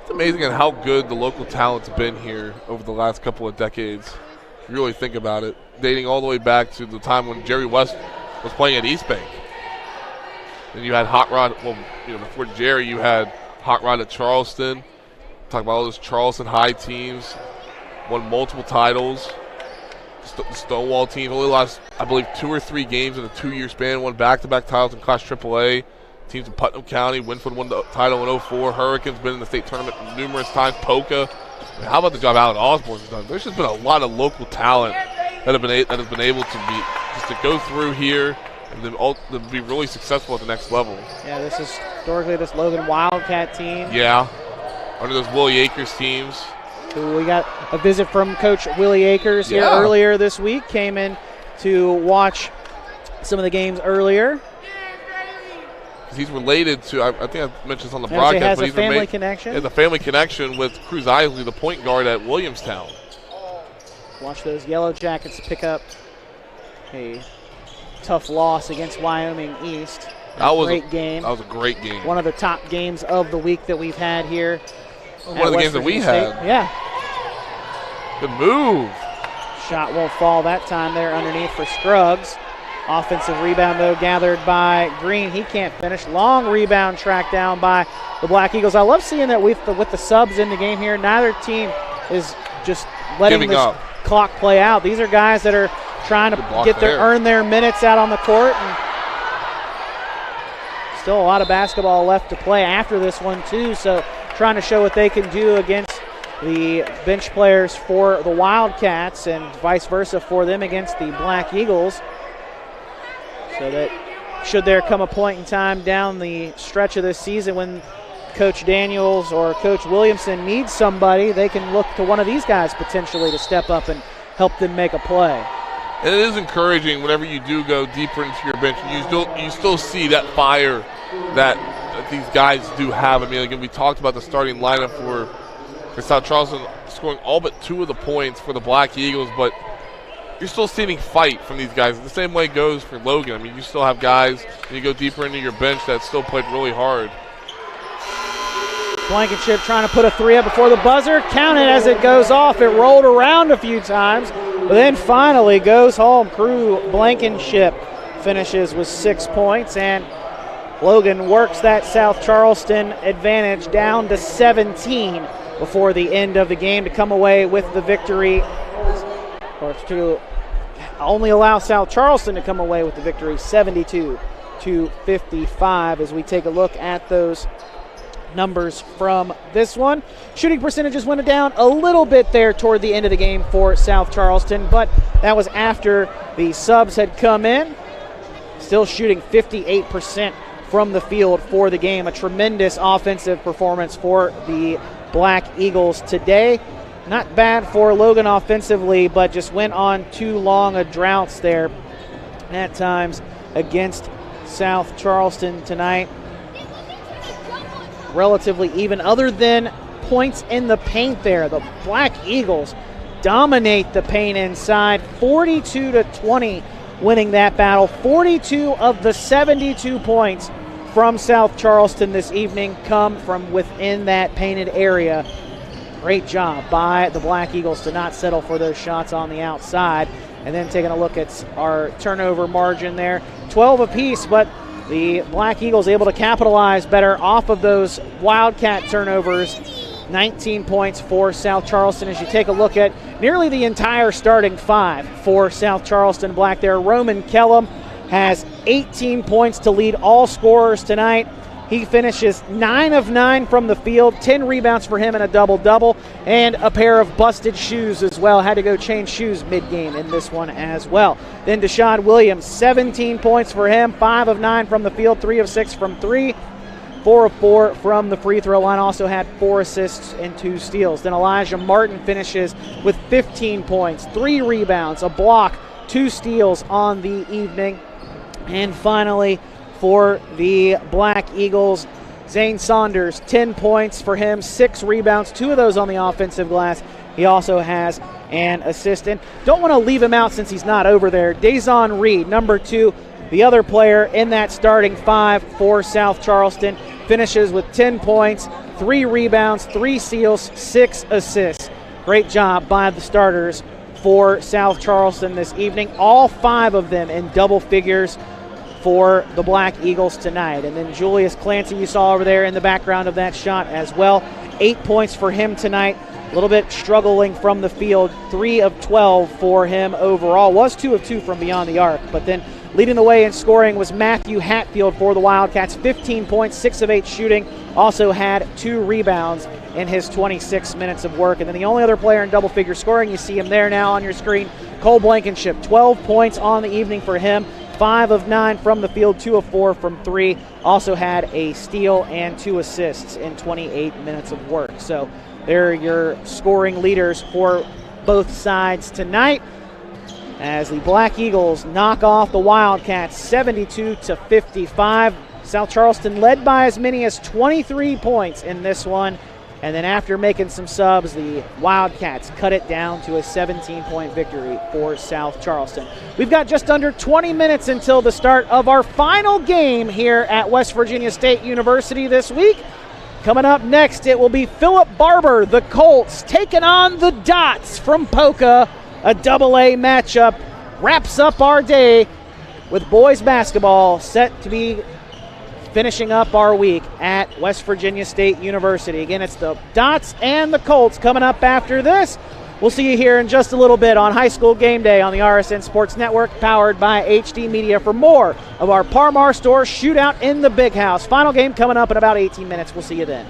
It's amazing how good the local talent's been here over the last couple of decades. If you really think about it, dating all the way back to the time when Jerry West was playing at East Bank. Then you had Hot Rod, before Jerry, you had Hot Rod at Charleston. Talk about all those Charleston High teams. Won multiple titles. The Stonewall team only lost, I believe, 2 or 3 games in a 2-year span. Won back-to-back titles in Class AAA. Teams in Putnam County. Winfield won the title in 04. Hurricanes been in the state tournament numerous times. Polka. I mean, how about the job Alan Osborne has done? There's just been a lot of local talent that has been able to go through here and then to be really successful at the next level. Yeah, this is historically this Logan Wildcat team. Yeah, under those Willie Akers teams. We got a visit from Coach Willie Akers here earlier this week. Came in to watch some of the games earlier. He's related to, I think I mentioned this on the broadcast. Has a family connection. He has a family connection with Cruz Isley, the point guard at Williamstown. Watch those Yellow Jackets pick up a tough loss against Wyoming East. That was a great game. That was a great game. One of the top games of the week that we've had here. One of the games that we had. Yeah. Good move. Shot won't fall that time there underneath for Scruggs. Offensive rebound, though, gathered by Green. He can't finish. Long rebound tracked down by the Black Eagles. I love seeing that with the subs in the game here. Neither team is just letting this clock play out. These are guys that are trying to earn their minutes out on the court. And still a lot of basketball left to play after this one, too. So trying to show what they can do against the bench players for the Wildcats and vice versa for them against the Black Eagles. So that should there come a point in time down the stretch of this season when Coach Daniels or Coach Williamson needs somebody, they can look to one of these guys potentially to step up and help them make a play. And it is encouraging whenever you do go deeper into your bench. You still see that fire that these guys do have. I mean, again, we talked about the starting lineup for South Charleston scoring all but 2 of the points for the Black Eagles, but you're still seeing fight from these guys. The same way goes for Logan. I mean, you still have guys, when you go deeper into your bench, that still played really hard. Blankenship trying to put a 3 up before the buzzer. Count it as it goes off. It rolled around a few times, but then finally goes home. Crew Blankenship finishes with 6 points, and Logan works that South Charleston advantage down to 17 before the end of the game to come away with the victory, or to only allow South Charleston to come away with the victory, 72-55, as we take a look at those numbers from this one. Shooting percentages went down a little bit there toward the end of the game for South Charleston, but that was after the subs had come in. Still shooting 58% from the field for the game. A tremendous offensive performance for the Black Eagles today. Not bad for Logan offensively, but just went on too long a droughts there at times against South Charleston tonight. relatively even other than points in the paint there. The Black Eagles dominate the paint inside, 42-20 winning that battle. 42 of the 72 points from South Charleston this evening come from within that painted area. Great job by the Black Eagles to not settle for those shots on the outside. And then taking a look at our turnover margin there, 12 apiece, but the Black Eagles able to capitalize better off of those Wildcat turnovers. 19 points for South Charleston as you take a look at nearly the entire starting five for South Charleston Black there. Roman Kellum has 18 points to lead all scorers tonight. He finishes 9 of 9 from the field, 10 rebounds for him and a double-double, and a pair of busted shoes as well. Had to go change shoes mid-game in this one as well. Then Deshaun Williams, 17 points for him, 5 of 9 from the field, 3 of 6 from 3, 4 of 4 from the free throw line. Also had 4 assists and 2 steals. Then Elijah Martin finishes with 15 points, 3 rebounds, a block, 2 steals on the evening. And finally, for the Black Eagles, Zane Saunders, 10 points for him, 6 rebounds, 2 of those on the offensive glass. He also has an assist. And don't want to leave him out since he's not over there. Dazon Reed, number 2, the other player in that starting 5 for South Charleston, finishes with 10 points, 3 rebounds, 3 steals, 6 assists. Great job by the starters for South Charleston this evening. All 5 of them in double figures for the Black Eagles tonight. And then Julius Clancy, you saw over there in the background of that shot as well. 8 points for him tonight. A little bit struggling from the field. 3 of 12 for him overall. Was 2 of 2 from beyond the arc. But then leading the way in scoring was Matthew Hatfield for the Wildcats. 15 points, 6 of 8 shooting. Also had 2 rebounds in his 26 minutes of work. And then the only other player in double figure scoring, you see him there now on your screen, Cole Blankenship. 12 points on the evening for him. 5 of 9 from the field, 2 of 4 from 3. Also had a steal and 2 assists in 28 minutes of work. So they're your scoring leaders for both sides tonight as the Black Eagles knock off the Wildcats 72-55. South Charleston led by as many as 23 points in this one. And then after making some subs, the Wildcats cut it down to a 17-point victory for South Charleston. We've got just under 20 minutes until the start of our final game here at West Virginia State University this week. Coming up next, it will be Philip Barber, the Colts, taking on the Dots from Poca. A double-A matchup wraps up our day with boys basketball set to be finishing up our week at West Virginia State University. Again, it's the Dots and the Colts coming up after this. We'll see you here in just a little bit on High School Game Day on the RSN Sports Network, powered by HD Media, for more of our Parmar Store Shootout in the Big House. Final game coming up in about 18 minutes. We'll see you then.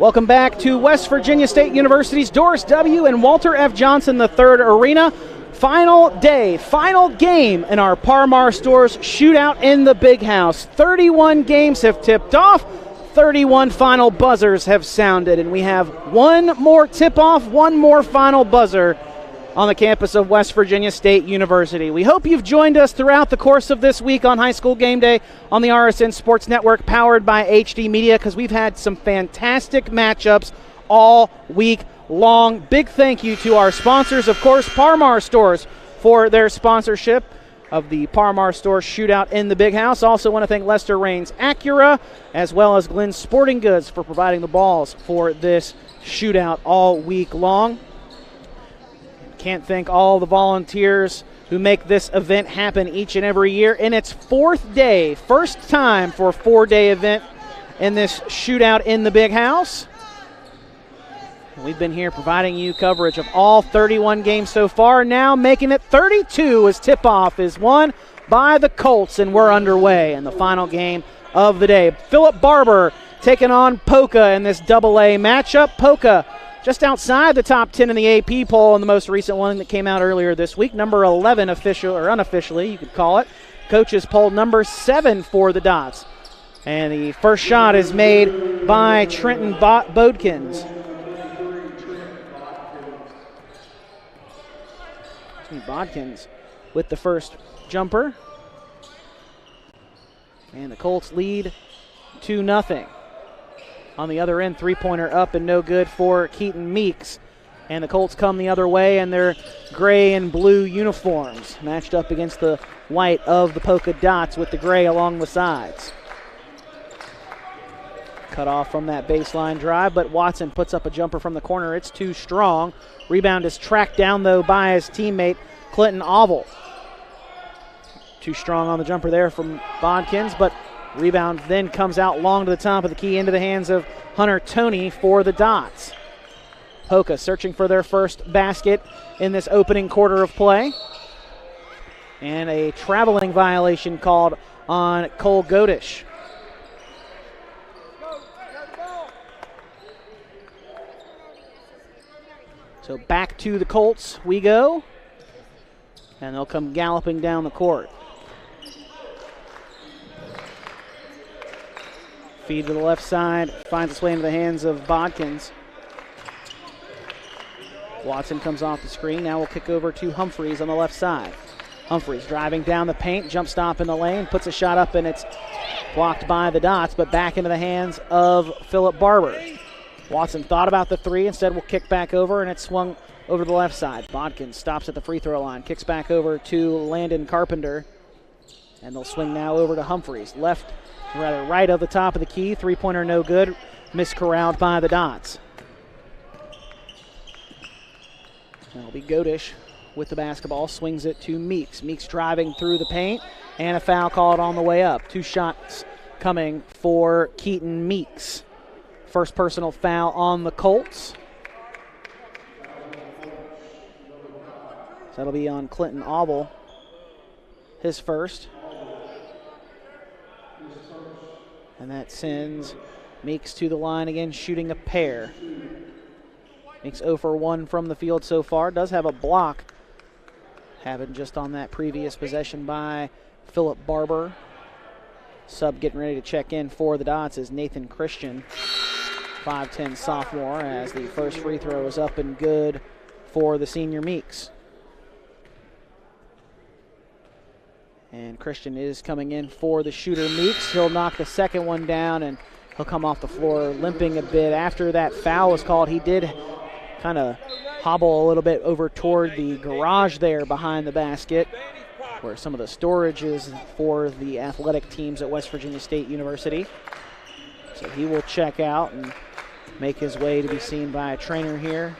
Welcome back to West Virginia State University's Doris W. and Walter F. Johnson III Arena. Final day, final game in our Parmar Stores Shootout in the Big House. 31 games have tipped off, 31 final buzzers have sounded, and we have one more tip-off, one more final buzzer on the campus of West Virginia State University. We hope you've joined us throughout the course of this week on High School Game Day on the RSN Sports Network, powered by HD Media, because we've had some fantastic matchups all week long. Big thank you to our sponsors, of course, Parmar Stores, for their sponsorship of the Parmar Stores Shootout in the Big House. Also want to thank Lester Raines Acura, as well as Glenn Sporting Goods, for providing the balls for this shootout all week long. Can't thank all the volunteers who make this event happen each and every year. In its fourth day, first time for a 4-day event in this shootout in the Big House. We've been here providing you coverage of all 31 games so far. Now making it 32 as tip-off is won by the Colts, and we're underway in the final game of the day. Philip Barber taking on Polka in this AA matchup. Polka just outside the top 10 in the AP poll in the most recent one that came out earlier this week. Number 11 official, or unofficially, you could call it. Coaches poll number 7 for the Dots. And the first shot is made by Trenton Bodkins. Bodkins with the first jumper. And the Colts lead 2-0. On the other end, three-pointer up and no good for Keaton Meeks. And the Colts come the other way in their gray and blue uniforms, matched up against the white of the polka dots with the gray along the sides. Cut off from that baseline drive, but Watson puts up a jumper from the corner. It's too strong. Rebound is tracked down, though, by his teammate, Clinton Oval. Too strong on the jumper there from Bodkins, but rebound then comes out long to the top of the key into the hands of Hunter Toney for the Dots. Polka searching for their first basket in this opening quarter of play. And a traveling violation called on Cole Godish. So back to the Colts we go. And they'll come galloping down the court. Feed to the left side, finds its way into the hands of Bodkins. Watson comes off the screen. Now we'll kick over to Humphreys on the left side. Humphreys driving down the paint, jump stop in the lane, puts a shot up, and it's blocked by the Dots, but back into the hands of Philip Barber. Watson thought about the three, instead will kick back over, and it's swung over to the left side. Bodkins stops at the free throw line, kicks back over to Landon Carpenter, and they'll swing now over to Humphreys. Right of the top of the key, three-pointer no good, miscorralled by the Dots. That'll be Godish with the basketball, swings it to Meeks. Meeks driving through the paint, and a foul called on the way up. 2 shots coming for Keaton Meeks. First personal foul on the Colts. So that'll be on Clinton Oval, his first. And that sends Meeks to the line again, shooting a pair. Meeks 0 for 1 from the field so far. Does have a block. Happened just on that previous possession by Philip Barber. Sub getting ready to check in for the Dots is Nathan Christian, 5'10 sophomore, as the first free throw is up and good for the senior Meeks. And Christian is coming in for the shooter Meeks. He'll knock the second one down, and he'll come off the floor limping a bit. After that foul was called, he did kind of hobble a little bit over toward the garage there behind the basket, where some of the storage is for the athletic teams at West Virginia State University. So he will check out and make his way to be seen by a trainer here.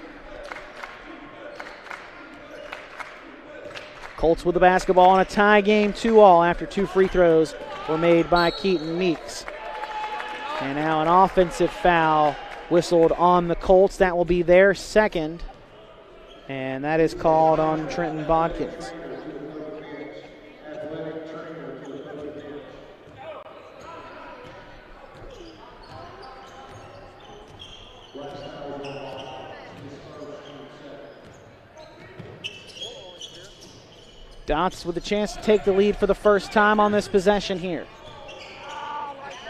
Colts with the basketball in a tie game, 2-2 after 2 free throws were made by Keaton Meeks. And now an offensive foul whistled on the Colts. That will be their second, and that is called on Trenton Bodkins. Dots with a chance to take the lead for the first time on this possession here.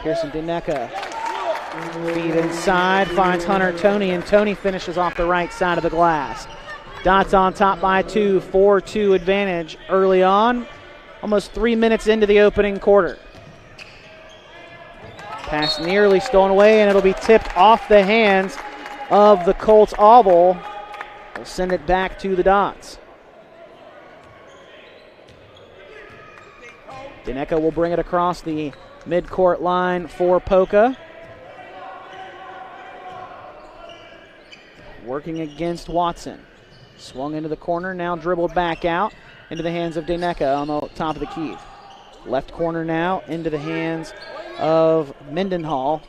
Pearson Dineka. Feed inside, finds Hunter Tony, and Tony finishes off the right side of the glass. Dots on top by 2, 4-2 advantage early on, almost 3 minutes into the opening quarter. Pass nearly stolen away, and it'll be tipped off the hands of the Colts Auble. We'll send it back to the Dots. Dineka will bring it across the midcourt line for Poca. Working against Watson. Swung into the corner, now dribbled back out into the hands of Dineka on the top of the key. Left corner now into the hands of Mendenhall.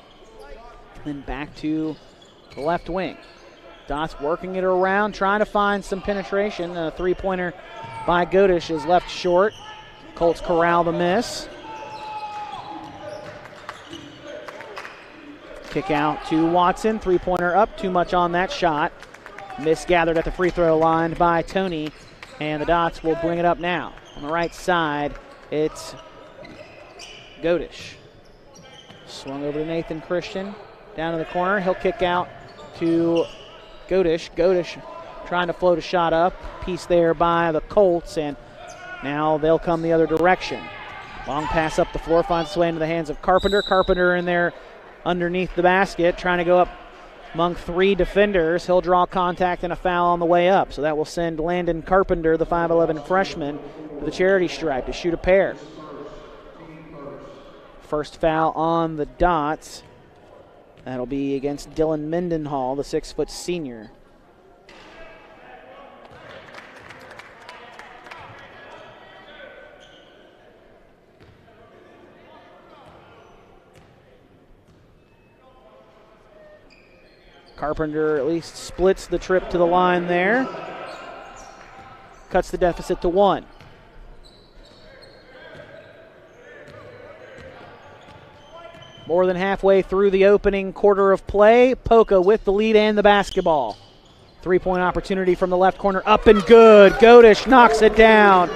Then back to the left wing. Dots working it around, trying to find some penetration. A three-pointer by Godish is left short. Colts corral the miss. Kick out to Watson. Three-pointer up. Too much on that shot. Misgathered at the free throw line by Tony. And the Dots will bring it up now. On the right side, it's Godish. Swung over to Nathan Christian. Down in the corner. He'll kick out to Godish. Godish trying to float a shot up. Piece there by the Colts. And now they'll come the other direction. Long pass up the floor. Finds its way into the hands of Carpenter. Carpenter in there underneath the basket, trying to go up among 3 defenders. He'll draw contact and a foul on the way up. So that will send Landon Carpenter, the 5'11 freshman, to the charity stripe to shoot a pair. First foul on the Dots. That'll be against Dylan Mendenhall, the 6-foot senior. Carpenter at least splits the trip to the line there. Cuts the deficit to 1. More than halfway through the opening quarter of play. Poca with the lead and the basketball. Three-point opportunity from the left corner. Up and good. Godish knocks it down.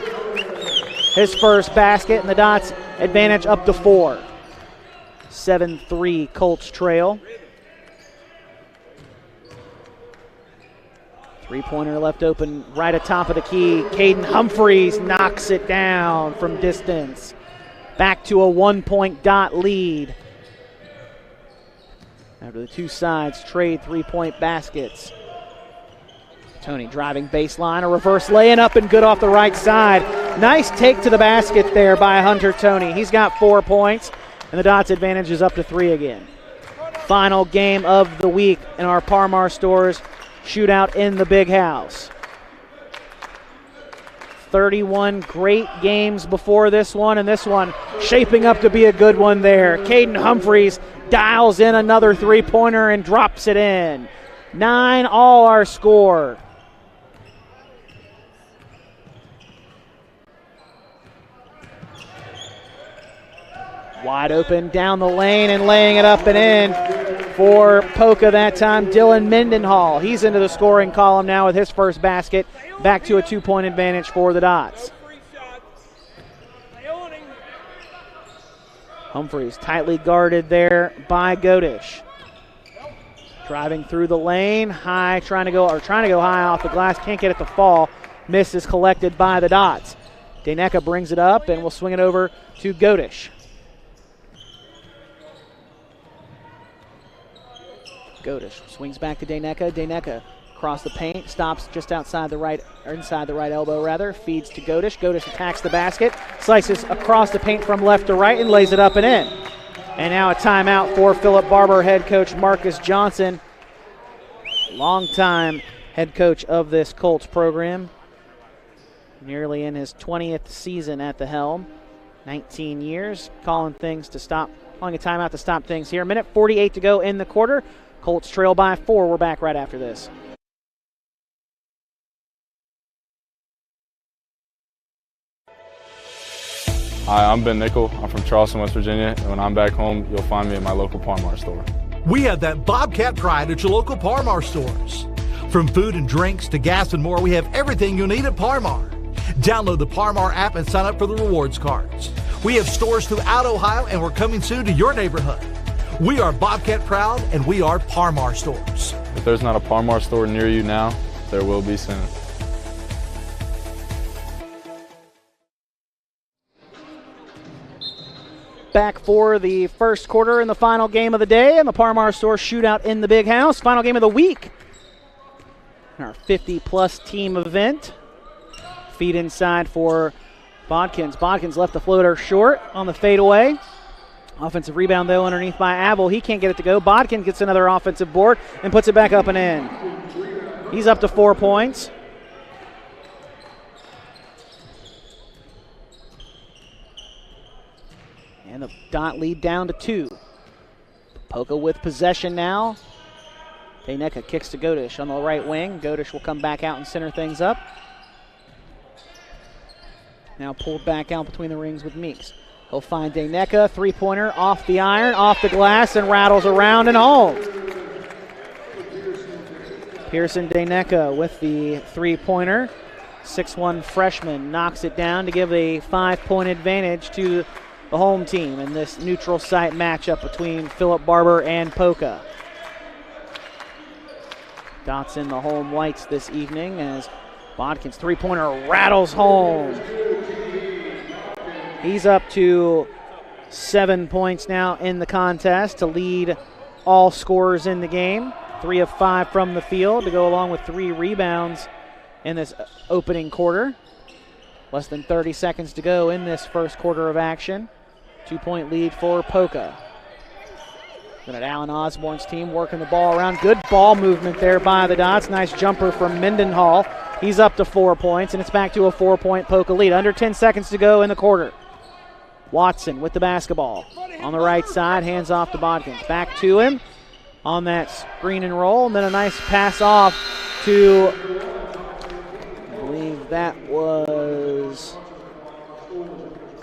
His first basket, and the Dots advantage up to 4. 7-3 Colts trail. Three-pointer left open right atop of the key. Caden Humphreys knocks it down from distance. Back to a 1-point Dot lead. After the two sides trade three-point baskets. Tony driving baseline, a reverse laying up and good off the right side. Nice take to the basket there by Hunter Tony. He's got 4 points, and the Dots advantage is up to 3 again. Final game of the week in our Parmar Stores Shootout in the Big House. 31 great games before this one, and this one shaping up to be a good one there. Caden Humphreys dials in another three-pointer and drops it in. 9 all our score. Wide open down the lane and laying it up and in for Poca that time. Dylan Mendenhall. He's into the scoring column now with his first basket. Back to a 2-point advantage for the Dots. Humphreys tightly guarded there by Godish. Driving through the lane, trying to go high off the glass. Can't get it to fall. Miss is collected by the Dots. Dineka brings it up and will swing it over to Godish. Godish swings back to Dineka. Dineka across the paint, stops just outside the right, or inside the right elbow rather, feeds to Godish. Godish attacks the basket, slices across the paint from left to right and lays it up and in. And now a timeout for Philip Barber head coach Marcus Johnson, longtime head coach of this Colts program, nearly in his 20th season at the helm, 19 years, calling a timeout to stop things here. 1:48 to go in the quarter. Colts trail by 4. We're back right after this. Hi, I'm Ben Nickel. I'm from Charleston, West Virginia, and when I'm back home, you'll find me at my local Parmar store. We have that Bobcat pride at your local Parmar stores. From food and drinks to gas and more, we have everything you'll need at Parmar. Download the Parmar app and sign up for the rewards cards. We have stores throughout Ohio, and we're coming soon to your neighborhood. We are Bobcat proud, and we are Parmar stores. If there's not a Parmar store near you now, there will be soon. Back for the first quarter in the final game of the day and the Parmar Store Shootout in the Big House. Final game of the week in our 50-plus team event. Feed inside for Bodkins. Bodkins left the floater short on the fadeaway. Offensive rebound, though, underneath by Abel. He can't get it to go. Bodkins gets another offensive board and puts it back up and in. He's up to 4 points. And the dot lead down to 2. Poca with possession now. Dayneka kicks to Godish on the right wing. Godish will come back out and center things up. Now pulled back out between the rings with Meeks. He'll find Dayneka, three-pointer off the iron, off the glass, and rattles around and home. Pearson Dayneka with the three-pointer. 6'1" freshman knocks it down to give a 5-point advantage to the home team in this neutral site matchup between Philip Barber and Poca. Dots in the home whites this evening as Bodkins' three-pointer rattles home. He's up to 7 points now in the contest to lead all scorers in the game. 3 of 5 from the field to go along with 3 rebounds in this opening quarter. Less than 30 seconds to go in this first quarter of action. 2-point lead for Poca. Then at Alan Osborne's team working the ball around. Good ball movement there by the Dots. Nice jumper from Mendenhall. He's up to 4 points, and it's back to a 4-point Poca lead. Under 10 seconds to go in the quarter. Watson with the basketball. On the right side, hands off to Bodkins. Back to him on that screen and roll, and then a nice pass off to, I believe that was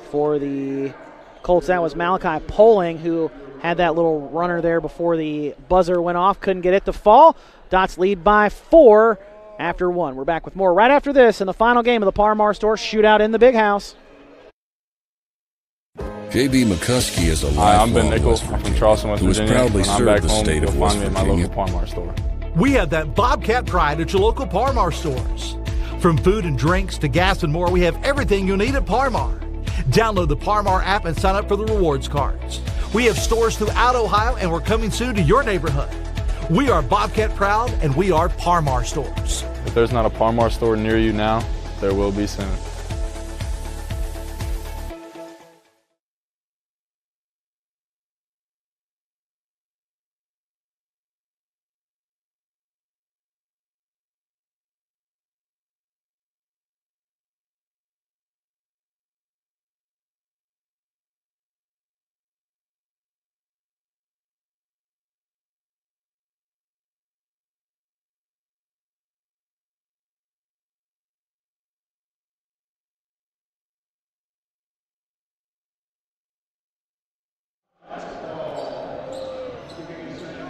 for the Colts. That was Malachi Poling, who had that little runner there before the buzzer went off. Couldn't get it to fall. Dots lead by 4 after 1. We're back with more right after this in the final game of the Parmar Store Shootout in the Big House. J.B. McCuskey is a Hi, I'm Ben lifelong Nichol. West I'm from Virginian Charleston, West who has Virginia. proudly When I'm served back the home, state you'll of find West me at my Virginia. local Parmar store. We have that Bobcat pride at your local Parmar stores. From food and drinks to gas and more, we have everything you need at Parmar. Download the Parmar app and sign up for the rewards cards. We have stores throughout Ohio, and we're coming soon to your neighborhood. We are Bobcat proud, and we are Parmar stores. If there's not a Parmar store near you now, there will be soon.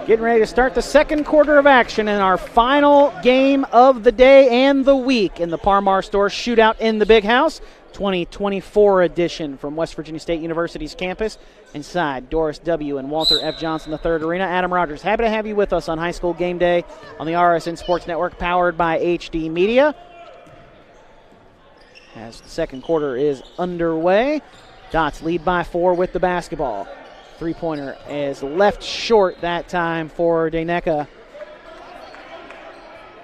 Getting ready to start the second quarter of action in our final game of the day and the week in the Parmar Store Shootout in the Big House, 2024 edition from West Virginia State University's campus inside Doris W. and Walter F. Johnson III Arena. Adam Rogers, happy to have you with us on High School Game Day on the RSN Sports Network, powered by HD Media. As the second quarter is underway, Dots lead by 4 with the basketball. Three-pointer is left short that time for Dayneka.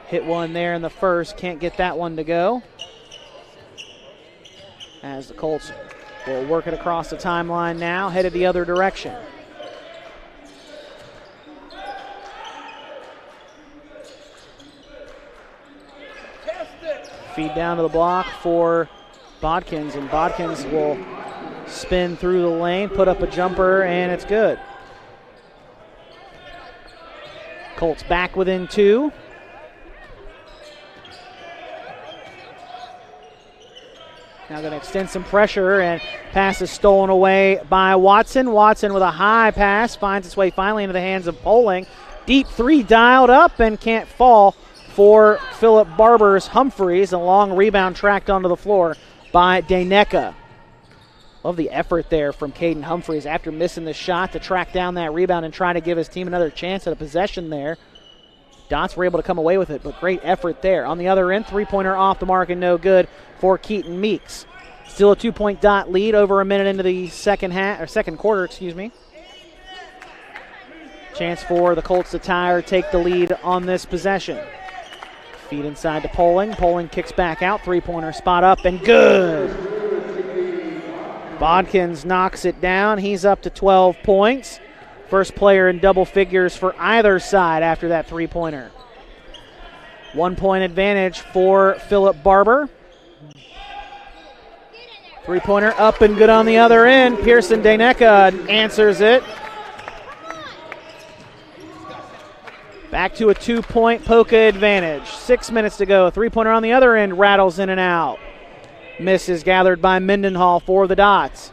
Hit one there in the first, can't get that one to go. As the Colts will work it across the timeline now, headed the other direction. Feed down to the block for Bodkins, and Bodkins will spin through the lane, put up a jumper, and it's good. Colts back within 2. Now going to extend some pressure, and pass is stolen away by Watson. Watson with a high pass finds its way finally into the hands of Poling. Deep 3 dialed up and can't fall for Philip Barber's Humphreys. A long rebound tracked onto the floor by Dayneka. Love the effort there from Caden Humphreys after missing the shot to track down that rebound and try to give his team another chance at a possession there. Dots were able to come away with it, but great effort there. On the other end, three-pointer off the mark and no good for Keaton Meeks. Still a 2-point Dot lead over a minute into the second quarter. Chance for the Colts to tie or take the lead on this possession. Feed inside to Poling. Poling kicks back out. Three-pointer spot up and good. Bodkins knocks it down. He's up to 12 points. First player in double figures for either side after that three-pointer. 1 point advantage for Philip Barber. Three-pointer up and good on the other end. Pearson Dayneka answers it. Back to a 2-point Polka advantage. 6 minutes to go. Three-pointer on the other end rattles in and out. Miss is gathered by Mendenhall for the Dots.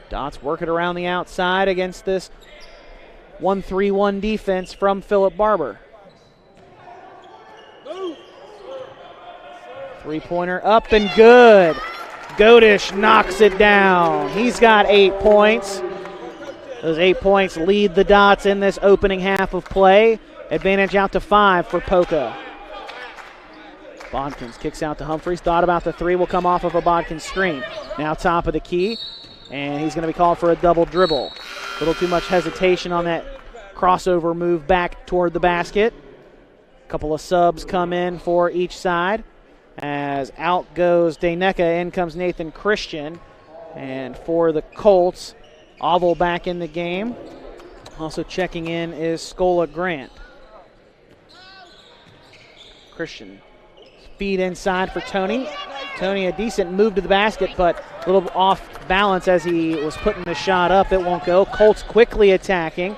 Dots work it around the outside against this 1-3-1 defense from Philip Barber. Three-pointer up and good. Godish knocks it down. He's got 8 points. Those 8 points lead the Dots in this opening half of play. Advantage out to 5 for Polka. Bodkins kicks out to Humphreys. Thought about the three. Will come off of a Bodkins screen. Now top of the key. And he's going to be called for a double dribble. A little too much hesitation on that crossover move back toward the basket. A couple of subs come in for each side. As out goes Dayneka, in comes Nathan Christian. And for the Colts, Oval back in the game. Also checking in is Scola Grant. Christian. Feed inside for Tony. Tony, a decent move to the basket, but a little off balance as he was putting the shot up. It won't go. Colts quickly attacking.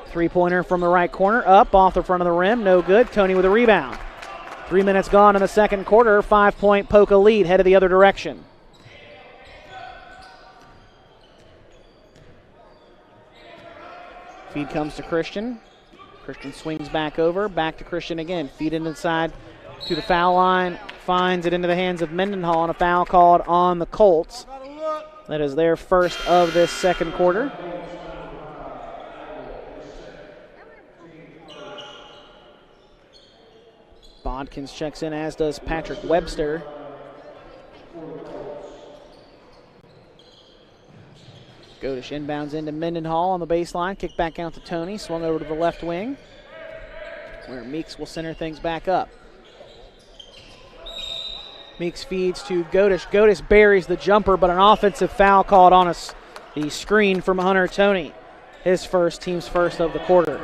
Three-pointer from the right corner. Up off the front of the rim. No good. Tony with a rebound. 3 minutes gone in the second quarter. 5-point Polka lead. Headed the other direction. Feed comes to Christian. Christian swings back over. Back to Christian again. Feed it inside to the foul line. Finds it into the hands of Mendenhall, and a foul called on the Colts. That is their first of this second quarter. Bodkins checks in, as does Patrick Webster. Godish inbounds into Mendenhall on the baseline. Kick back out to Tony. Swung over to the left wing, where Meeks will center things back up. Meeks feeds to Godish. Godish buries the jumper, but an offensive foul called on us. The screen from Hunter Tony. His first, team's first of the quarter.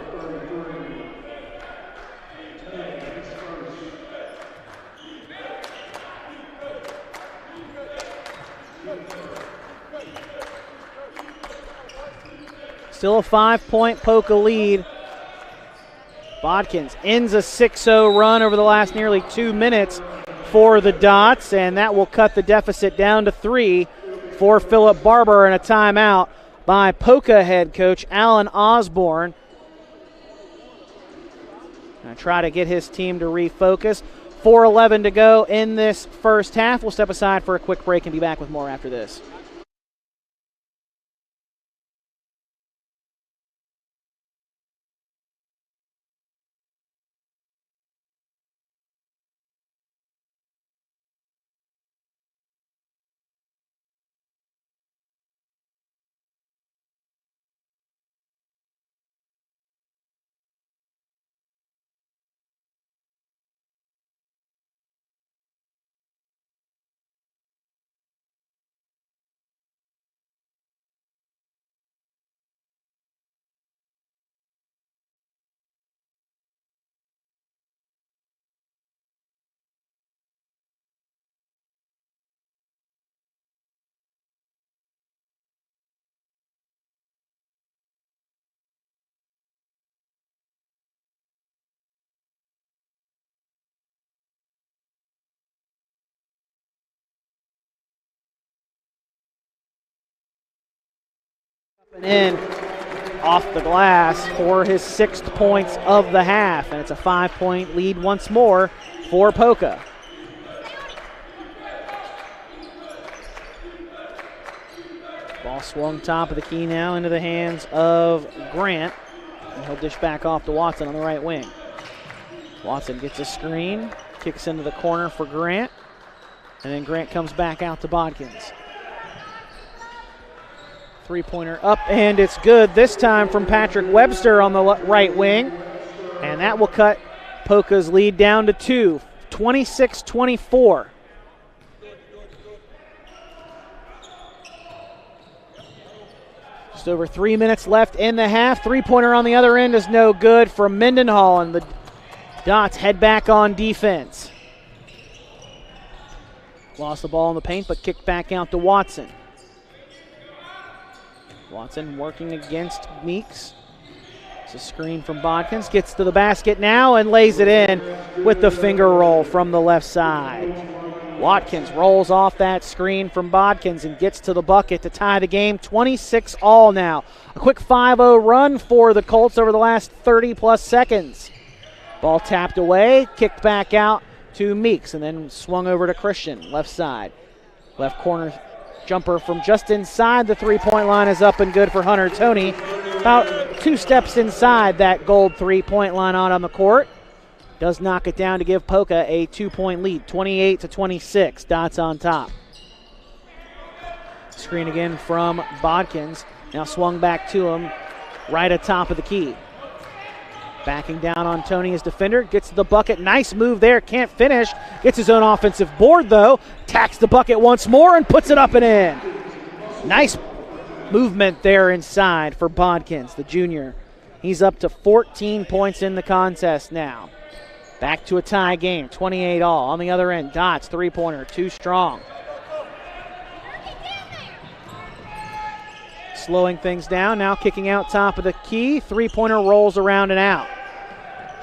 Still a 5-point Polka lead. Bodkins ends a 6-0 run over the last nearly 2 minutes for the Dots, and that will cut the deficit down to 3 for Philip Barber, and a timeout by Polka head coach Alan Osborne. Gonna try to get his team to refocus. 4:11 to go in this first half. We'll step aside for a quick break and be back with more after this. in off the glass for his 6th points of the half, and it's a 5-point lead once more for Polka. Ball swung top of the key now into the hands of Grant, and he'll dish back off to Watson on the right wing. Watson gets a screen, kicks into the corner for Grant, and then Grant comes back out to Bodkins. Three-pointer up, and it's good, this time from Patrick Webster on the right wing, and that will cut Polka's lead down to 2, 26-24. Just over 3 minutes left in the half. Three-pointer on the other end is no good from Mendenhall, and the Dots head back on defense. Lost the ball in the paint, but kicked back out to Watson. Watson working against Meeks. It's a screen from Bodkins. Gets to the basket now and lays it in with the finger roll from the left side. Watkins rolls off that screen from Bodkins and gets to the bucket to tie the game. 26-all now. A quick 5-0 run for the Colts over the last 30-plus seconds. Ball tapped away, kicked back out to Meeks, and then swung over to Christian, left side. Left corner jumper from just inside the three-point line is up and good for Hunter Toney. About 2 steps inside that gold three-point line out on the court. Does knock it down to give Polka a 2-point lead, 28-26. Dots on top. Screen again from Bodkins. Now swung back to him right atop of the key. Backing down on Toney as defender. Gets to the bucket. Nice move there. Can't finish. Gets his own offensive board, though. Tacks the bucket once more and puts it up and in. Nice movement there inside for Bodkins, the junior. He's up to 14 points in the contest now. Back to a tie game, 28-all. On the other end, Dots, three-pointer, too strong. Slowing things down, now kicking out top of the key. Three-pointer rolls around and out.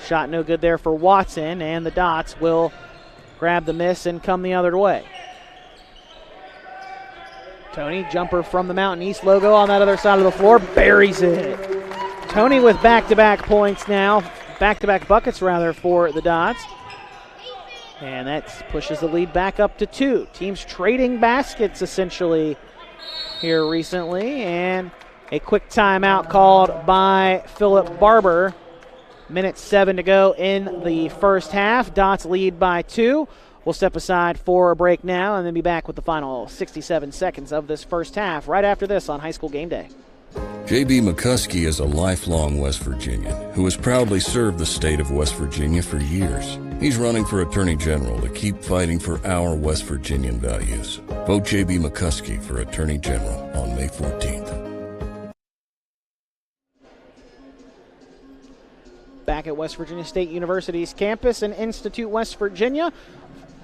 Shot no good there for Watson, and the Dots will grab the miss and come the other way. Toney, jumper from the Mountain East logo on that other side of the floor, buries it. Toney with back-to-back points now, back-to-back buckets rather for the Dots. And that pushes the lead back up to 2. Teams trading baskets essentially here recently, and a quick timeout called by Philip Barber. Minute 7 to go in the first half. Dots lead by 2. We'll step aside for a break now and then be back with the final 67 seconds of this first half right after this on High School Game Day. J.B. McCuskey is a lifelong West Virginian who has proudly served the state of West Virginia for years. He's running for Attorney General to keep fighting for our West Virginian values. Vote J.B. McCuskey for Attorney General on May 14th. Back at West Virginia State University's campus in Institute, West Virginia.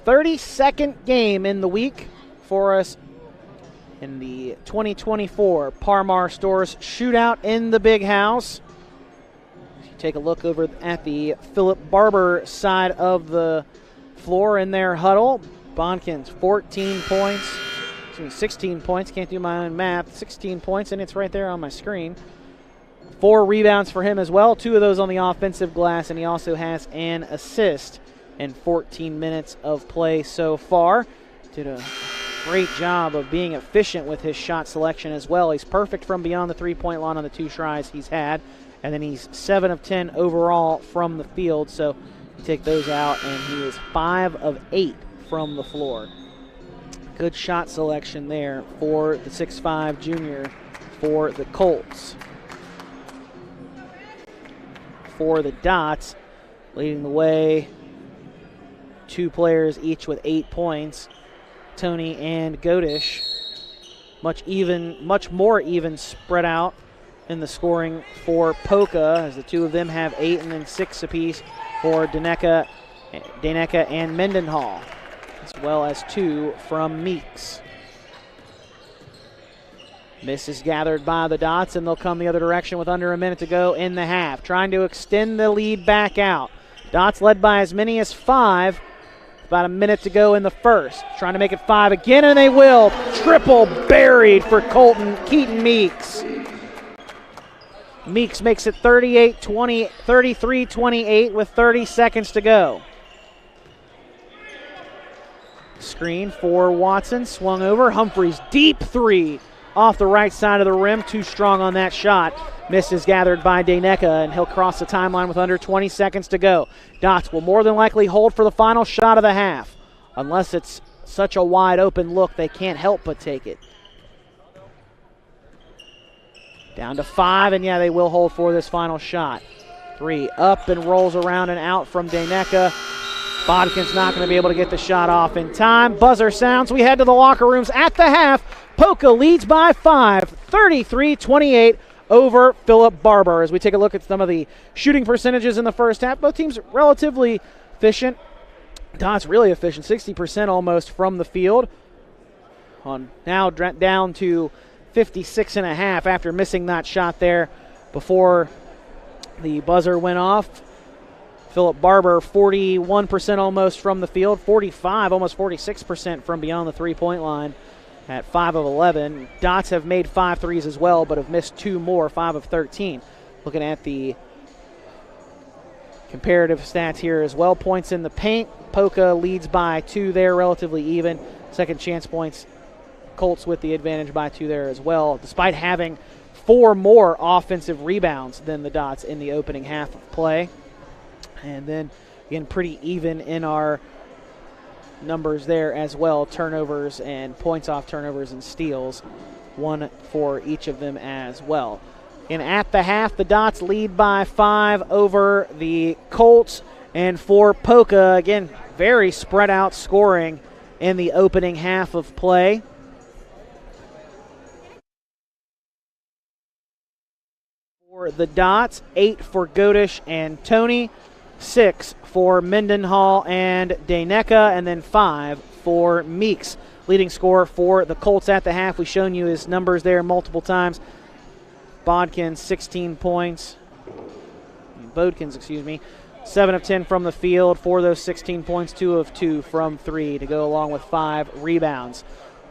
32nd game in the week for us in the 2024 Parmar Stores Shootout in the Big House. If you take a look over at the Philip Barber side of the floor in their huddle, Bodkins 16 points, can't do my own math, 16 points, and it's right there on my screen. 4 rebounds for him as well, 2 of those on the offensive glass, and he also has an assist in 14 minutes of play so far. Did a great job of being efficient with his shot selection as well. He's perfect from beyond the three-point line on the 2 tries he's had, and then he's 7 of 10 overall from the field, so you take those out, and he is 5 of 8 from the floor. Good shot selection there for the 6'5 junior for the Colts. For the Dots, leading the way, 2 players each with 8 points, Toney and Godish. Much more even spread out in the scoring for Polka, as the 2 of them have 8 and then 6 apiece for Daneka and Mendenhall, as well as 2 from Meeks. Miss is gathered by the Dots, and they'll come the other direction with under a minute to go in the half, trying to extend the lead back out. Dots led by as many as 5. About a minute to go in the first. Trying to make it 5 again, and they will. Triple buried for Keaton Meeks. Meeks makes it 33-28 with 30 seconds to go. Screen for Watson, swung over. Humphreys, deep three off the right side of the rim. Too strong on that shot. Miss is gathered by Dayneka, and he'll cross the timeline with under 20 seconds to go. Dots will more than likely hold for the final shot of the half. Unless it's such a wide open look, they can't help but take it. Down to 5, and yeah, they will hold for this final shot. 3 up and rolls around and out from Dayneka. Bodkin's not going to be able to get the shot off in time. Buzzer sounds. We head to the locker rooms at the half. Poca leads by 5, 33-28 over Philip Barber. As we take a look at some of the shooting percentages in the first half, both teams relatively efficient. Dots really efficient, 60% almost from the field. Now down to 56.5 after missing that shot there before the buzzer went off. Philip Barber, 41% almost from the field, 45, almost 46% from beyond the three-point line at 5 of 11. Dots have made 5 threes as well, but have missed 2 more, 5 of 13. Looking at the comparative stats here as well. Points in the paint. Poca leads by 2 there, relatively even. Second chance points, Colts with the advantage by 2 there as well, despite having 4 more offensive rebounds than the Dots in the opening half of play. And then, again, pretty even in our numbers there as well. Turnovers and points off turnovers and steals, 1 for each of them as well. And at the half, the Dots lead by 5 over the Colts. And for Poca, again, very spread out scoring in the opening half of play. For the Dots, 8 for Godish and Tony, 6 for Mendenhall and Dayneka, and then 5 for Meeks. Leading scorer for the Colts at the half. We've shown you his numbers there multiple times. Bodkins, 16 points. Bodkins, 7 of 10 from the field. For those 16 points, 2 of 2 from 3 to go along with 5 rebounds.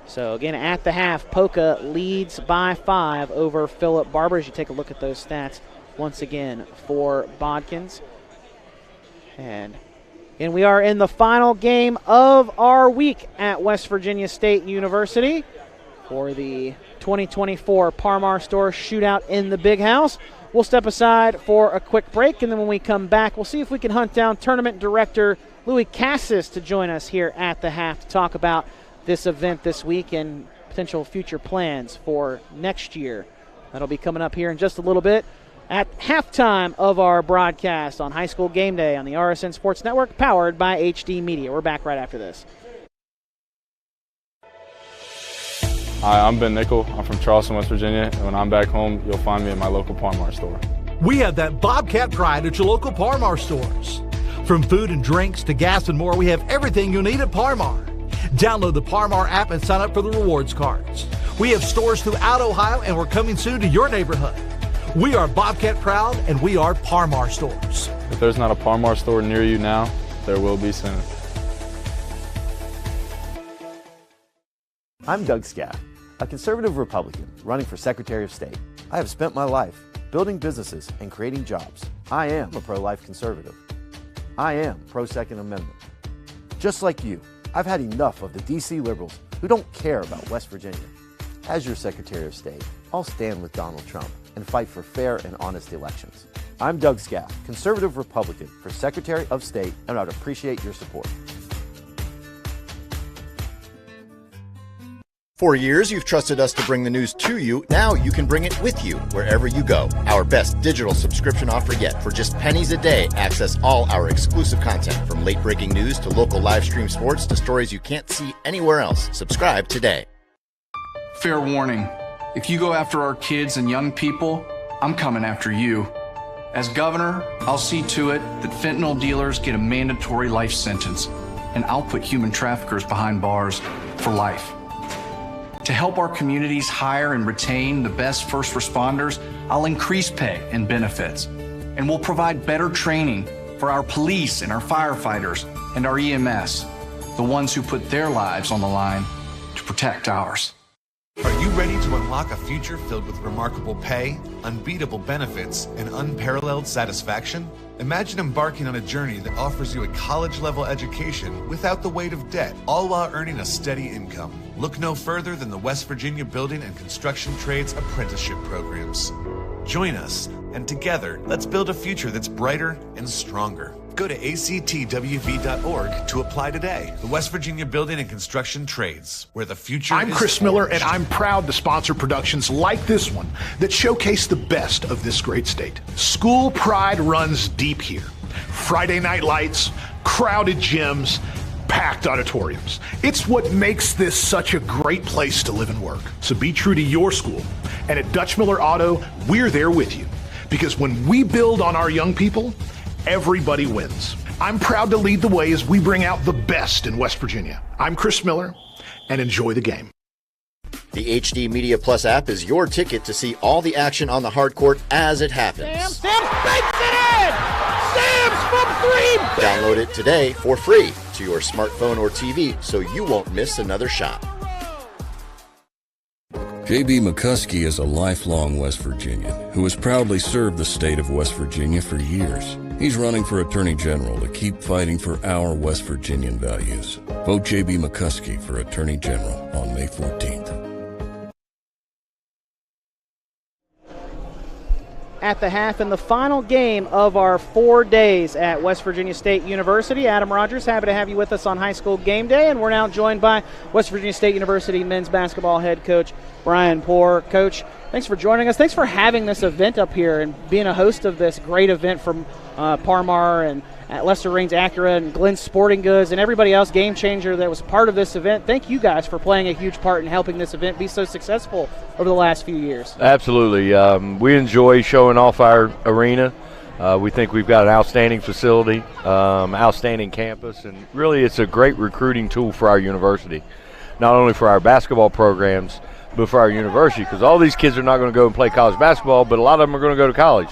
So, again, at the half, Poca leads by 5 over Philip Barber. As you take a look at those stats once again for Bodkins. And we are in the final game of our week at West Virginia State University for the 2024 Parmar Store Shootout in the Big House. We'll step aside for a quick break, and then when we come back, we'll see if we can hunt down Tournament Director Louis Cassis to join us here at the half to talk about this event this week and potential future plans for next year. That'll be coming up here in just a little bit at halftime of our broadcast on High School Game Day on the RSN Sports Network, powered by HD Media. We're back right after this. Hi, I'm Ben Nickel. I'm from Charleston, West Virginia, and when I'm back home, you'll find me at my local Parmar store. We have that Bobcat pride at your local Parmar stores. From food and drinks to gas and more, we have everything you'll need at Parmar. Download the Parmar app and sign up for the rewards cards. We have stores throughout Ohio, and we're coming soon to your neighborhood. We are Bobcat proud, and we are Parmar stores. If there's not a Parmar store near you now, there will be soon. I'm Doug Scaff, a conservative Republican running for Secretary of State. I have spent my life building businesses and creating jobs. I am a pro-life conservative. I am pro-Second Amendment. Just like you, I've had enough of the D.C. liberals who don't care about West Virginia. As your Secretary of State, I'll stand with Donald Trump and fight for fair and honest elections. I'm Doug Scaff, conservative Republican for Secretary of State, and I'd appreciate your support. For years, you've trusted us to bring the news to you. Now you can bring it with you wherever you go. Our best digital subscription offer yet. For just pennies a day, access all our exclusive content, from late-breaking news to local live stream sports to stories you can't see anywhere else. Subscribe today. Fair warning. If you go after our kids and young people, I'm coming after you. As governor, I'll see to it that fentanyl dealers get a mandatory life sentence, and I'll put human traffickers behind bars for life. To help our communities hire and retain the best first responders, I'll increase pay and benefits, and we'll provide better training for our police and our firefighters and our EMS, the ones who put their lives on the line to protect ours. Are you ready to unlock a future filled with remarkable pay, unbeatable benefits, and unparalleled satisfaction? Imagine embarking on a journey that offers you a college-level education without the weight of debt, all while earning a steady income. Look no further than the West Virginia Building and Construction Trades Apprenticeship Programs. Join us, and together, let's build a future that's brighter and stronger. Go to actwv.org to apply today. The West Virginia Building and Construction Trades, where the future I'm is Chris Miller, forged. and I'm proud to sponsor productions like this one that showcase the best of this great state. School pride runs deep here. Friday night lights, crowded gyms, packed auditoriums. It's what makes this such a great place to live and work. So be true to your school. And at Dutch Miller Auto, we're there with you. Because when we build on our young people, everybody wins. I'm proud to lead the way as we bring out the best in West Virginia. I'm Chris Miller, and enjoy the game. The HD Media Plus app is your ticket to see all the action on the hard court as it happens. Sims banks it in! Sims from 3! Download it today for free to your smartphone or TV so you won't miss another shot. J.B. McCuskey is a lifelong West Virginian who has proudly served the state of West Virginia for years. He's running for Attorney General to keep fighting for our West Virginian values. Vote J.B. McCuskey for Attorney General on May 14th. At the half in the final game of our 4 days at West Virginia State University. Adam Rogers, happy to have you with us on High School Game Day, and we're now joined by West Virginia State University men's basketball head coach Brian Poore. Coach, thanks for joining us. Thanks for having this event up here and being a host of this great event from Parmar and Lester Raines Acura and Glenn Sporting Goods and everybody else, Game Changer, that was part of this event. Thank you guys for playing a huge part in helping this event be so successful over the last few years. Absolutely. We enjoy showing off our arena. We think we've got an outstanding facility, outstanding campus, and really it's a great recruiting tool for our university, not only for our basketball programs, but for our university, because all these kids are not going to go and play college basketball, but a lot of them are going to go to college.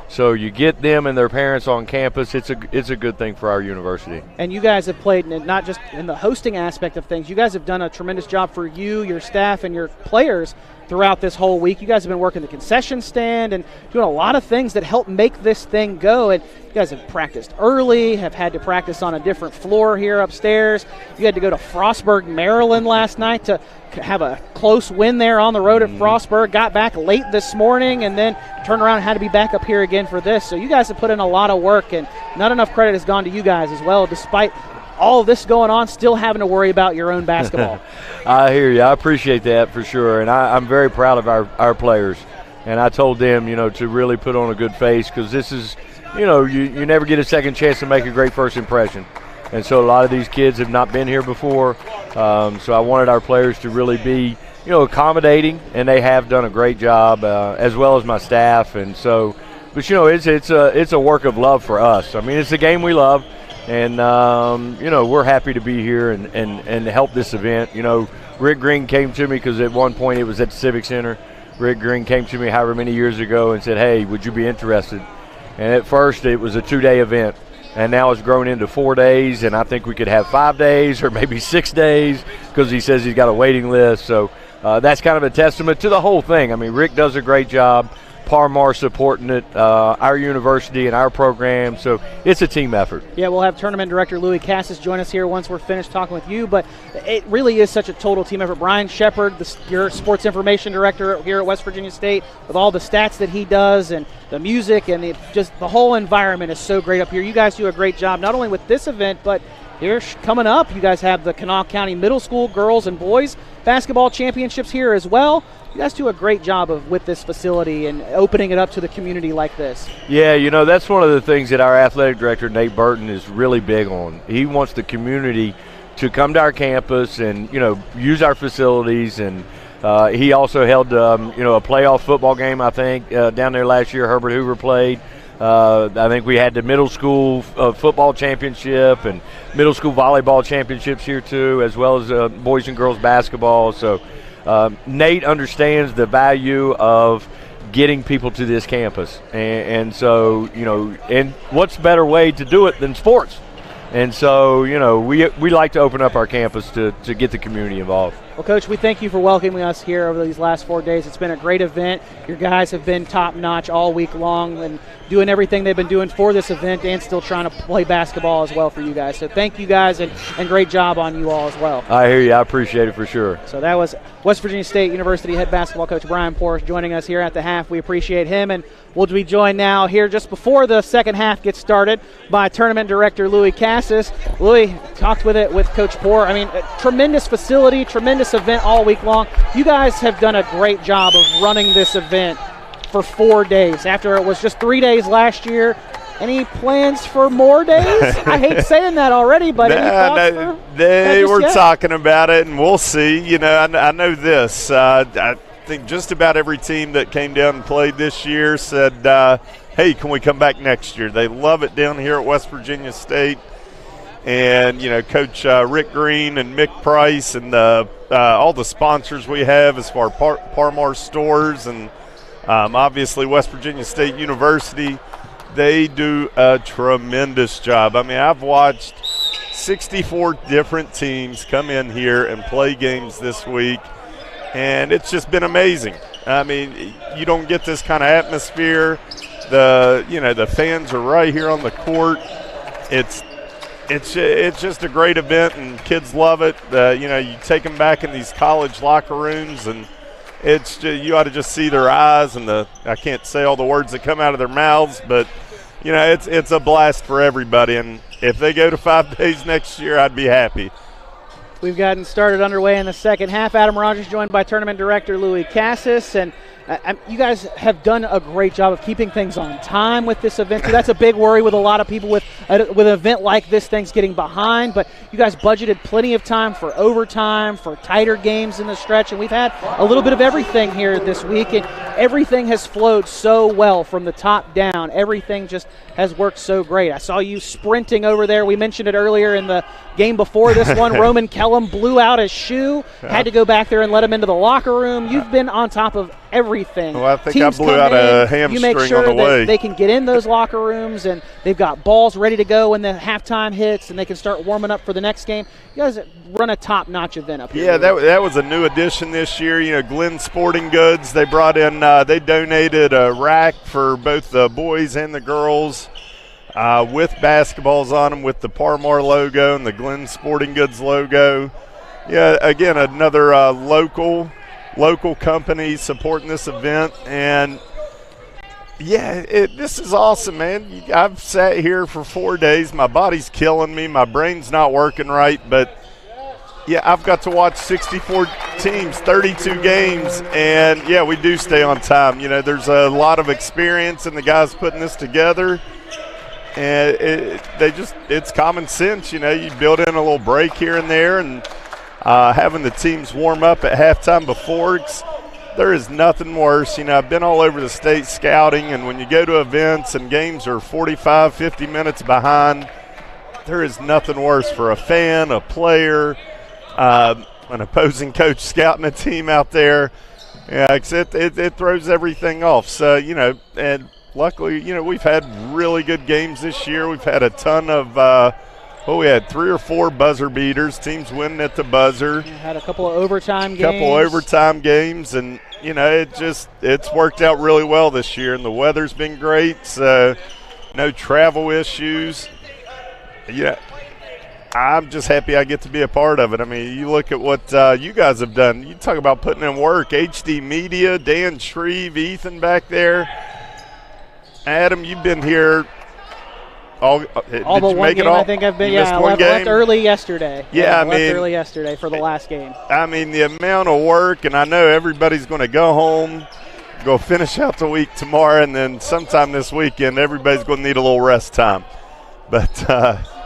So you get them and their parents on campus, it's a good thing for our university. And you guys have played not just in the hosting aspect of things. You guys have done a tremendous job for you, your staff, and your players throughout this whole week. You guys have been working the concession stand and doing a lot of things that help make this thing go. And you guys have practiced early, have had to practice on a different floor here upstairs. You had to go to Frostburg, Maryland last night to have a close win there on the road at Frostburg. Got back late this morning and then turned around and had to be back up here again for this. So you guys have put in a lot of work, and not enough credit has gone to you guys as well, despite all of this going on, still having to worry about your own basketball. I hear you. I appreciate that for sure, and I'm very proud of our players. And I told them, to really put on a good face, because this is, you never get a second chance to make a great first impression. And so a lot of these kids have not been here before, so I wanted our players to really be, accommodating, and they have done a great job, as well as my staff. And so, but it's a work of love for us. I mean, it's a game we love. And, we're happy to be here and help this event. Rick Green came to me because at one point it was at the Civic Center. Rick Green came to me however many years ago and said, hey, would you be interested? And at first it was a 2-day event, and now it's grown into 4 days, and I think we could have 5 days or maybe 6 days because he says he's got a waiting list. So that's kind of a testament to the whole thing. I mean, Rick does a great job. Parmar supporting it, our university and our program, so it's a team effort. Yeah, we'll have tournament director Louis Cassis join us here once we're finished talking with you, but it really is such a total team effort. Brian Shepard, your sports information director here at West Virginia State, with all the stats that he does and the music and just the whole environment is so great up here. You guys do a great job, not only with this event, but here coming up, you guys have the Kanawha County Middle School girls and boys basketball championships here as well. You guys do a great job with this facility and opening it up to the community like this. Yeah, that's one of the things that our athletic director, Nate Burton, is really big on. He wants the community to come to our campus and, use our facilities. And he also held, a playoff football game, I think, down there last year. Herbert Hoover played. I think we had the middle school football championship and middle school volleyball championships here too, as well as boys and girls basketball. So Nate understands the value of getting people to this campus. And so, and what's better way to do it than sports? And so, we like to open up our campus to get the community involved. Well, Coach, we thank you for welcoming us here over these last 4 days. It's been a great event. Your guys have been top-notch all week long and doing everything they've been doing for this event and still trying to play basketball as well for you guys. So thank you guys, and great job on you all as well. I hear you. I appreciate it for sure. So that was West Virginia State University head basketball coach Brian Porras joining us here at the half. We appreciate him, and we'll be joined now here just before the second half gets started by tournament director Louis Cassis. Louis talked with Coach Poor. I mean, tremendous facility, tremendous event all week long. You guys have done a great job of running this event for 4 days after it was just 3 days last year. Any plans for more days? I hate saying that already, but any thoughts they were talking about it, and we'll see. You know, I know this. I think just about every team that came down and played this year said, hey, can we come back next year? They love it down here at West Virginia State. And, you know, Coach Rick Green and Mick Price and all the sponsors we have as far as Parmar stores and obviously West Virginia State University, they do a tremendous job. I mean, I've watched 64 different teams come in here and play games this week, and it's just been amazing. I mean, you don't get this kind of atmosphere. The fans are right here on the court. It's just a great event, and kids love it. You take them back in these college locker rooms, and you ought to just see their eyes, and I can't say all the words that come out of their mouths, but it's a blast for everybody. And if they go to 5 days next year, I'd be happy. We've gotten started underway in the second half. Adam Rogers joined by tournament director Louis Cassis, and you guys have done a great job of keeping things on time with this event. So that's a big worry with a lot of people with an event like this, things getting behind. But you guys budgeted plenty of time for overtime, for tighter games in the stretch, and we've had a little bit of everything here this week, and everything has flowed so well from the top down. Everything just has worked so great. I saw you sprinting over there. We mentioned it earlier in the game before this one. Roman Kellum blew out his shoe, had to go back there and let him into the locker room. You've been on top of everything. Well, I think I blew out a hamstring you make sure on the way. They can get in those locker rooms, and they've got balls ready to go when the halftime hits, and they can start warming up for the next game. You guys run a top-notch event up here. Yeah, that was a new addition this year. You know, Glenn Sporting Goods, they brought in, they donated a rack for both the boys and the girls with basketballs on them with the Parmar logo and the Glenn Sporting Goods logo. Yeah, again, another local company supporting this event, and this is awesome, man. I've sat here for 4 days. My body's killing me. My brain's not working right, but I've got to watch 64 teams, 32 games, and we do stay on time. You know, there's a lot of experience in the guys putting this together, and it's common sense. You know, you build in a little break here and there, and having the teams warm up at halftime before. There is nothing worse. You know, I've been all over the state scouting, and when you go to events and games are 45, 50 minutes behind, there is nothing worse for a fan, a player, an opposing coach scouting a team out there. Yeah, it throws everything off. So, and luckily, we've had really good games this year. We've had a ton of we had 3 or 4 buzzer beaters, teams winning at the buzzer. We had a couple of overtime games. And, it's worked out really well this year. And the weather's been great, so no travel issues. Yeah, I'm just happy I get to be a part of it. I mean, you look at what you guys have done. You talk about putting in work. HD Media, Dan Shreve, Ethan back there. Adam, you've been here. All but one game, I think I've been. I left early yesterday. I left early yesterday for the last game. I mean, the amount of work, and I know everybody's going to go home, go finish out the week tomorrow, and then sometime this weekend, everybody's going to need a little rest time. But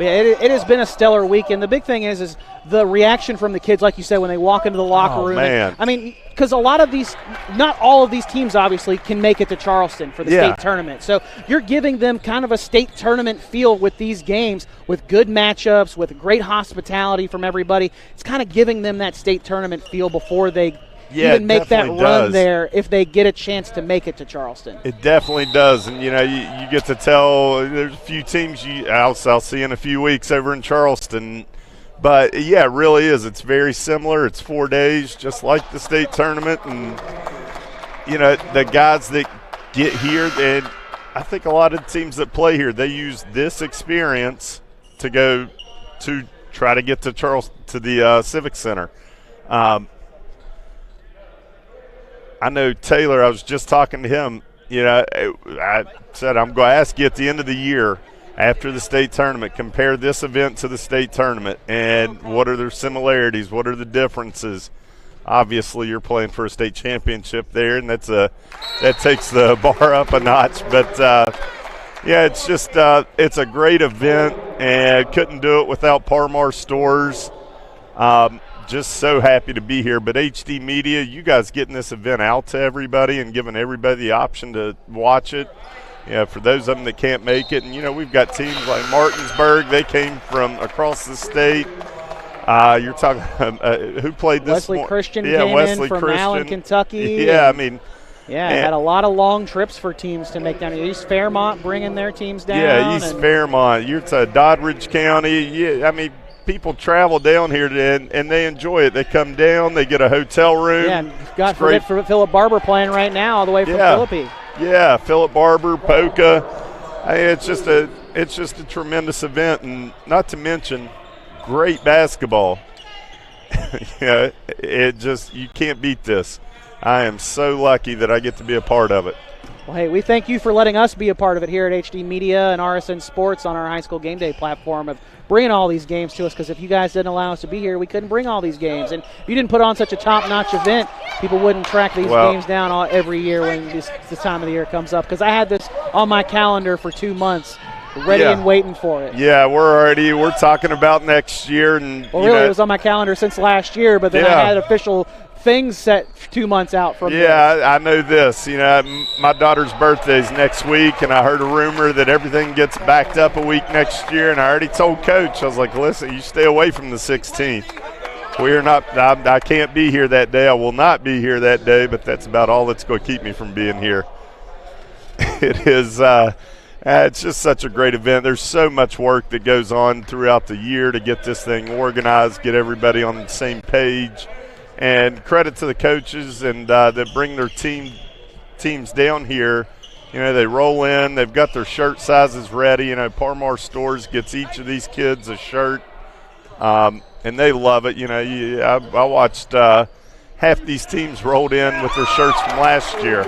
it has been a stellar weekend. The big thing is the reaction from the kids, like you said, when they walk into the locker room. Man. I mean, because not all of these teams obviously can make it to Charleston for the state tournament. So you're giving them kind of a state tournament feel with these games, with good matchups, with great hospitality from everybody. It's kind of giving them that state tournament feel before they even make that run there if they get a chance to make it to Charleston. It definitely does. And, you get to tell there's a few teams I'll see in a few weeks over in Charleston. But, yeah, it really is. It's very similar. It's 4 days, just like the state tournament. And, you know, the guys that get here, and I think a lot of teams that play here, they use this experience to go to try to get to the Civic Center. I know Taylor, I was just talking to him. You know, I said I'm going to ask you at the end of the year, after the state tournament, compare this event to the state tournament, and what are their similarities, what are the differences. Obviously, you're playing for a state championship there, and that takes the bar up a notch. But, yeah, it's just it's a great event, and couldn't do it without Parmar Stores. Just so happy to be here. But HD Media, you guys getting this event out to everybody and giving everybody the option to watch it. Yeah, for those of them that can't make it. And, you know, we've got teams like Martinsburg. They came from across the state. You're talking who played this? Wesley Christian came in from Allen, Kentucky. Yeah, I mean. Yeah, had a lot of long trips for teams to make down here. East Fairmont bringing their teams down. Yeah, East Fairmont. You're to Doddridge County. Yeah, I mean, people travel down here and they enjoy it. They come down, they get a hotel room. Yeah, and got for Philip Barber playing right now all the way from Philippi. Yeah, Philip Barber, Polka. It's just a tremendous event, and not to mention great basketball. Yeah, you can't beat this. I am so lucky that I get to be a part of it. Well, hey, we thank you for letting us be a part of it here at HD Media and RSN Sports on our High School Game Day platform of bringing all these games to us, because if you guys didn't allow us to be here, we couldn't bring all these games. And if you didn't put on such a top-notch event, people wouldn't track these games down every year when this time of the year comes up, because I had this on my calendar for 2 months, ready and waiting for it. Yeah, we're talking about next year. And well, really, it was on my calendar since last year, but then I had official things set 2 months out from this. I know this. You know, my daughter's birthday is next week, and I heard a rumor that everything gets backed up a week next year, and I already told Coach, I was like, listen, you stay away from the 16th. We are not. I can't be here that day. I will not be here that day, but that's about all that's going to keep me from being here. It is. It's just such a great event. There's so much work that goes on throughout the year to get this thing organized, get everybody on the same page. And credit to the coaches and that bring their teams down here. You know, they roll in. They've got their shirt sizes ready. You know, Parmar Stores gets each of these kids a shirt, and they love it. You know, I watched half these teams rolled in with their shirts from last year.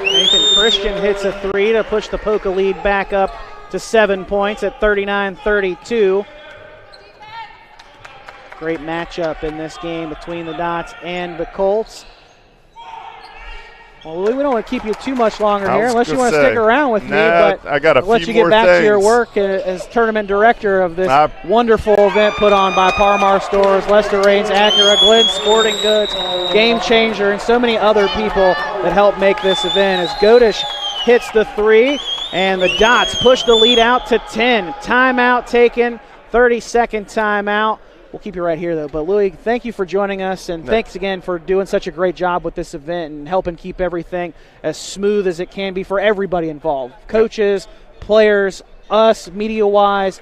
Nathan Christian hits a three to push the Polka lead back up to 7 points at 39-32. Great matchup in this game between the Dots and the Colts. Well, Louis, we don't want to keep you too much longer here unless you want to stick around with me. But I got a I'll let few you get more back things. to your work as tournament director of this wonderful event put on by Parmar Stores, Lester Raines, Acura, Glenn Sporting Goods, Game Changer, and so many other people that help make this event. As Godish hits the three, and the Dots push the lead out to 10. Timeout taken, 30-second timeout. We'll keep you right here, though. But, Louis, thank you for joining us, and thanks again for doing such a great job with this event and helping keep everything as smooth as it can be for everybody involved. Coaches, players, us, media-wise.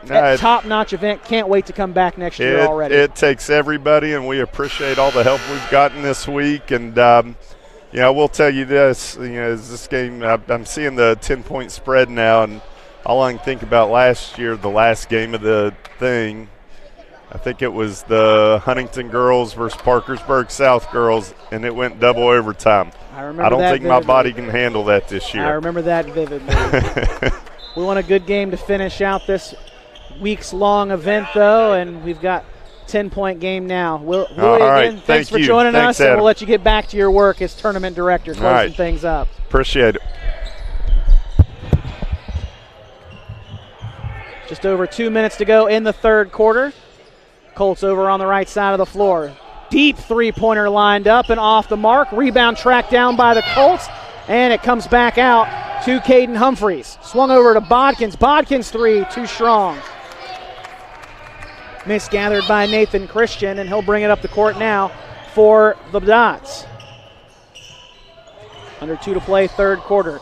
Top-notch event. Can't wait to come back next year already. It takes everybody, and we appreciate all the help we've gotten this week. And, you know, we'll tell you this. You know, this game, I'm seeing the 10-point spread now, and all I can think about last year, the last game of the thing, I think it was the Huntington girls versus Parkersburg South girls, and it went double overtime. I don't think my body can handle that this year. I remember that vividly. We want a good game to finish out this week's-long event, though, and we've got 10-point game now. Louis, again, thanks for joining us, Adam. and we'll let you get back to your work as tournament director, closing things up. Appreciate it. Just over 2 minutes to go in the third quarter. Colts over on the right side of the floor. Deep three-pointer lined up and off the mark. Rebound tracked down by the Colts, and it comes back out to Caden Humphreys. Swung over to Bodkins. Bodkins three, too strong. Misgathered by Nathan Christian, and he'll bring it up the court now for the Dots. Under 2 to play, third quarter.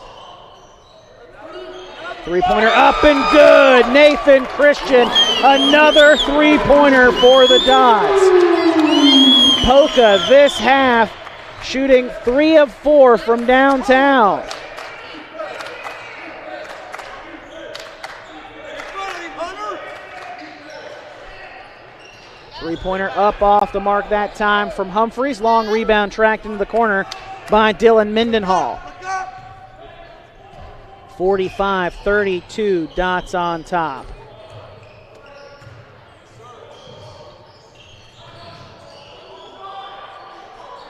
Three-pointer up and good. Nathan Christian, another three-pointer for the Dots. Polka this half shooting 3 of 4 from downtown. Three-pointer up off the mark that time from Humphreys. Long rebound tracked into the corner by Dylan Mendenhall. 45-32, Dots on top.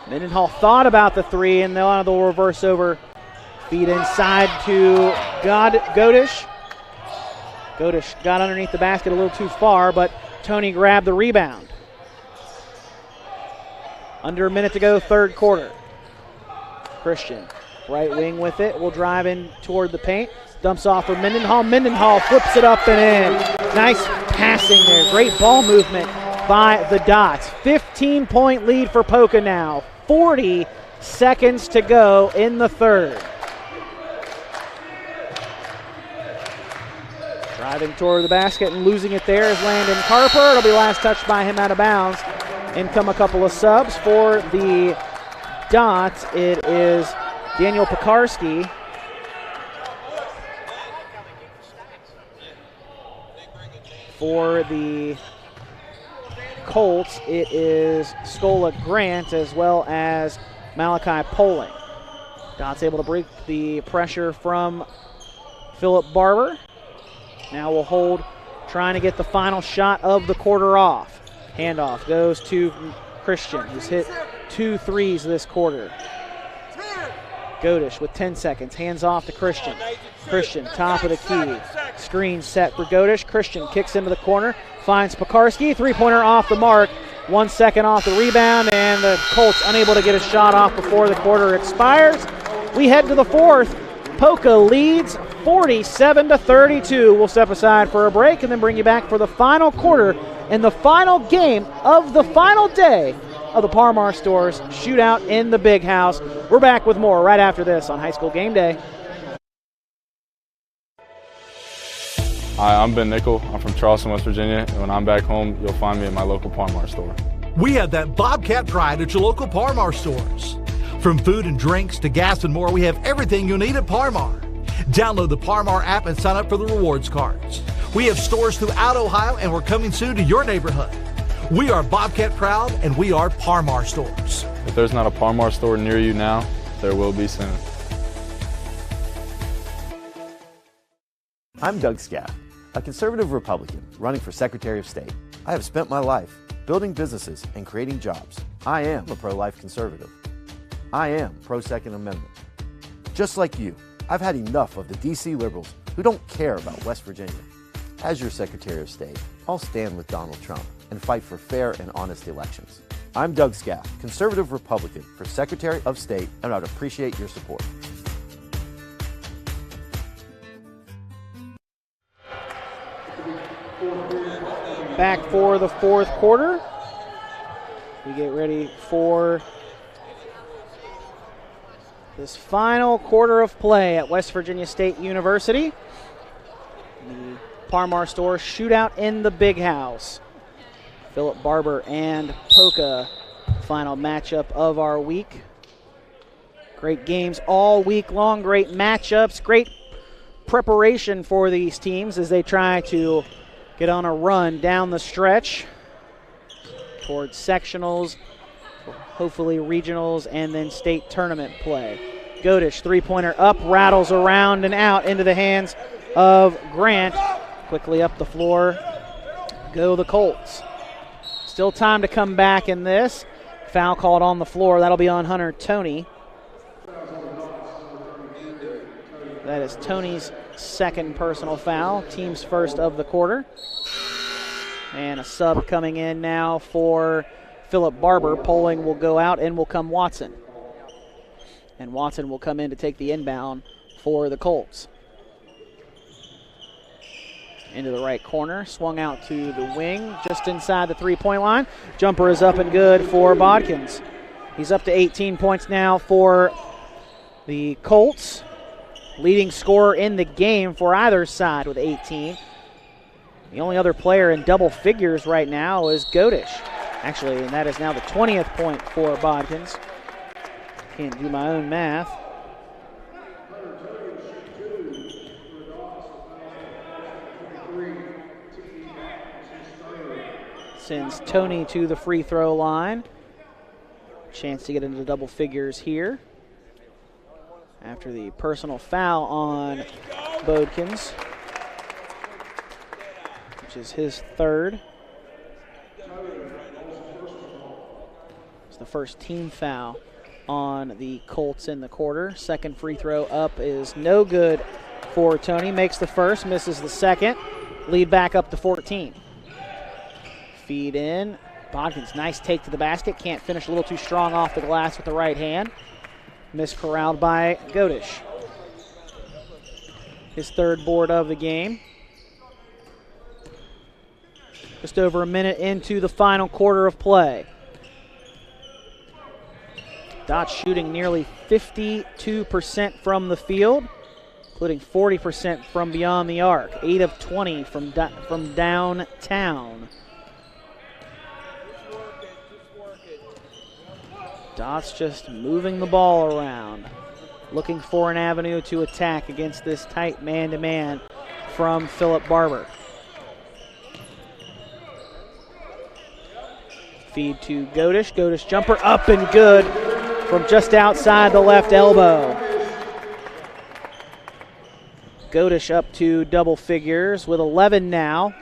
Mendenhall thought about the three, and now they'll reverse over. Feed inside to Godish. Godish got underneath the basket a little too far, but Tony grabbed the rebound. Under a minute to go, third quarter. Christian, right wing with it, will drive in toward the paint. Dumps off for Mendenhall. Mendenhall flips it up and in. Nice passing there. Great ball movement by the Dots. 15-point lead for Polka now. 40 seconds to go in the third. Driving toward the basket and losing it there is Landon Carper. It'll be last touched by him out of bounds. In come a couple of subs for the Dots. It is Daniel Pekarski. For the Colts, it is Scola Grant as well as Malachi Poling. Dots able to break the pressure from Philip Barber. Now will hold, trying to get the final shot of the quarter off. Handoff goes to Christian, who's hit 2 threes this quarter. Godish with 10 seconds, hands off to Christian. Christian, top of the key. Screen set for Godish. Christian kicks into the corner, finds Pekarski. Three-pointer off the mark. 1 second off the rebound, and the Colts unable to get a shot off before the quarter expires. We head to the fourth. Polka leads 47-32. We'll step aside for a break and then bring you back for the final quarter and the final game of the final day of the Parmar Stores Shootout in the Big House. We're back with more right after this on High School Game Day. Hi, I'm Ben Nickel. I'm from Charleston, West Virginia, and when I'm back home, you'll find me at my local Parmar store. We have that Bobcat pride at your local Parmar stores. From food and drinks to gas and more, we have everything you need at Parmar. Download the Parmar app and sign up for the rewards cards. We have stores throughout Ohio, and we're coming soon to your neighborhood. We are Bobcat proud, and we are Parmar stores. If there's not a Parmar store near you now, there will be soon. I'm Doug Scaff, a conservative Republican running for Secretary of State. I have spent my life building businesses and creating jobs. I am a pro-life conservative. I am pro-Second Amendment. Just like you, I've had enough of the D.C. liberals who don't care about West Virginia. As your Secretary of State, I'll stand with Donald Trump and fight for fair and honest elections. I'm Doug Scaff, conservative Republican for Secretary of State, and I'd appreciate your support. Back for the fourth quarter. We get ready for this final quarter of play at West Virginia State University. The Parmar Store Shootout in the Big House. Philip Barber and Polka, final matchup of our week. Great games all week long, great matchups, great preparation for these teams as they try to get on a run down the stretch towards sectionals, hopefully regionals, and then state tournament play. Godish, three-pointer up, rattles around and out into the hands of Grant. Quickly up the floor go the Colts. Still time to come back in this. Foul called on the floor. That'll be on Hunter Tony. That is Tony's second personal foul, team's first of the quarter. And a sub coming in now for Philip Barber. Poling will go out and will come Watson. And Watson will come in to take the inbound for the Colts. Into the right corner, swung out to the wing, just inside the three-point line. Jumper is up and good for Bodkins. He's up to 18 points now for the Colts. leading scorer in the game for either side with 18. The only other player in double figures right now is Godish. Actually, and that is now the 20th point for Bodkins. Can't do my own math. Sends Tony to the free throw line. Chance to get into double figures here after the personal foul on Bodkins, which is his third. It's the first team foul on the Colts in the quarter. Second free throw up is no good for Tony. Makes the first, misses the second. Lead back up to 14. Feed in. Bodkins, nice take to the basket. Can't finish, a little too strong off the glass with the right hand. Miscorralled by Godish. His third board of the game. Just over a minute into the final quarter of play. Dots shooting nearly 52% from the field, including 40% from beyond the arc. 8 of 20 from downtown. Dots just moving the ball around, looking for an avenue to attack against this tight man-to-man from Philip Barber. Feed to Godish. Godish jumper up and good from just outside the left elbow. Godish up to double figures with 11 now.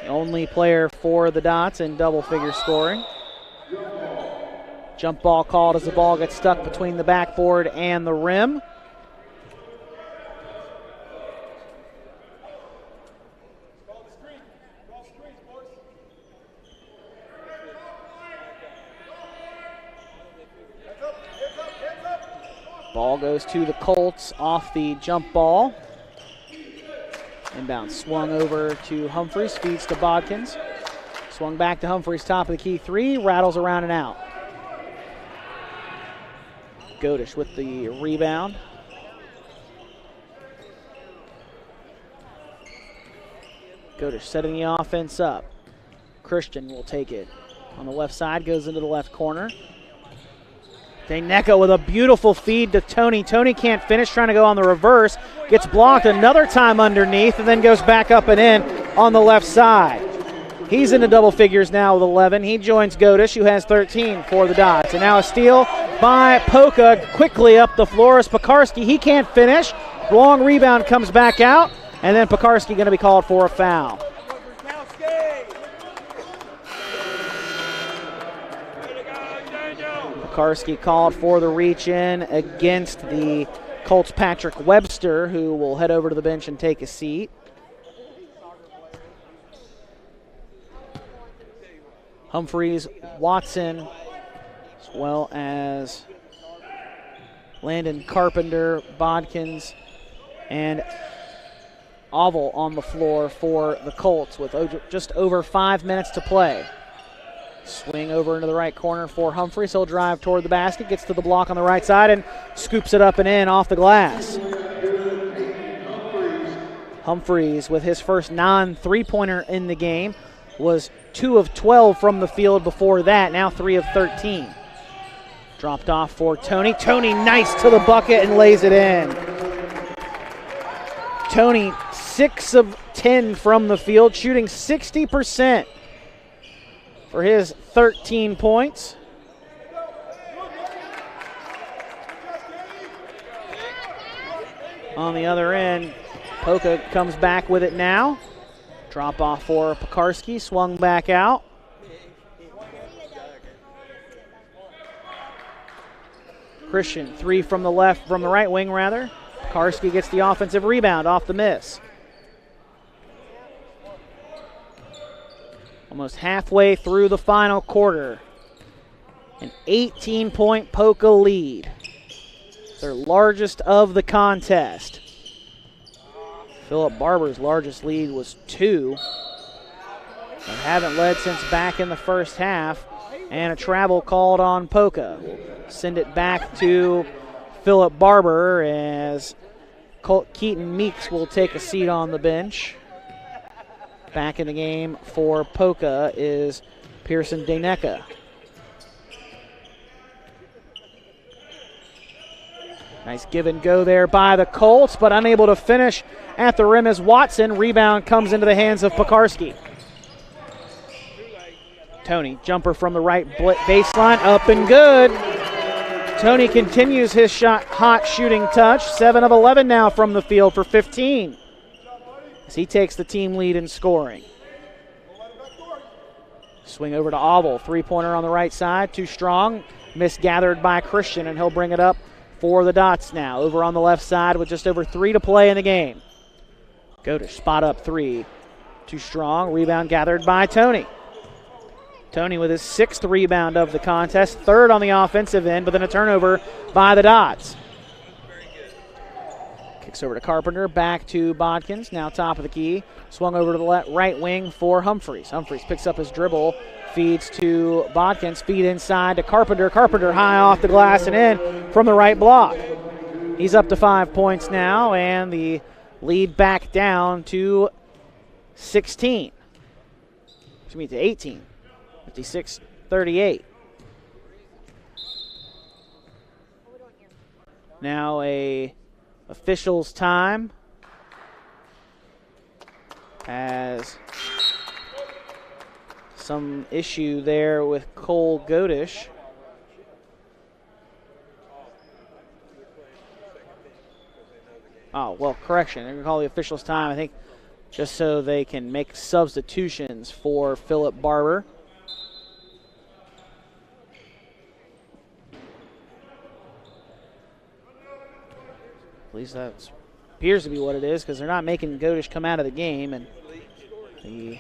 The only player for the Dots in double figure scoring. Jump ball called as the ball gets stuck between the backboard and the rim. Ball goes to the Colts off the jump ball. Inbound swung over to Humphreys, feeds to Bodkins. Swung back to Humphreys, top of the key three, rattles around and out. Godish with the rebound. Godish setting the offense up. Christian will take it on the left side, goes into the left corner. Dayneka with a beautiful feed to Tony. Tony can't finish, trying to go on the reverse. Gets blocked another time underneath and then goes back up and in on the left side. He's into double figures now with 11. He joins Godish, who has 13 for the Dots. And now a steal by Polka, quickly up the floor is Pekarski. He can't finish. Long rebound comes back out, and then Pekarski going to be called for a foul. Pekarski called for the reach in against the Colts' Patrick Webster, who will head over to the bench and take a seat. Humphreys, Watson, as well as Landon Carpenter, Bodkins, and Oval on the floor for the Colts with just over 5 minutes to play. Swing over into the right corner for Humphreys. He'll drive toward the basket, gets to the block on the right side, and scoops it up and in off the glass. Humphreys, with his first non-three-pointer in the game, was 2 of 12 from the field before that, now 3 of 13. Dropped off for Tony. Tony nice to the bucket and lays it in. Tony 6 of 10 from the field, shooting 60% for his 13 points. On the other end, Polka comes back with it now. Drop off for Pekarski, swung back out. Christian, 3 from the right wing rather. Pekarski gets the offensive rebound off the miss. Almost halfway through the final quarter. An 18-point Polka lead. Their largest of the contest. Philip Barber's largest lead was 2. They haven't led since back in the first half. And a travel called on Polka. Send it back to Philip Barber, as Keaton Meeks will take a seat on the bench. Back in the game for Polka is Pearson Daneka. Nice give and go there by the Colts, but unable to finish at the rim as Watson. Rebound comes into the hands of Pekarski. Tony, jumper from the right baseline, up and good. Tony continues his hot shooting touch. 7 of 11 now from the field for 15. As he takes the team lead in scoring. Swing over to Oval. Three-pointer on the right side. Too strong. Misgathered by Christian, and he'll bring it up for the Dots now. Over on the left side with just over 3 to play in the game. Godish spot up 3. Too strong. Rebound gathered by Tony. Tony with his 6th rebound of the contest. 3rd on the offensive end, but then a turnover by the Dots. Kicks over to Carpenter. Back to Bodkins. Now top of the key. Swung over to the right wing for Humphreys. Humphreys picks up his dribble. Feeds to Bodkins. Feed inside to Carpenter. Carpenter high off the glass and in from the right block. He's up to 5 points now, and the lead back down to 16. Excuse me, to 18. 56-38. Now a officials time as some issue there with Cole Godish. Oh, well, correction. They're going to call the officials time, I think, just so they can make substitutions for Philip Barber. At least that appears to be what it is, because they're not making Godish come out of the game. And the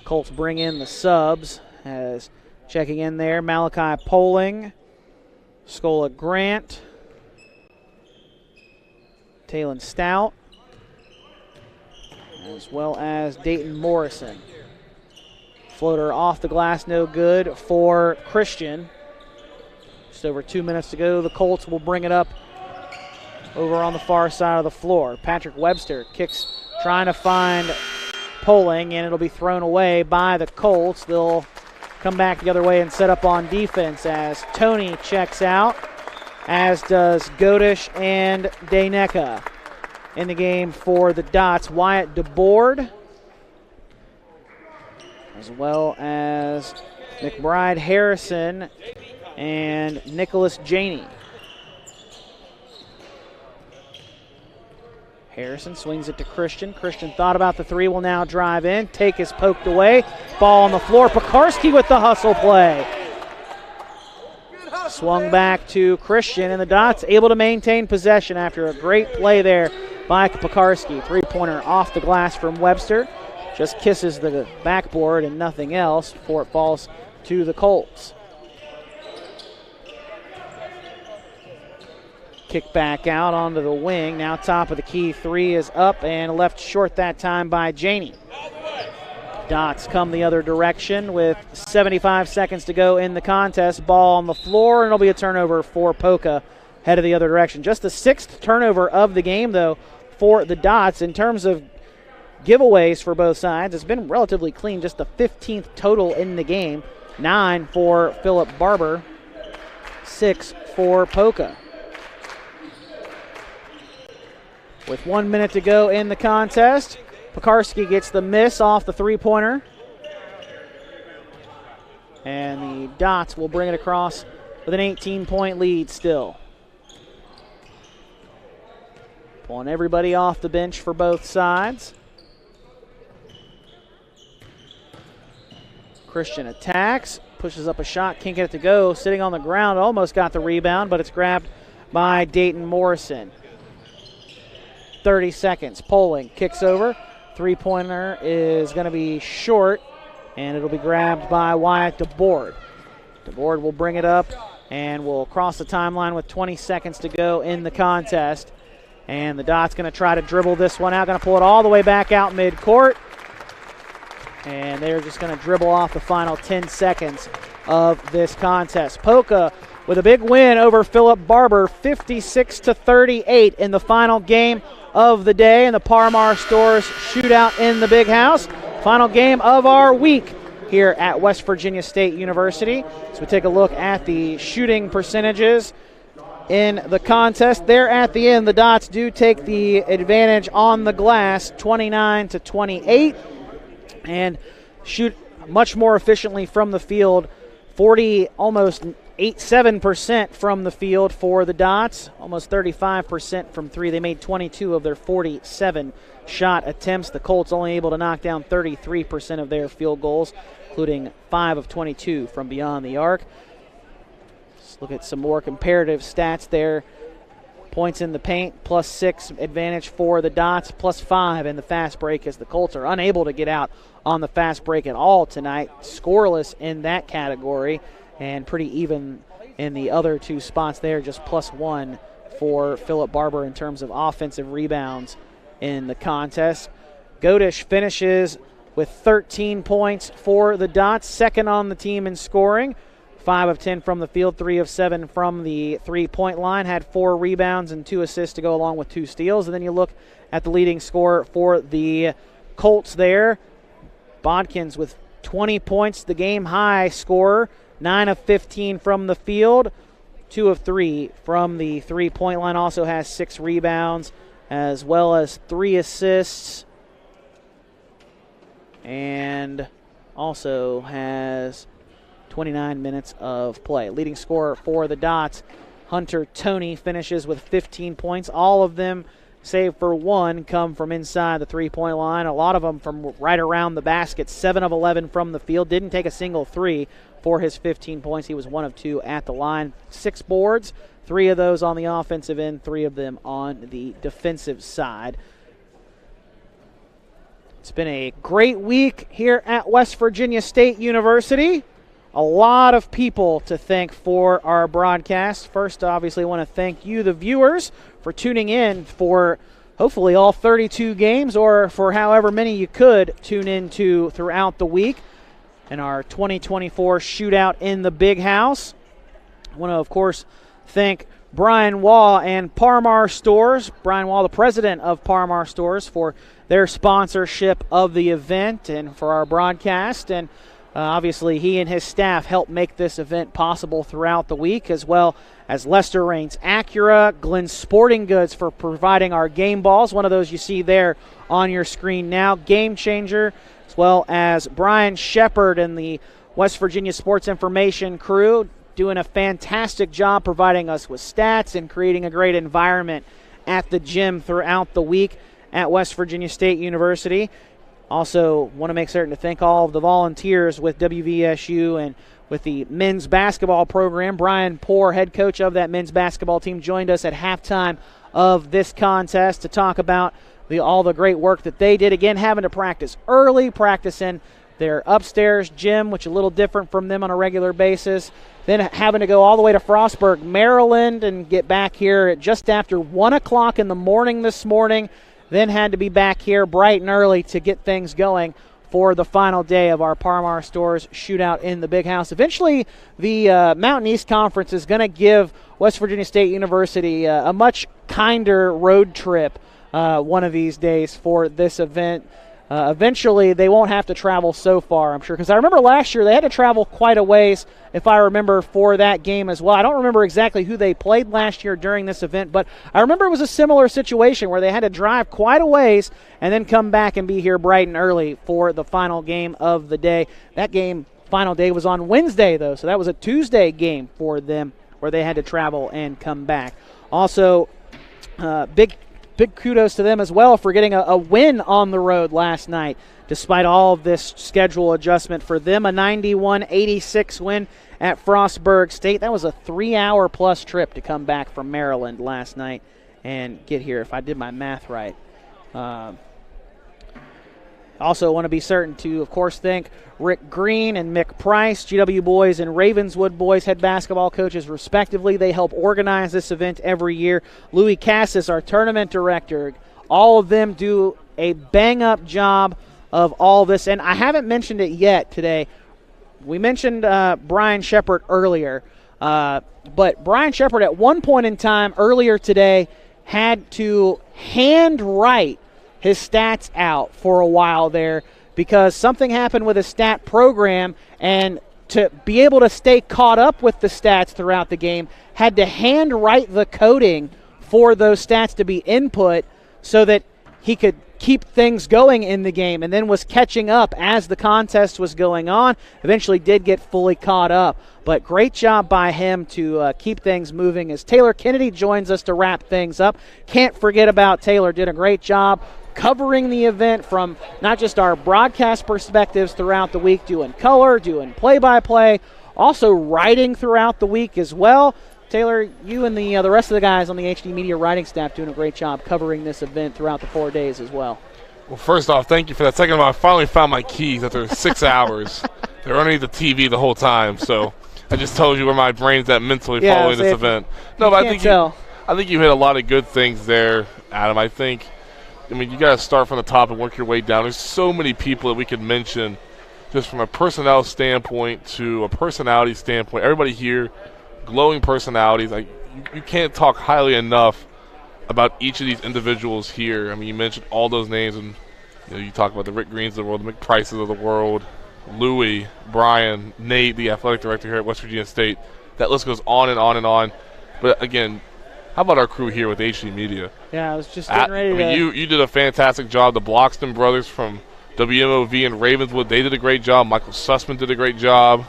Colts bring in the subs, as checking in there, Malachi Poling, Scola Grant, Talon Stout, as well as Dayton Morrison. Floater off the glass, no good for Christian. Just over 2 minutes to go. The Colts will bring it up over on the far side of the floor. Patrick Webster kicks, trying to find Poling, and it'll be thrown away by the Colts. They'll come back the other way and set up on defense as Tony checks out, as does Godish and Daneka. In the game for the Dots, Wyatt DeBoard, as well as McBride Harrison and Nicholas Janey. Harrison swings it to Christian. Christian thought about the three, will now drive in. Take is poked away. Ball on the floor. Pekarski with the hustle play. Swung back to Christian, and the Dots able to maintain possession after a great play there by Pekarski. Three-pointer off the glass from Webster. Just kisses the backboard and nothing else before it falls to the Colts. Kick back out onto the wing. Now top of the key. 3 is up and left short that time by Janey. Dots come the other direction with 75 seconds to go in the contest. Ball on the floor, and it'll be a turnover for Polka, headed the other direction. Just the 6th turnover of the game, though, for the Dots. In terms of giveaways for both sides, it's been relatively clean. Just the 15th total in the game. 9 for Philip Barber, 6 for Polka. With 1 minute to go in the contest, Pekarski gets the miss off the three-pointer. And the Dots will bring it across with an 18-point lead still. Pulling everybody off the bench for both sides. Christian attacks, pushes up a shot, can't get it to go. Sitting on the ground, almost got the rebound, but it's grabbed by Dayton Morrison. 30 seconds. Poling kicks over. Three-pointer is going to be short, and it'll be grabbed by Wyatt DeBoard. DeBoard will bring it up and will cross the timeline with 20 seconds to go in the contest. And the Dots going to try to dribble this one out. Going to pull it all the way back out midcourt. And they're just going to dribble off the final 10 seconds of this contest. Polka with a big win over Philip Barber, 56-38 in the final game of the day in the Par-Mar Stores Shootout in the Big House. Final game of our week here at West Virginia State University. So we take a look at the shooting percentages in the contest. There at the end, the Dots do take the advantage on the glass, 29-28, and shoot much more efficiently from the field, 7% from the field for the Dots, almost 35% from three. They made 22 of their 47 shot attempts. The Colts only able to knock down 33% of their field goals, including 5 of 22 from beyond the arc. Let's look at some more comparative stats there. Points in the paint, +6 advantage for the Dots, +5 in the fast break, as the Colts are unable to get out on the fast break at all tonight. Scoreless in that category, and pretty even in the other two spots there, just +1 for Philip Barber in terms of offensive rebounds in the contest. Godish finishes with 13 points for the Dots, second on the team in scoring. 5 of 10 from the field, 3 of 7 from the three-point line. Had 4 rebounds and 2 assists to go along with 2 steals. And then you look at the leading scorer for the Colts there. Bodkins with 20 points, the game-high scorer. 9 of 15 from the field, 2 of 3 from the three-point line. Also has 6 rebounds as well as 3 assists. And also has 29 minutes of play. Leading scorer for the Dots, Hunter Toney, finishes with 15 points. All of them, save for 1, come from inside the three-point line. A lot of them from right around the basket. 7 of 11 from the field. Didn't take a single 3 for his 15 points. He was 1 of 2 at the line. 6 boards, 3 of those on the offensive end, 3 of them on the defensive side. It's been a great week here at West Virginia State University. A lot of people to thank for our broadcast. First, obviously, I want to thank you, the viewers, for tuning in for hopefully all 32 games, or for however many you could tune into throughout the week in our 2024 Shootout in the Big House. I want to, of course, thank Brian Waugh and Par-Mar Stores. Brian Waugh, the president of Par-Mar Stores, for their sponsorship of the event and for our broadcast. And obviously, he and his staff help make this event possible throughout the week, as well as Lester Raines Acura, Glenn Sporting Goods for providing our game balls. One of those you see there on your screen now. Game Changer, as well as Brian Shepard and the West Virginia Sports Information crew, doing a fantastic job providing us with stats and creating a great environment at the gym throughout the week at West Virginia State University. Also want to make certain to thank all of the volunteers with WVSU and with the men's basketball program. Brian Poore, head coach of that men's basketball team, joined us at halftime of this contest to talk about all the great work that they did. Again, having to practice early, practicing their upstairs gym, which is a little different from them on a regular basis. Then having to go all the way to Frostburg, Maryland, and get back here at just after 1 o'clock in the morning this morning. Then had to be back here bright and early to get things going for the final day of our Par-Mar Stores Shootout in the Big House. Eventually, the Mountain East Conference is going to give West Virginia State University a much kinder road trip one of these days for this event. Eventually, they won't have to travel so far, I'm sure. Because I remember last year they had to travel quite a ways, if I remember, for that game as well. I don't remember exactly who they played last year during this event, but I remember it was a similar situation where they had to drive quite a ways and then come back and be here bright and early for the final game of the day. That game, final day, was on Wednesday, though, so that was a Tuesday game for them where they had to travel and come back. Also, big kudos to them as well for getting a win on the road last night, despite all of this schedule adjustment for them. A 91-86 win at Frostburg State. That was a 3-hour-plus trip to come back from Maryland last night and get here, if I did my math right. Also want to be certain to, of course, thank Rick Green and Mick Price, GW boys and Ravenswood boys head basketball coaches, respectively. They help organize this event every year. Louis Cassis, our tournament director. All of them do a bang-up job of all this. And I haven't mentioned it yet today. We mentioned Brian Shepard earlier. But Brian Shepard at one point in time earlier today had to handwrite his stats out for a while there because something happened with his stat program, and to be able to stay caught up with the stats throughout the game, had to handwrite the coding for those stats to be input so that he could keep things going in the game, and then was catching up as the contest was going on. Eventually did get fully caught up. But great job by him to keep things moving as Taylor Kennedy joins us to wrap things up. Can't forget about Taylor. Did a great job covering the event from not just our broadcast perspectives throughout the week, doing color, doing play-by-play, also writing throughout the week as well. Taylor, you and the rest of the guys on the HD Media writing staff doing a great job covering this event throughout the 4 days as well. Well, first off, thank you for that. Second of all, I finally found my keys after 6 hours. They were underneath the TV the whole time, so I just told you where my brain's at mentally following this event. No, but I think you hit a lot of good things there, Adam. I mean, you got to start from the top and work your way down. There's so many people that we could mention just from a personnel standpoint to a personality standpoint. Everybody here, glowing personalities. You can't talk highly enough about each of these individuals here. I mean, you mentioned all those names, and you talk about the Rick Greens of the world, the McPrices of the world, Louie, Brian, Nate, the athletic director here at West Virginia State. That list goes on and on and on. But again, how about our crew here with HD Media? Yeah, I was just getting ready to. You did a fantastic job. The Bloxton brothers from WMOV and Ravenswood, they did a great job. Michael Sussman did a great job.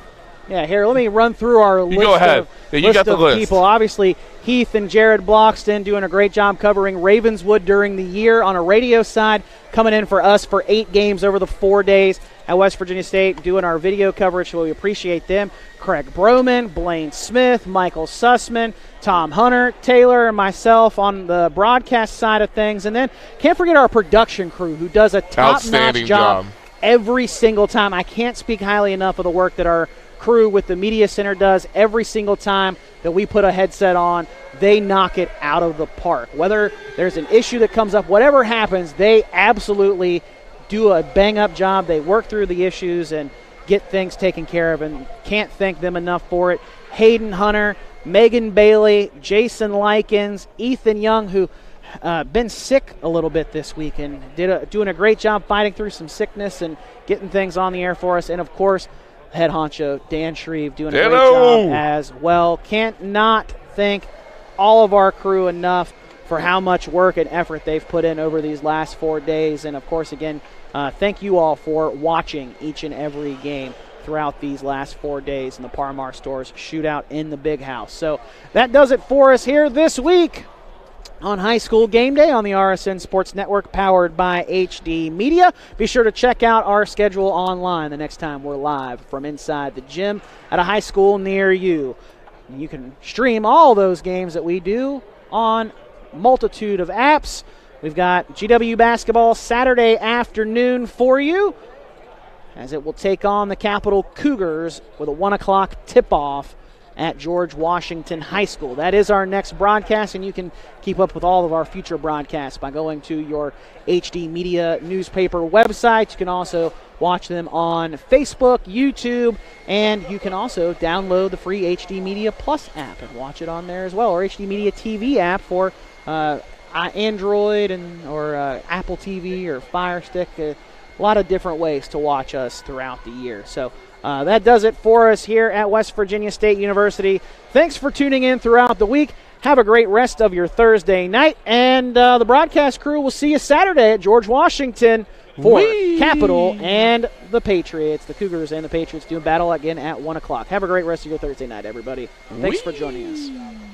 Yeah, here, let me run through our list go ahead. of people. Obviously, Heath and Jared Bloxton doing a great job covering Ravenswood during the year on a radio side, coming in for us for 8 games over the 4 days at West Virginia State, doing our video coverage, so we appreciate them. Craig Broman, Blaine Smith, Michael Sussman, Tom Hunter, Taylor, and myself on the broadcast side of things. And then can't forget our production crew, who does a top-notch job every single time. I can't speak highly enough of the work that our crew with the Media Center does every single time that we put a headset on. They knock it out of the park. Whether there's an issue that comes up, whatever happens, they absolutely do a bang-up job. They work through the issues and get things taken care of, and can't thank them enough for it. Hayden Hunter, Megan Bailey, Jason Likens, Ethan Young, who been sick a little bit this week and doing a great job fighting through some sickness and getting things on the air for us. And, of course, head honcho Dan Shreve doing a great job as well. Can't not thank all of our crew enough for how much work and effort they've put in over these last 4 days. And, of course, again, thank you all for watching each and every game throughout these last 4 days in the Par-Mar Stores Shootout in the Big House. So that does it for us here this week on High School Game Day on the RSN Sports Network, powered by HD Media. Be sure to check out our schedule online the next time we're live from inside the gym at a high school near you. You can stream all those games that we do on multitude of apps. We've got GW basketball Saturday afternoon for you, as it will take on the Capital Cougars with a 1 o'clock tip-off at George Washington High School. That is our next broadcast, and you can keep up with all of our future broadcasts by going to your HD Media newspaper website. You can also watch them on Facebook, YouTube, and you can also download the free HD Media Plus app and watch it on there as well, or HD Media TV app for Android or Apple TV or Fire Stick. A lot of different ways to watch us throughout the year. So that does it for us here at West Virginia State University. Thanks for tuning in throughout the week. Have a great rest of your Thursday night. And the broadcast crew will see you Saturday at George Washington for Capital and the Patriots. The Cougars and the Patriots doing battle again at 1 o'clock. Have a great rest of your Thursday night, everybody. Thanks for joining us.